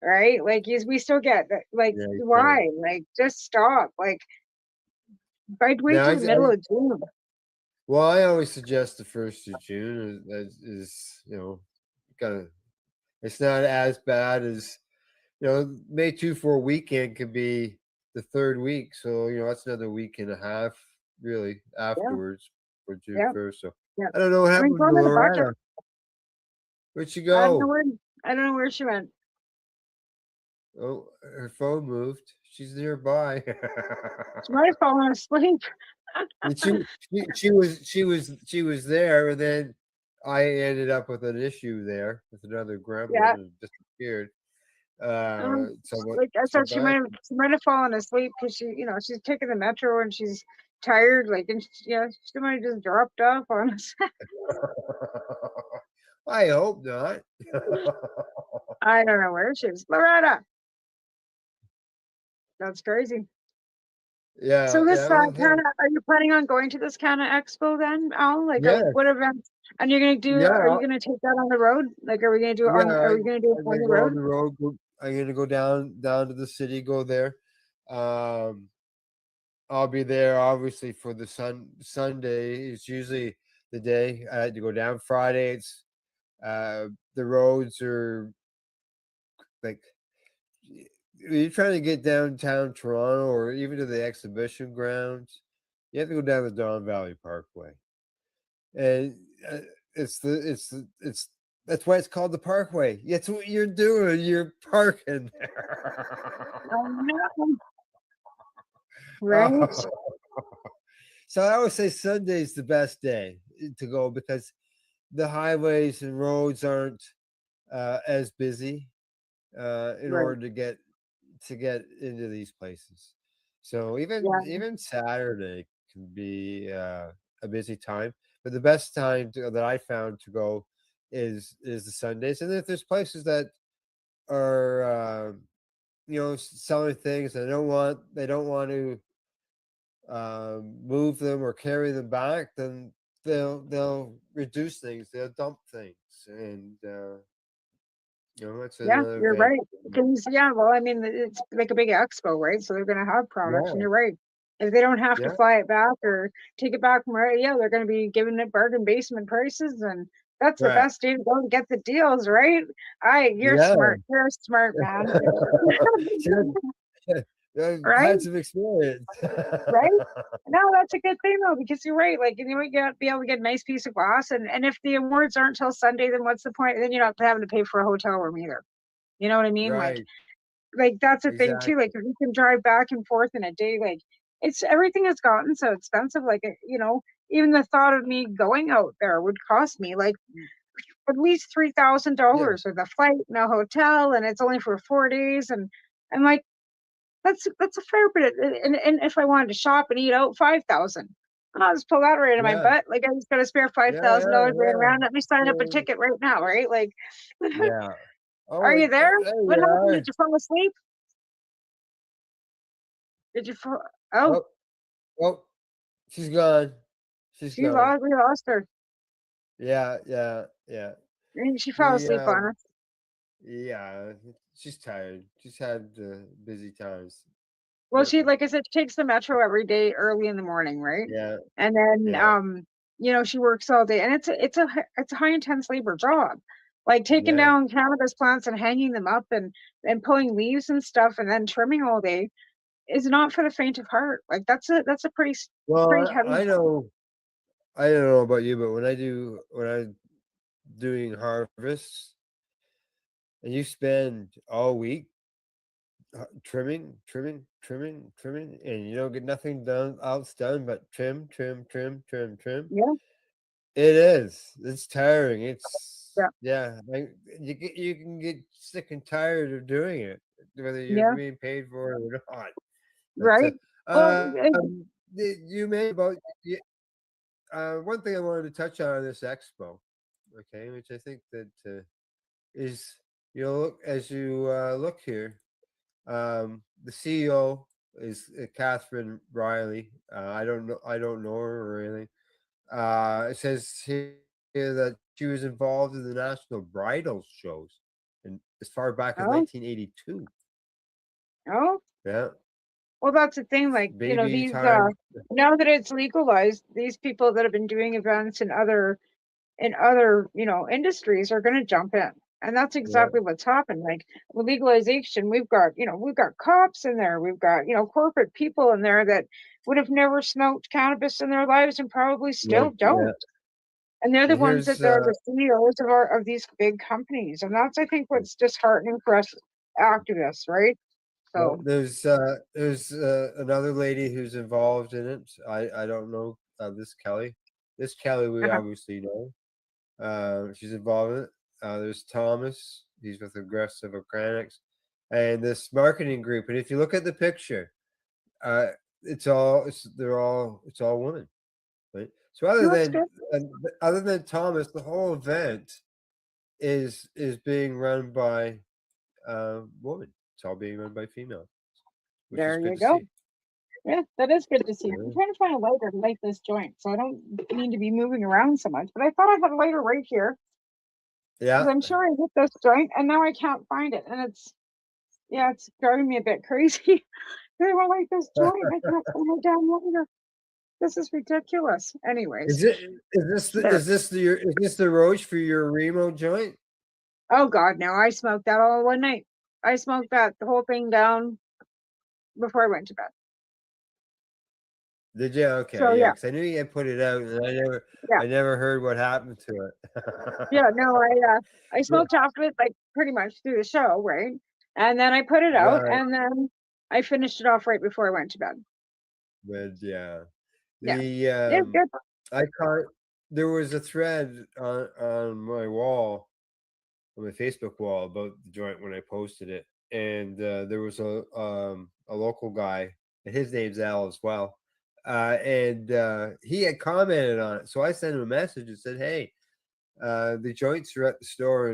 right? Like, we still get that. Like, Yeah, you why? can. Like, just stop. Like, I'd wait Yeah, till the middle of June. well, I always suggest the 1st of June is kind of. It's not as bad as May 2-4 weekend could be the 3rd week, so that's another week and a half really afterwards for June Yeah. 1st. So Yeah. I don't know what I mean, happened to throw them in the bucket. Loretta. Where'd she I don't know go? where I don't know where she went. Oh, her phone moved. She's nearby. She might have fallen asleep. And she was there, and then I ended up with an issue there with another gremlin Yeah. and disappeared. Like I said, she might have fallen asleep because she's taking the metro and she's tired. Like, and she might have just dropped off on us. I hope not. I don't know where she is. Loretta. That's crazy. Yeah. So this yeah, well, Canada, are you planning on going to this Canada Expo then, Al? Like, Yes. what events? And you're gonna do? Yeah. Are you gonna take that on the road? Like, are we gonna do it on? Yeah, Are we gonna do it I'm on gonna the go road? on the road. I'm gonna go down to the city, go there. I'll be there obviously for the Sunday. It's usually the day I had to go down. Friday, it's the roads are like you're trying to get downtown Toronto or even to the exhibition grounds, you have to go down the Don Valley Parkway, and it's that's why it's called the Parkway. That's what you're doing. You're parking there. Right. So I always say Sunday's the best day to go because the highways and roads aren't as busy in Right. order to get into these places. So Yeah. even Saturday can be a busy time, but the best time that I found to go is the Sundays. And if there's places that are selling things, they don't want to move them or carry them back, then they'll reduce things, they'll dump things, and that's Yeah, another you're way. right. Things, yeah, well, I mean, it's like a big expo, right? So they're going to have products, and Yeah, you're right. If they don't have to yeah, fly it back or take it back from where, yeah, they're going to be giving it bargain basement prices, and that's the right. best day to go to get the deals, right? You're Yeah. smart. You're a smart man. See, I've Right? had some experience. Right? No, that's a good thing though, because you're right. Like, you got to be able to get a nice piece of glass, and if the awards aren't till Sunday, then what's the point? Then you're not having to pay for a hotel room either. You know what I mean? Like that's a thing too. Like Exactly. if you can drive back and forth in a day, like it's everything has gotten so expensive. Like even the thought of me going out there would cost me like at least Yeah. $3,000 with a flight and a hotel, and it's only for 4 days, and I'm like, that's a fair bit. And if I wanted to shop and eat out, 5,000. I'll just pull that right in my Yeah. butt. Like I just got to spare Yeah. $5,000 laying Yeah. around. Let me sign up a Yeah. ticket right now, right? Like, Yeah. are Oh, you there? there What you happened? are. Did you fall asleep? Did you fall? Oh, Oh, oh, she's gone. She's she gone. lost. We lost her. Yeah, yeah, yeah. And she fell We asleep on us. yeah, she's tired. She's had busy times Well, she, working. like I said, she takes the metro every day early in the morning, right? Yeah, And then, yeah, she works all day, and it's a high intense labor job, like taking yeah. down cannabis plants and hanging them up and pulling leaves and stuff, and then trimming all day is not for the faint of heart. Like that's a pretty Well, heavy. I don't know about you, but when I'm doing harvests, and you spend all week trimming, and you don't get nothing else done but trim, trim, trim, trim, trim. Yeah, It is. It's tiring. yeah, Yeah. Like you can get sick and tired of doing it, whether you're yeah, being paid for it or not. But right. Well, you made about one thing I wanted to touch on this expo, okay, which I think that is look as you look here. The CEO is Catherine Riley. I don't know her or anything. It says here that she was involved in the national bridal shows, and as far back as oh, 1982. oh. Yeah, Well, that's the thing. Like, baby these time. now that it's legalized, these people that have been doing events in other industries are going to jump in, and that's Yeah, exactly what's happened. Like with legalization, we've got cops in there, we've got corporate people in there that would have never smoked cannabis in their lives and probably yeah, still yeah. don't. And they're the And ones here's that are the CEOs of these big companies, and that's I think what's disheartening for us activists, right? So there's another lady who's involved in it. I don't know this Kelly. This Kelly we uh obviously know. She's involved in it. There's Thomas. He's with Aggressive Organics, and this marketing group. And if you look at the picture, uh, it's all women, right? So that's good. other than Thomas, the whole event is being run by women. It's all being run by females, which is There good you to go. see. Yeah, that is good to see. I'm Yeah. trying to find a lighter to light this joint, so I don't need to be moving around so much. But I thought I had a lighter right here because Yeah. I'm sure I hit this joint, and now I can't find it, and it's driving me a bit crazy. I want to light this joint. I can't find my damn lighter. This is ridiculous. Anyways, there. Is this the Roche for your Remo joint? Oh God, no! I smoked that all one night. I smoked that the whole thing down before I went to bed. Did you? Okay, So yeah, yeah, because I knew you had put it out, and yeah, I never heard what happened to it. yeah. No, I Yeah, smoked half of it like pretty much through the show, right? And then I put it out, right, and then I finished it off right before I went to bed. but yeah, Yeah, the it's good. I caught there was a thread on my wall, on my Facebook wall about the joint when I posted it, and there was a local guy, and his name's Al as well, and he had commented on it, so I sent him a message and said, "Hey, the joints are at the store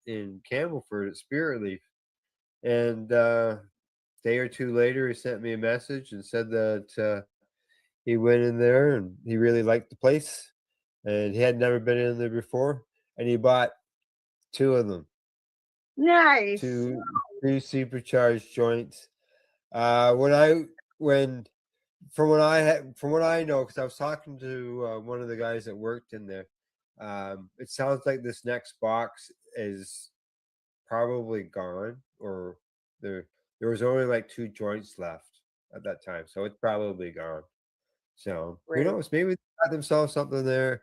in Campbellford at Spirit Leaf," and day or two later, he sent me a message and said that he went in there and he really liked the place, and he had never been in there before, and he bought two of them. Nice. Two supercharged joints. When from what I know, because I was talking to one of the guys that worked in there, it sounds like this next box is probably gone, or there was only like two joints left at that time, so it's probably gone. So who Right. knows? Maybe they got themselves something there.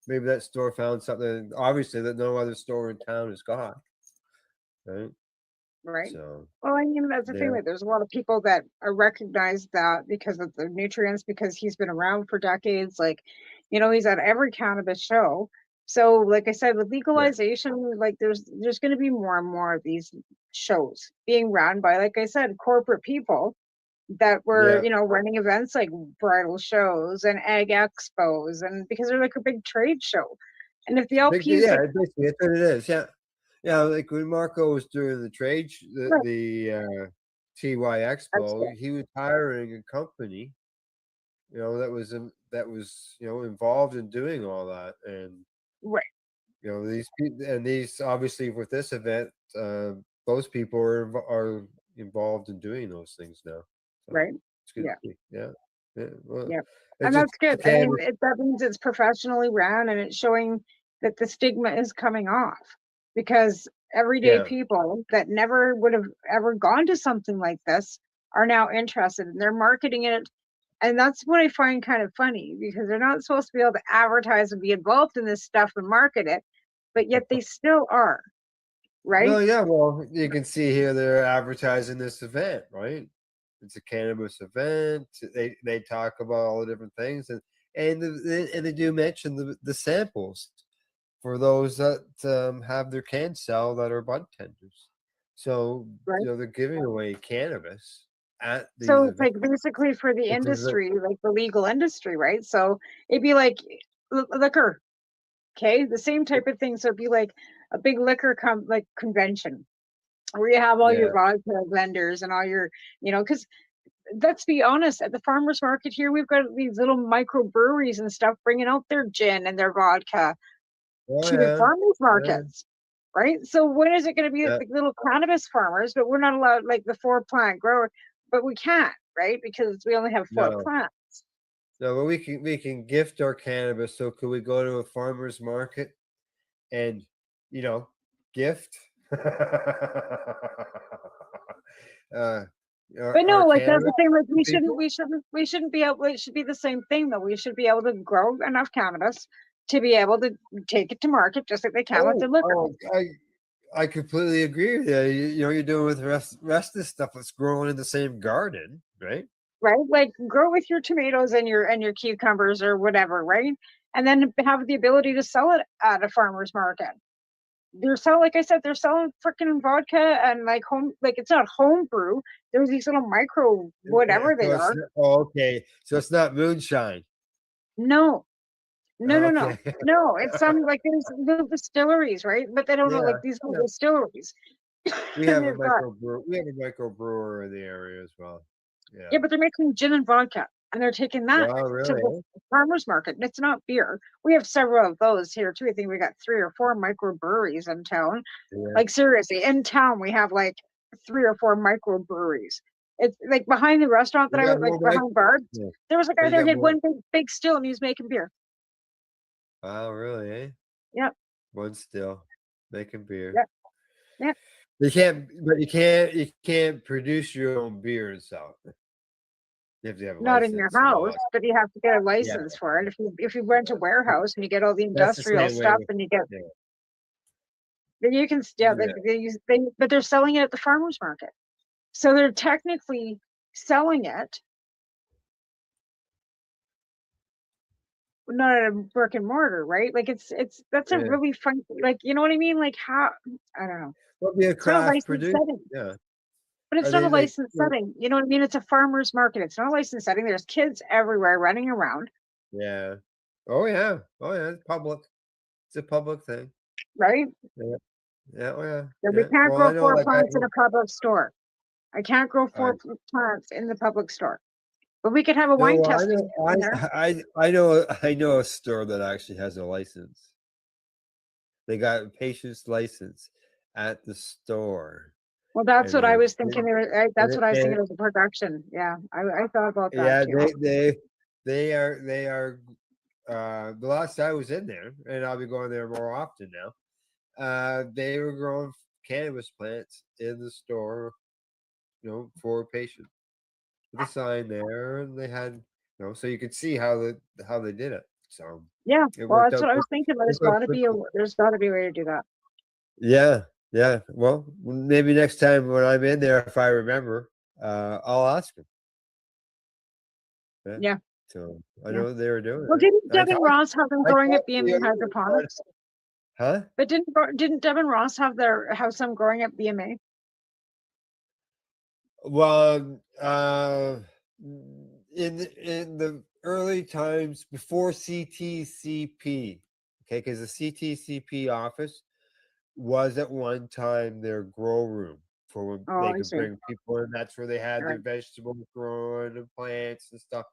Maybe that store found something obviously that no other store in town has got. Right. Right. So Well, I mean, that's the thing. yeah, That there's a lot of people that recognize that because of the nutrients, because he's been around for decades. Like, he's at every cannabis show. So, like I said, with yeah, legalization, like there's going to be more and more of these shows being run by, like I said, corporate people that were, yeah. running events like bridal shows and egg expos, and because they're like a big trade show. And if the LPs, Yeah, like, basically that's what it is. Yeah, yeah. Like when Marco was doing the right, TY that's Expo, he was hiring a company, that was involved in doing all that, and right, these people, and these obviously with this event, those people are involved in doing those things now. So right, it's good yeah. to see. Yeah, yeah. Well, Yeah. it's And just that's good. I mean, cannabis. that means it's professionally ran and it's showing that the stigma is coming off, because everyday Yeah, people that never would have ever gone to something like this are now interested, and they're marketing it. And that's what I find kind of funny, because they're not supposed to be able to advertise and be involved in this stuff and market it, but yet they still are, right? no, yeah. Well, you can see here they're advertising this event, right? It's a cannabis event. They talk about all the different things, and they do mention the samples for those that have their can sell that are bud tenders. So Right. they're giving away cannabis at these So it's like events, basically for the which is industry, like the legal industry, right? So it'd be like liquor. Okay, the same type of thing. So it'd be like a big liquor like convention where you have all your yeah, vodka vendors and all your, because let's be honest, at the farmers market here, we've got these little microbreweries and stuff bringing out their gin and their vodka oh to the yeah, farmers yeah, markets, right? So when is it going to be yeah. the little cannabis farmers, but we're not allowed, like the 4-plant grower, but we can't, right? Because we only have 4 No, plants. no, but we can gift our cannabis. So could we go to a farmer's market and gift uh But our no, like that's the cannabis thing. Like to people? we shouldn't be able. It should be the same thing though. We should be able to grow enough cannabis to be able to take it to market, just like they can with the liquor, Oh, I completely agree with you. You're doing with the rest of the stuff that's growing in the same garden, right? right? Like grow with your tomatoes and your cucumbers or whatever, right? And then have the ability to sell it at a farmer's market. They're selling, like I said, they're selling freaking vodka and like home, like it's not home brew. There's these little micro whatever they So it's are. okay. So it's not moonshine. No, Okay. no. It's some like there's little distilleries, right? But they don't know Yeah, like these yeah. little distilleries. We And have a they've got microbrewer in the area as well. Yeah. yeah, but they're making gin and vodka, and they're taking that Wow, to really? the farmers market. And it's not beer. We have several of those here too. I think we got 3 or 4 microbreweries in town. Yeah. Like seriously, in town we have like 3 or 4 microbreweries. It's like behind the restaurant that You I got was like more behind Barb's. yeah. There was a Oh, guy you there got who had more. one big still and he was making beer. Wow, really, eh? Yep. One still making beer. Yep. Yep. You can't produce your own beer and sell it. You have to have a Not in your license and all house, that. but you have to get a Yeah, license for it. If you rent a warehouse and you get all the that's the industrial same way. stuff and you get, Yeah, then you can still, but they're selling it at the farmers market. So they're technically selling it, not at a brick and mortar, right? Like that's a yeah. really fun, like, you know what I mean? Like how, I don't know. Well, be a It's not a craft licensed producer. setting, Yeah. but it's Are not a they like? licensed setting. You know what I mean? It's a farmer's market. It's not a licensed setting. There's kids everywhere running around, Yeah. Oh yeah. Oh yeah. It's public. It's a public thing. right? Yeah. Yeah. Oh yeah. So we Yeah. can't Well, grow I know. 4 Like plants in a public store. I can't grow I 4 plants in the public store, but we could have a no. wine Well, I testing know. in there. I know a store that actually has a license. They got a patient's license at the store. Well, that's what I was And thinking. That's what I was thinking as a production. Yeah, I thought about that yeah, too. they are. The last I was in there, and I'll be going there more often now. They were growing cannabis plants in the store, for patients. With a sign there, and they had, so you could see how they did it. So Yeah, it well, worked that's out. what I was thinking. But there's got to be a way to do that. Yeah, yeah. Well, maybe next time when I'm in there, if I remember, I'll ask them. Yeah. So I know they were doing Well, it. didn't Devin Ross have them growing at BMA talked to hydroponics? Huh? But didn't Devin Ross have some growing at BMA? Well, in the early times before CTCP, okay, because the CTCP office was at one time their grow room for when they I could see. bring people in. That's where they had their Right. vegetables growing and plants and stuff.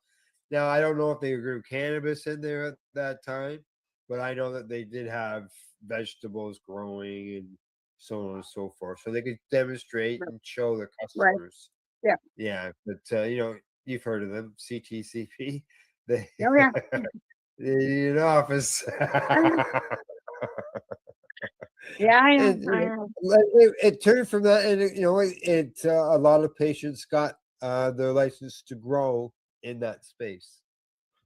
Now, I don't know if they grew cannabis in there at that time, but I know that they did have vegetables growing and so on and so forth. So they could demonstrate and show the Right. customers. Yeah. Yeah. But, you've heard of them, CTCP. They, Oh, yeah. they need an office. Yeah, I know. And, I know. it turned from that, and a lot of patients got their license to grow in that space.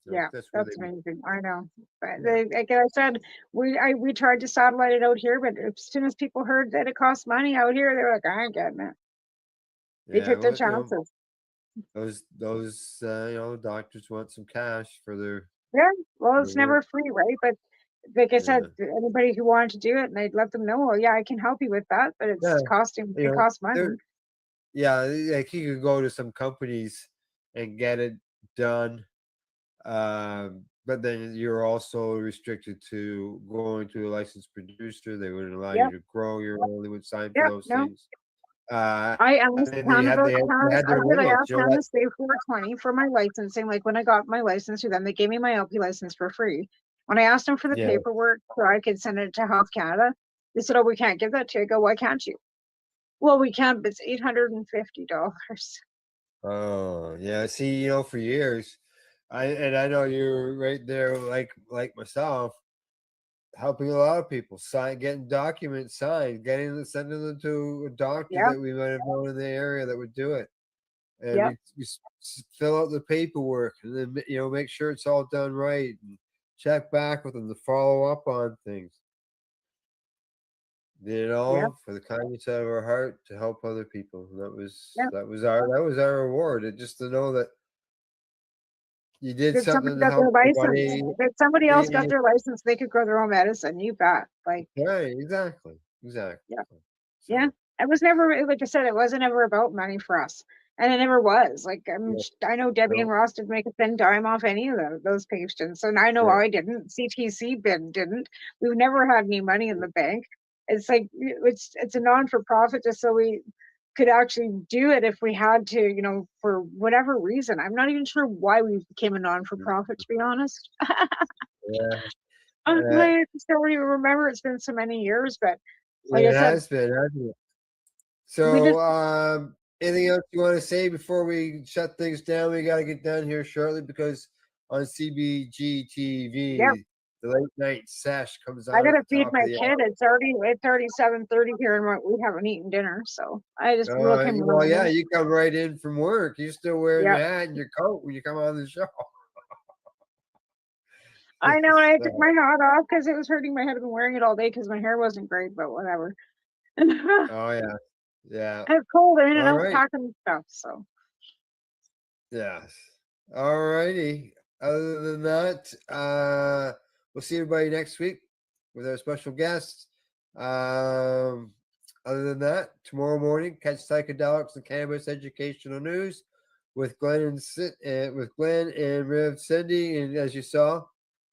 So Yeah, that's where that's they. amazing. I know. But Yeah. like I said, we tried to satellite it out here, but as soon as people heard that it cost money out here, they were like, I ain't getting it. They Yeah, took their well, chances. those doctors want some cash for their. Yeah, well, it's their never work. free, right? But like I said, anybody who wanted to do it, and I'd let them know, well, yeah, I can help you with that, but it's Yeah, it costs money. Yeah, like you could go to some companies and get it done, but then you're also restricted to going to a licensed producer. They wouldn't allow you to grow your own. They would sign for those things. I asked And Canada, they had their I limits. asked Canada State 420 for my licensing. Like when I got my license through them, they gave me my LP license for free. When I asked them for the Yeah. paperwork so I could send it to Health Canada, they said, "Oh, we can't give that to you." I go, "Why can't you?" Well, we can, but it's $850. Oh yeah. See, for years, I know you're right there, like myself, helping a lot of people getting documents signed, sending them to a doctor that we might have known in the area that would do it, and we fill out the paperwork, and then make sure it's all done right, and check back with them to follow up on things. For the kindness out of our heart to help other people. And that was our reward. It just to know that you did something to help somebody. That somebody else got their license, they could grow their own medicine. You bet. Like, right, exactly. Yeah. Yeah. It was never, like I said, it wasn't ever about money for us. And it never was. Like, I know Debbie and Ross didn't make a thin dime off any of those patients. And I know I didn't. CTC didn't. We've never had any money in the bank. It's like, it's a non-for-profit just so we could actually do it if we had to, for whatever reason. I'm not even sure why we became a non-for-profit, to be honest. Yeah. I don't even remember. It's been so many years, but like It I said, has been, hasn't it? So, anything else you want to say before we shut things down? We got to get done here shortly because on CBG TV, The late night sesh comes on I at gotta the feed top my of the kid. hour. It's already 7:30 here, and we haven't eaten dinner. So I just look him. Well, yeah, you come right in from work. You're still wearing Yeah. your hat and your coat when you come on the show. I know, and I took So, my hat off because it was hurting my head. I've been wearing it all day because my hair wasn't great, but whatever. oh yeah, yeah. It's cold. I'm in and All out right. packing stuff. So Yes. All righty. Other than that, we'll see everybody next week with our special guests. Other than that, tomorrow morning, catch psychedelics and cannabis educational news with Glenn and Rev Cindy. And as you saw,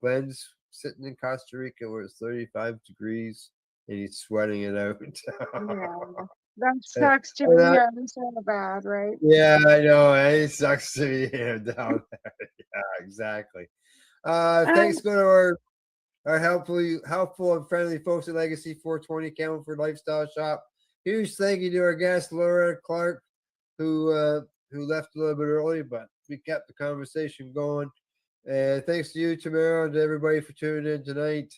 Glenn's sitting in Costa Rica where it's 35 degrees and he's sweating it out. yeah, that sucks to And be that- so bad, right? Yeah, I know. It sucks to be here down there. Yeah, exactly. Thanks go to our helpful and friendly folks at Legacy 420 Camelford Lifestyle Shop. Huge thank you to our guest Laura Clark, who left a little bit early, but we kept the conversation going. And thanks to you, Tamara, and to everybody for tuning in tonight.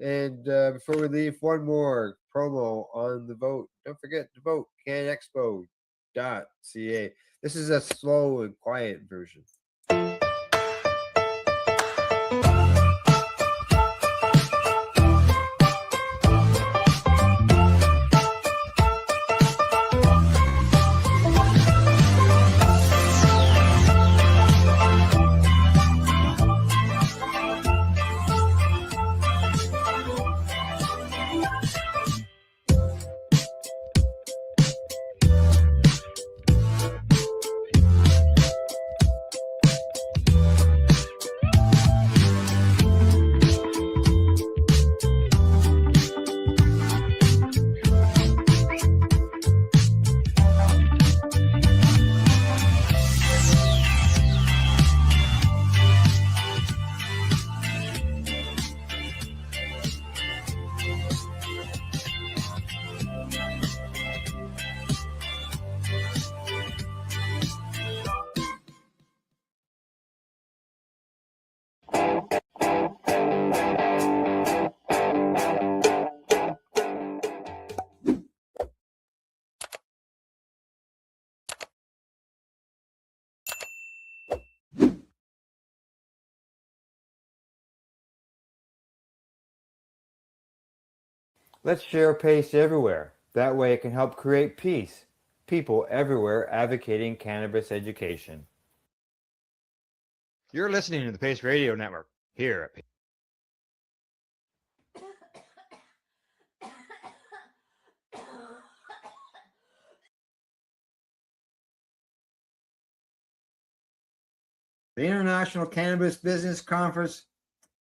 And before we leave, one more promo on the vote. Don't forget to vote canexpo.ca. This is a slow and quiet version. Let's share PACE everywhere. That way it can help create peace. People everywhere advocating cannabis education. You're listening to the PACE Radio Network here at The International Cannabis Business Conference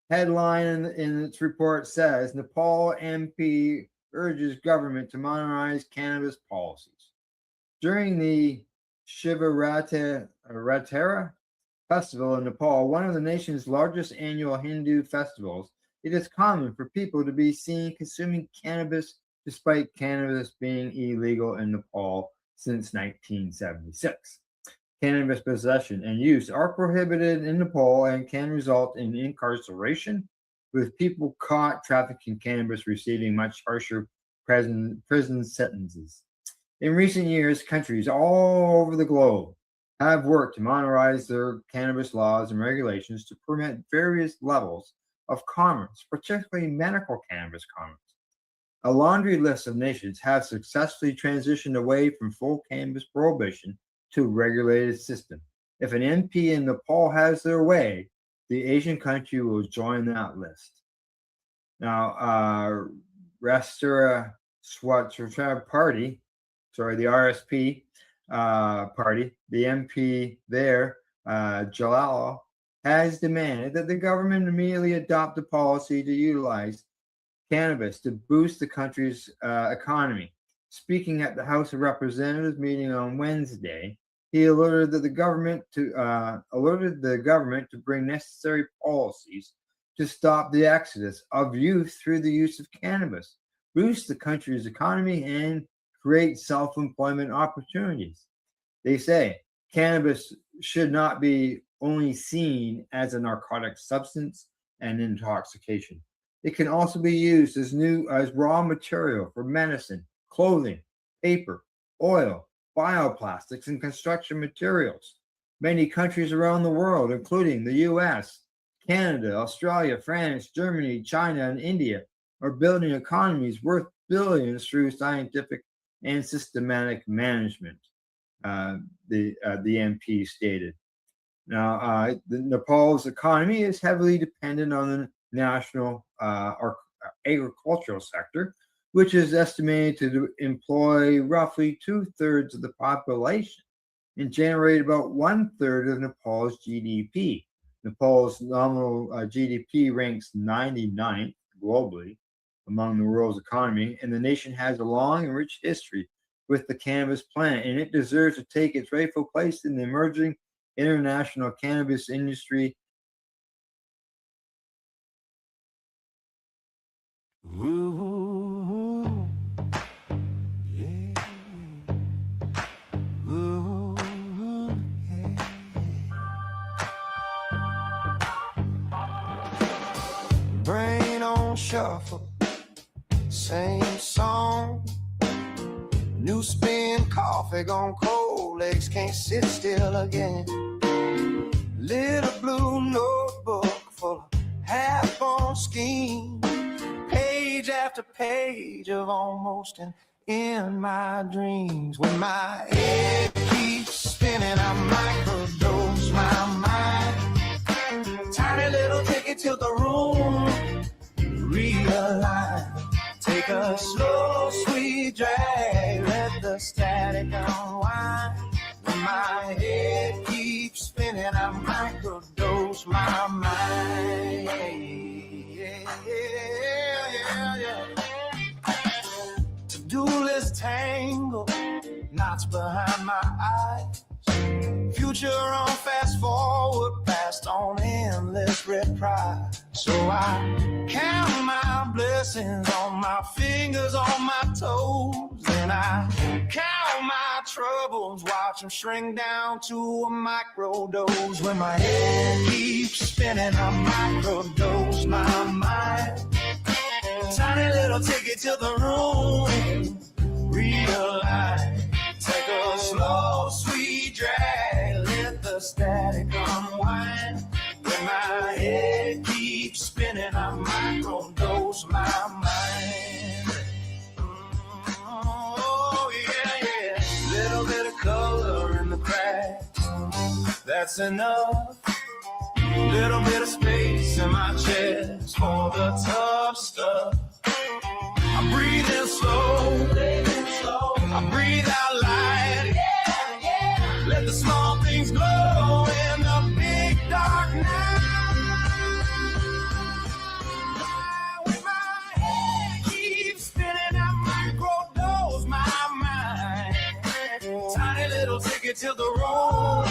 headline in its report says Nepal MP urges government to modernize cannabis policies. During the Shivaratri festival in Nepal, one of the nation's largest annual Hindu festivals, it is common for people to be seen consuming cannabis despite cannabis being illegal in Nepal since 1976. Cannabis possession and use are prohibited in Nepal and can result in incarceration, with people caught trafficking cannabis receiving much harsher prison sentences. In recent years, countries all over the globe have worked to modernize their cannabis laws and regulations to permit various levels of commerce, particularly medical cannabis commerce. A laundry list of nations have successfully transitioned away from full cannabis prohibition to a regulated system. If an MP in Nepal has their way, the Asian country will join that list. Now, Rastra Swatratra Party, the RSP party, the MP there, Jalal, has demanded that the government immediately adopt a policy to utilize cannabis to boost the country's economy. Speaking at the House of Representatives meeting on Wednesday, he alerted the government to bring necessary policies to stop the exodus of youth through the use of cannabis, boost the country's economy, and create self-employment opportunities. They say cannabis should not be only seen as a narcotic substance and intoxication. It can also be used as raw material for medicine, clothing, paper, oil, bioplastics, and construction materials. Many countries around the world, including the US, Canada, Australia, France, Germany, China, and India, are building economies worth billions through scientific and systematic management, the MP stated. Now, Nepal's economy is heavily dependent on the national agricultural sector, which is estimated to employ roughly 2/3 of the population and generate about 1/3 of Nepal's GDP. Nepal's nominal GDP ranks 99th globally among the world's economy, and the nation has a long and rich history with the cannabis plant, and it deserves to take its rightful place in the emerging international cannabis industry. Ooh, yeah. Ooh, yeah. Brain on shuffle, same song. New spin, coffee gone cold, legs can't sit still again. Little blue notebook full of half-born schemes. Page after page of almost an in my dreams. When my head keeps spinning, I microdose my mind. Tiny little ticket till the room realign. Take a slow, sweet drag, let the static unwind. When my head keeps spinning, I microdose my mind. To-do list tangle, knots behind my eyes. Future on fast forward, past on endless reprise. So I count my blessings on my fingers, on my toes. Then I count my troubles, watch them shrink down to a microdose. When my head keeps spinning, I microdose my mind. Tiny little ticket to the room, realign. Take a slow, sweet drag, let the static unwind. When my head keeps spinning, I microdose my mind. Oh, yeah, yeah. Little bit of color in the cracks, that's enough. Little bit of space in my chest for the tough stuff. I'm breathing slow, I breathe out light. Let the small things glow in the big dark night. When my head keeps spinning, I microdose my mind. Tiny little ticket to the room,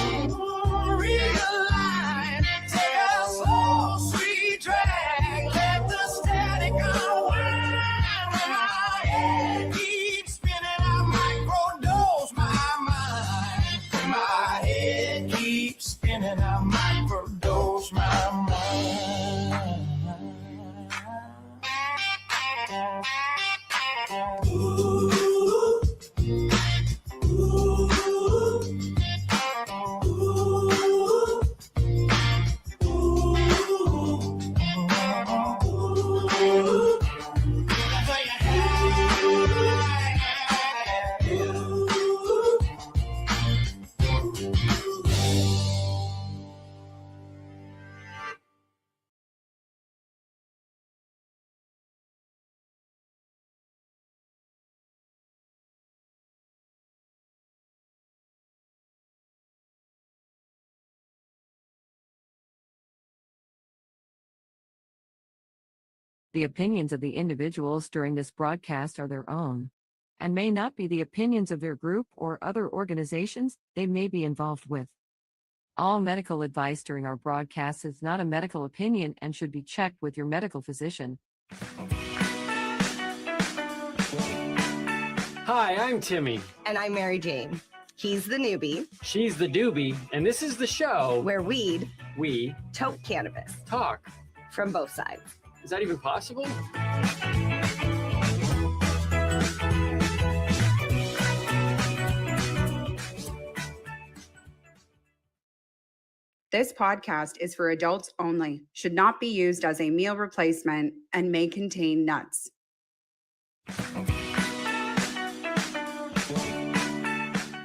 realign. Take a slow, sweet drag, let the static unwind. When my head keeps spinning, I microdose my mind. When my head keeps spinning, I microdose my mind. Ooh, ooh, The opinions of the individuals during this broadcast are their own, and may not be the opinions of their group or other organizations they may be involved with. All medical advice during our broadcast is not a medical opinion and should be checked with your medical physician. Hi, I'm Timmy. And I'm Mary Jane. He's the newbie. She's the doobie, and this is the show where we toke cannabis. talk from both sides. Is that even possible? This podcast is for adults only, should not be used as a meal replacement, and may contain nuts.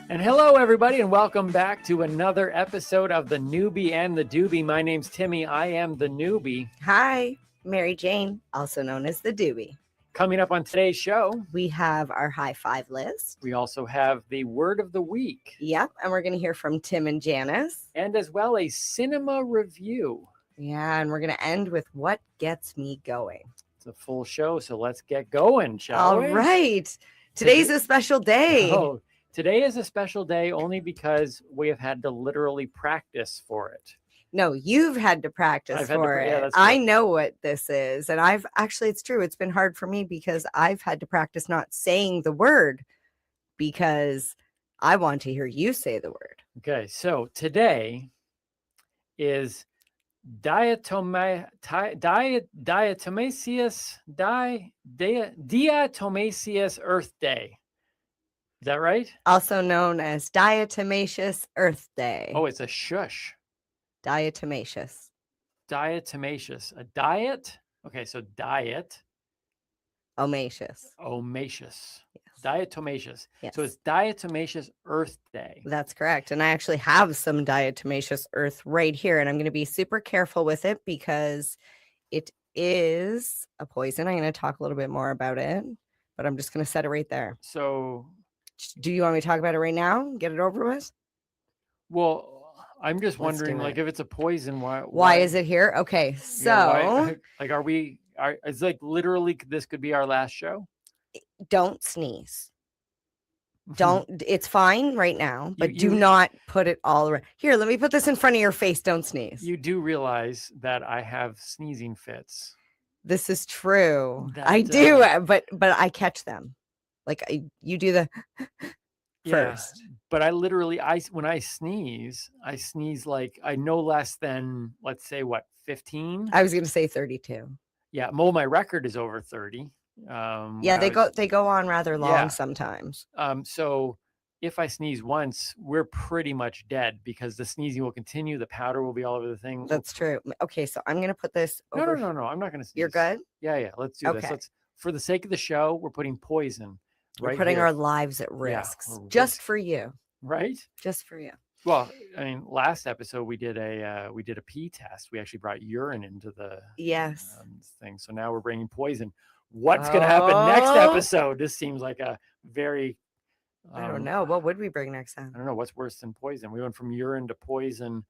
And hello, everybody, and welcome back to another episode of The Newbie and the Doobie. My name's Timmy. I am the newbie. Hi, Mary Jane, also known as the Doobie. Coming up on today's show, we have our high five list. We also have the word of the week. Yep, and we're going to hear from Tim and Janice. And as well a cinema review. Yeah, and we're going to end with what gets me going. It's a full show, so let's get going, shall we? All right. Today's a special day. Oh, today is a special day only because we have had to literally practice for it. No, you've had to practice for it. Yeah, I know what this is. And I've actually, it's true. It's been hard for me because I've had to practice not saying the word because I want to hear you say the word. Okay, so today is Diatomasius Earth Day. Is that right? Also known as Diatomaceous Earth Day. Oh, it's a shush. Diatomaceous. Diatomaceous. A diet? Okay, so diet. Omaceous. Omaceous. Yes. Diatomaceous. Yes. So it's Diatomaceous Earth Day. That's correct. And I actually have some diatomaceous earth right here. And I'm going to be super careful with it because it is a poison. I'm going to talk a little bit more about it, but I'm just going to set it right there. So do you want me to talk about it right now? Get it over with? Well, I'm just wondering, like, if it's a poison, why is it here? Okay, so it's like literally this could be our last show. Don't sneeze. Don't. It's fine right now, but do not put it all around. Here, let me put this in front of your face. Don't sneeze. You do realize that I have sneezing fits. This is true. I do, but I catch them. Like you do the first. Yeah, but I literally, when I sneeze like I no less than, let's say, what, 15? I was going to say 32. Yeah, well, my record is over 30. Yeah, they go on rather long sometimes. So if I sneeze once, we're pretty much dead because the sneezing will continue. The powder will be all over the thing. That's true. Okay, so I'm going to put this over. No. I'm not going to sneeze. You're good? Yeah. Let's do this. Let's, for the sake of the show, we're putting poison. We're putting our lives at risk just for you. Right? Just for you. Well, I mean, last episode we did a pee test. We actually brought urine into the thing. So now we're bringing poison. What's going to happen next episode? This seems like a very I don't know. What would we bring next time? I don't know. What's worse than poison? We went from urine to poison.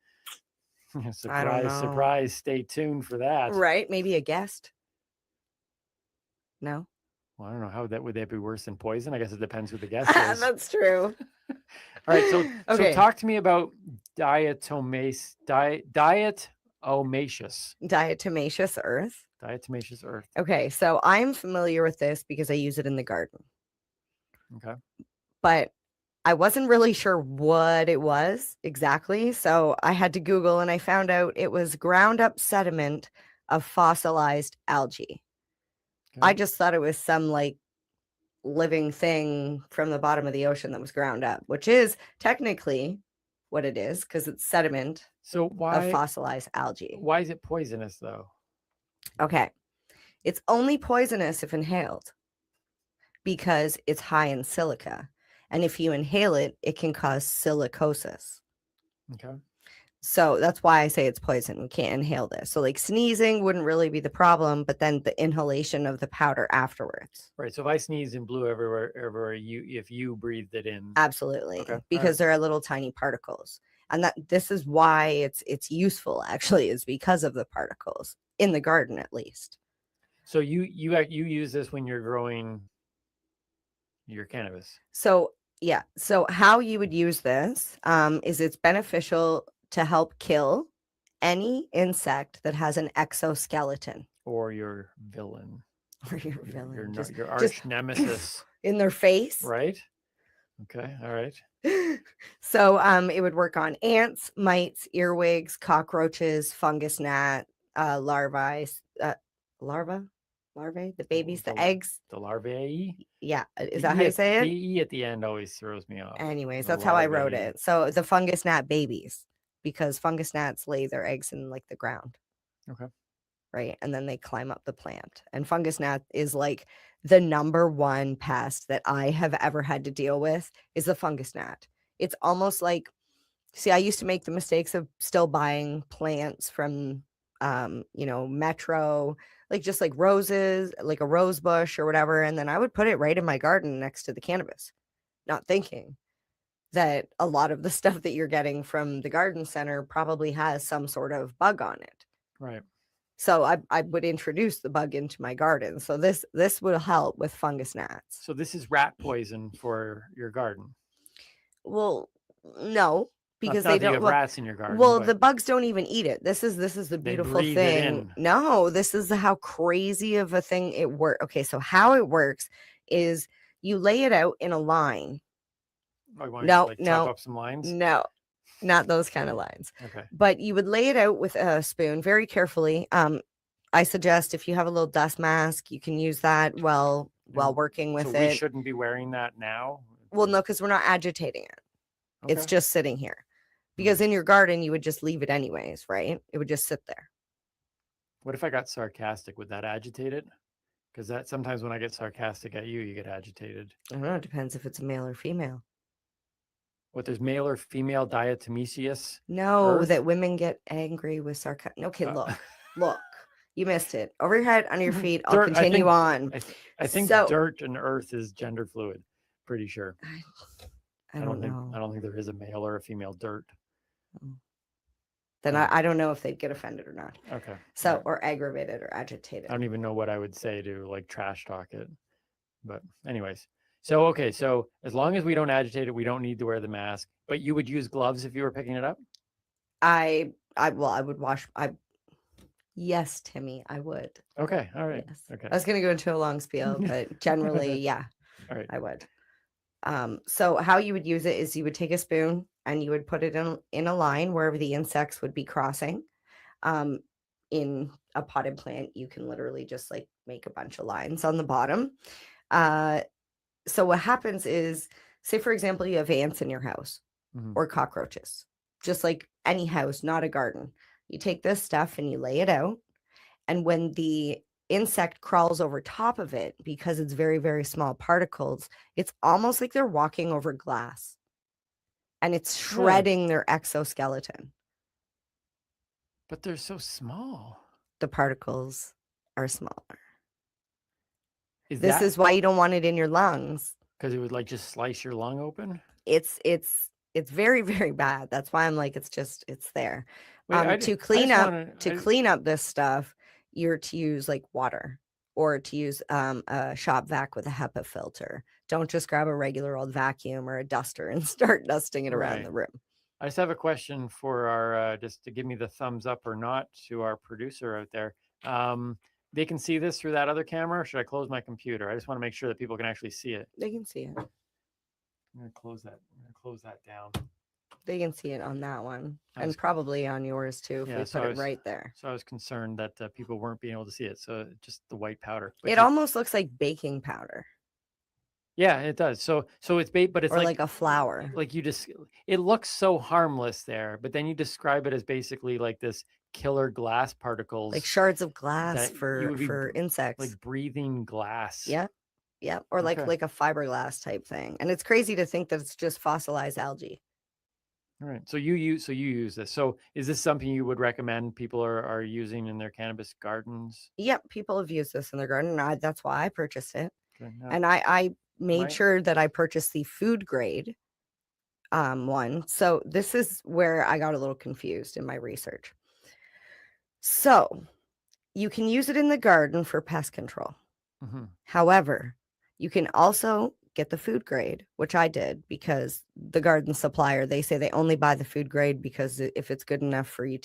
Surprise. Stay tuned for that. Right? Maybe a guest. No. Well, I don't know how would that be worse than poison. I guess it depends who the guest is. That's true. All right, so talk to me about diatomaceous. Diatomaceous earth. Diatomaceous earth. Okay, so I'm familiar with this because I use it in the garden. Okay. But I wasn't really sure what it was exactly, so I had to Google and I found out it was ground up sediment of fossilized algae. I just thought it was some like living thing from the bottom of the ocean that was ground up, which is technically what it is because it's sediment of fossilized algae. Why is it poisonous though? Okay. It's only poisonous if inhaled because it's high in silica. And if you inhale it, it can cause silicosis. Okay. So that's why I say it's poison. We can't inhale this. So like sneezing wouldn't really be the problem, but then the inhalation of the powder afterwards. Right. So if I sneeze and blew everywhere, if you breathed it in. Absolutely. Okay. Because there are little tiny particles. And this is why it's useful actually, is because of the particles in the garden, at least. So you use this when you're growing your cannabis. So yeah. So how you would use this is it's beneficial to help kill any insect that has an exoskeleton. Or your villain. Or your villain. Your arch nemesis. In their face. Right. Okay. All right. So it would work on ants, mites, earwigs, cockroaches, fungus gnat, larvae, larvae, the babies, the eggs. The larvae. Yeah, is The that how you say The it? E at the end always throws me off. Anyways, The that's how I wrote larvae. it. So the fungus gnat babies, because fungus gnats lay their eggs in like the ground. Okay. Right. And then they climb up the plant. And fungus gnat is like the number one pest that I have ever had to deal with is the fungus gnat. It's almost like, see, I used to make the mistakes of still buying plants from, Metro, like just like roses, like a rose bush or whatever. And then I would put it right in my garden next to the cannabis, not thinking that a lot of the stuff that you're getting from the garden center probably has some sort of bug on it. Right. So I would introduce the bug into my garden. So this will help with fungus gnats. So this is rat poison for your garden. Well, no, because Not they that you don't. have Well, rats in your garden. well, but the bugs don't even eat it. This is the They beautiful breathe it thing. in. No, this is how crazy of a thing it works. Okay, so how it works is you lay it out in a line. Oh, you want No, to like no, chop up some lines? no, not those kind of lines. Okay. But you would lay it out with a spoon very carefully. I suggest if you have a little dust mask, you can use that while working with So it. we shouldn't be wearing that now. Well, no, because we're not agitating it. It's Okay. just sitting here. Because in your garden, you would just leave it anyways, right? It would just sit there. What if I got sarcastic? Would that agitate it? Because that sometimes when I get sarcastic at you, you get agitated. I don't know. It depends if it's a male or female. What, there's male or female diatomaceous? No, earth? that women get angry with sarcasm. Okay, look. You missed it. Over your head, under your feet. I'll Dirt, continue on. I think So- dirt and earth is gender fluid. Pretty sure. I don't know. I don't think there is a male or a female dirt. Then I don't know if they'd get offended or not. Okay. So, or aggravated or agitated. I don't even know what I would say to like trash talk it. But anyways. So, okay. So as long as we don't agitate it, we don't need to wear the mask, but you would use gloves if you were picking it up? I would wash. Yes, Timmy, I would. Okay. All right. Yes. Okay. I was going to go into a long spiel, but generally, yeah, All right. I would. So how you would use it is you would take a spoon and you would put it in a line wherever the insects would be crossing. In a potted plant, you can literally just like make a bunch of lines on the bottom. So what happens is, say for example, you have ants in your house or cockroaches, just like any house, not a garden. You take this stuff and you lay it out. And when the insect crawls over top of it, because it's very, very small particles, it's almost like they're walking over glass. And it's shredding their exoskeleton. But they're so small. The particles are smaller. Is This is why you don't want it in your lungs. because it would like just slice your lung open? It's very, very bad. That's why I'm like, it's there. Wait, To I clean just up wanna- clean up this stuff, you're to use like water or to use a shop vac with a HEPA filter. Don't just grab a regular old vacuum or a duster and start dusting it around Right. the room. I just have a question for our, just to give me the thumbs up or not to our producer out there. They can see this through that other camera, or should I close my computer? I just want to make sure that people can actually see it. They can see it. I'm going to close that down. They can see it on that one I and was- probably on yours too if Yeah, we so put I it was- right there. So I was concerned that people weren't being able to see it. So just the white powder. But It you- almost looks like baking powder Yeah, it does. So it's bait, but it's or like a flour. like you just, it looks so harmless there, but then you describe it as basically like this killer glass particles, Like shards of glass that you for would be insects. like breathing glass. Yeah. Yeah. Or Okay. like a fiberglass type thing. And it's crazy to think that it's just fossilized algae. All right. So you use this. So is this something you would recommend people are using in their cannabis gardens? Yep. People have used this in their garden. And that's why I purchased it. Okay, now- And I made Right. sure that I purchased the food grade one. So this is where I got a little confused in my research. So you can use it in the garden for pest control. Mhm. However, you can also get the food grade, which I did because the garden supplier, they say they only buy the food grade because if it's good enough for you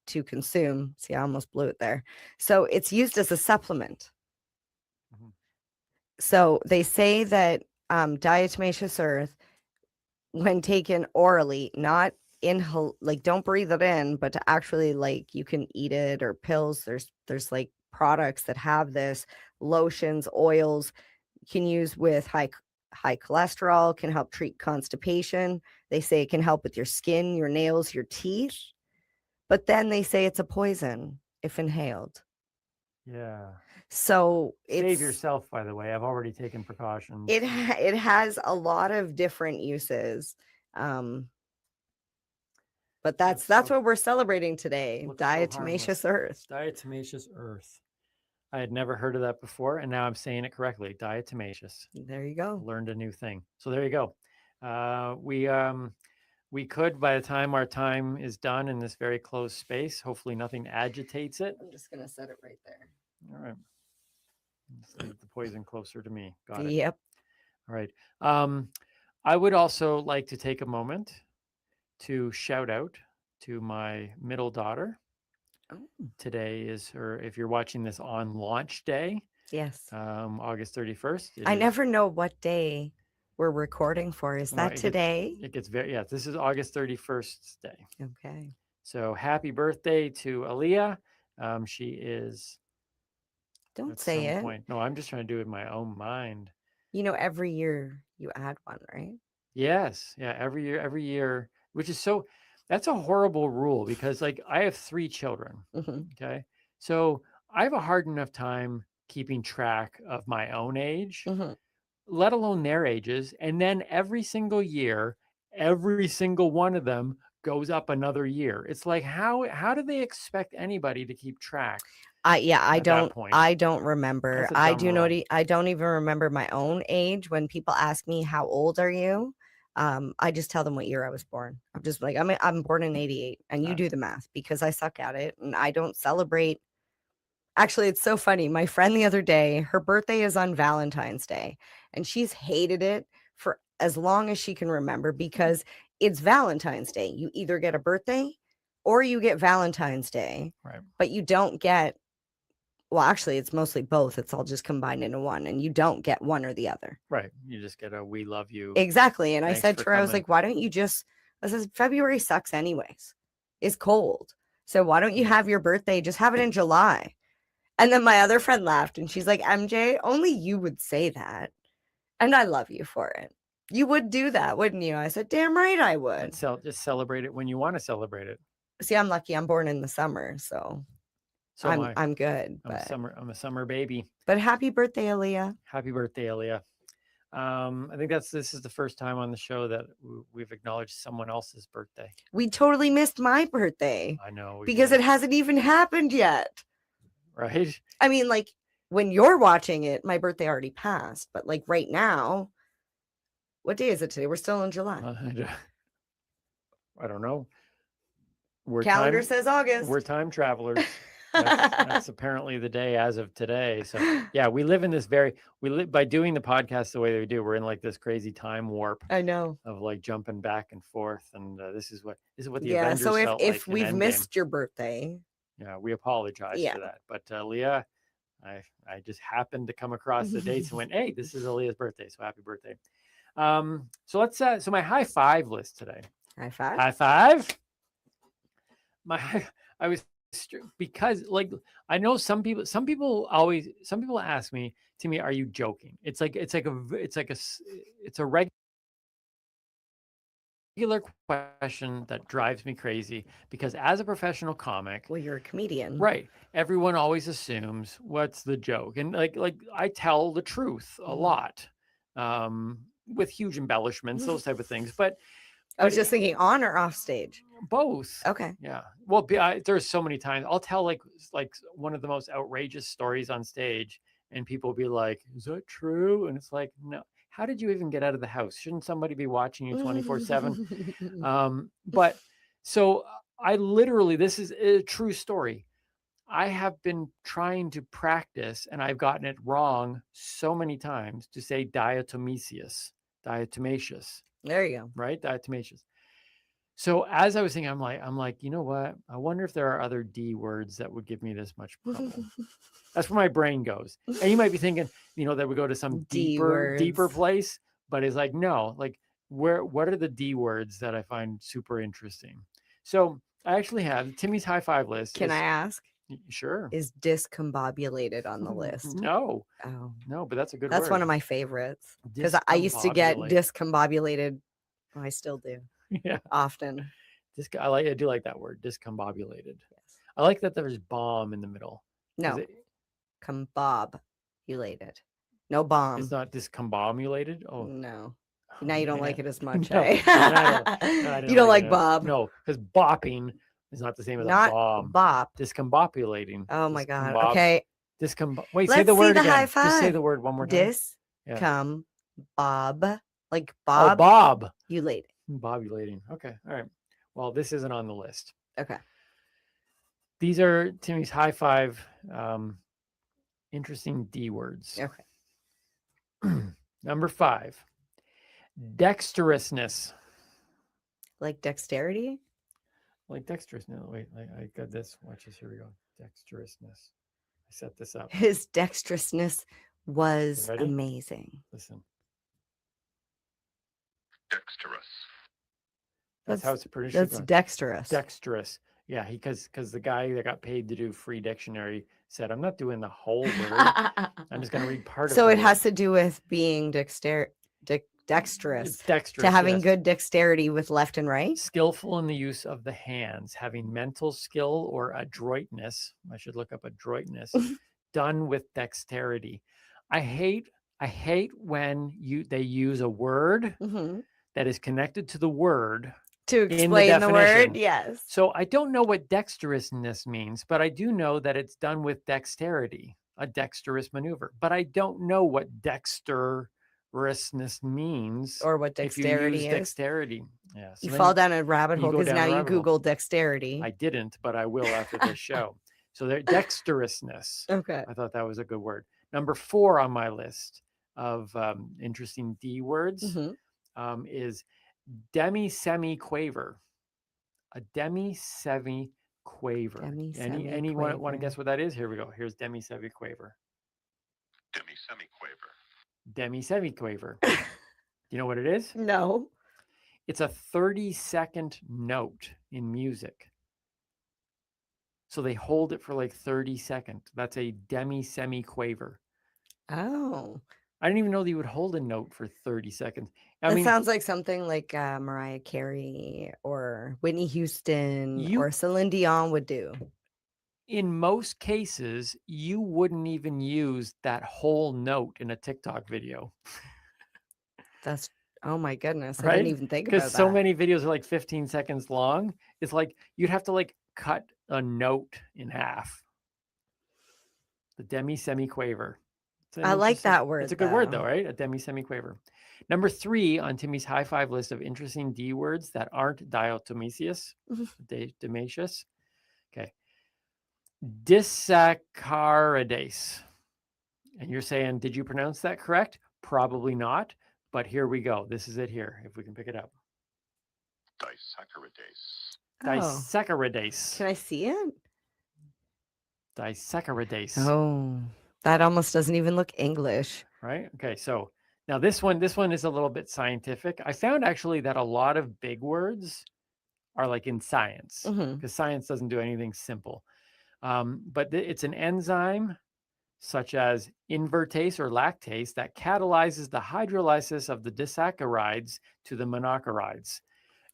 to consume. See, I almost blew it there. So it's used as a supplement. So they say that diatomaceous earth, when taken orally, not inhale, like don't breathe it in, but to actually like you can eat it, or pills. There's like products that have this, lotions, oils you can use with high cholesterol, can help treat constipation. They say it can help with your skin, your nails, your teeth. But then they say it's a poison if inhaled. Yeah. So Save yourself, by the way. I've already taken precautions. It has a lot of different uses. But that's what we're celebrating today. Diatomaceous earth. Diatomaceous earth. I had never heard of that before, and now I'm saying it correctly. Diatomaceous. There you go. Learned a new thing. So there you go. We could, by the time our time is done in this very closed space, hopefully nothing agitates it. I'm just gonna set it right there. All right. Let's leave the poison closer to me. Got it. Yep. All right. I would also like to take a moment to shout out to my middle daughter. Today is her, if you're watching this on launch day. Yes. August 31st. I never know what day we're recording for. Is that today? It gets very, yeah, this is August 31st day. Okay. So happy birthday to Aaliyah. She is. Don't say it. No, I'm just trying to do it in my own mind. Every year you add one, right? Yes. Yeah. Every year, which is so, that's a horrible rule because like I have 3 children. Okay. So I have a hard enough time keeping track of my own age, let alone their ages. And then every single year, every single one of them goes up another year. It's like, how do they expect anybody to keep track? I don't remember. I don't even remember my own age. When people ask me how old are you, I just tell them what year I was born. I'm just like, I'm born in 88, and you do the math because I suck at it and I don't celebrate. Actually, it's so funny. My friend the other day, her birthday is on Valentine's Day, and she's hated it for as long as she can remember because it's Valentine's Day. You either get a birthday or you get Valentine's Day, right? But you don't get, well, actually, it's mostly both. It's all just combined into one, and you don't get one or the other. Right. You just get a "we love you." Exactly. And I said to her, I was like, why don't you just, I said, February sucks anyways. It's cold. So why don't you have your birthday? Just have it in July. And then my other friend laughed and she's like, MJ, only you would say that. And I love you for it. You would do that, wouldn't you? I said, damn right I would. Just celebrate it when you want to celebrate it. See, I'm lucky. I'm born in the summer, so I'm good. I'm a summer baby. But happy birthday, Aaliyah. Happy birthday, Aaliyah. I think this is the first time on the show that we've acknowledged someone else's birthday. We totally missed my birthday. I know. Because it hasn't even happened yet. Right. I mean, like when you're watching it, my birthday already passed. But like right now, what day is it today? We're still in July. I don't know. Calendar says August. We're time travelers. That's apparently the day as of today. So yeah, we live in this by doing the podcast the way we do, we're in like this crazy time warp. I know. Of like jumping back and forth. And this is what the yeah, Avengers so felt if like we've in missed Endgame. your birthday. Yeah, we apologize for that. But Leah, I just happened to come across the dates and went, hey, this is Aaliyah's birthday. So happy birthday. So let's so my high five list today. High five. High five. Because like I know some people ask me, Timmy, are you joking? It's a regular question that drives me crazy because as a professional comic, well, you're a comedian, right? Everyone always assumes what's the joke, and like I tell the truth a lot, with huge embellishments, those type of things. But I was just thinking on or off stage. Both. Okay. Yeah. Well, there's so many times I'll tell like one of the most outrageous stories on stage, and people will be like, "Is that true?" And it's like, no. How did you even get out of the house? Shouldn't somebody be watching you 24/7? But so I literally, this is a true story. I have been trying to practice, and I've gotten it wrong so many times to say diatomaceous. There you go. Right, diatomaceous. So as I was thinking, I'm like, you know what? I wonder if there are other D words that would give me this much trouble. That's where my brain goes. And you might be thinking, that we go to some deeper place, but it's like, no, like what are the D words that I find super interesting? So I actually have Timmy's high five list. Can I ask? Sure. Is discombobulated on the list? No. Oh. No, but that's a good That's word. one of my favorites because I used to get discombobulated. Well, I still do. Yeah. Often. I do like that word, discombobulated. Yes. I like that there's bomb in the middle. No. Combobulated. No bomb. It's not discombobulated? Oh. No. Now you don't like it as much, No, eh? I You don't like it. Bob. No, because bopping is not the same as Not a bomb. bop. Discombobulating. Oh my God. Okay. Wait, Let's say the see word the again. high five. Just say the word one more time. Bob. Like Bob. Oh, Bob. You laid. Bobulating. Okay. All right. Well, this isn't on the list. Okay. These are Timmy's high five interesting D words. Okay. Number 5. Dexterousness. Like dexterity? Like dexterous. No, wait, I got this. Watch this. Here we go. Dexterousness. I set this up. His dexterousness was amazing. Listen. Dexterous. That's how it's pronounced. That's dexterous. Dexterous. Yeah, because the guy that got paid to do free dictionary said, I'm not doing the whole word. I'm just going to read part of it. So it has to do with being dexterous. Dexterous, to having yes. good dexterity with left and right. Skillful in the use of the hands, having mental skill or adroitness. I should look up adroitness. Done with dexterity. I hate when they use a word that is connected to the word to explain the word. Yes. So I don't know what dexterousness means, but I do know that it's done with dexterity, a dexterous maneuver. But I don't know what dexterousness means or what dexterity if you use dexterity. Yeah, so you fall down a rabbit hole because now you Google dexterity. I didn't, but I will after this show. So they're dexterousness. Okay. I thought that was a good word. Number 4 on my list of interesting D words is demi-semi-quaver. A demi-semi-quaver. Anyone want to guess what that is? Here we go. Here's demi-semi-quaver. Demi-semi-quaver. Demi-semi-quaver. Do you know what it is? No. It's a 30-second note in music. So they hold it for like 30 seconds. That's a demi-semi-quaver. Oh. I didn't even know that you would hold a note for 30 seconds. That sounds like something like Mariah Carey or Whitney Houston or Celine Dion would do. In most cases, you wouldn't even use that whole note in a TikTok video. That's, oh my goodness. Right? I didn't even think about that. Because so many videos are like 15 seconds long. It's like you'd have to like cut a note in half. The demi-semi-quaver. I like that word. It's a good word though, right? A demi-semi-quaver. Number 3 on Timmy's high five list of interesting D words that aren't diatomaceous. Diatomaceous. Okay. Disaccharidase. And you're saying, did you pronounce that correct? Probably not. But here we go. This is it here, if we can pick it up. Disaccharidase. Disaccharidase. Can I see it? Disaccharidase. Oh, that almost doesn't even look English. Right? Okay, so now this one is a little bit scientific. I found actually that a lot of big words are like in science because science doesn't do anything simple. But it's an enzyme such as invertase or lactase that catalyzes the hydrolysis of the disaccharides to the monochlorides.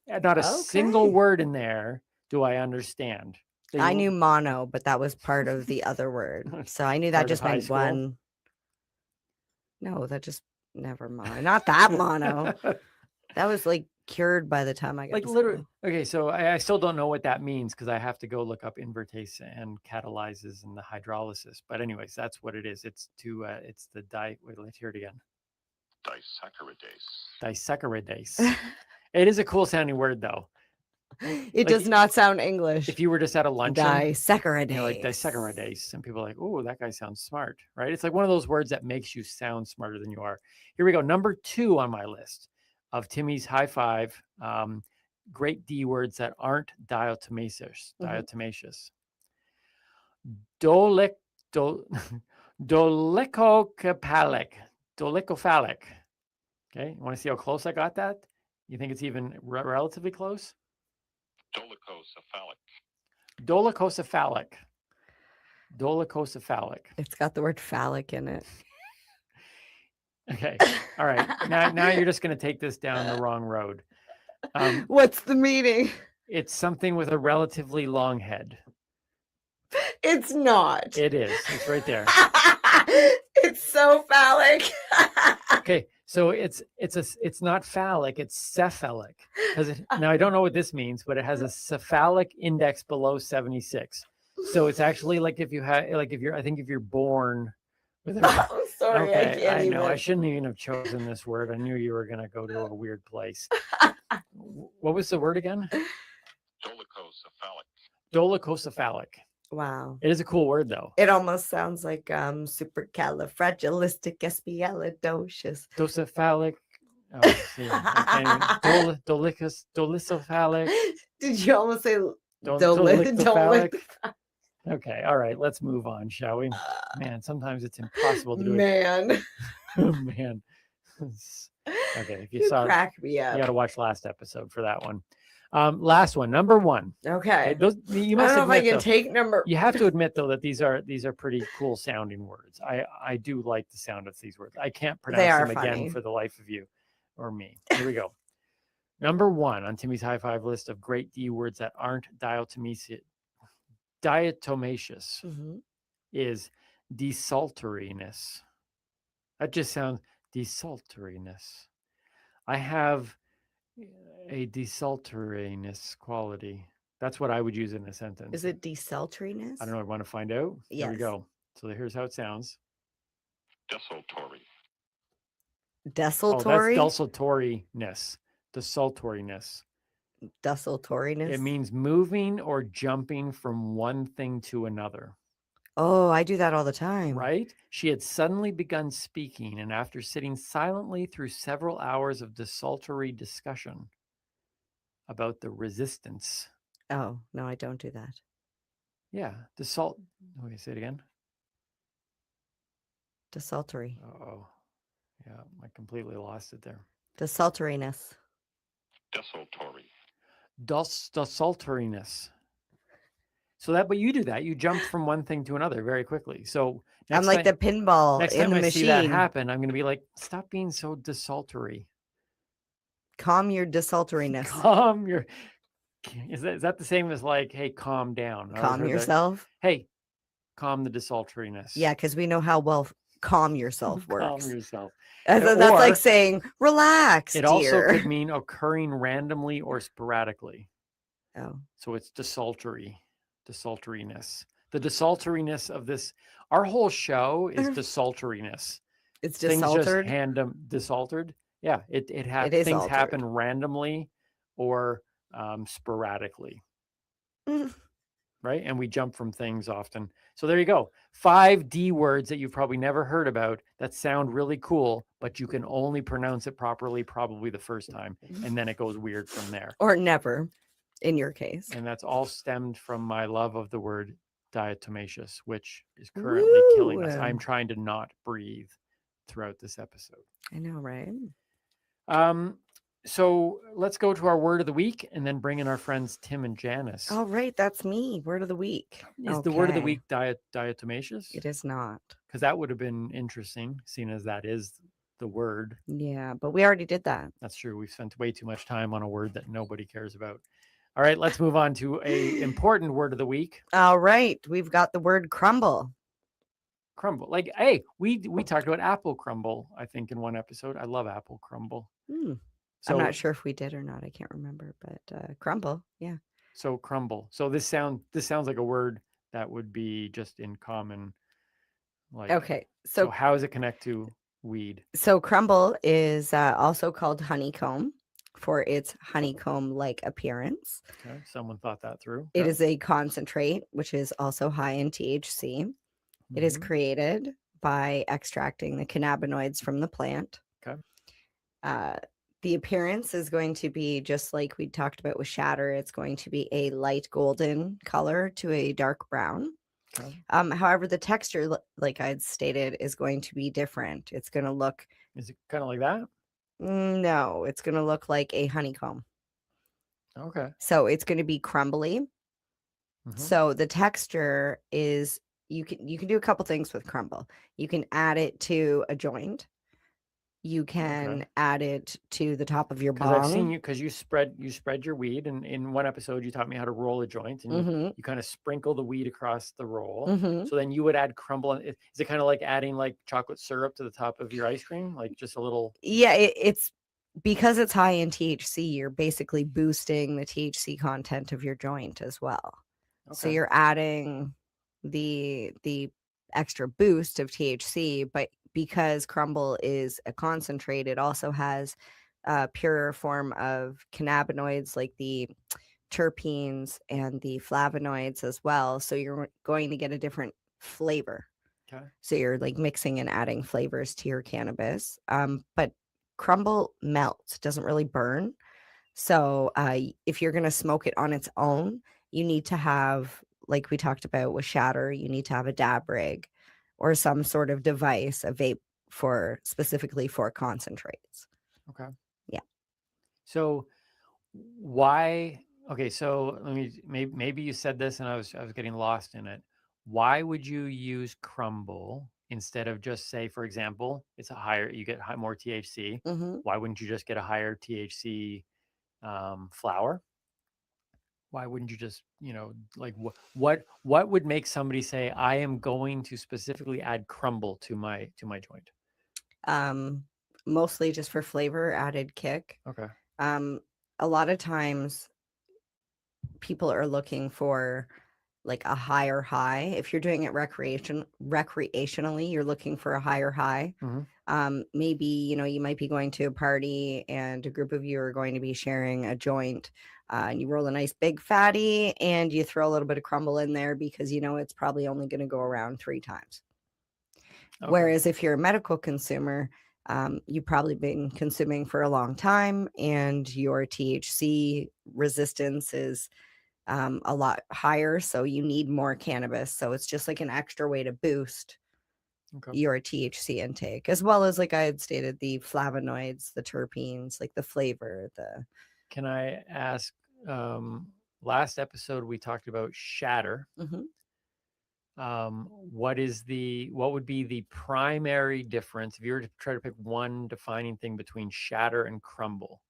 Not a single word in there do I understand. I knew mono, but that was part of the other word. So I knew that just meant one. No, that just, never mind. Not that mono. That was like cured by the time I got like literally. Okay, so I still don't know what that means because I have to go look up invertase and catalyzes and the hydrolysis. But anyways, that's what it is. It's it's the wait, let's hear it again. Disaccharidase. Disaccharidase. It is a cool sounding word though. It does not sound English. If you were just at a luncheon, disaccharidase. Like disaccharidase, and people are like, "Oh, that guy sounds smart," right? It's like one of those words that makes you sound smarter than you are. Here we go. Number 2 on my list of Timmy's high five, great D words that aren't diatomaceous. Diatomaceous. Dolichocephalic. Dolichocephalic. Okay, you want to see how close I got that? You think it's even relatively close? Dolichocephalic. Dolichocephalic. Dolichocephalic. It's got the word phallic in it. Okay. All right. Now you're just going to take this down the wrong road. What's the meaning? It's something with a relatively long head. It's not. It is. It's right there. It's so phallic. Okay. So it's not phallic, it's cephalic. Now I don't know what this means, but it has a cephalic index below 76. So it's actually like if you're born with a I'm sorry, okay, I can't know. even. I shouldn't even have chosen this word. I knew you were going to go to a weird place. What was the word again? Dolichocephalic. Dolichocephalic. Wow. It is a cool word, though. It almost sounds like supercalifragilisticexpialidocious. Docephalic. Oh, see, dolichocephalic. Did you almost say Dolichocephalic? Okay, all right. Let's move on, shall we? Man, sometimes it's impossible to do Man. it. Man. Okay, if you saw crack me up. You got to watch last episode for that one. Last one, number 1. Okay. You I must don't know if I admit, can though, take number. You have to admit though that these are pretty cool sounding words. I do like the sound of these words. I can't pronounce them funny. again for the life of you or me. Here we go. Number 1 on Timmy's high five list of great D words that aren't diatomaceous is desultoriness. That just sounds desultoriness. I have a desultoriness quality. That's what I would use in a sentence. Is it desultoriness? I don't know. I want to find out. Yes. Here we go. So here's how it sounds. Desultory. Desultory? Oh, that's desultoriness. Desultoriness. Desultoriness? It means moving or jumping from one thing to another. Oh, I do that all the time. Right? She had suddenly begun speaking, and after sitting silently through several hours of desultory discussion about the resistance. Oh, no, I don't do that. Yeah, Okay, say it again. Desultory. Oh, yeah, I completely lost it there. Desultoriness. Desultory. Desultoriness. So but you do that. You jump from one thing to another very quickly. So I'm like the pinball next in time the I machine. see that happen, I'm going to be like, stop being so desultory. Calm your desultoriness. Calm your. Is that the same as like, hey, calm down? Calm yourself. Hey, calm the desultoriness. Yeah, because we know how well calm yourself works. Calm yourself. That's like saying, relax. It dear. also could mean occurring randomly or sporadically. Oh. So it's desultoriness. The desultoriness of this, our whole show is desultoriness. It's things desultored? just desultored. Yeah, it things altered. happen randomly or sporadically. Right? And we jump from things often. So there you go. 5 D words that you've probably never heard about that sound really cool, but you can only pronounce it properly probably the first time. And then it goes weird from there. Or never, in your case. And that's all stemmed from my love of the word diatomaceous, which is currently killing us. I'm trying to not breathe throughout this episode. I know, right? So let's go to our word of the week and then bring in our friends Tim and Janice. All right, that's me. Word of the week. Is the word of the week diatomaceous? It is not. Because that would have been interesting, seeing as that is the word. Yeah, but we already did that. That's true. We've spent way too much time on a word that nobody cares about. All right, let's move on to a important word of the week. All right, we've got the word crumble. Crumble. Like, hey, we talked about apple crumble, I think, in one episode. I love apple crumble. So, I'm not sure if we did or not. I can't remember, but crumble, yeah. So crumble. So this sounds like a word that would be just in common. Like, okay. So how does it connect to weed? So crumble is also called honeycomb for its honeycomb-like appearance. Okay. Someone thought that through. It Okay. is a concentrate, which is also high in THC. It is created by extracting the cannabinoids from the plant. Okay. The appearance is going to be just like we talked about with shatter. It's going to be a light golden color to a dark brown. Okay. However, the texture, like I'd stated, is going to be different. It's going to look. Is it kind of like that? No, it's going to look like a honeycomb. Okay. So it's going to be crumbly. Mhm. So the texture is you can do a couple things with crumble. You can add it to a joint. You can Okay. add it to the top of your Because I've seen bong. you, because you spread your weed, and in one episode you taught me how to roll a joint, and Mhm. you kind of sprinkle the weed across the roll. Mhm. So then you would add crumble. Is it kind of like adding like chocolate syrup to the top of your ice cream, like just a little? Yeah, it's because it's high in THC, you're basically boosting the THC content of your joint as well. So Okay. you're adding the extra boost of THC, but because crumble is a concentrate, it also has a purer form of cannabinoids like the terpenes and the flavonoids as well. So you're going to get a different flavor. Okay. So you're like mixing and adding flavors to your cannabis. But crumble melts, doesn't really burn. So if you're going to smoke it on its own, you need to have, like we talked about with shatter, you need to have a dab rig or some sort of device, a vape for specifically for concentrates. Okay. Yeah. So why? Okay, so let me maybe you said this and I was getting lost in it. Why would you use crumble instead of just say, for example, it's a higher, you get more THC. Mhm. Why wouldn't you just get a higher THC flower? Why wouldn't you just, like what would make somebody say, I am going to specifically add crumble to my joint? Mostly just for flavor, added kick. Okay. A lot of times people are looking for like a higher high. If you're doing it recreationally, you're looking for a higher high. Mhm. Maybe, you might be going to a party and a group of you are going to be sharing a joint, and you roll a nice big fatty and you throw a little bit of crumble in there because it's probably only going to go around 3 times. Okay. Whereas if you're a medical consumer, you've probably been consuming for a long time and your THC resistance is a lot higher. So you need more cannabis. So it's just like an extra way to boost Okay. your THC intake, as well as, like I had stated, the flavonoids, the terpenes, like the flavor, Can I ask, last episode we talked about shatter. Mhm. What would be the primary difference if you were to try to pick one defining thing between shatter and crumble?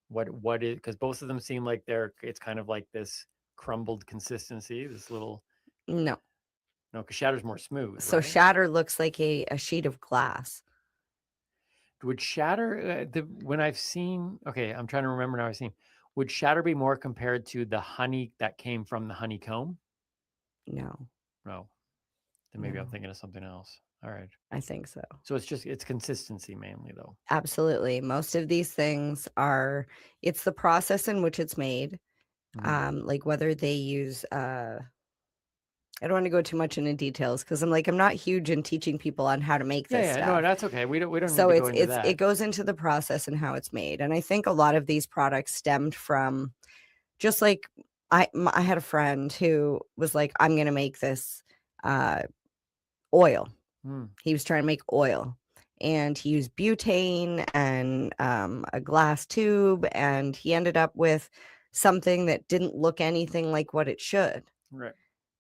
What is, because both of them seem like it's kind of like this crumbled consistency, this little. No. No, because shatter's more smooth, So right? shatter looks like a sheet of glass. Would shatter when I've seen? Okay, I'm trying to remember now. I've seen. Would shatter be more compared to the honey that came from the honeycomb? No, No. Then maybe I'm No. thinking of something else. All right. I think so. So it's consistency mainly, though. Absolutely. Most of these things it's the process in which it's made. Like whether they use, I don't want to go too much into details because I'm not huge in teaching people on how to make this Yeah, stuff. no, that's okay. We don't need So to go into that. it goes into the process and how it's made. And I think a lot of these products stemmed from just like I had a friend who was like, I'm going to make this oil. Mm. He was trying to make oil and he used butane and a glass tube, and he ended up with something that didn't look anything like what it should. Right.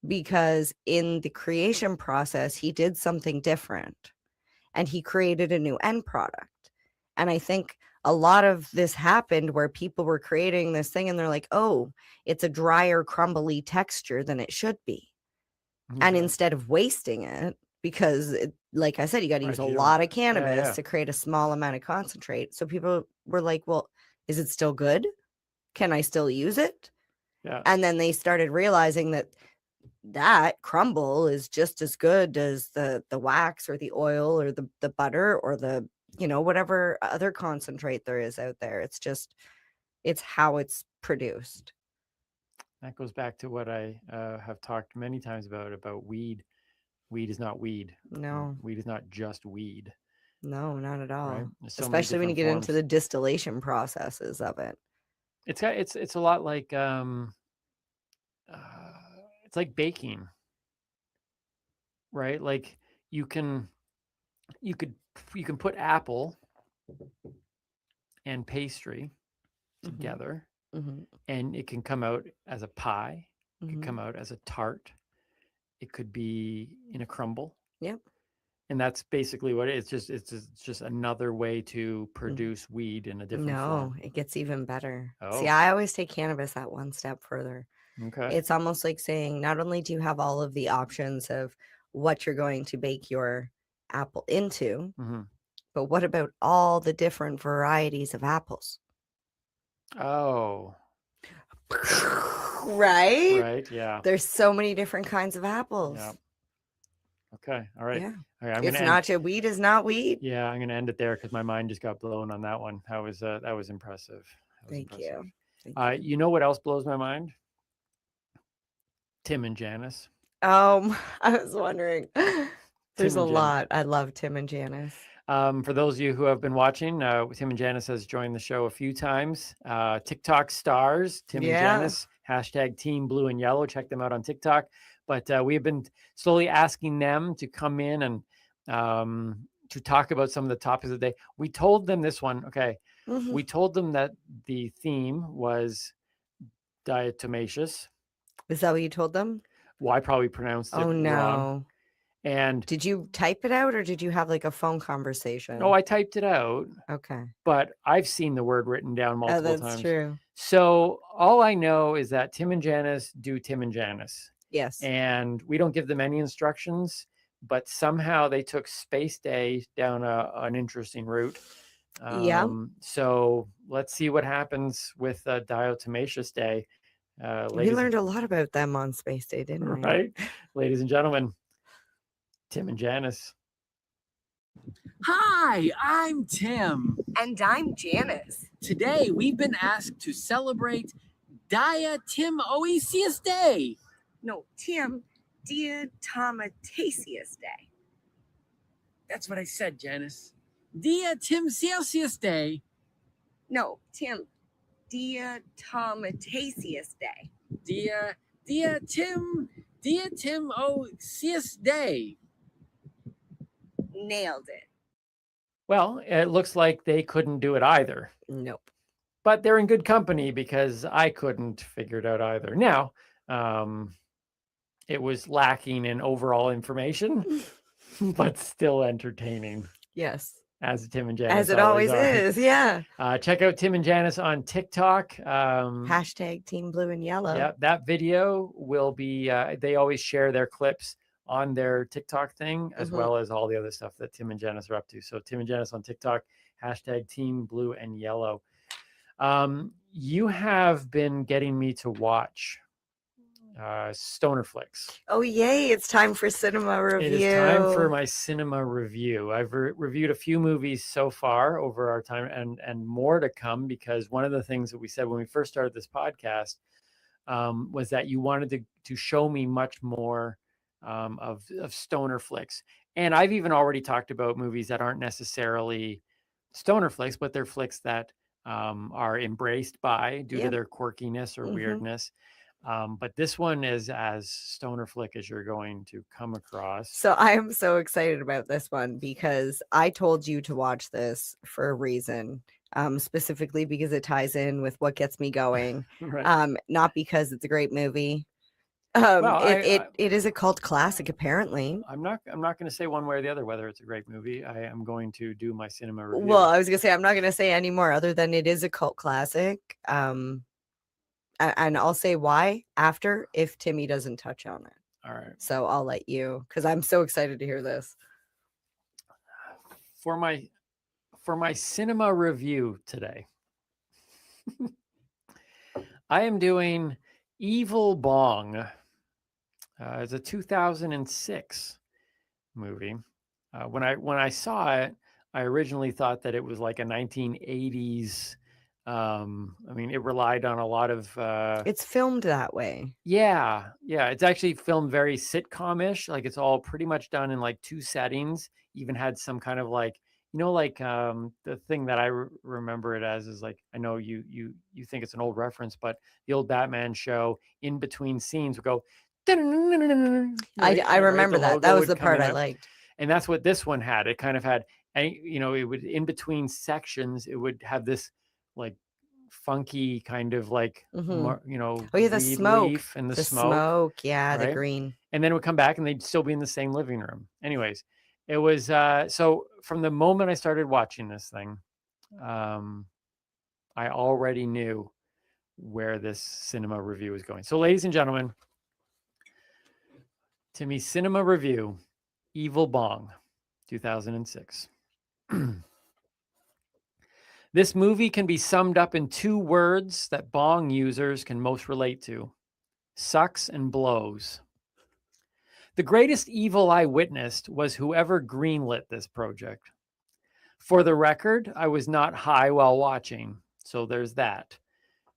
Because in the creation process, he did something different and he created a new end product. And I think a lot of this happened where people were creating this thing and they're like, oh, it's a drier, crumbly texture than it should be. And Okay. instead of wasting it, because like I said, you got to use a you don't- lot of cannabis yeah. to create a small amount of concentrate. So people were like, well, is it still good? Can I still use it? Yeah. And then they started realizing that crumble is just as good as the wax or the oil or the butter or the whatever other concentrate there is out there. It's how it's produced. That goes back to what I have talked many times about weed. Weed is not weed. No. Weed is not just weed. No, not at all. Right? There's so many Especially when you different get into the distillation processes of it. It's a lot like it's like baking, right? Like you can put apple and pastry together, Mhm. and it can come out as a pie. It could Mhm. come out as a tart. It could be in a crumble. Yep. And that's basically what it is. It's just another way to Mm. produce weed in a different No, form. it gets even better. Oh. See, I always take cannabis that one step further. Okay. It's almost like saying not only do you have all of the options of what you're going to bake your apple into, Mhm. but what about all the different varieties of apples? Oh. Right? Right. Yeah. There's so many different kinds of apples. Yeah. Okay. All right. Yeah. All right. I'm It's gonna not your weed is not weed. Yeah, I'm gonna end it there because my mind just got blown on that one. That was impressive. That was Thank impressive. you. Thank you. You know what else blows my mind? Tim and Janice. I was wondering. There's Tim a and Janice. lot. I love Tim and Janice. For those of you who have been watching, Tim and Janice has joined the show a few times. TikTok stars, Tim and Yeah. Janice, hashtag Team Blue and Yellow. Check them out on TikTok. But we have been slowly asking them to come in and to talk about some of the topics of the day. We told them this one. Okay. Mhm. We told them that the theme was diatomaceous. Is that what you told them? Well, I probably pronounced it Oh wrong. no. And Did you type it out or did you have like a phone conversation? oh, I typed it out. Okay. But I've seen the word written down multiple that's times. true. So all I know is that Tim and Janice do Tim and Janice. Yes. And we don't give them any instructions, but somehow they took Space Day down an interesting route. Yeah. So let's see what happens with Diatomaceous Day. We learned a lot about them on Space Day, didn't we? Right? Ladies and gentlemen, Tim and Janice. Hi, I'm Tim. And I'm Janice. Today we've been asked to celebrate Diatomaceous Day. No, Tim, Diatomaceous Day. That's what I said, Janice. Diatomaceous Day. No, Tim, Diatomaceous Day. Diatomaceous Day. Nailed it. Well, it looks like they couldn't do it either. Nope. But they're in good company because I couldn't figure it out either. Now, it was lacking in overall information, but still entertaining. Yes. As Tim and Janice. As it always is. Yeah. Check out Tim and Janice on TikTok. Hashtag Team Blue and Yellow. Yeah, that video will be, they always share their clips on their TikTok thing, as well as all the other stuff that Tim and Janice are up to. So Tim and Janice on TikTok, hashtag Team Blue and Yellow. You have been getting me to watch Stoner flicks. Oh, yay. It's time for cinema review. It is time for my cinema review. I've reviewed a few movies so far over our time and more to come, because one of the things that we said when we first started this podcast was that you wanted to show me much more of stoner flicks. And I've even already talked about movies that aren't necessarily stoner flicks, but they're flicks that are embraced by due to their quirkiness or weirdness. But this one is as stoner flick as you're going to come across. So I am so excited about this one because I told you to watch this for a reason, specifically because it ties in with what gets me going, Right. Not because it's a great movie. Well, it is a cult classic, apparently. I'm not going to say one way or the other whether it's a great movie. I am going to do my cinema review. Well, I was gonna say I'm not gonna say any more other than it is a cult classic. And I'll say why after if Timmy doesn't touch on it. All right. So I'll let you, because I'm so excited to hear this. For my cinema review today, I am doing Evil Bong. It's a 2006 movie. When I saw it, I originally thought that it was like a 1980s. I mean, it relied on a lot of. It's filmed that way. Yeah. It's actually filmed very sitcom-ish. Like it's all pretty much done in like two settings. Even had some kind of like, the thing that I remember it as is like, I know you think it's an old reference, but the old Batman show in between scenes would go. I remember that. That was the part I liked. And that's what this one had. It kind of had And, it would, in between sections, it would have this like funky kind of like, Oh yeah, the weed smoke. leaf and the The smoke. smoke, yeah, the right? green. And then it would come back and they'd still be in the same living room. Anyways, it was, so from the moment I started watching this thing, I already knew where this cinema review was going. So ladies and gentlemen, to me, cinema review, Evil Bong, 2006. This movie can be summed up in 2 words that Bong users can most relate to: sucks and blows. The greatest evil I witnessed was whoever greenlit this project. For the record, I was not high while watching, so there's that.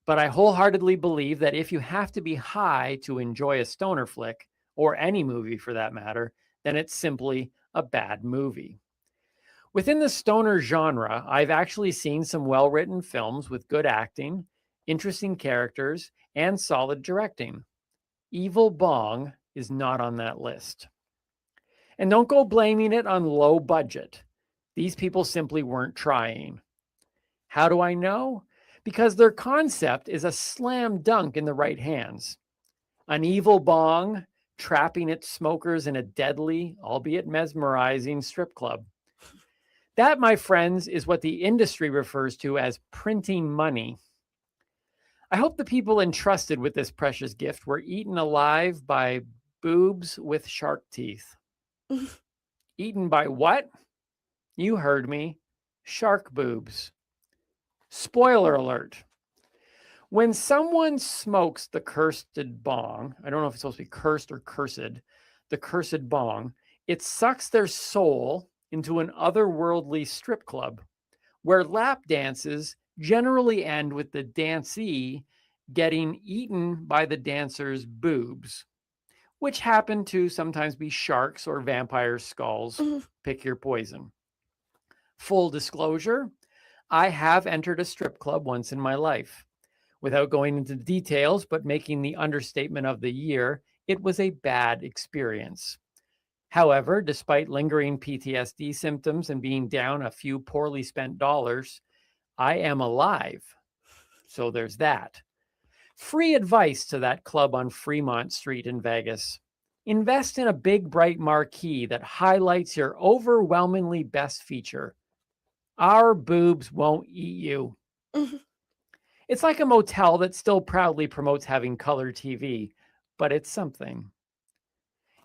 But I wholeheartedly believe that if you have to be high to enjoy a stoner flick, or any movie for that matter, then it's simply a bad movie. Within the stoner genre, I've actually seen some well-written films with good acting, interesting characters, and solid directing. Evil Bong is not on that list. And don't go blaming it on low budget. These people simply weren't trying. How do I know? Because their concept is a slam dunk in the right hands. An evil bong trapping its smokers in a deadly, albeit mesmerizing, strip club. That, my friends, is what the industry refers to as printing money. I hope the people entrusted with this precious gift were eaten alive by boobs with shark teeth. Eaten by what? You heard me. Shark boobs. Spoiler alert. When someone smokes the cursed bong, I don't know if it's supposed to be cursed or cursed, the cursed bong, it sucks their soul into an otherworldly strip club where lap dances generally end with the dancee getting eaten by the dancer's boobs, which happen to sometimes be sharks or vampire skulls. Pick your poison. Full disclosure, I have entered a strip club once in my life. Without going into details, but making the understatement of the year, it was a bad experience. However, despite lingering PTSD symptoms and being down a few poorly spent dollars, I am alive. So there's that. Free advice to that club on Fremont Street in Vegas. Invest in a big, bright marquee that highlights your overwhelmingly best feature. Our boobs won't eat you. It's like a motel that still proudly promotes having color TV, but it's something.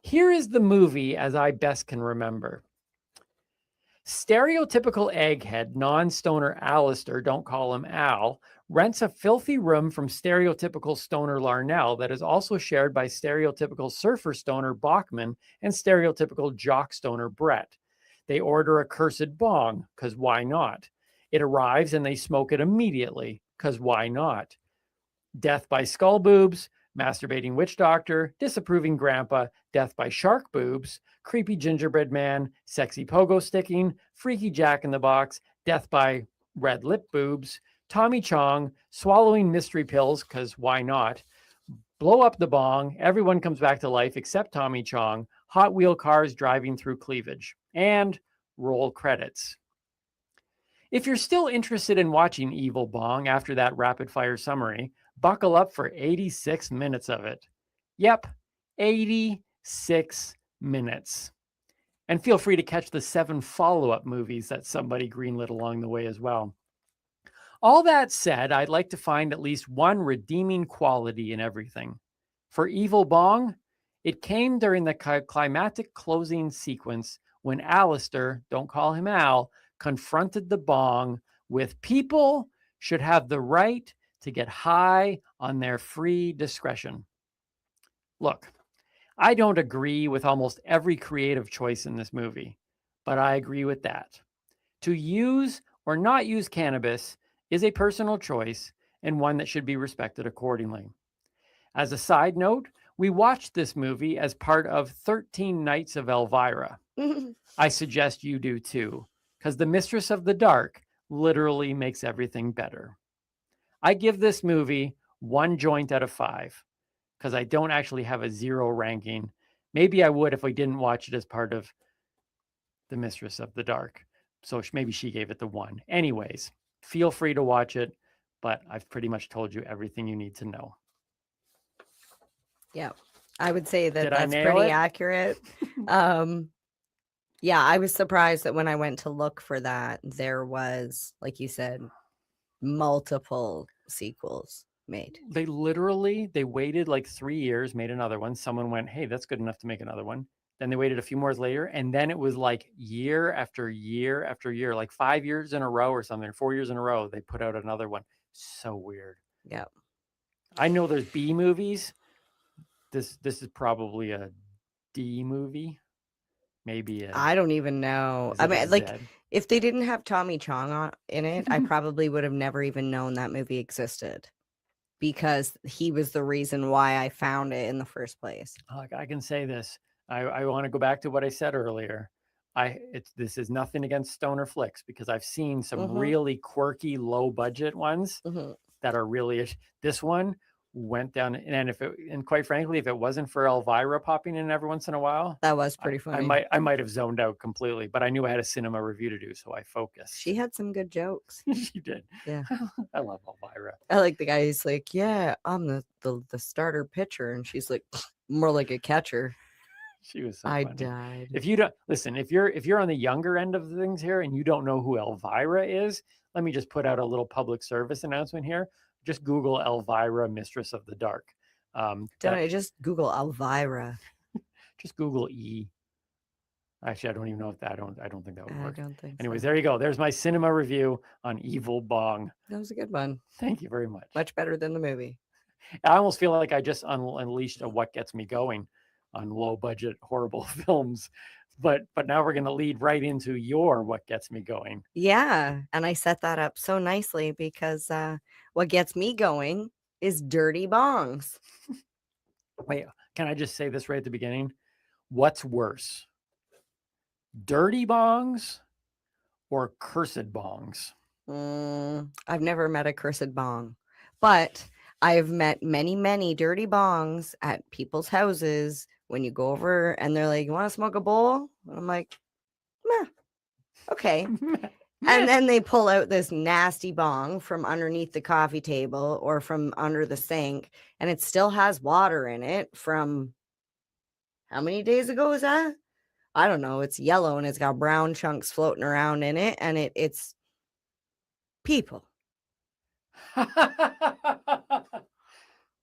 Here is the movie as I best can remember. Stereotypical egghead, non-stoner Alistair, don't call him Al, rents a filthy room from stereotypical stoner Larnell that is also shared by stereotypical surfer stoner Bachman and stereotypical jock stoner Brett. They order a cursed bong, because why not? It arrives and they smoke it immediately, because why not? Death by skull boobs, masturbating witch doctor, disapproving grandpa, death by shark boobs, creepy gingerbread man, sexy pogo sticking, freaky Jack in the Box, death by red lip boobs, Tommy Chong, swallowing mystery pills, because why not? Blow up the bong, everyone comes back to life except Tommy Chong, Hot Wheel cars driving through cleavage, and roll credits. If you're still interested in watching Evil Bong after that rapid fire summary, buckle up for 86 minutes of it. Yep, 86 minutes. And feel free to catch the 7 follow-up movies that somebody greenlit along the way as well. All that said, I'd like to find at least one redeeming quality in everything. For Evil Bong, it came during the climactic closing sequence when Alistair, don't call him Al, confronted the bong with people should have the right to get high on their free discretion. Look, I don't agree with almost every creative choice in this movie, but I agree with that. To use or not use cannabis is a personal choice and one that should be respected accordingly. As a side note, we watched this movie as part of 13 Nights of Elvira. I suggest you do too, because the Mistress of the Dark literally makes everything better. I give this movie 1 joint out of 5, because I don't actually have a 0 ranking. Maybe I would if I didn't watch it as part of the Mistress of the Dark. So maybe she gave it the 1. Anyways, feel free to watch it, but I've pretty much told you everything you need to know. Yeah, I would say that Did I that's nail pretty it? accurate. Yeah, I was surprised that when I went to look for that, there was, like you said, multiple sequels made. They waited like 3 years, made another one. Someone went, hey, that's good enough to make another one. Then they waited a few more later, and then it was like year after year after year, like 5 years in a row or something, 4 years in a row, they put out another one. So weird. Yeah. I know there's B movies. This is probably a D movie. Maybe I don't even know. Is I it a mean, like, Z? if they didn't have Tommy Chong in it, I probably would have never even known that movie existed, because he was the reason why I found it in the first place. I can say this. I want to go back to what I said earlier. This is nothing against stoner flicks, because I've seen some really quirky, low budget ones that are really. This one went down, and quite frankly, if it wasn't for Elvira popping in every once in a while, that was pretty funny. I might have zoned out completely, but I knew I had a cinema review to do, so I focused. She had some good jokes. She did. Yeah. I love Elvira. I like the guy. He's like, yeah, I'm the starter pitcher, and she's like, more like a catcher. She was so I funny. died. If you don't listen, if you're on the younger end of things here and you don't know who Elvira is, let me just put out a little public service announcement here. Just Google Elvira, Mistress of the Dark. Don't I just Google Elvira? Just Google E. Actually, I don't even know if that. I don't think that would work. I don't think. Anyways, there you go. There's my cinema review on Evil Bong. That was a good one. Thank you very much. Much better than the movie. I almost feel like I just unleashed a What Gets Me Going on low budget horrible films, but now we're going to lead right into your What Gets Me Going. Yeah, and I set that up so nicely because what gets me going is dirty bongs. Wait, can I just say this right at the beginning? What's worse, dirty bongs or cursed bongs? I've never met a cursed bong, but I've met many dirty bongs at people's houses. When you go over and they're like, you want to smoke a bowl? And I'm like, meh, okay. And then they pull out this nasty bong from underneath the coffee table or from under the sink, and it still has water in it from how many days ago is that? I don't know. It's yellow and it's got brown chunks floating around in it, and it's people.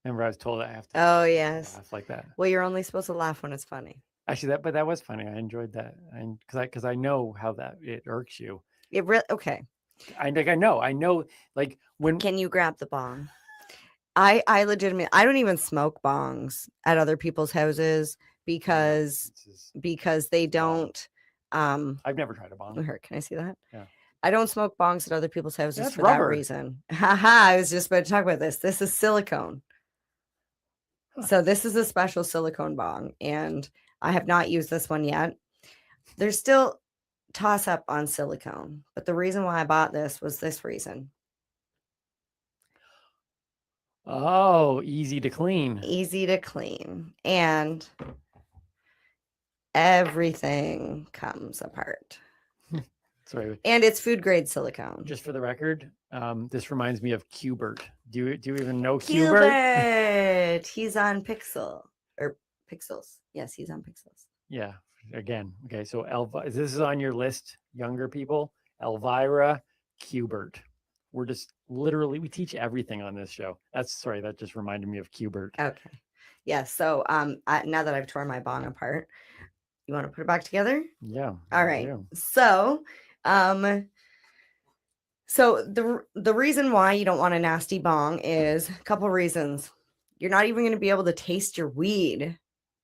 Remember, I was told I have to. Oh yes, laugh like that. Well, you're only supposed to laugh when it's funny. Actually, that was funny. I enjoyed that, and because I know how that it irks you. It really okay. I know. Like when can you grab the bong? I legitimately I don't even smoke bongs at other people's houses because they don't. I've never tried a bong. Can I see that? Yeah. I don't smoke bongs at other people's houses That's for rubber. that reason. Haha, I was just about to talk about this. This is silicone. So this is a special silicone bong, and I have not used this one yet. There's still toss up on silicone, but the reason why I bought this was this reason. Oh, easy to clean. Easy to clean. And everything comes apart. Sorry. And it's food grade silicone. Just for the record, this reminds me of Qbert. Do you even know Qbert? Qbert. He's on Pixels. Yes, he's on Pixels. Yeah. Again. Okay. So this is on your list, younger people. Elvira, Qbert. We're just literally we teach everything on this show. That just reminded me of Qbert. Okay. Yeah. So now that I've torn my bong apart, you want to put it back together? Yeah. All right. So so the reason why you don't want a nasty bong is a couple reasons. You're not even going to be able to taste your weed,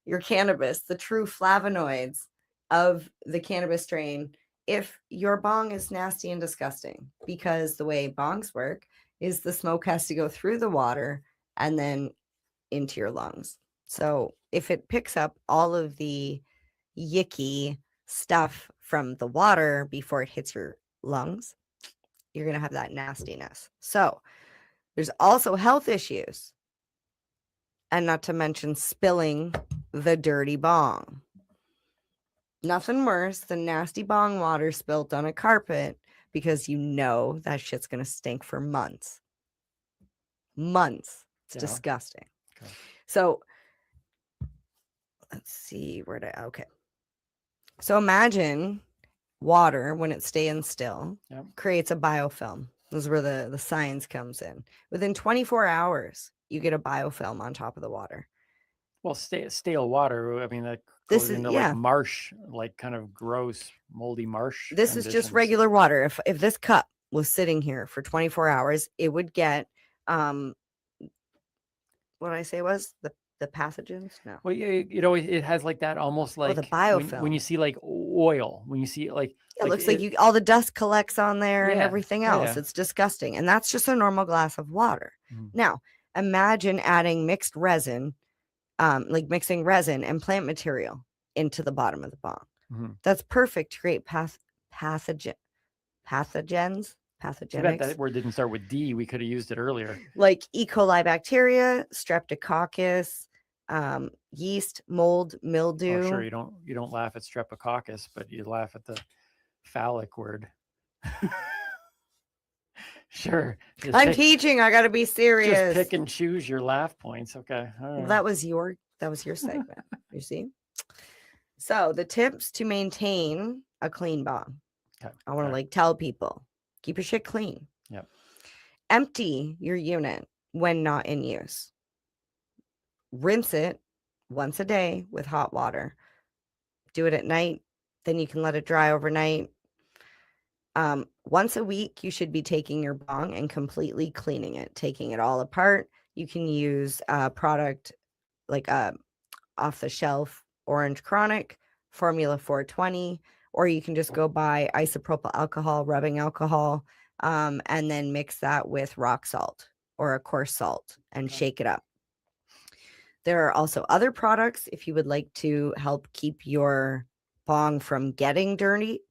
your cannabis, the true flavonoids of the cannabis strain if your bong is nasty and disgusting, because the way bongs work is the smoke has to go through the water and then into your lungs. So if it picks up all of the yicky stuff from the water before it hits your lungs, you're going to have that nastiness. So there's also health issues, and not to mention spilling the dirty bong. Nothing worse than nasty bong water spilt on a carpet because you know that shit's gonna stink for months. Months. It's Yeah. disgusting. Okay. So let's see okay. So imagine water when it's staying still Yep. creates a biofilm. This is where the science comes in. Within 24 hours, you get a biofilm on top of the water. Well, stale water. I mean, that This goes is- into yeah. like marsh, like kind of gross, moldy marsh. This is just conditions. regular water. If this cup was sitting here for 24 hours, it would get what I say was the pathogens. No. Well, it has like that almost like the when biofilm. you see like oil, when you see like Yeah, it looks like all the dust collects on there and Yeah, everything yeah, else. yeah. It's disgusting. And that's just a normal glass of water. Mhm. Now, imagine adding mixed resin, like mixing resin and plant material into the bottom of the bong. Mhm. That's perfect to create pathogens. Too bad that word didn't start with D. We could have used it earlier. Like E. coli bacteria, streptococcus, yeast, mold, mildew. Oh, sure. You don't laugh at streptococcus, but you laugh at the phallic word. Sure. I'm teaching. I got to be serious. Just pick and choose your laugh points. Okay. All Well, right. that was your segment. You see. So the tips to maintain a clean bong. Okay. I want to like tell people keep your shit clean. Yep. Empty your unit when not in use. Rinse it once a day with hot water. Do it at night. Then you can let it dry overnight. Once a week, you should be taking your bong and completely cleaning it, taking it all apart. You can use a product like off the shelf Orange Chronic, Formula 420, or you can just go buy isopropyl alcohol, rubbing alcohol, and then mix that with rock salt or a coarse salt and shake it up. There are also other products if you would like to help keep your bong from getting dirty.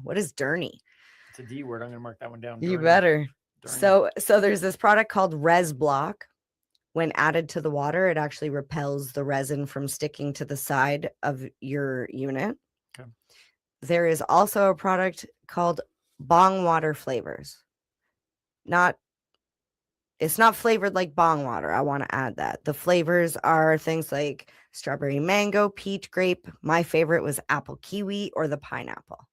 What is dirty? It's a D word. I'm going to mark that one down. You Dirty. better. Dirty. So there's this product called Res Block. When added to the water, it actually repels the resin from sticking to the side of your unit. Okay. There is also a product called Bong Water Flavors. It's not flavored like bong water. I want to add that. The flavors are things like strawberry mango, peach grape. My favorite was apple kiwi or the pineapple.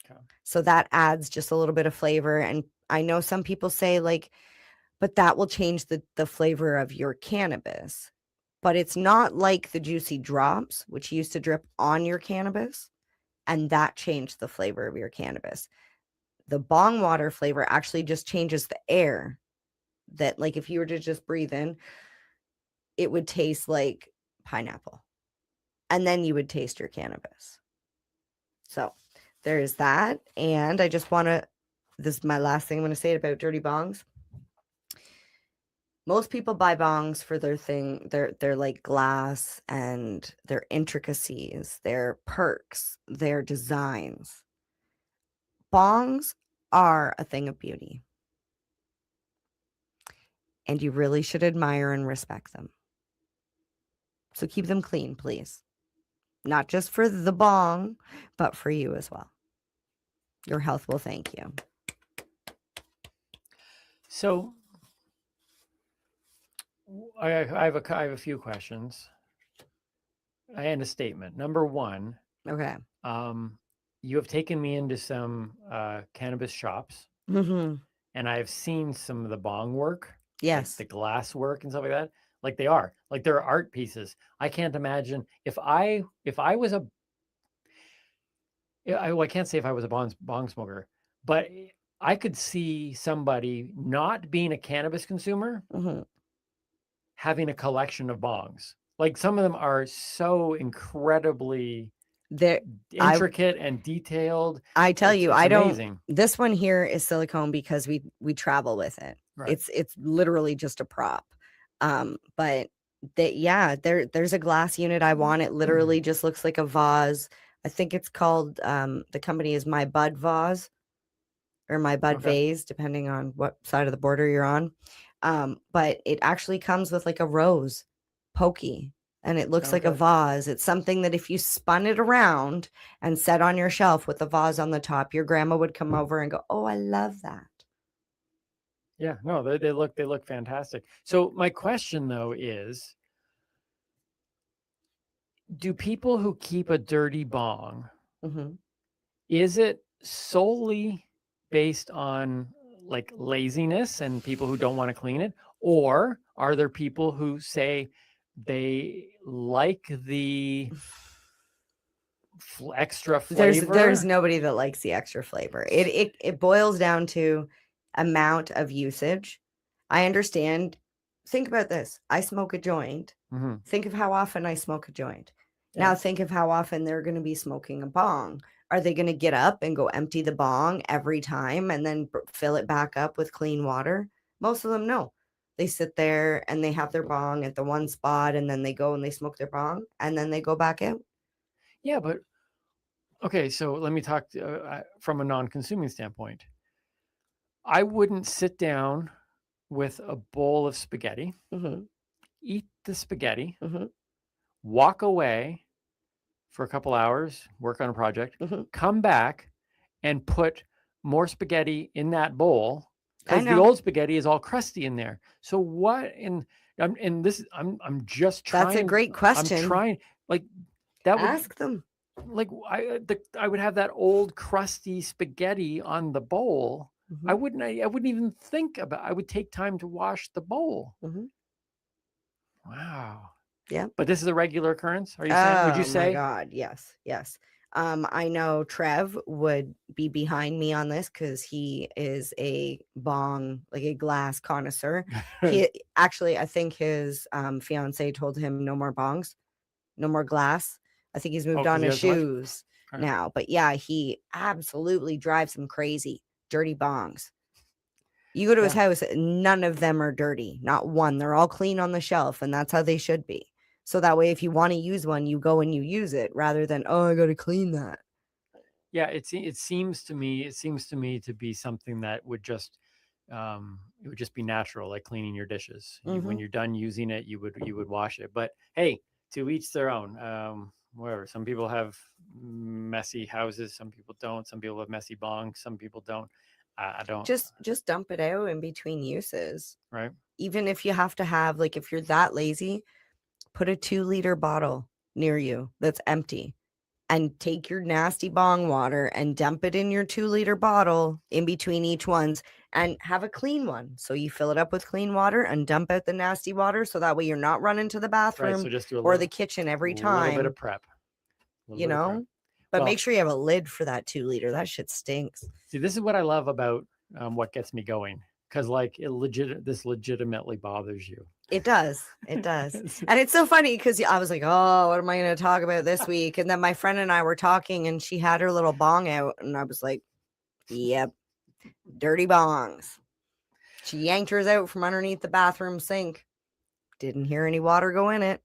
Okay. So that adds just a little bit of flavor. And I know some people say like, but that will change the flavor of your cannabis. But it's not like the juicy drops, which used to drip on your cannabis, and that changed the flavor of your cannabis. The bong water flavor actually just changes the air that, like, if you were to just breathe in, it would taste like pineapple. And then you would taste your cannabis. So there is that. And I just want to, this is my last thing I'm going to say about dirty bongs. Most people buy bongs for their thing, they're like glass and their intricacies, their perks, their designs. Bongs are a thing of beauty. And you really should admire and respect them. So keep them clean, please. Not just for the bong, but for you as well. Your health will thank you. So I have a few questions and a statement. Number one, okay. You have taken me into some cannabis shops, Mm-hmm. and I've seen some of the bong work. Yes, like the glass work and stuff like that. Like they're art pieces. I can't imagine if I was a. I can't say if I was a bong smoker, but I could see somebody not being a cannabis consumer. Mm-hmm. Having a collection of bongs. Like some of them are so incredibly intricate and detailed. I tell you, I amazing. don't. This one here is silicone because we travel with it. Right. It's literally just a prop. But there's a glass unit I want. It literally just looks like a vase. I think it's called the company is My Bud Vase or My Bud Vase, depending on what side of the border you're on. But it actually comes with like a rose pokey and it looks like a vase. It's something that if you spun it around and set on your shelf with the vase on the top, your grandma would come over and go, "Oh, I love that." Yeah, no, they look fantastic. So my question though is, do people who keep a dirty bong, is it solely based on like laziness and people who don't want to clean it, or are there people who say they like the extra flavor? There's nobody that likes the extra flavor. It boils down to amount of usage. I understand. Think about this. I smoke a joint. Think of how often I smoke a joint. Now think of how often they're going to be smoking a bong. Are they going to get up and go empty the bong every time and then fill it back up with clean water? Most of them, no. They sit there and they have their bong at the one spot, and then they go and they smoke their bong, and then they go back out. Yeah, but okay, so let me talk from a non-consuming standpoint. I wouldn't sit down with a bowl of spaghetti, eat the spaghetti, walk away for a couple hours, work on a project, come back and put more spaghetti in that bowl, because the old spaghetti is all crusty in there. So what I'm just trying. That's a great question. I'm trying, like, that would ask them. Like I would have that old crusty spaghetti on the bowl. I wouldn't even think about. I would take time to wash the bowl. Wow. Yeah. But this is a regular occurrence. Are you saying? Would you say? Oh my God, yes. I know Trev would be behind me on this because he is a bong, like a glass connoisseur. He actually, I think his fiance told him no more bongs, no more glass. I think he's moved on to shoes now. But yeah, he absolutely drives him crazy. Dirty bongs. You go to his house, none of them are dirty. Not one. They're all clean on the shelf, and that's how they should be. So that way, if you want to use one, you go and you use it rather than, oh, I got to clean that. Yeah, it seems to me to be something that would just it would just be natural, like cleaning your dishes. When you're done using it, you would wash it. But hey, to each their own. Whatever. Some people have messy houses, some people don't. Some people have messy bongs, some people don't. I don't. Just dump it out in between uses. Right. Even if you have to have, like, if you're that lazy, put a 2-liter bottle near you that's empty, and take your nasty bong water and dump it in your 2-liter bottle in between each ones, and have a clean one. So you fill it up with clean water and dump out the nasty water. So that way you're not running to the bathroom so just do or the kitchen every time. A little bit of prep. You know, but make sure you have a lid for that 2-liter. That shit stinks. See, this is what I love about what gets me going. Because like this legitimately bothers you. It does. And it's so funny because I was like, oh, what am I going to talk about this week? And then my friend and I were talking, and she had her little bong out, and I was like, yep, dirty bongs. She yanked hers out from underneath the bathroom sink. Didn't hear any water go in it.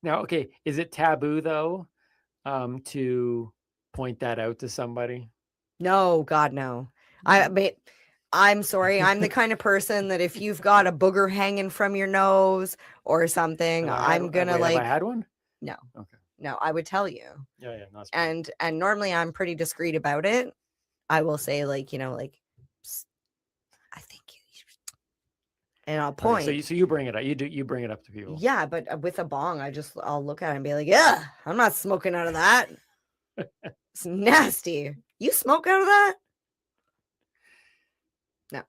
Now, okay, is it taboo though to point that out to somebody? No, God, no. I'm sorry. I'm the kind of person that if you've got a booger hanging from your nose or something, I'm gonna like. Have I had one? No. Okay. No, I would tell you. Yeah. And normally I'm pretty discreet about it. I will say, like, you know, like, I think you. And I'll point. Okay, so you bring it up. You bring it up to people. Yeah, but with a bong, I'll look at it and be like, yeah, I'm not smoking out of that. It's nasty. You smoke out of that? No.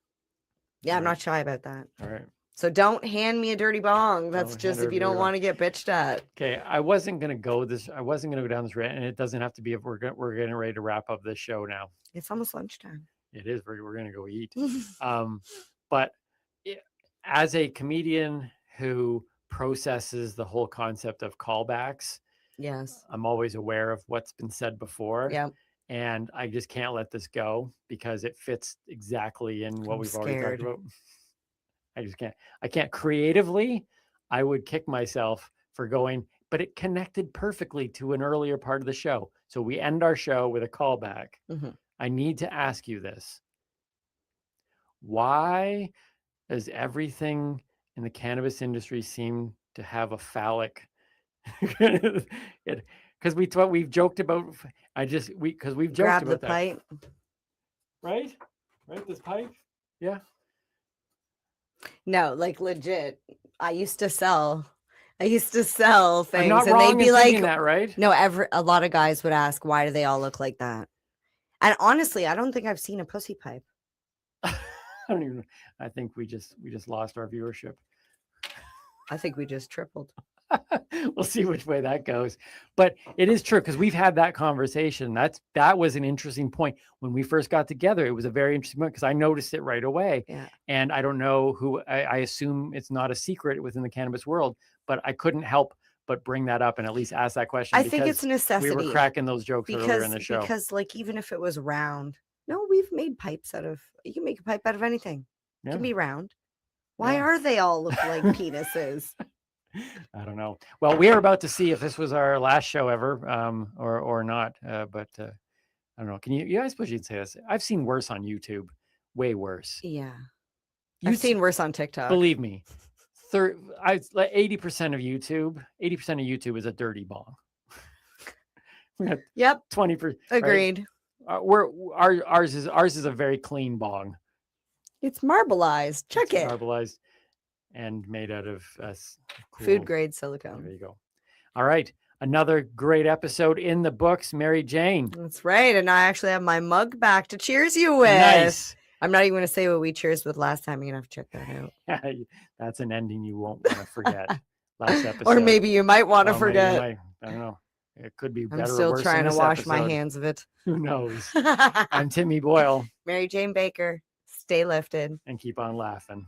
Yeah, I'm not shy about that. All right. So don't hand me a dirty bong. That's just if you don't want to get bitched at. Okay, I wasn't gonna go down this route, and it doesn't have to be if we're getting ready to wrap up this show now. It's almost lunchtime. It is. We're gonna go eat. But as a comedian who processes the whole concept of callbacks, yes, I'm always aware of what's been said before. Yeah. And I just can't let this go because it fits exactly in what we've already talked about. I just can't. I can't creatively. I would kick myself for going, but it connected perfectly to an earlier part of the show. So we end our show with a callback. I need to ask you this. Why does everything in the cannabis industry seem to have a phallic Because we've joked about. Because we've joked Grab about the that. pipe. Right? This pipe? Yeah. No, like legit. I used to sell things, I'm not and wrong they'd be in thinking like, that, right? No, a lot of guys would ask, why do they all look like that? And honestly, I don't think I've seen a pussy pipe. I think we just lost our viewership. I think we just tripled. We'll see which way that goes. But it is true, because we've had that conversation. That was an interesting point. When we first got together, it was a very interesting point because I noticed it right away. Yeah. And I don't know who, I assume it's not a secret within the cannabis world, but I couldn't help but bring that up and at least ask that question. I think it's a necessity. We were cracking those jokes earlier in the show. Because like, even if it was round, no, we've made pipes you can make a pipe out of anything. It can be round. Why are they all look like penises? I don't know. Well, we are about to see if this was our last show ever, or not. But I don't know. Can you guys push? You'd say this. I've seen worse on YouTube, way worse. Yeah, I've seen worse on TikTok. Believe me, 80% of YouTube is a dirty bong. Yep. 20%. Agreed. Right? Ours is a very clean bong. It's marbleized. Check it. Marbleized. And made out of food grade silicone. There you go. All right. Another great episode in the books, Mary Jane. That's right. And I actually have my mug back to cheers you with. Nice. I'm not even going to say what we cheers with last time. You're going to have to check that out. That's an ending you won't want to forget. Last episode. Or maybe you might want to forget. I don't know. It could be better. I'm still or worse trying than to this wash episode. my hands of it. Who knows? I'm Timmy Boyle. Mary Jane Baker. Stay lifted. And keep on laughing.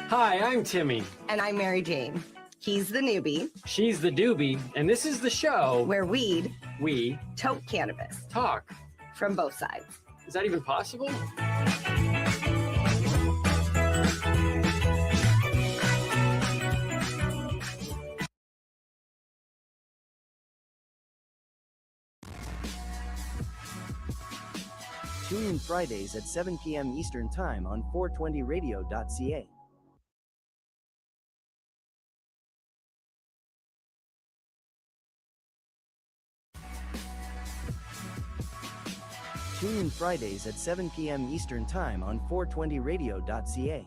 Hi, I'm Timmy. And I'm Mary Jane. He's the newbie. She's the doobie. And this is the show where we toke cannabis talk from both sides. Is that even possible? Tune in Fridays at 7 p.m. Eastern Time on 420radio.ca. Tune in Fridays at 7 p.m. Eastern Time on 420radio.ca.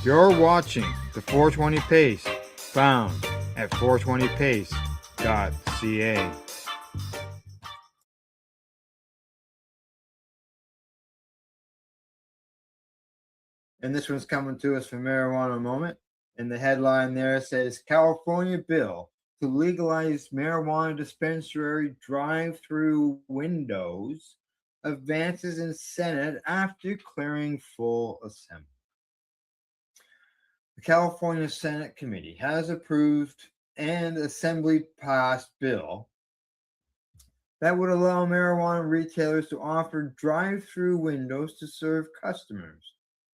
You're watching the 420 Pace, found at 420pace.ca. And this one's coming to us from Marijuana Moment. And the headline there says, California bill to legalize marijuana dispensary drive-through windows advances in Senate after clearing full assembly. The California Senate Committee has approved and Assembly passed bill that would allow marijuana retailers to offer drive-through windows to serve customers.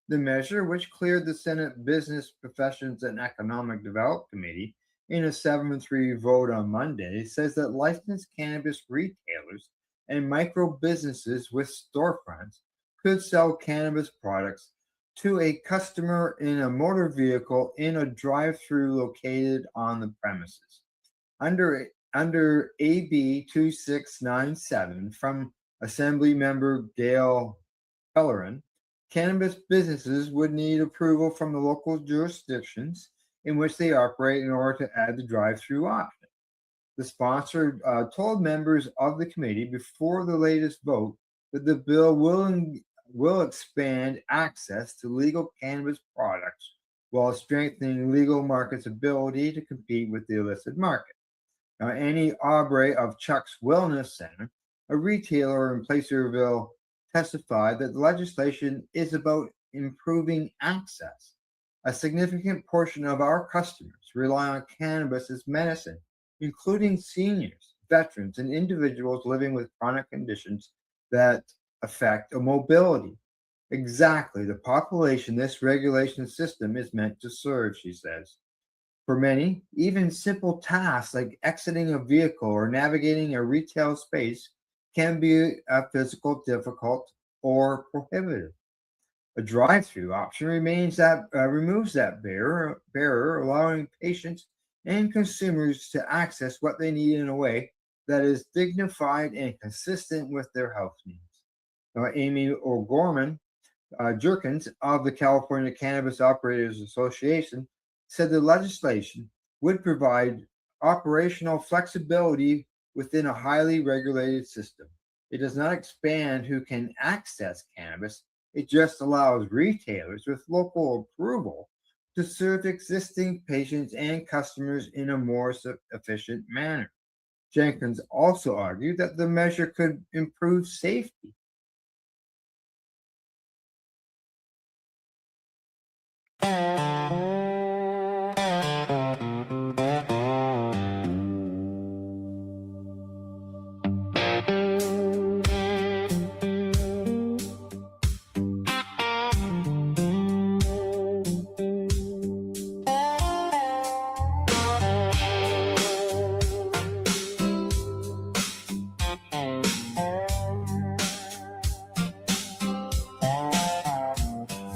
The measure, which cleared the Senate Business Professions and Economic Development Committee in a 7-3 vote on Monday, says that licensed cannabis retailers and micro businesses with storefronts could sell cannabis products to a customer in a motor vehicle in a drive-through located on the premises. Under AB 2697 from Assembly Member Gail Pellerin, cannabis businesses would need approval from the local jurisdictions in which they operate in order to add the drive-through option. The sponsor told members of the committee before the latest vote that the bill will expand access to legal cannabis products while strengthening legal markets' ability to compete with the illicit market. Now, Annie Aubrey of Chuck's Wellness Center, a retailer in Placerville, testified that the legislation is about improving access. A significant portion of our customers rely on cannabis as medicine, including seniors, veterans, and individuals living with chronic conditions that affect mobility. Exactly the population this regulation system is meant to serve, she says. For many, even simple tasks like exiting a vehicle or navigating a retail space can be physical difficult or prohibitive. A drive-through option removes that barrier, allowing patients and consumers to access what they need in a way that is dignified and consistent with their health needs. Amy O'Gorman Jerkins of the California Cannabis Operators Association said the legislation would provide operational flexibility within a highly regulated system. It does not expand who can access cannabis. It just allows retailers with local approval to serve existing patients and customers in a more efficient manner. Jenkins also argued that the measure could improve safety.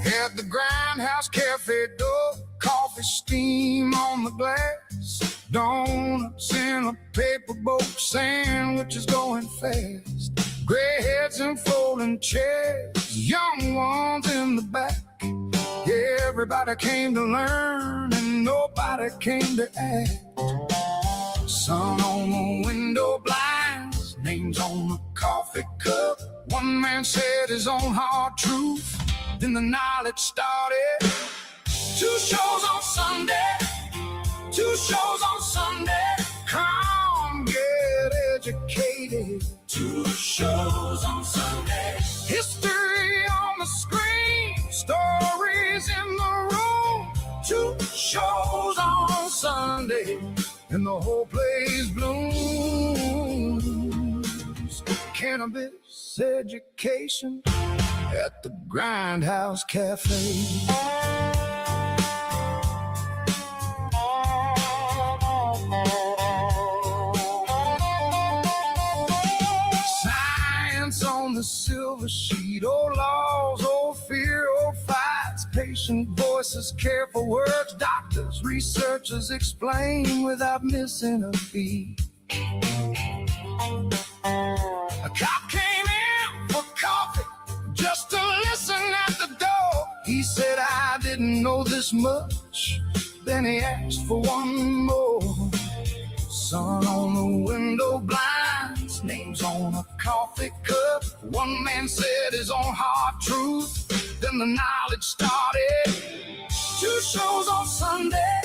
At the Grindhouse Cafe door, coffee steam on the glass, donuts in a paper boat, sandwiches going fast, gray heads and folding chairs, young ones in the back. Yeah, everybody came to learn and nobody came to act. Sun on the window blinds, names on the coffee cup. One man said his own hard truth. Then the knowledge started. 2 shows on Sunday, 2 shows on Sunday. Come get educated. 2 shows on Sunday. History on the screen, stories in the room. 2 shows on Sunday, and the whole place blooms. Cannabis education at the Grindhouse Cafe. Science on the silver sheet, old laws, old fear, old fights, patient voices, careful words, doctors, researchers explain without missing a beat. A cop came in for coffee just to listen at the door. He said, I didn't know this much. Then he asked for one more. Sun on the window blinds, names on a coffee cup. One man said his own hard truth. Then the knowledge started. 2 shows on Sunday,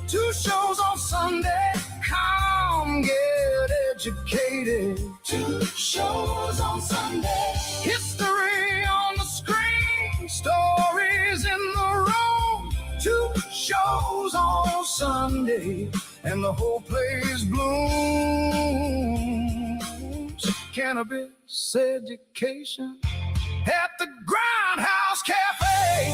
2 shows on Sunday. Come get educated. 2 shows on Sunday. History on the screen, stories in the room. 2 shows on Sunday, and the whole place blooms. Cannabis education at the Grindhouse Cafe.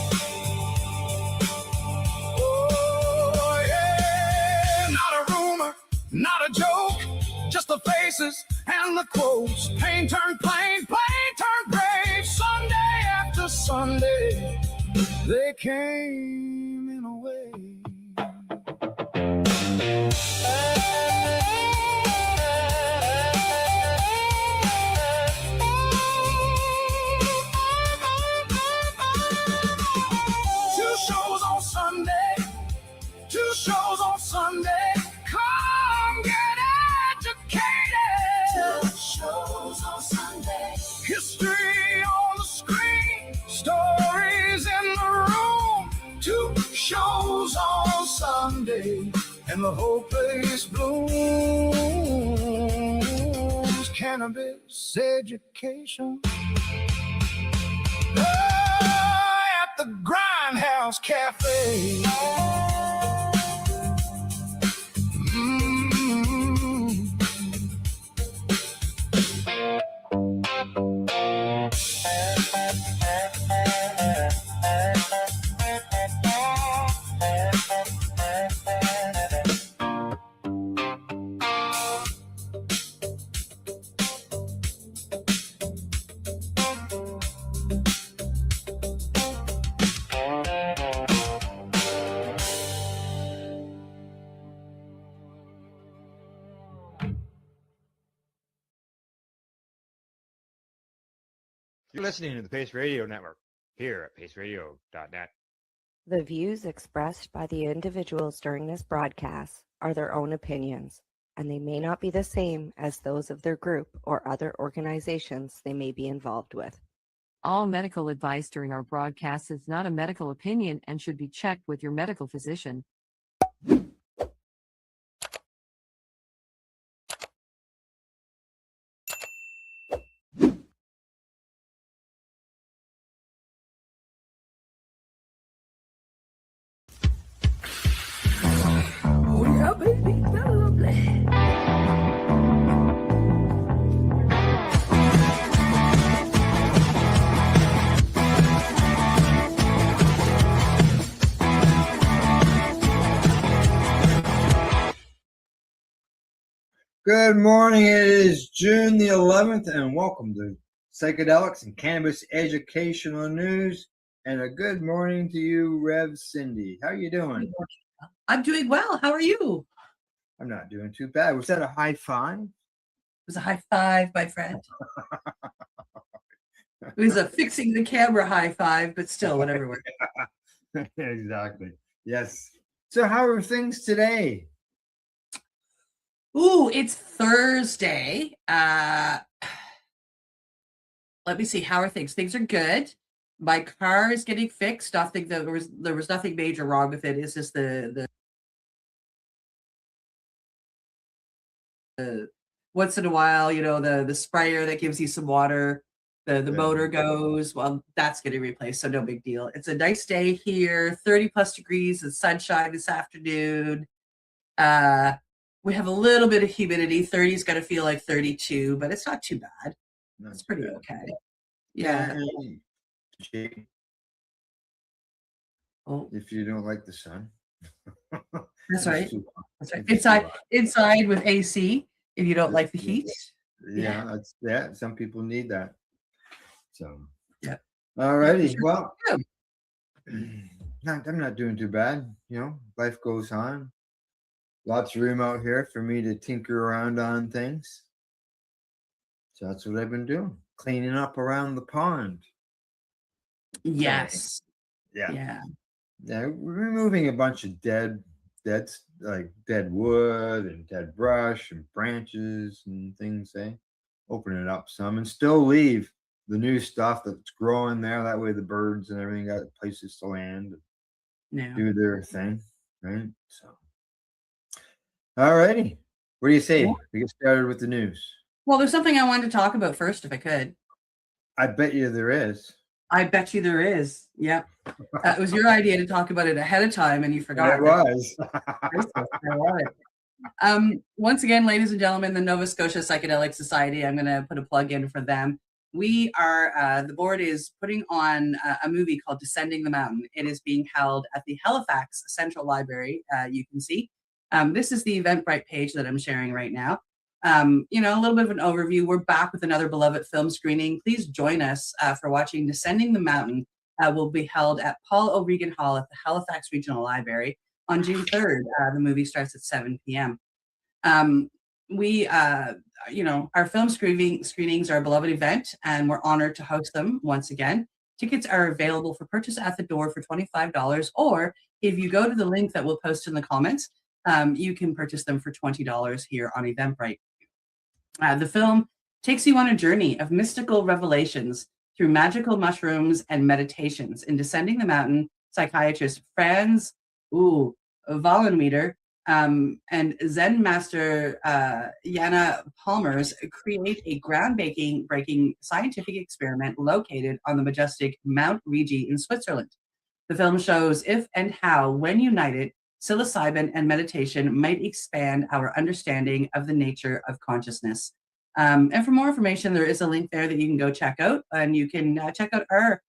Oh yeah, not a rumor, not a joke, just the faces and the quotes. Pain turned plain, plain turned brave. Sunday after Sunday, they came in a way. 2 shows on Sunday, 2 shows on Sunday. Come get educated. 2 shows on Sunday. History on the screen, stories in the room. 2 shows on Sunday, and the whole place blooms. Cannabis education. At the Grindhouse Cafe. You're listening to the Pace Radio Network here at paceradio.net. The views expressed by the individuals during this broadcast are their own opinions, and they may not be the same as those of their group or other organizations they may be involved with. All medical advice during our broadcast is not a medical opinion and should be checked with your medical physician. Oh yeah, baby, that's lovely. Good morning. It is June the 11th, and welcome to Psychedelics and Cannabis Educational News. And a good morning to you, Rev Cindy. How you doing? I'm doing well. How are you? I'm not doing too bad. Was that a high five? It was a high five, my friend. It was a fixing the camera high five, but still, whatever works. Exactly. Yes. So how are things today? Ooh, it's Thursday. Let me see. How are things? Things are good. My car is getting fixed. Nothing. There was nothing major wrong with it. It's just the once in a while, the sprayer that gives you some water, the motor goes. Well, that's getting replaced, so no big deal. It's a nice day here, 30 plus degrees and sunshine this afternoon. We have a little bit of humidity. 30 is going to feel like 32, but it's not too bad. It's pretty okay. Yeah. Oh, if you don't like the sun. That's right. That's right. Inside with AC if you don't like the heat. Yeah, some people need that. So yeah. All righty. Well, I'm not doing too bad. Life goes on. Lots of room out here for me to tinker around on things. So that's what I've been doing. Cleaning up around the pond. Yes. Yeah. Removing a bunch of dead wood and dead brush and branches and things. Open it up some and still leave the new stuff that's growing there. That way the birds and everything got places to land and do their thing. Right. So all righty. What do you say? Yeah. We get started with the news. Well, there's something I wanted to talk about first, if I could. I bet you there is. I bet you there is. Yep. It was your idea to talk about it ahead of time, and you forgot. It was. I love it. Once again, ladies and gentlemen, the Nova Scotia Psychedelic Society, I'm going to put a plug in for them. We are, the board is putting on a movie called Descending the Mountain. It is being held at the Halifax Central Library, you can see. This is the Eventbrite page that I'm sharing right now. A little bit of an overview. We're back with another beloved film screening. Please join us for watching Descending the Mountain. Will be held at Paul O'Regan Hall at the Halifax Regional Library on June 3rd. The movie starts at 7 p.m. Our film screenings are a beloved event, and we're honored to host them once again. Tickets are available for purchase at the door for $25, or if you go to the link that we'll post in the comments, you can purchase them for $20 here on Eventbrite. The film takes you on a journey of mystical revelations through magical mushrooms and meditations. In Descending the Mountain, psychiatrist Franz Wallenweeder and Zen master Jana Palmers create a groundbreaking scientific experiment located on the majestic Mount Rigi in Switzerland. The film shows if and how, when united, psilocybin and meditation might expand our understanding of the nature of consciousness. And for more information, there is a link there that you can go check out, and you can check out our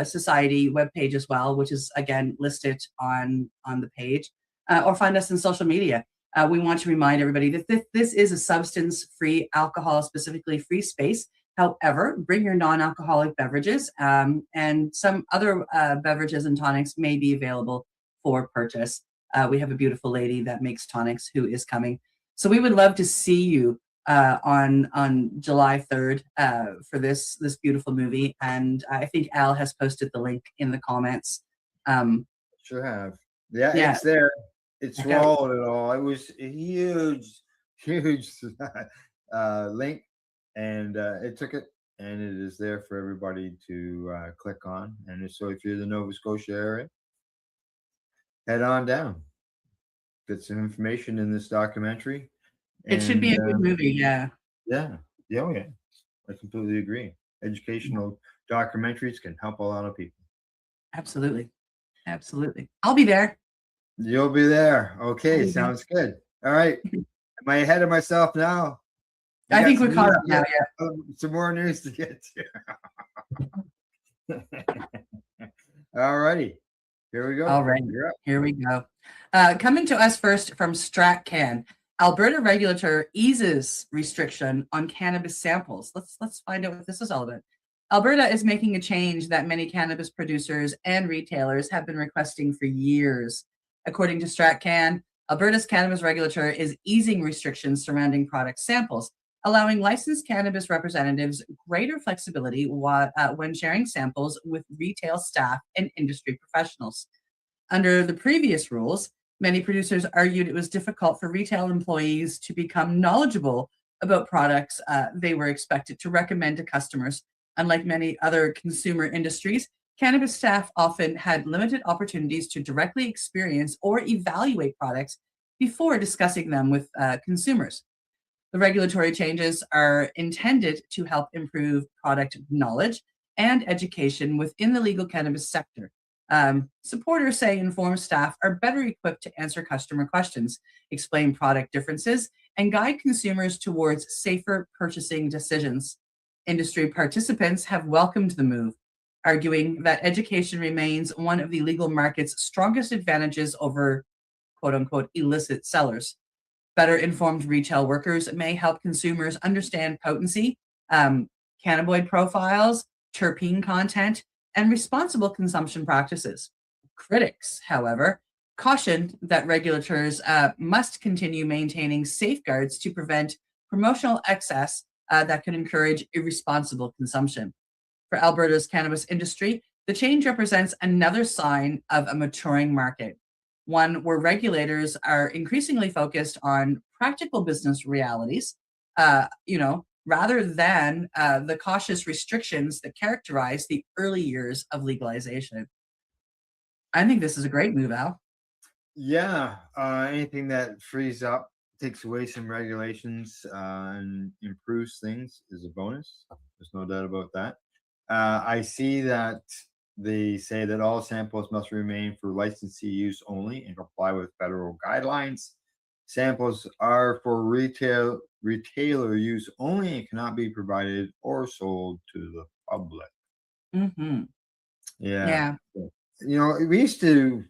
society webpage as well, which is again listed on the page, or find us in social media. We want to remind everybody that this is a substance-free, alcohol specifically free space. However, bring your non-alcoholic beverages, and some other beverages and tonics may be available for purchase. We have a beautiful lady that makes tonics who is coming. So we would love to see you on July 3rd for this beautiful movie. And I think Al has posted the link in the comments. Sure have. Yeah, it's there. It swallowed it all. It was a huge link, and it took it, and it is there for everybody to click on. And so if you're in the Nova Scotia area, head on down. Get some information in this documentary. It should be a good movie, yeah. Yeah. Oh, yeah. I completely agree. Educational documentaries can help a lot of people. Absolutely. I'll be there. You'll be there. Okay, sounds good. All right. Am I ahead of myself now? I think we're caught up now, yeah. Some more news to get to. All righty. Here we go. All right. Here we go. Coming to us first from StratCan. Alberta regulator eases restriction on cannabis samples. Let's find out what this is all about. Alberta is making a change that many cannabis producers and retailers have been requesting for years. According to StratCan, Alberta's cannabis regulator is easing restrictions surrounding product samples, allowing licensed cannabis representatives greater flexibility when sharing samples with retail staff and industry professionals. Under the previous rules, many producers argued it was difficult for retail employees to become knowledgeable about products they were expected to recommend to customers. Unlike many other consumer industries, cannabis staff often had limited opportunities to directly experience or evaluate products before discussing them with consumers. The regulatory changes are intended to help improve product knowledge and education within the legal cannabis sector. Supporters say informed staff are better equipped to answer customer questions, explain product differences, and guide consumers towards safer purchasing decisions. Industry participants have welcomed the move, arguing that education remains one of the legal market's strongest advantages over quote-unquote illicit sellers. Better informed retail workers may help consumers understand potency, cannabinoid profiles, terpene content, and responsible consumption practices. Critics, however, cautioned that regulators must continue maintaining safeguards to prevent promotional excess that can encourage irresponsible consumption. For Alberta's cannabis industry, the change represents another sign of a maturing market, one where regulators are increasingly focused on practical business realities, rather than the cautious restrictions that characterize the early years of legalization. I think this is a great move, Al. Yeah, anything that frees up, takes away some regulations, and improves things is a bonus. There's no doubt about that. I see that they say that all samples must remain for licensee use only and comply with federal guidelines. Samples are for retailer use only and cannot be provided or sold to the public. Mm-hmm. Yeah. We used to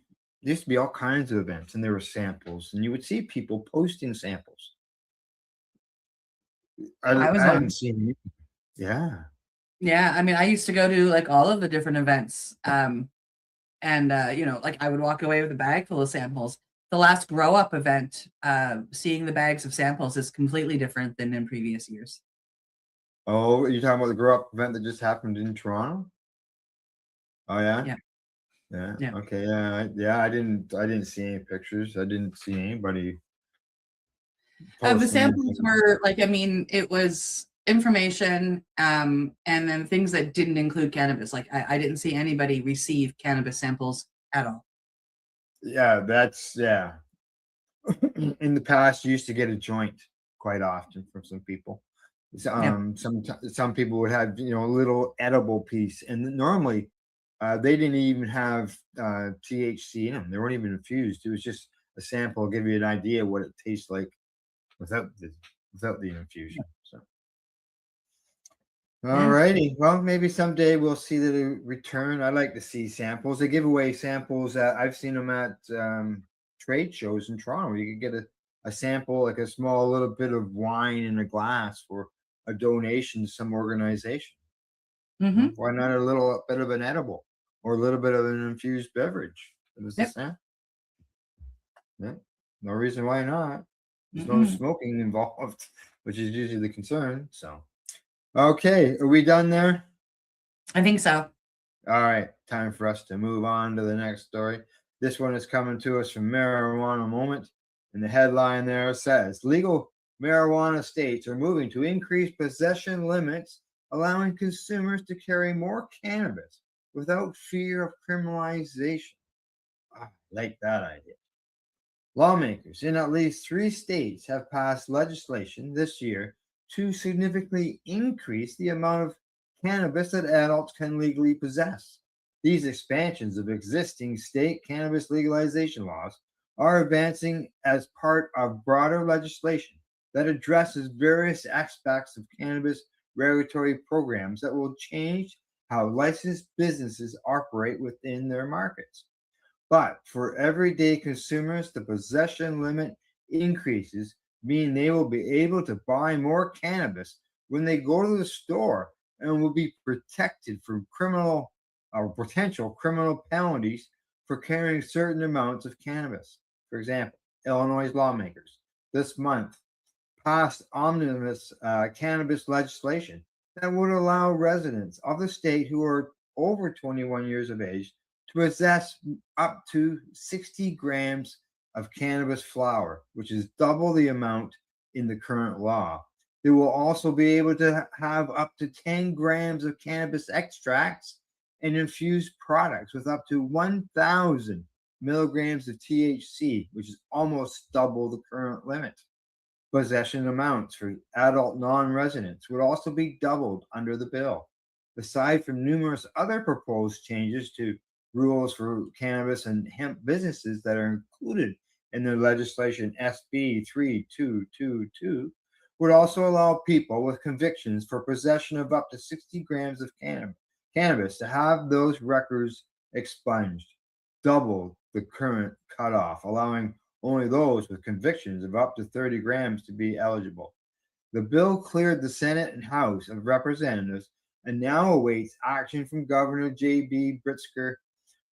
be all kinds of events, and there were samples, and you would see people posting samples. I haven't seen it. Yeah. Yeah, I mean, I used to go to like all of the different events, and like I would walk away with a bag full of samples. The last Grow Up event, seeing the bags of samples is completely different than in previous years. Oh, you're talking about the Grow Up event that just happened in Toronto? Oh yeah. Yeah. Okay. Yeah. I didn't see any pictures. I didn't see anybody. The samples were like, I mean, it was information, and then things that didn't include cannabis. Like I didn't see anybody receive cannabis samples at all. Yeah, that's in the past, you used to get a joint quite often from some people. Some people would have a little edible piece, and normally they didn't even have THC in them. They weren't even infused. It was just a sample, give you an idea what it tastes like without the infusion. So, all righty. Well, maybe someday we'll see the return. I like to see samples. They give away samples. I've seen them at trade shows in Toronto. You could get a sample, like a small little bit of wine in a glass for a donation to some organization. Why not a little bit of an edible or a little bit of an infused beverage? Yeah. No reason why not. There's no smoking involved, which is usually the concern. So, okay, are we done there? I think so. All right, time for us to move on to the next story. This one is coming to us from Marijuana Moment, and the headline there says, legal marijuana states are moving to increase possession limits, allowing consumers to carry more cannabis without fear of criminalization. I like that idea. Lawmakers in at least 3 states have passed legislation this year to significantly increase the amount of cannabis that adults can legally possess. These expansions of existing state cannabis legalization laws are advancing as part of broader legislation that addresses various aspects of cannabis regulatory programs that will change how licensed businesses operate within their markets. But for everyday consumers, the possession limit increases mean they will be able to buy more cannabis when they go to the store and will be protected from criminal or potential criminal penalties for carrying certain amounts of cannabis. For example, Illinois lawmakers this month passed omnibus cannabis legislation that would allow residents of the state who are over 21 years of age to possess up to 60 grams of cannabis flower, which is double the amount in the current law. They will also be able to have up to 10 grams of cannabis extracts and infused products with up to 1,000 milligrams of THC, which is almost double the current limit. Possession amounts for adult non-residents would also be doubled under the bill. Aside from numerous other proposed changes to rules for cannabis and hemp businesses that are included in the legislation, SB 3222 would also allow people with convictions for possession of up to 60 grams of cannabis to have those records expunged, double the current cutoff, allowing only those with convictions of up to 30 grams to be eligible. The bill cleared the Senate and House of Representatives and now awaits action from Governor J.B. Pritzker,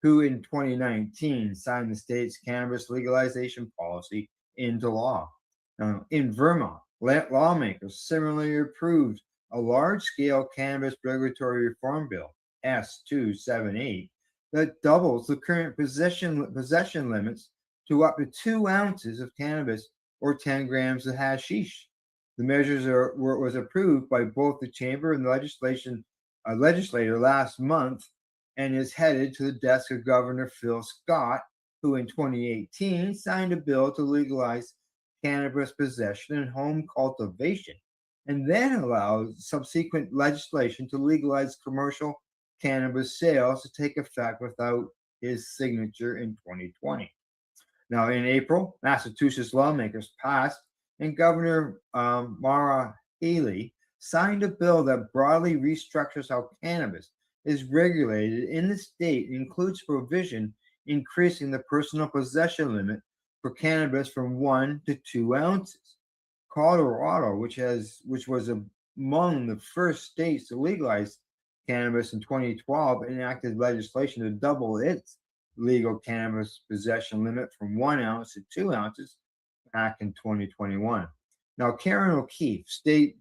who in 2019 signed the state's cannabis legalization policy into law. In Vermont, lawmakers similarly approved a large-scale cannabis regulatory reform bill, S278, that doubles the current possession limits to up to 2 ounces of cannabis or 10 grams of hashish. The measures was approved by both the chamber and the legislator last month and is headed to the desk of Governor Phil Scott, who in 2018 signed a bill to legalize cannabis possession and home cultivation, and then allowed subsequent legislation to legalize commercial cannabis sales to take effect without his signature in 2020. Now, in April, Massachusetts lawmakers passed, and Governor Maura Healey signed a bill that broadly restructures how cannabis is regulated in the state and includes provision increasing the personal possession limit for cannabis from 1 to 2 ounces. Colorado, which was among the first states to legalize cannabis in 2012, enacted legislation to double its legal cannabis possession limit from 1 ounce to 2 ounces back in 2021. Now, Karen O'Keefe, state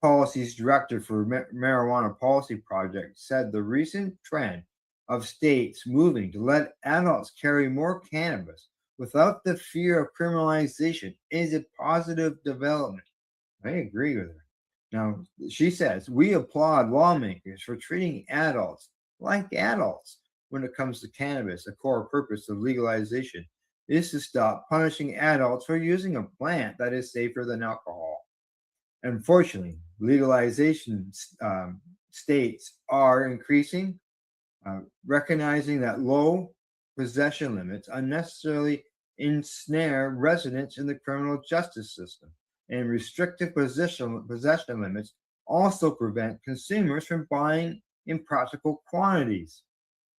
policies director for Marijuana Policy Project, said the recent trend of states moving to let adults carry more cannabis without the fear of criminalization is a positive development. I agree with her. Now, she says, we applaud lawmakers for treating adults like adults when it comes to cannabis. A core purpose of legalization is to stop punishing adults for using a plant that is safer than alcohol. Unfortunately, legalization states are increasing, recognizing that low possession limits unnecessarily ensnare residents in the criminal justice system, and restrictive possession limits also prevent consumers from buying in practical quantities.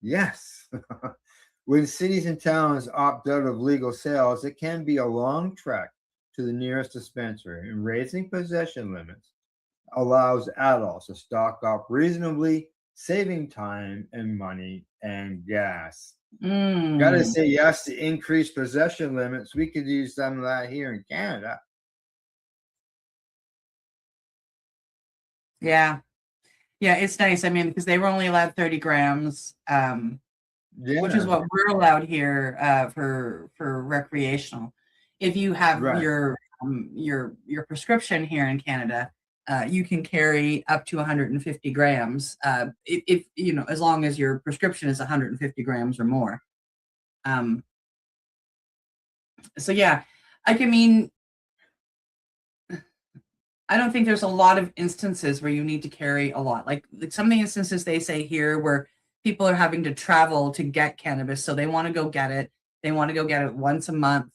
Yes. When cities and towns opt out of legal sales, it can be a long trek to the nearest dispensary, and raising possession limits allows adults to stock up reasonably, saving time and money and gas. Gotta say yes to increased possession limits. We could use some of that here in Canada. Yeah. Yeah, it's nice. I mean, because they were only allowed 30 grams, which is what we're allowed here for recreational. If you have your prescription here in Canada, you can carry up to 150 grams. If you know, as long as your prescription is 150 grams or more. So yeah, I mean, I don't think there's a lot of instances where you need to carry a lot. Like some of the instances they say here where people are having to travel to get cannabis, so they want to go get it. They want to go get it once a month,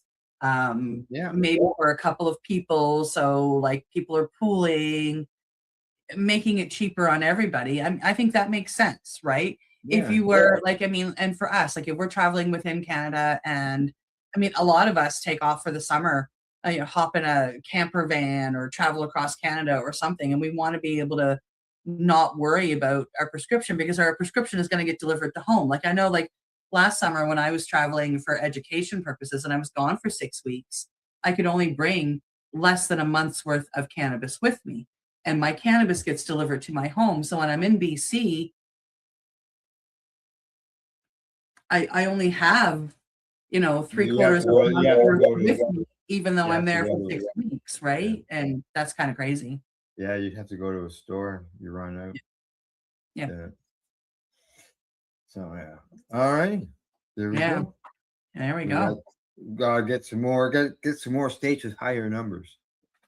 maybe for a couple of people. So like people are pooling, making it cheaper on everybody. I think that makes sense, right? If you were like, I mean, and for us, like if we're traveling within Canada, and I mean, a lot of us take off for the summer, hop in a camper van or travel across Canada or something, and we want to be able to not worry about our prescription because our prescription is going to get delivered to home. Like I know, like last summer when I was traveling for education purposes and I was gone for 6 weeks, I could only bring less than a month's worth of cannabis with me, and my cannabis gets delivered to my home. So when I'm in BC, I only have, 3/4 of a month worth with me, even though I'm there for 6 weeks, right? And that's kind of crazy. Yeah, you'd have to go to a store. You run out. Yeah. So yeah. All right. There we go. There we go. Gotta get some more. Get some more states with higher numbers.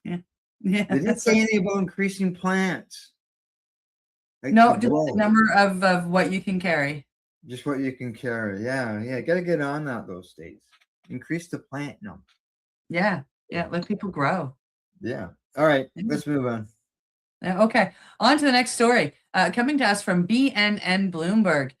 Yeah. They didn't say anything about increasing plants. No, just the number of what you can carry. Just what you can carry. Yeah. Gotta get on that. Those states increase the plant number. Yeah. Let people grow. Yeah. All right. Let's move on. Okay, on to the next story. Coming to us from BNN Bloomberg.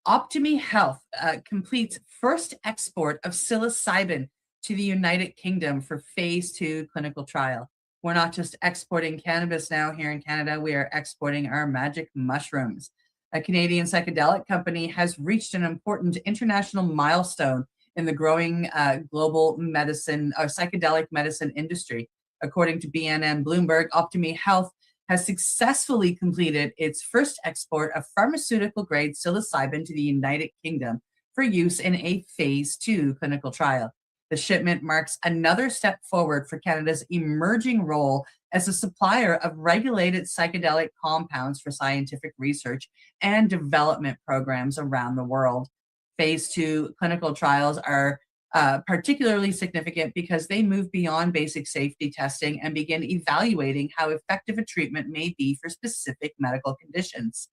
Optimi Health completes first export of psilocybin to the United Kingdom for phase 2 clinical trial. We're not just exporting cannabis now here in Canada, we are exporting our magic mushrooms. A Canadian psychedelic company has reached an important international milestone in the growing global medicine or psychedelic medicine industry. According to BNN Bloomberg, Optimi Health has successfully completed its first export of pharmaceutical-grade psilocybin to the United Kingdom for use in a phase 2 clinical trial. The shipment marks another step forward for Canada's emerging role as a supplier of regulated psychedelic compounds for scientific research and development programs around the world. Phase 2 clinical trials are particularly significant because they move beyond basic safety testing and begin evaluating how effective a treatment may be for specific medical conditions.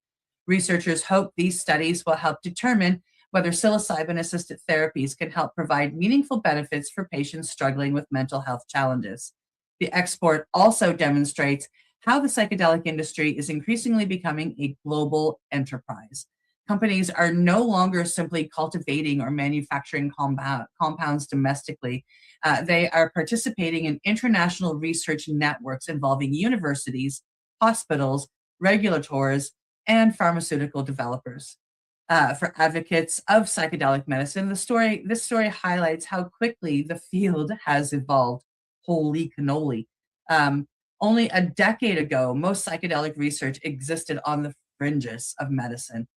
Researchers hope these studies will help determine whether psilocybin-assisted therapies can help provide meaningful benefits for patients struggling with mental health challenges. The export also demonstrates how the psychedelic industry is increasingly becoming a global enterprise. Companies are no longer simply cultivating or manufacturing compounds domestically. They are participating in international research networks involving universities, hospitals, regulators, and pharmaceutical developers. For advocates of psychedelic medicine, this story highlights how quickly the field has evolved. Holy cannoli. Only a decade ago, most psychedelic research existed on the fringes of medicine,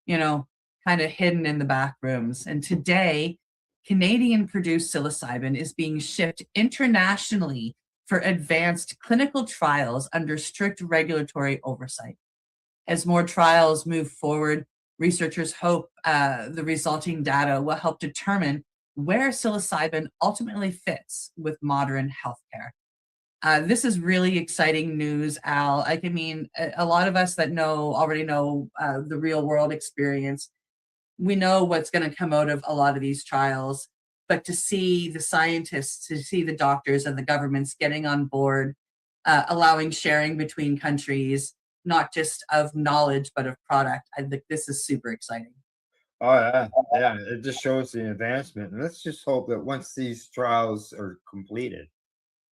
kind of hidden in the back rooms. And today, Canadian-produced psilocybin is being shipped internationally for for advanced clinical trials under strict regulatory oversight. As more trials move forward, researchers hope the resulting data will help determine where psilocybin ultimately fits with modern healthcare. This is really exciting news, Al. I mean, a lot of us that already know the real world experience, we know what's going to come out of a lot of these trials, but to see the scientists, to see the doctors and the governments getting on board, allowing sharing between countries, not just of knowledge, but of product, I think this is super exciting. Oh yeah, yeah. It just shows the advancement. And let's just hope that once these trials are completed,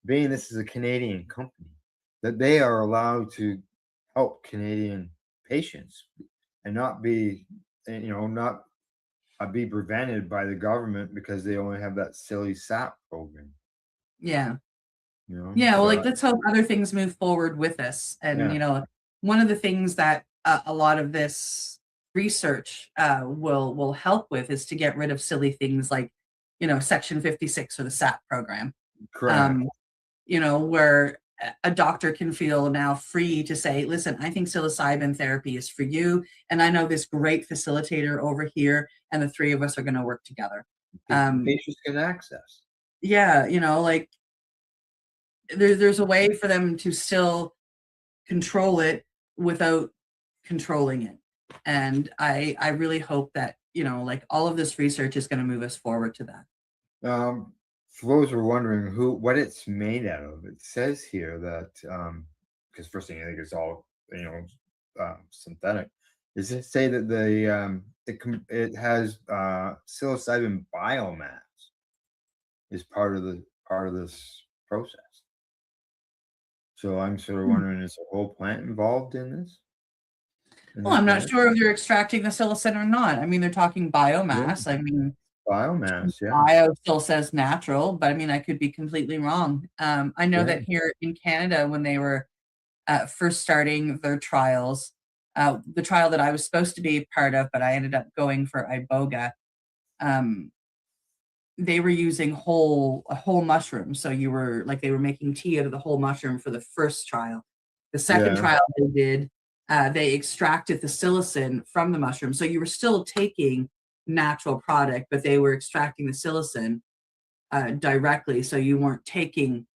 being this is a Canadian company, that they are allowed to help Canadian patients and not be, not be prevented by the government because they only have that silly SAP program. Yeah. Yeah, well, like, let's hope other things move forward with this. And, Yeah. One of the things that a lot of this research will help with is to get rid of silly things like, Section 56 or the SAP program. Correct. Where a doctor can feel now free to say, listen, I think psilocybin therapy is for you. And I know this great facilitator over here, and the three of us are going to work together. Patients can access. Yeah, like there's a way for them to still control it without controlling it. And I really hope that, like all of this research is going to move us forward to that. For those who are wondering what it's made out of, it says here that because first thing I think it's all synthetic. Does it say that it has psilocybin biomass is part of this process? So I'm sort of wondering, is the whole plant involved in this? Well, I'm not sure if they're extracting the psilocin or not. I mean, they're talking biomass. Yeah. I mean, biomass, yeah. Bio still says natural, but I mean, I could be completely wrong. I know that here in Canada, when they were first starting their trials, the trial that I was supposed to be part of, but I ended up going for iboga, they were using a whole mushroom. So they were making tea out of the whole mushroom for the first trial. The second trial they did, they extracted the psilocin from the mushroom. So you were still taking natural product, but they were extracting the psilocin directly. So you weren't taking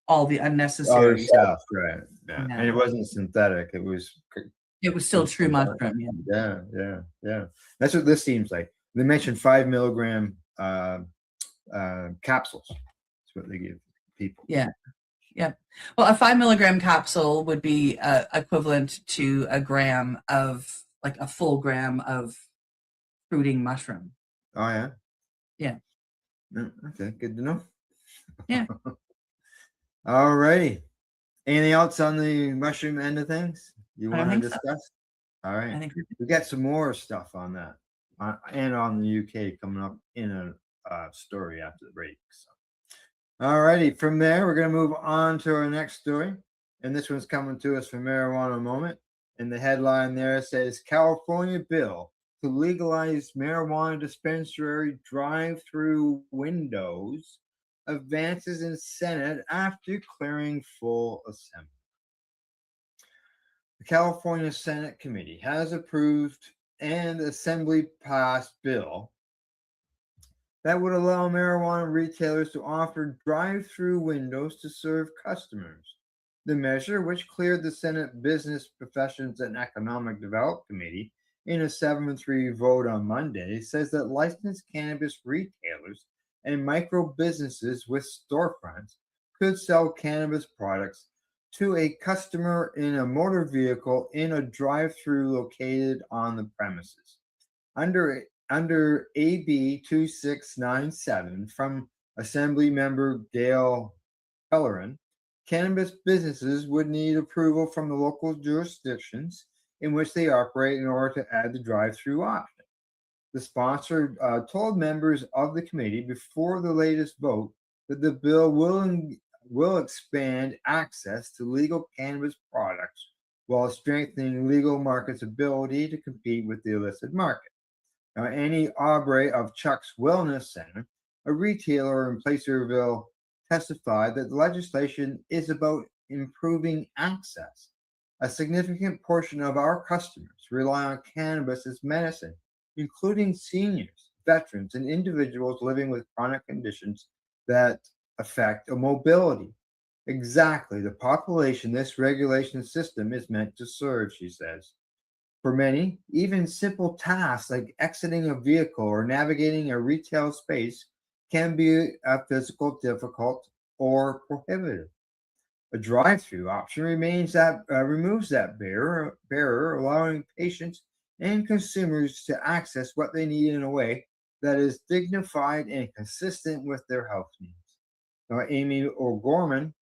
all the unnecessary stuff, right? Yeah. And it wasn't synthetic. It was still true mushroom. Yeah. That's what this seems like. They mentioned 5 milligram capsules. That's what they give people. Yeah. Well, a 5 milligram capsule would be equivalent to a full gram of fruiting mushroom. Oh yeah. Yeah. Okay, good to know. Yeah. All righty. Anything else on the mushroom end of things you want to discuss? So. All right. I think we got some more stuff on that and on the UK coming up in a story after the break. So. All righty. From there, we're going to move on to our next story. And this one's coming to us from Marijuana Moment. And the headline there says, California bill to legalize marijuana dispensary drive-through windows advances in Senate after clearing full assembly. The California Senate Committee has approved and Assembly passed bill that would allow marijuana retailers to offer drive-through windows to serve customers. The measure, which cleared the Senate Business Professions and Economic Development Committee in a 7-3 vote on Monday, says that licensed cannabis retailers and micro businesses with storefronts could sell cannabis products to a customer in a motor vehicle in a drive-through located on the premises. Under AB 2697 from Assembly Member Gail Pellerin, cannabis businesses would need approval from the local jurisdictions in which they operate in order to add the drive-through option. The sponsor told members of the committee before the latest vote that the bill will expand access to legal cannabis products while strengthening legal markets' ability to compete with the illicit market. Now, Annie Aubrey of Chuck's Wellness Center, a retailer in Placerville, testified that the legislation is about improving access. A significant portion of our customers rely on cannabis as medicine, including seniors, veterans, and individuals living with chronic conditions that affect mobility. Exactly the population this regulation system is meant to serve, she says. For many, even simple tasks like exiting a vehicle or navigating a retail space can be a physical difficult or prohibitive. A drive-through option removes that barrier, allowing patients and consumers to access what they need in a way that is dignified and consistent with their health needs. Now, Amy O'Gorman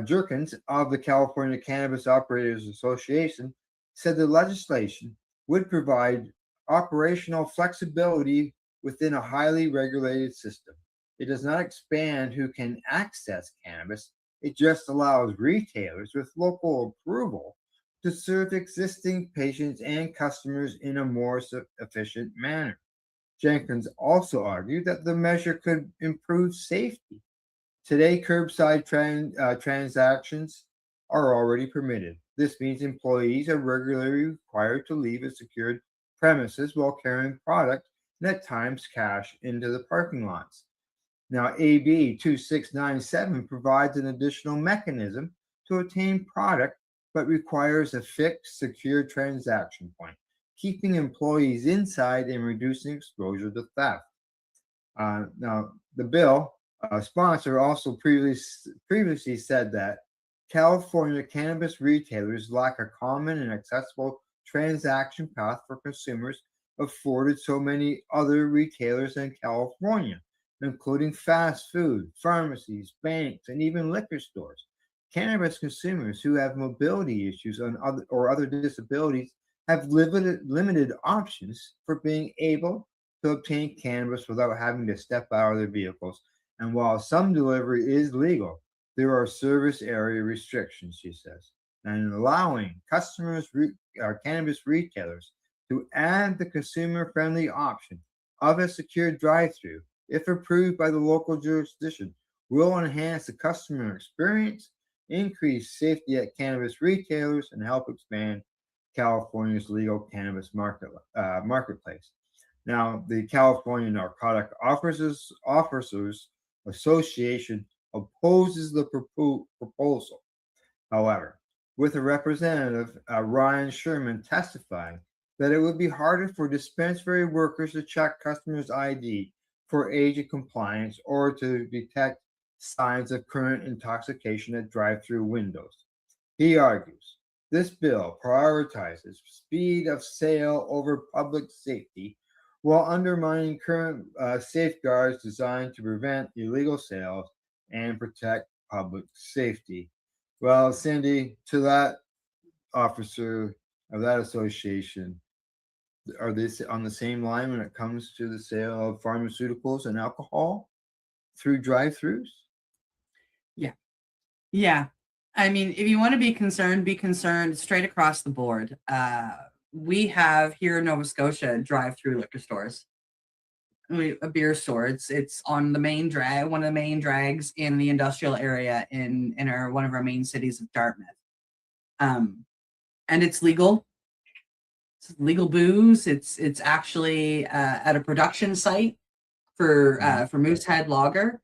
Jerkins of the California Cannabis Operators Association said the legislation would provide operational flexibility within a highly regulated system. It does not expand who can access cannabis. It just allows retailers with local approval to serve existing patients and customers in a more efficient manner. Jenkins also argued that the measure could improve safety. Today, curbside transactions are already permitted. This means employees are regularly required to leave a secured premises while carrying product and at times cash into the parking lots. Now, AB 2697 provides an additional mechanism to obtain product, but requires a fixed, secure transaction point, keeping employees inside and reducing exposure to theft. Now, the bill sponsor also previously said that California cannabis retailers lack a common and accessible transaction path for consumers afforded so many other retailers in California, including fast food, pharmacies, banks, and even liquor stores. Cannabis consumers who have mobility issues or other disabilities have limited options for being able to obtain cannabis without having to step out of their vehicles. And while some delivery is legal, there are service area restrictions, she says, and allowing cannabis retailers to add the consumer-friendly option of a secure drive-through, if approved by the local jurisdiction, will enhance the customer experience, increase safety at cannabis retailers, and help expand California's legal cannabis marketplace. Now, the California Narcotic Officers Association opposes the proposal. However, with a representative, Ryan Sherman, testifying that it would be harder for dispensary workers to check customers' ID for age and compliance or to detect signs of current intoxication at drive-through windows. He argues this bill prioritizes speed of sale over public safety while undermining current safeguards designed to prevent illegal sales and protect public safety. Well, Cindy, to that officer of that association, are they on the same line when it comes to the sale of pharmaceuticals and alcohol through drive-throughs? Yeah. Yeah. I mean, if you want to be concerned straight across the board. We have here in Nova Scotia drive-through liquor stores. A beer store. It's on the main drag, one of the main drags in the industrial area in one of our main cities of Dartmouth. And it's legal. It's legal booze. It's actually at a production site for Moosehead Lager.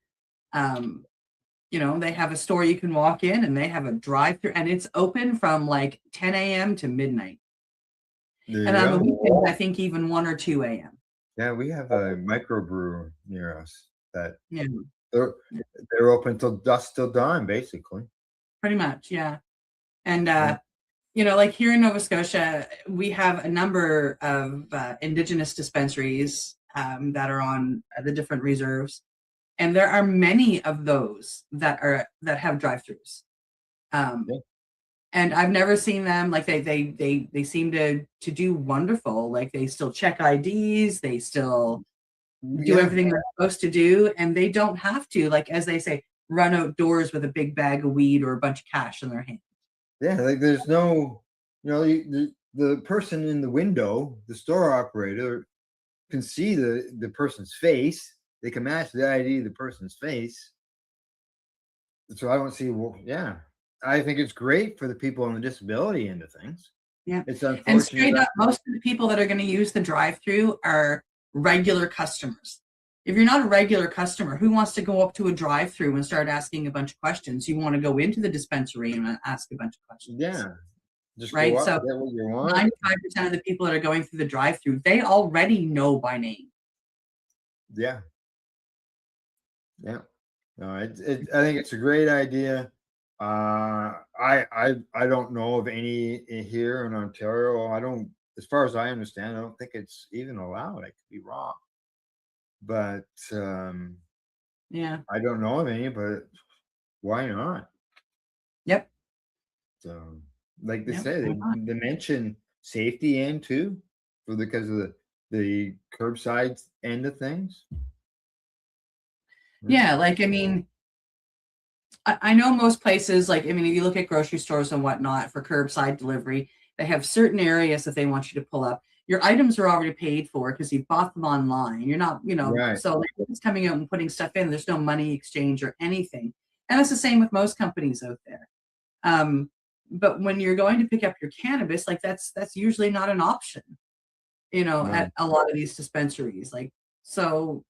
They have a store you can walk in, and they have a drive-through, and it's open from like 10 a.m. to midnight. And on the weekends, I think even 1 or 2 a.m. Yeah, we have a microbrew near us that they're open till dusk till dawn, basically. Pretty much, yeah. And like here in Nova Scotia, we have a number of Indigenous dispensaries that are on the different reserves, and there are many of those that have drive-throughs. And I've never seen them like they seem to do wonderful. Like they still check IDs, they still do everything they're supposed to do, and they don't have to, like as they say, run outdoors with a big bag of weed or a bunch of cash in their hand. Yeah, like there's no, the person in the window, the store operator, can see the person's face. They can match the ID of the person's face. So I don't see. Well, yeah, I think it's great for the people on the disability end of things. Yeah. It's And unfortunate. straight up, most of the people that are going to use the drive-through are regular customers. If you're not a regular customer, who wants to go up to a drive-through and start asking a bunch of questions? You want to go into the dispensary and ask a bunch of questions. Yeah. Just right. go up, So get what you want. 95% of the people that are going through the drive-through, they already know by name. Yeah. Yeah. No, I think it's a great idea. I don't know of any here in Ontario. I don't, as far as I understand, I don't think it's even allowed. I could be wrong, but yeah, I don't know of any. But why not? Yep. So, like they Yep, say, they mention safety end too, because of the curbside end of things. Yeah, like I mean, I know most places, like, I mean, if you look at grocery stores and whatnot for curbside delivery, they have certain areas that they want you to pull up. Your items are already paid for because you bought them online. You're not, you know, Right. so it's coming out and putting stuff in. There's no money exchange or anything. And it's the same with most companies out there. But when you're going to pick up your cannabis, like that's usually not an option, you know, Right. at a lot of these dispensaries. Like, so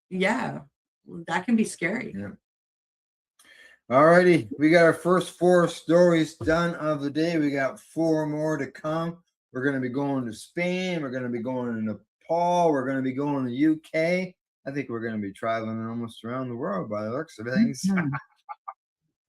yeah, that can be scary. Yeah. All righty, we got our first 4 stories done of the day. We got 4 more to come. We're going to be going to Spain. We're going to be going to Nepal. We're going to be going to UK. I think we're going to be traveling almost around the world by the looks of things.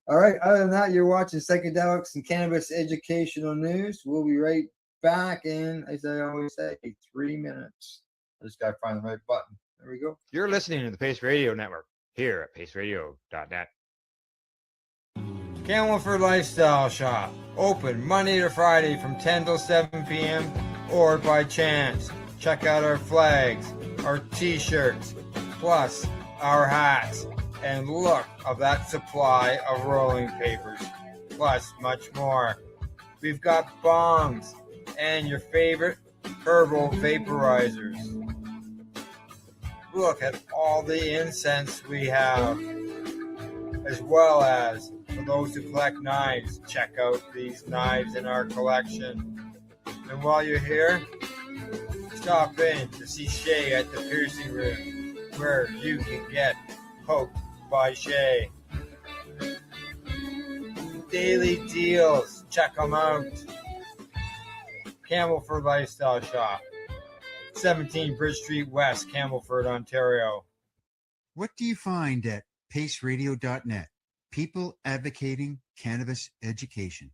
All right, other than that, you're watching Psychedelics and Cannabis Educational News. We'll be right back in, as I always say, 3 minutes. I just got to find the right button. There we go. You're listening to the Pace Radio Network here at paceradio.net. Camelford Lifestyle Shop, open Monday to Friday from 10 till 7 p.m. or by chance. Check out our flags, our t-shirts, plus our hats, and look of that supply of rolling papers, plus much more. We've got bongs and your favorite herbal vaporizers. Look at all the incense we have, as well as for those who collect knives, check out these knives in our collection. And while you're here, stop in to see Shay at the piercing room, where you can get poked by Shay. Daily deals, check them out. Camelford Lifestyle Shop, 17 Bridge Street West, Camelford, Ontario. What do you find at paceradio.net? People advocating cannabis education.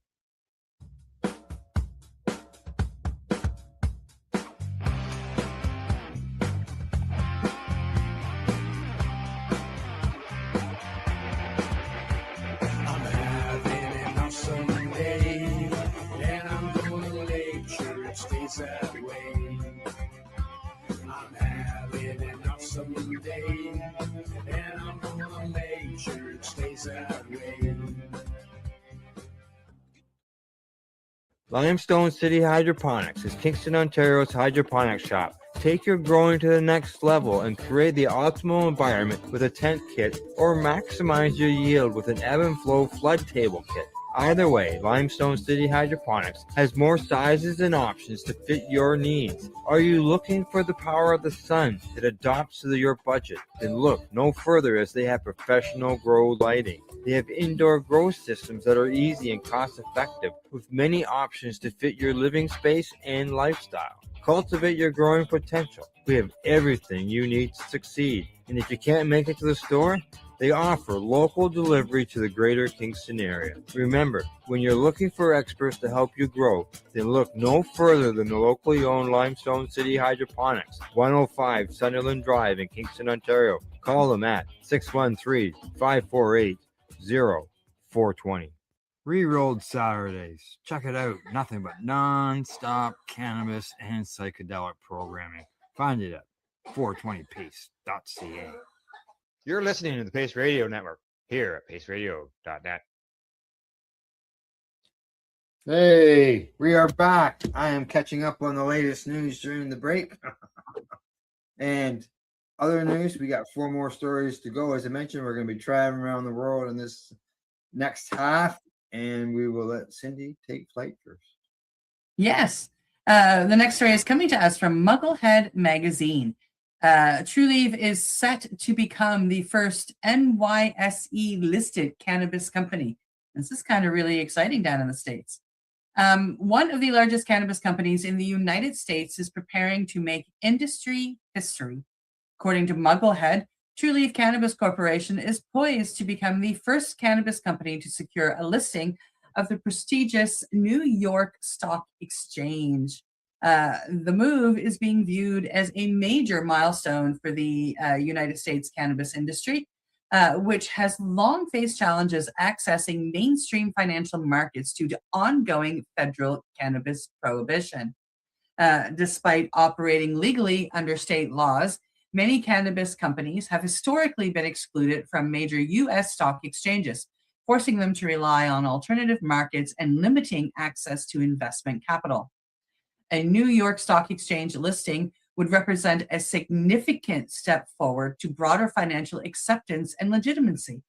I'm having an awesome day, and I'm gonna make sure it stays that way. I'm having an awesome day, and I'm gonna make sure it stays that way. Limestone City Hydroponics is Kingston, Ontario's hydroponics shop. Take your growing to the next level and create the optimal environment with a tent kit, or maximize your yield with an ebb and flow flood table kit. Either way, Limestone City Hydroponics has more sizes and options to fit your needs. Are you looking for the power of the sun that adapts to your budget? Then look no further, as they have professional grow lighting. They have indoor grow systems that are easy and cost effective, with many options to fit your living space and lifestyle. Cultivate your growing potential. We have everything you need to succeed. And if you can't make it to the store, they offer local delivery to the greater Kingston area. Remember, when you're looking for experts to help you grow, then look no further than the locally owned Limestone City Hydroponics, 105 Sunderland Drive in Kingston, Ontario. Call them at 613-548-0420. Rerolled Saturdays. Check it out. Nothing but non-stop cannabis and psychedelic programming. Find it at 420pace.ca. You're listening to the Pace Radio Network here at paceradio.net. Hey, we are back. I am catching up on the latest news during the break. And other news, we got 4 more stories to go. As I mentioned, we're going to be traveling around the world in this next half, and we will let Cindy take flight first. Yes. The next story is coming to us from Mugglehead Magazine. Trulieve is set to become the first NYSE-listed cannabis company. This is kind of really exciting down in the States. One of the largest cannabis companies in the United States is preparing to make industry history. According to Mugglehead, Trulieve Cannabis Corporation is poised to become the first cannabis company to secure a listing of the prestigious New York Stock Exchange. The move is being viewed as a major milestone for the United States cannabis industry, which has long faced challenges accessing mainstream financial markets due to ongoing federal cannabis prohibition. Despite operating legally under state laws, many cannabis companies have historically been excluded from major U.S. stock exchanges, forcing them to rely on alternative markets and limiting access to investment capital. A New York Stock Exchange listing would represent a significant step forward to broader financial acceptance and legitimacy.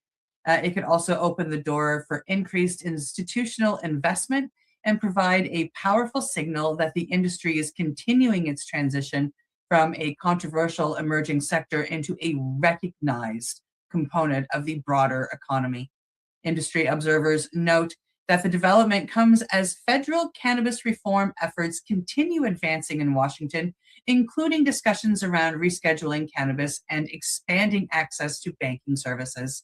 It could also open the door for increased institutional investment and provide a powerful signal that the industry is continuing its transition from a controversial emerging sector into a recognized component of the broader economy. Industry observers note that the development comes as federal cannabis reform efforts continue advancing in Washington, including discussions around rescheduling cannabis and expanding access to banking services.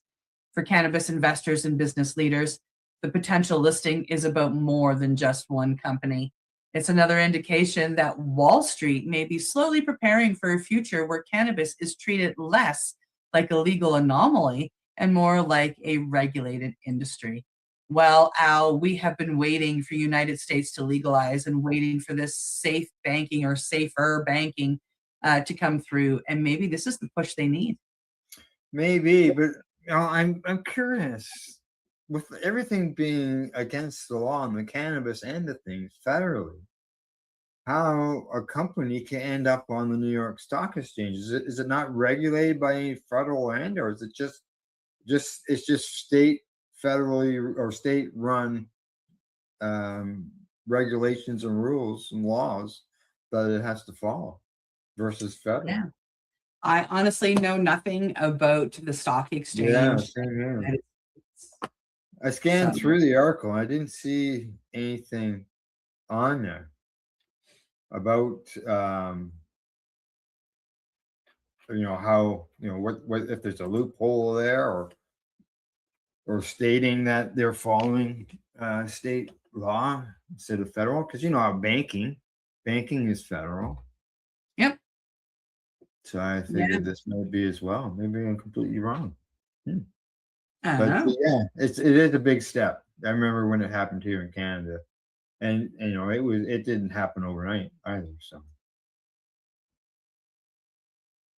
For cannabis investors and business leaders, the potential listing is about more than just one company. It's another indication that Wall Street may be slowly preparing for a future where cannabis is treated less like a legal anomaly and more like a regulated industry. Well, Al, we have been waiting for United States to legalize and waiting for this safe banking or safer banking to come through, and maybe this is the push they need. Maybe, but I'm curious. With everything being against the law on the cannabis end of things federally, how a company can end up on the New York Stock Exchange? Is it not regulated by any federal end, or is it just state federally or state run regulations and rules and laws that it has to follow versus federal? Yeah. I honestly know nothing about the stock exchange. Yeah, same here. I scanned through the article. I didn't see anything on there about how what if there's a loophole there, or stating that they're following state law instead of federal, because how banking is federal. Yep. So I figured this might be as well. Maybe I'm completely wrong. Uh-huh. But yeah, it is a big step. I remember when it happened here in Canada, and it didn't happen overnight either. So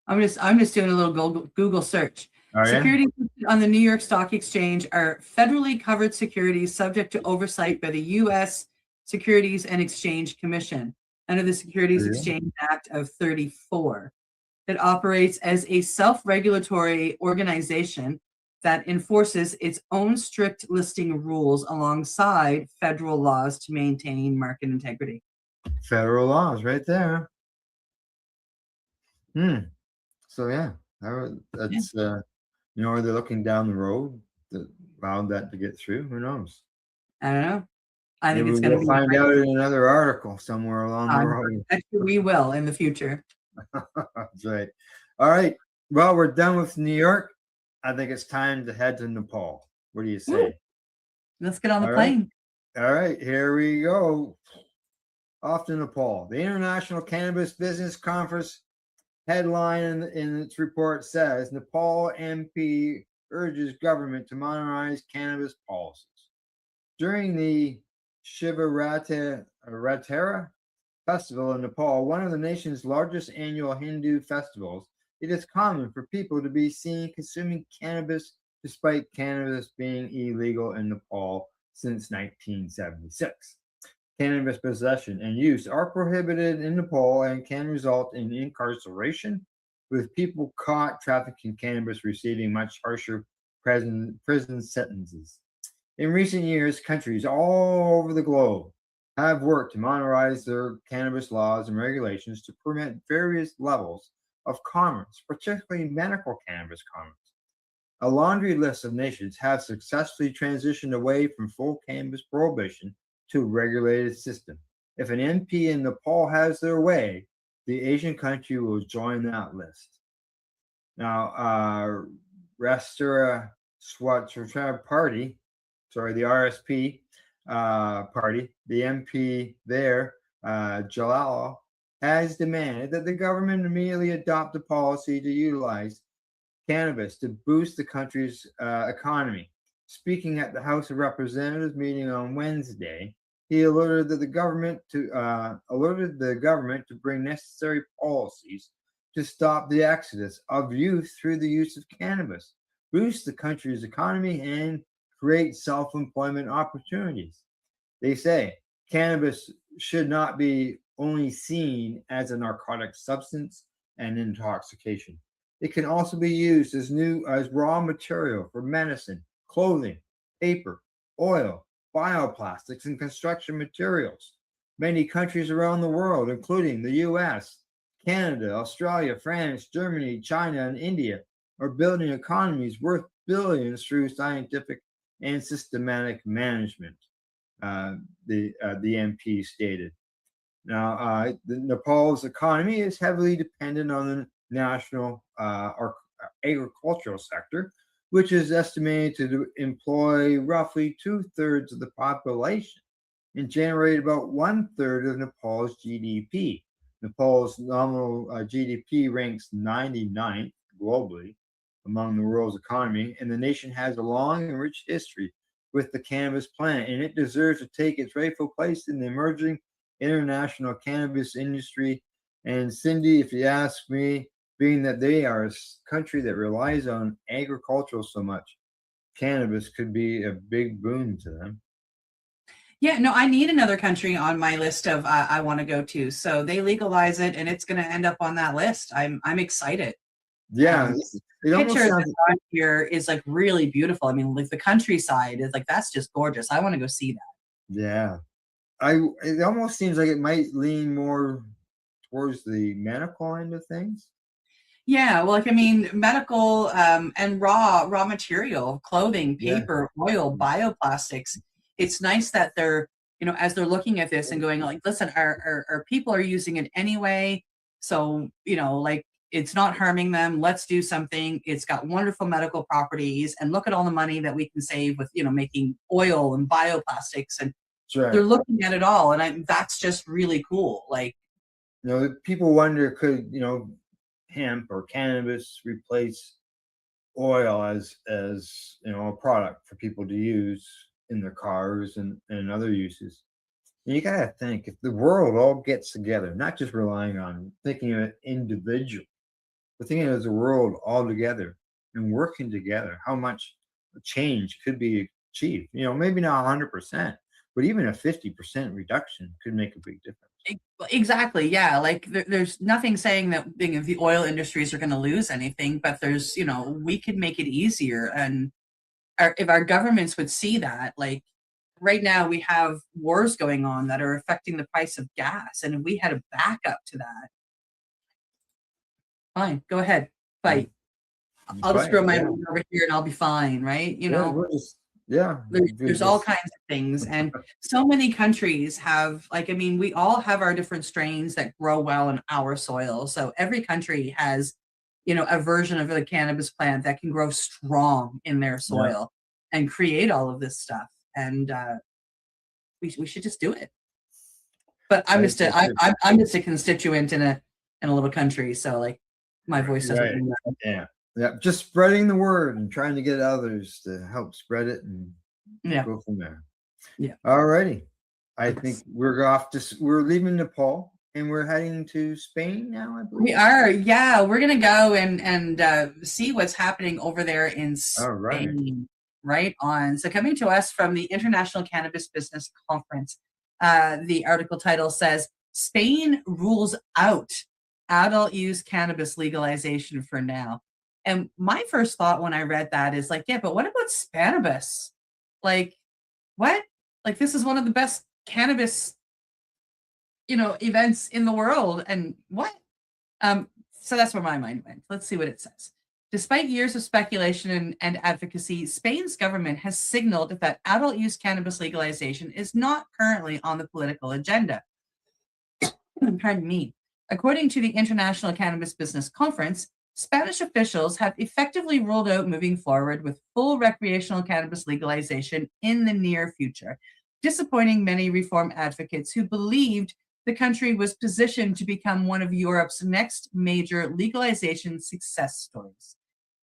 I'm just doing a little Google search. Oh, yeah? Securities on the New York Stock Exchange are federally covered securities subject to oversight by the U.S. Securities and Exchange Commission under the Securities Exchange Act of 1934. It operates as a self-regulatory organization that enforces its own strict listing rules alongside federal laws to maintain market integrity. Federal laws right there. So yeah, that's are they looking down the road that allowed that to get through? Who knows? I don't know. I think it's going to find be out in another article somewhere along the road. We will in the future. That's right. All right. Well, we're done with New York. I think it's time to head to Nepal. What do you say? Woo. Let's get on the plane. All right, here we go. Off to Nepal. The International Cannabis Business Conference headline in its report says Nepal MP urges government to modernize cannabis policies. During the Shivaratri festival in Nepal, one of the nation's largest annual Hindu festivals, it is common for people to be seen consuming cannabis despite cannabis being illegal in Nepal since 1976. Cannabis possession and use are prohibited in Nepal and can result in incarceration with people caught trafficking cannabis receiving much harsher prison sentences. In recent years, countries all over the globe have worked to modernize their cannabis laws and regulations to permit various levels of commerce, particularly medical cannabis commerce. A laundry list of nations have successfully transitioned away from full cannabis prohibition to a regulated system. If an MP in Nepal has their way, the Asian country will join that list. Now, Rastura Swachhatra Party, the RSP party, the MP there, Jalal, has demanded that the government immediately adopt a policy to utilize cannabis to boost the country's economy. Speaking at the House of Representatives meeting on Wednesday, he alerted the government to bring necessary policies to stop the exodus of youth through the use of cannabis, boost the country's economy, and create self-employment opportunities. They say cannabis should not be only seen as a narcotic substance and intoxication. It can also be used as raw material for medicine, clothing, paper, oil, bioplastics, and construction materials. Many countries around the world, including the US, Canada, Australia, France, Germany, China, and India, are building economies worth billions through scientific and systematic management, the MP stated. Now, Nepal's economy is heavily dependent on the national agricultural sector, which is estimated to employ roughly 2/3 of the population and generate about 1/3 of Nepal's GDP. Nepal's nominal GDP ranks 99th globally among the world's economy, and the nation has a long and rich history with the cannabis plant, and it deserves to take its rightful place in the emerging international cannabis industry. And Cindy, if you ask me, being that they are a country that relies on agriculture so much, cannabis could be a big boon to them. Yeah, no, I need another country on my list of I want to go to. So they legalize it, and it's going to end up on that list. I'm excited. Yeah, the picture that's on here is like really beautiful. I mean, like the countryside is like that's just gorgeous. I want to go see that. Yeah, it almost seems like it might lean more towards the medical end of things. Yeah, well, like I mean, medical and raw material, clothing, paper, oil, bioplastics. It's nice that they're, as they're looking at this and going like, listen, our people are using it anyway. So, like it's not harming them. Let's do something. It's got wonderful medical properties, and look at all the money that we can save with, making oil and bioplastics. And they're looking at it all. And that's just really cool. Like, people wonder, could, hemp or cannabis replace oil as a product for people to use in their cars and other uses. And you gotta think, if the world all gets together, not just relying on thinking of it individually, but thinking as a world all together and working together, how much change could be achieved. Maybe not 100%, but even a 50% reduction could make a big difference. Exactly. Yeah. Like there's nothing saying that the oil industries are going to lose anything, but there's, we could make it easier. And if our governments would see that, like right now we have wars going on that are affecting the price of gas. And if we had a backup to that, fine, go ahead, fight. I'll just grow my own over here and I'll be fine. Right. There's all kinds of things, and so many countries have, like, I mean, we all have our different strains that grow well in our soil. So every country has, a version of the cannabis plant that can grow strong in their soil and create all of this stuff. And we should just do it. But I'm just a constituent in a little country, so like my voice doesn't. Yeah, just spreading the word and trying to get others to help spread it and go from there. Yeah. All righty. I think we're leaving Nepal and we're heading to Spain now, I believe. We are, yeah. We're gonna go and see what's happening over there in Spain. Right on. So coming to us from the International Cannabis Business Conference, the article title says, Spain rules out adult use cannabis legalization for now. And my first thought when I read that is like, yeah, but what about Spanibus? Like, what? Like, this is one of the best cannabis, events in the world. And what? So that's where my mind went. Let's see what it says. Despite years of speculation and advocacy, Spain's government has signaled that adult use cannabis legalization is not currently on the political agenda. Pardon me. According to the International Cannabis Business Conference, Spanish officials have effectively ruled out moving forward with full recreational cannabis legalization in the near future, disappointing many reform advocates who believed the country was positioned to become one of Europe's next major legalization success stories.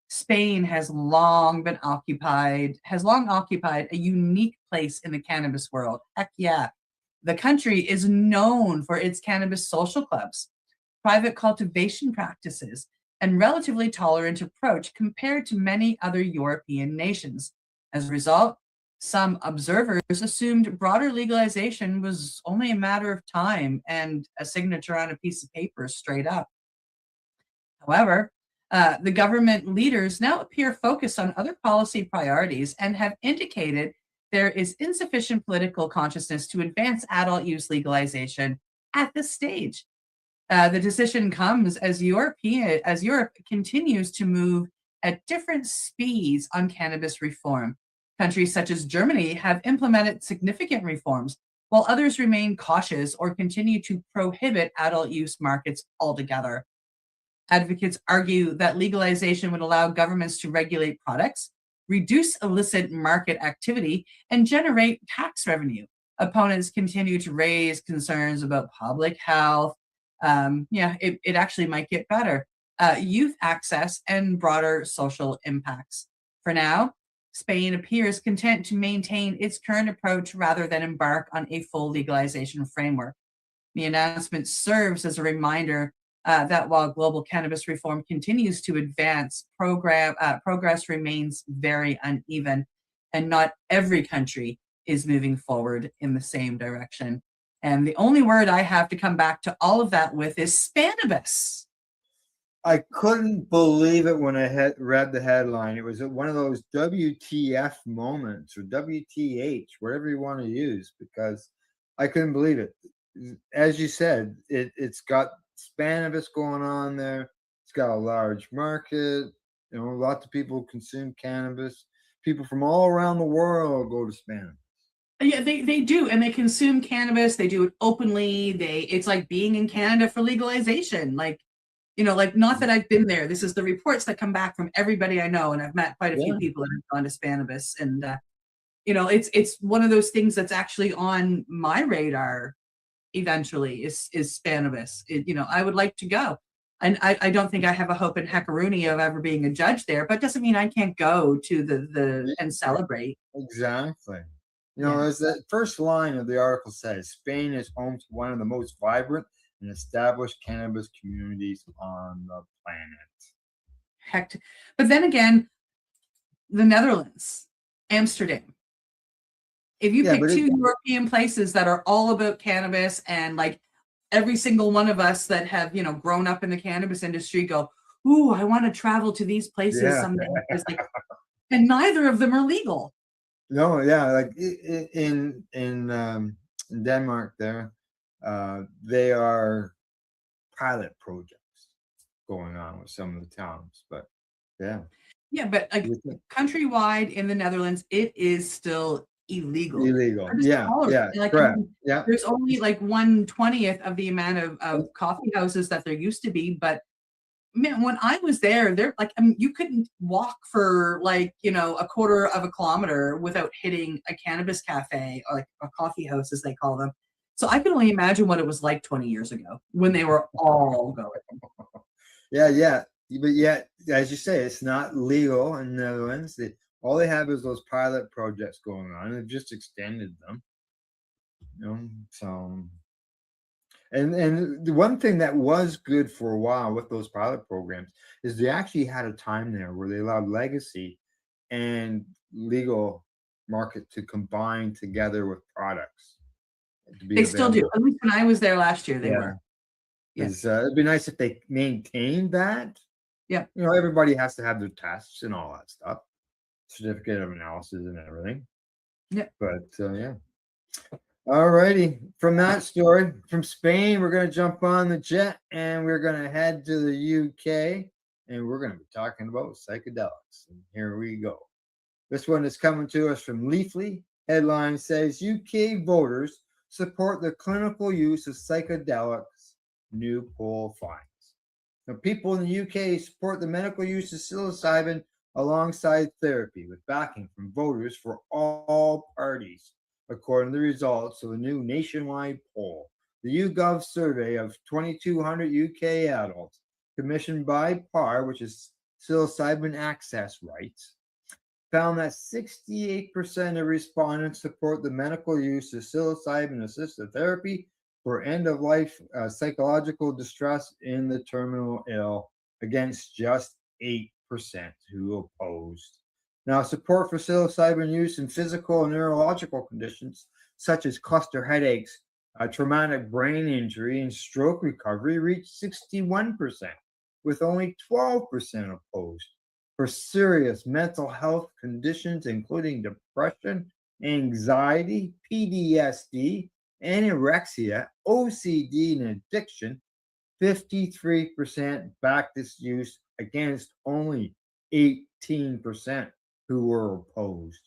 Spain has long occupied a unique place in the cannabis world. Heck yeah. The country is known for its cannabis social clubs, private cultivation practices, and relatively tolerant approach compared to many other European nations. As a result, some observers assumed broader legalization was only a matter of time and a signature on a piece of paper straight up. However, the government leaders now appear focused on other policy priorities and have indicated there is insufficient political consciousness to advance adult use legalization at this stage. The decision comes as Europe continues to move at different speeds on cannabis reform. Countries such as Germany have implemented significant reforms, while others remain cautious or continue to prohibit adult use markets altogether. Advocates argue that legalization would allow governments to regulate products, reduce illicit market activity, and generate tax revenue. Opponents continue to raise concerns about public health. It actually might get better. Youth access and broader social impacts. For now, Spain appears content to maintain its current approach rather than embark on a full legalization framework. The announcement serves as a reminder that while global cannabis reform continues to advance, progress remains very uneven, and not every country is moving forward in the same direction. And the only word I have to come back to all of that with is Spanibus. I couldn't believe it when I read the headline. It was one of those WTF moments or WTH, whatever you want to use, because I couldn't believe it. As you said, it's got Spanibus going on there. It's got a large market. Lots of people consume cannabis. People from all around the world go to Spanibus. Yeah, they do, and they consume cannabis. They do it openly. It's like being in Canada for legalization. Not that I've been there. This is the reports that come back from everybody I know, and I've met quite a few people that have gone to Spanibus, and it's one of those things that's actually on my radar. Eventually, is Spanibus. I would like to go, and I don't think I have a hope in Heckaroonie of ever being a judge there, but doesn't mean I can't go to the and celebrate. Exactly. As the first line of the article says, Spain is home to one of the most vibrant and established cannabis communities on the planet. But then again, the Netherlands, Amsterdam. If you pick two European places that are all about cannabis, and like every single one of us that have, grown up in the cannabis industry go, ooh, I want to travel to these places someday. And neither of them are legal. No, yeah, like in Denmark there, they are pilot projects going on with some of the towns, but yeah. Yeah, but countrywide in the Netherlands, it is still illegal. Yeah, correct. Yeah. There's only like 1/20th of the amount of coffee houses that there used to be, but man, when I was there, you couldn't walk for a quarter of a kilometer without hitting a cannabis cafe or like a coffee house, as they call them. So I can only imagine what it was like 20 years ago when they were all going. Yeah. But yet, as you say, it's not legal in the Netherlands. All they have is those pilot projects going on, and they've just extended them. So. And the one thing that was good for a while with those pilot programs is they actually had a time there where they allowed legacy and legal market to combine together with products. They still do. At least when I was there last year, they were. Yes. It'd be nice if they maintained that. Yeah. You know, everybody has to have their tests and all that stuff, certificate of analysis and everything. Yeah. But yeah. All righty. From that story, from Spain, we're going to jump on the jet and we're going to head to the UK and we're going to be talking about psychedelics. And here we go. This one is coming to us from Leafly. Headline says UK voters support the clinical use of psychedelics, new poll finds. Now, people in the UK support the medical use of psilocybin alongside therapy, with backing from voters for all parties, according to the results of a new nationwide poll. The YouGov survey of 2,200 UK adults, commissioned by PAR, which is Psilocybin Access Rights, found that 68% of respondents support the medical use of psilocybin-assisted therapy for end-of-life psychological distress in the terminal ill, against just 8% who opposed. Now, support for psilocybin use in physical and neurological conditions such as cluster headaches, traumatic brain injury, and stroke recovery reached 61%, with only 12% opposed. For serious mental health conditions, including depression, anxiety, PTSD, anorexia, OCD, and addiction, 53% backed this use against only 18% who were opposed.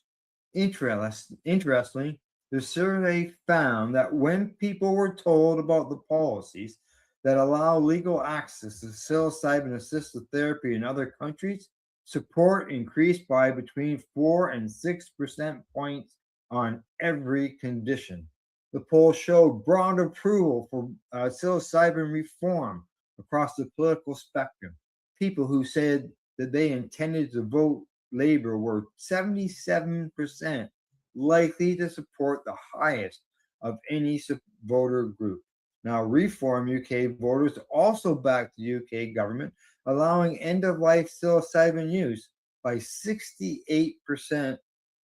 Interestingly, the survey found that when people were told about the policies that allow legal access to psilocybin-assisted therapy in other countries, support increased by between 4 and 6% points on every condition. The poll showed broad approval for psilocybin reform across the political spectrum. People who said that they intended to vote Labour were 77% likely to support the highest of any voter group. Now, Reform UK voters also backed the UK government, allowing end-of-life psilocybin use by 68%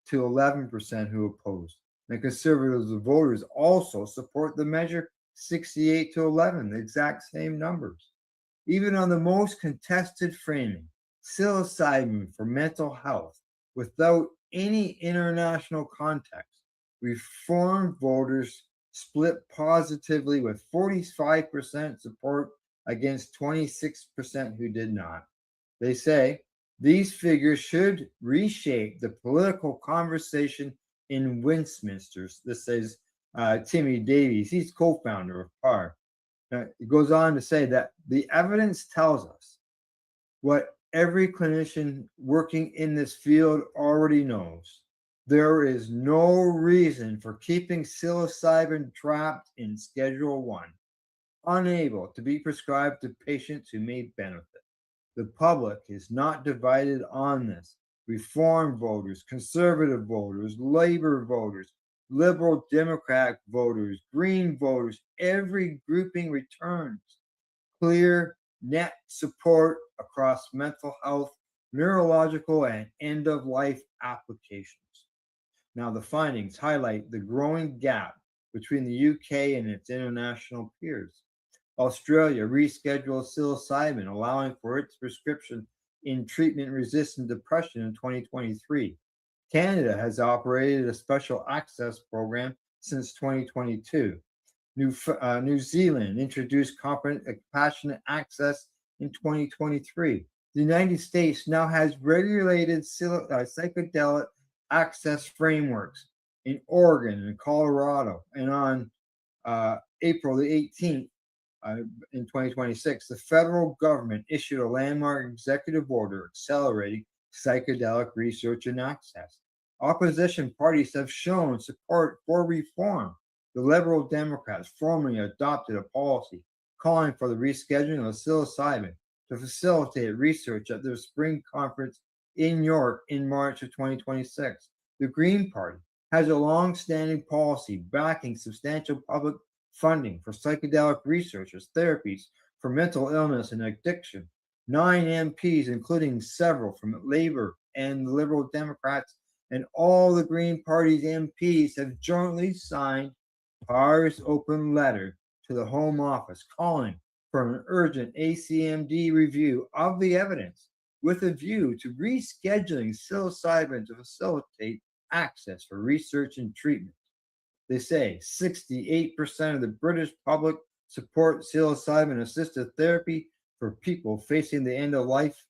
to 11% who opposed. And Conservative voters also support the measure, 68 to 11, the exact same numbers. Even on the most contested framing, psilocybin for mental health, without any international context, Reform voters split positively, with 45% support against 26% who did not. They say these figures should reshape the political conversation in Westminster. This says Timmy Davies. He's co-founder of PAR. It goes on to say that the evidence tells us what every clinician working in this field already knows. There is no reason for keeping psilocybin trapped in Schedule 1, unable to be prescribed to patients who may benefit. The public is not divided on this. Reform voters, Conservative voters, Labor voters, Liberal Democrat voters, Green voters, every grouping returns clear net support across mental health, neurological, and end-of-life applications. Now, the findings highlight the growing gap between the UK and its international peers. Australia rescheduled psilocybin, allowing for its prescription in treatment-resistant depression in 2023. Canada has operated a special access program since 2022. New Zealand introduced compassionate access in 2023. The United States now has regulated psychedelic access frameworks in Oregon and Colorado. And on April the 18th, in 2026, the federal government issued a landmark executive order accelerating psychedelic research and access. Opposition parties have shown support for reform. The Liberal Democrats formally adopted a policy calling for the rescheduling of psilocybin to facilitate research at their spring conference in York in March of 2026. The Green Party has a long-standing policy backing substantial public funding for psychedelic research as therapies for mental illness and addiction. 9 MPs, including several from Labor and the Liberal Democrats, and all the Green Party's MPs have jointly signed PAR's open letter to the Home Office calling for an urgent ACMD review of the evidence with a view to rescheduling psilocybin to facilitate access for research and treatment. They say 68% of the British public support psilocybin-assisted therapy for people facing the end of life,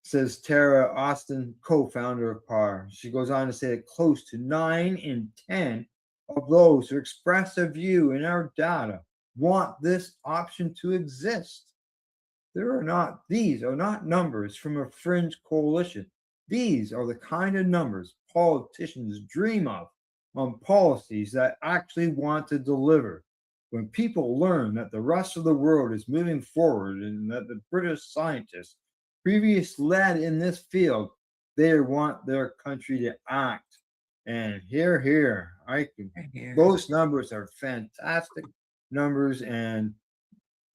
says Tara Austin, co-founder of PAR. She goes on to say that close to 9 in 10 of those who express a view in our data want this option to exist. These are not numbers from a fringe coalition. These are the kind of numbers politicians dream of on policies that actually want to deliver. When people learn that the rest of the world is moving forward and that the British scientists previously led in this field, they want their country to act. And here, those numbers are fantastic numbers, and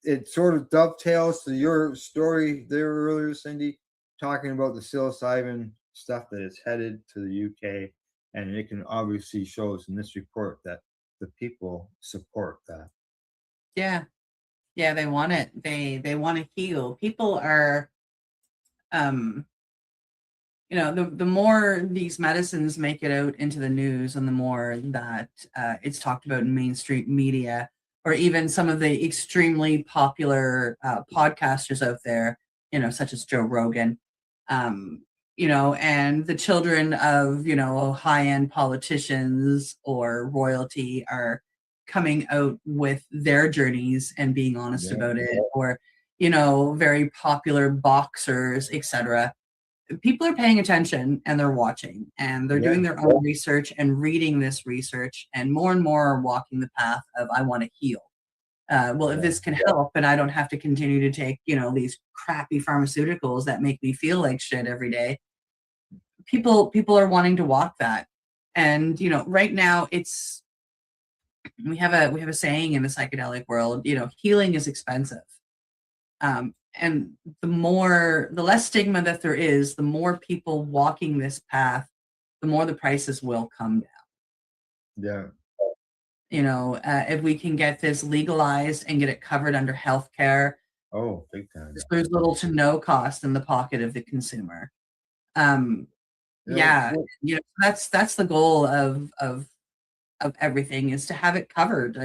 it sort of dovetails to your story there earlier, Cindy, talking about the psilocybin stuff that is headed to the UK, and it can obviously shows in this report that the people support that. Yeah, they want it. They want to heal. People are, the more these medicines make it out into the news, and the more that it's talked about in mainstream media, or even some of the extremely popular podcasters out there, such as Joe Rogan, and the children of, high-end politicians or royalty are coming out with their journeys and being honest about it, or, very popular boxers, etc. People are paying attention, and they're watching, and they're doing their own research and reading this research, and more are walking the path of, I want to heal. If this can help, and I don't have to continue to take, these crappy pharmaceuticals that make me feel like shit every day. People are wanting to walk that. And, right now we have a saying in the psychedelic world, healing is expensive. And the less stigma that there is, the more people walking this path, the more the prices will come down. Yeah. If we can get this legalized and get it covered under healthcare, big time. There's little to no cost in the pocket of the consumer. That's the goal of everything, is to have it covered.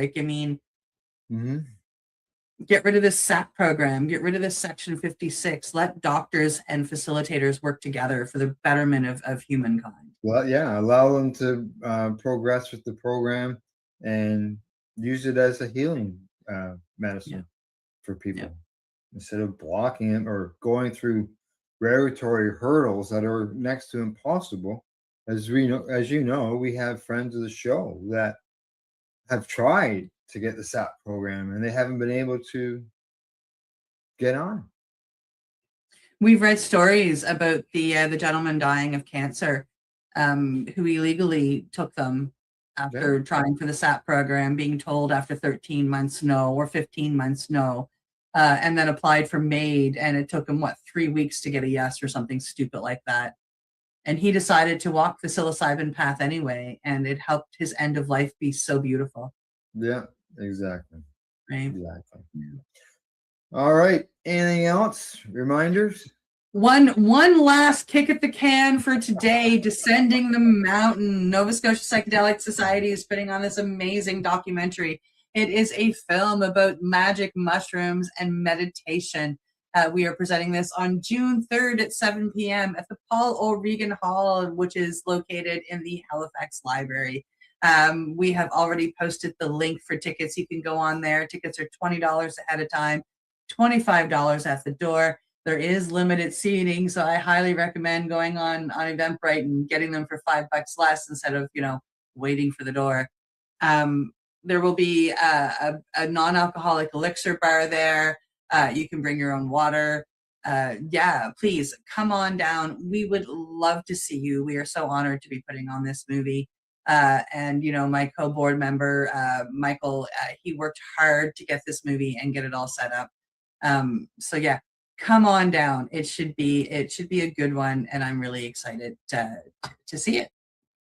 Get rid of this SAP program, get rid of this Section 56, let doctors and facilitators work together for the betterment of humankind. Well, allow them to progress with the program and use it as a healing medicine for people instead of blocking it or going through regulatory hurdles that are next to impossible. As you know, we have friends of the show that have tried to get the SAP program and they haven't been able to get on. We've read stories about the gentleman dying of cancer, who illegally took them after trying for the SAP program, being told after 13 months no, or 15 months no, and then applied for MAID, and it took him 3 weeks to get a yes or something stupid like that. And he decided to walk the psilocybin path anyway, and it helped his end of life be so beautiful. Yeah, exactly. Right. Exactly. Yeah. All right. Anything else? Reminders? One last kick at the can for today. Descending the Mountain. Nova Scotia Psychedelic Society is putting on this amazing documentary. It is a film about magic mushrooms and meditation. We are presenting this on June 3rd at 7 p.m. at the Paul O'Regan Hall, which is located in the Halifax Library. We have already posted the link for tickets. You can go on there. Tickets are $20 ahead of time, $25 at the door. There is limited seating, so I highly recommend going on Eventbrite and getting them for $5 less instead of, waiting for the door. There will be a non-alcoholic elixir bar there. You can bring your own water. Please come on down. We would love to see you. We are so honored to be putting on this movie. And my co-board member, Michael, he worked hard to get this movie and get it all set up. Come on down. It should be a good one, and I'm really excited to see it.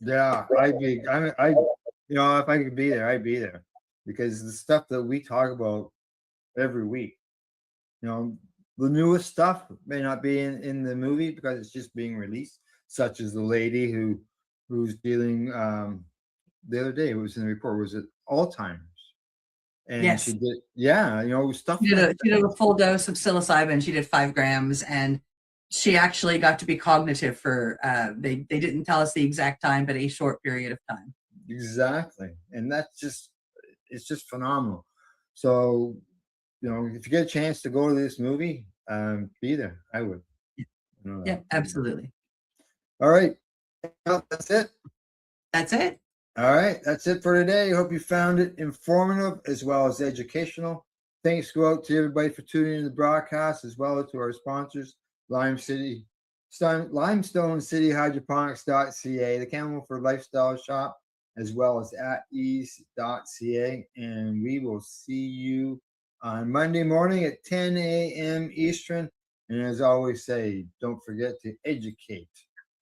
Yeah, if I could be there, I'd be there, because the stuff that we talk about every week. You know, the newest stuff may not be in the movie because it's just being released, such as the lady who's dealing the other day, it was in the report, was it Alzheimer's? And Yes. she did, yeah, you know, stuff She like did a full dose of psilocybin. She did 5 grams, and she actually got to be cognitive for they didn't tell us the exact time, but a short period of time. Exactly. And it's just phenomenal. So, you know, if you get a chance to go to this movie, be there. I would. You know Yeah, that. absolutely. All right. Well, that's it. That's it. All right. That's it for today. Hope you found it informative as well as educational. Thanks go out to everybody for tuning in to the broadcast, as well as to our sponsors, Limestone City Hydroponics.ca, the Campbellford Lifestyle Shop, as well as at ease.ca. And we will see you on Monday morning at 10 a.m. Eastern. And as I always say, don't forget to educate.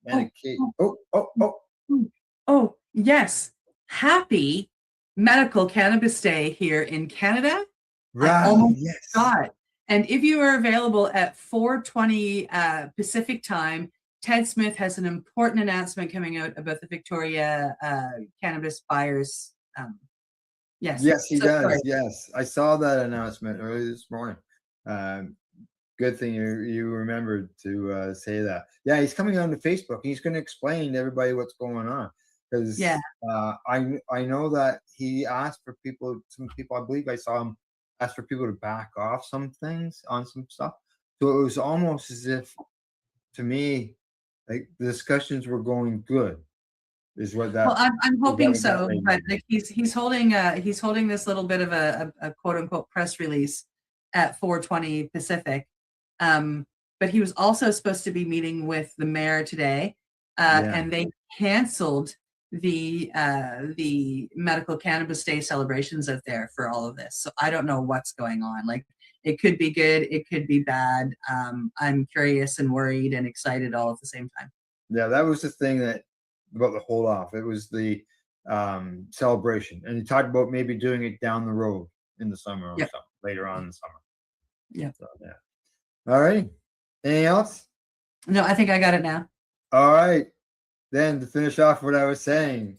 Medicate. Oh, yes. Happy Medical Cannabis Day here in Canada. Right. I almost Yes. forgot. And if you are available at 4:20 Pacific time, Ted Smith has an important announcement coming out about the Victoria cannabis buyers. Yes. Yes, he So does. sorry. Yes. I saw that announcement early this morning. Good thing you remembered to say that. Yeah, he's coming on to Facebook. He's going to explain to everybody what's going on. Because I know that he asked for some people, I believe I saw him ask for people to back off some things on some stuff. So it was almost as if, to me, like the discussions were going good. Is what that? Well, I'm hoping so, made but me. like he's holding this little bit of a quote unquote press release at 4:20 Pacific. But he was also supposed to be meeting with the mayor today, and they canceled the Medical Cannabis Day celebrations out there for all of this. So I don't know what's going on. Like, it could be good, it could be bad. I'm curious and worried and excited all at the same time. Yeah, that was the thing that about the hold off. It was the celebration, and he talked about maybe doing it down the road in the summer or something later on in the summer. Yeah. So, yeah. All right. Anything else? No, I think I got it now. All right. Then to finish off what I was saying,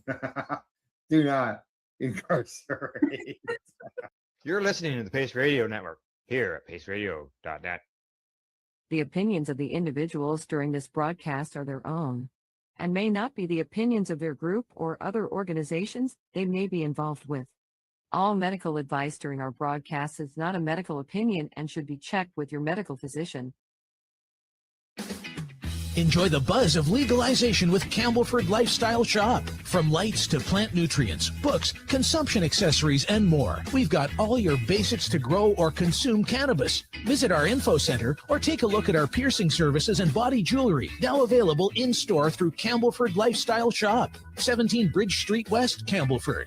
do not incarcerate. You're listening to the Pace Radio Network here at paceradio.net. The opinions of the individuals during this broadcast are their own and may not be the opinions of their group or other organizations they may be involved with. All medical advice during our broadcast is not a medical opinion and should be checked with your medical physician. Enjoy the buzz of legalization with Campbellford Lifestyle Shop. From lights to plant nutrients, books, consumption accessories, and more, we've got all your basics to grow or consume cannabis. Visit our info center or take a look at our piercing services and body jewelry, now available in-store through Campbellford Lifestyle Shop, 17 Bridge Street West, Campbellford.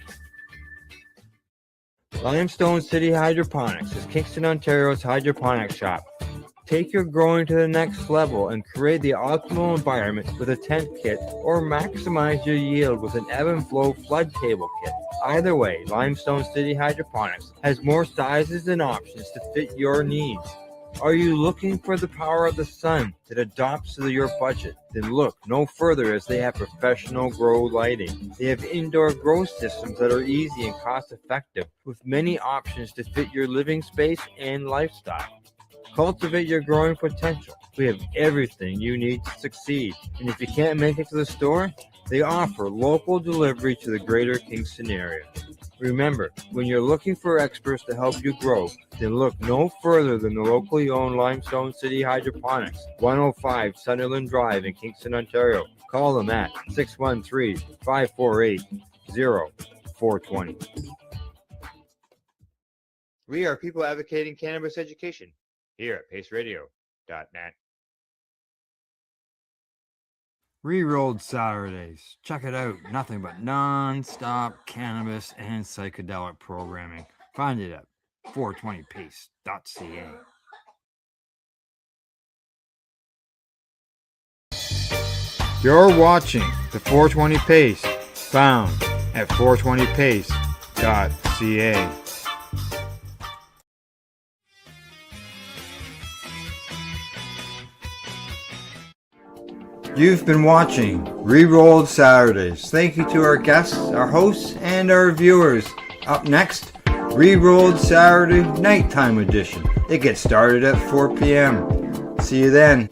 Limestone City Hydroponics is Kingston, Ontario's hydroponics shop. Take your growing to the next level and create the optimal environment with a tent kit, or maximize your yield with an ebb and flow flood table kit. Either way, Limestone City Hydroponics has more sizes and options to fit your needs. Are you looking for the power of the sun that adapts to your budget? Then look no further, as they have professional grow lighting. They have indoor grow systems that are easy and cost effective, with many options to fit your living space and lifestyle. Cultivate your growing potential. We have everything you need to succeed. And if you can't make it to the store, they offer local delivery to the greater Kingston area. Remember, when you're looking for experts to help you grow, then look no further than the locally owned Limestone City Hydroponics, 105 Sunderland Drive in Kingston, Ontario. Call them at 613-548-0420. We are people advocating cannabis education here at paceradio.net. Rerolled Saturdays. Check it out. Nothing but non-stop cannabis and psychedelic programming. Find it at 420pace.ca. You're watching the 420 Pace, found at 420pace.ca. You've been watching Rerolled Saturdays. Thank you to our guests, our hosts, and our viewers. Up next, Rerolled Saturday Nighttime Edition. It gets started at 4 p.m. See you then.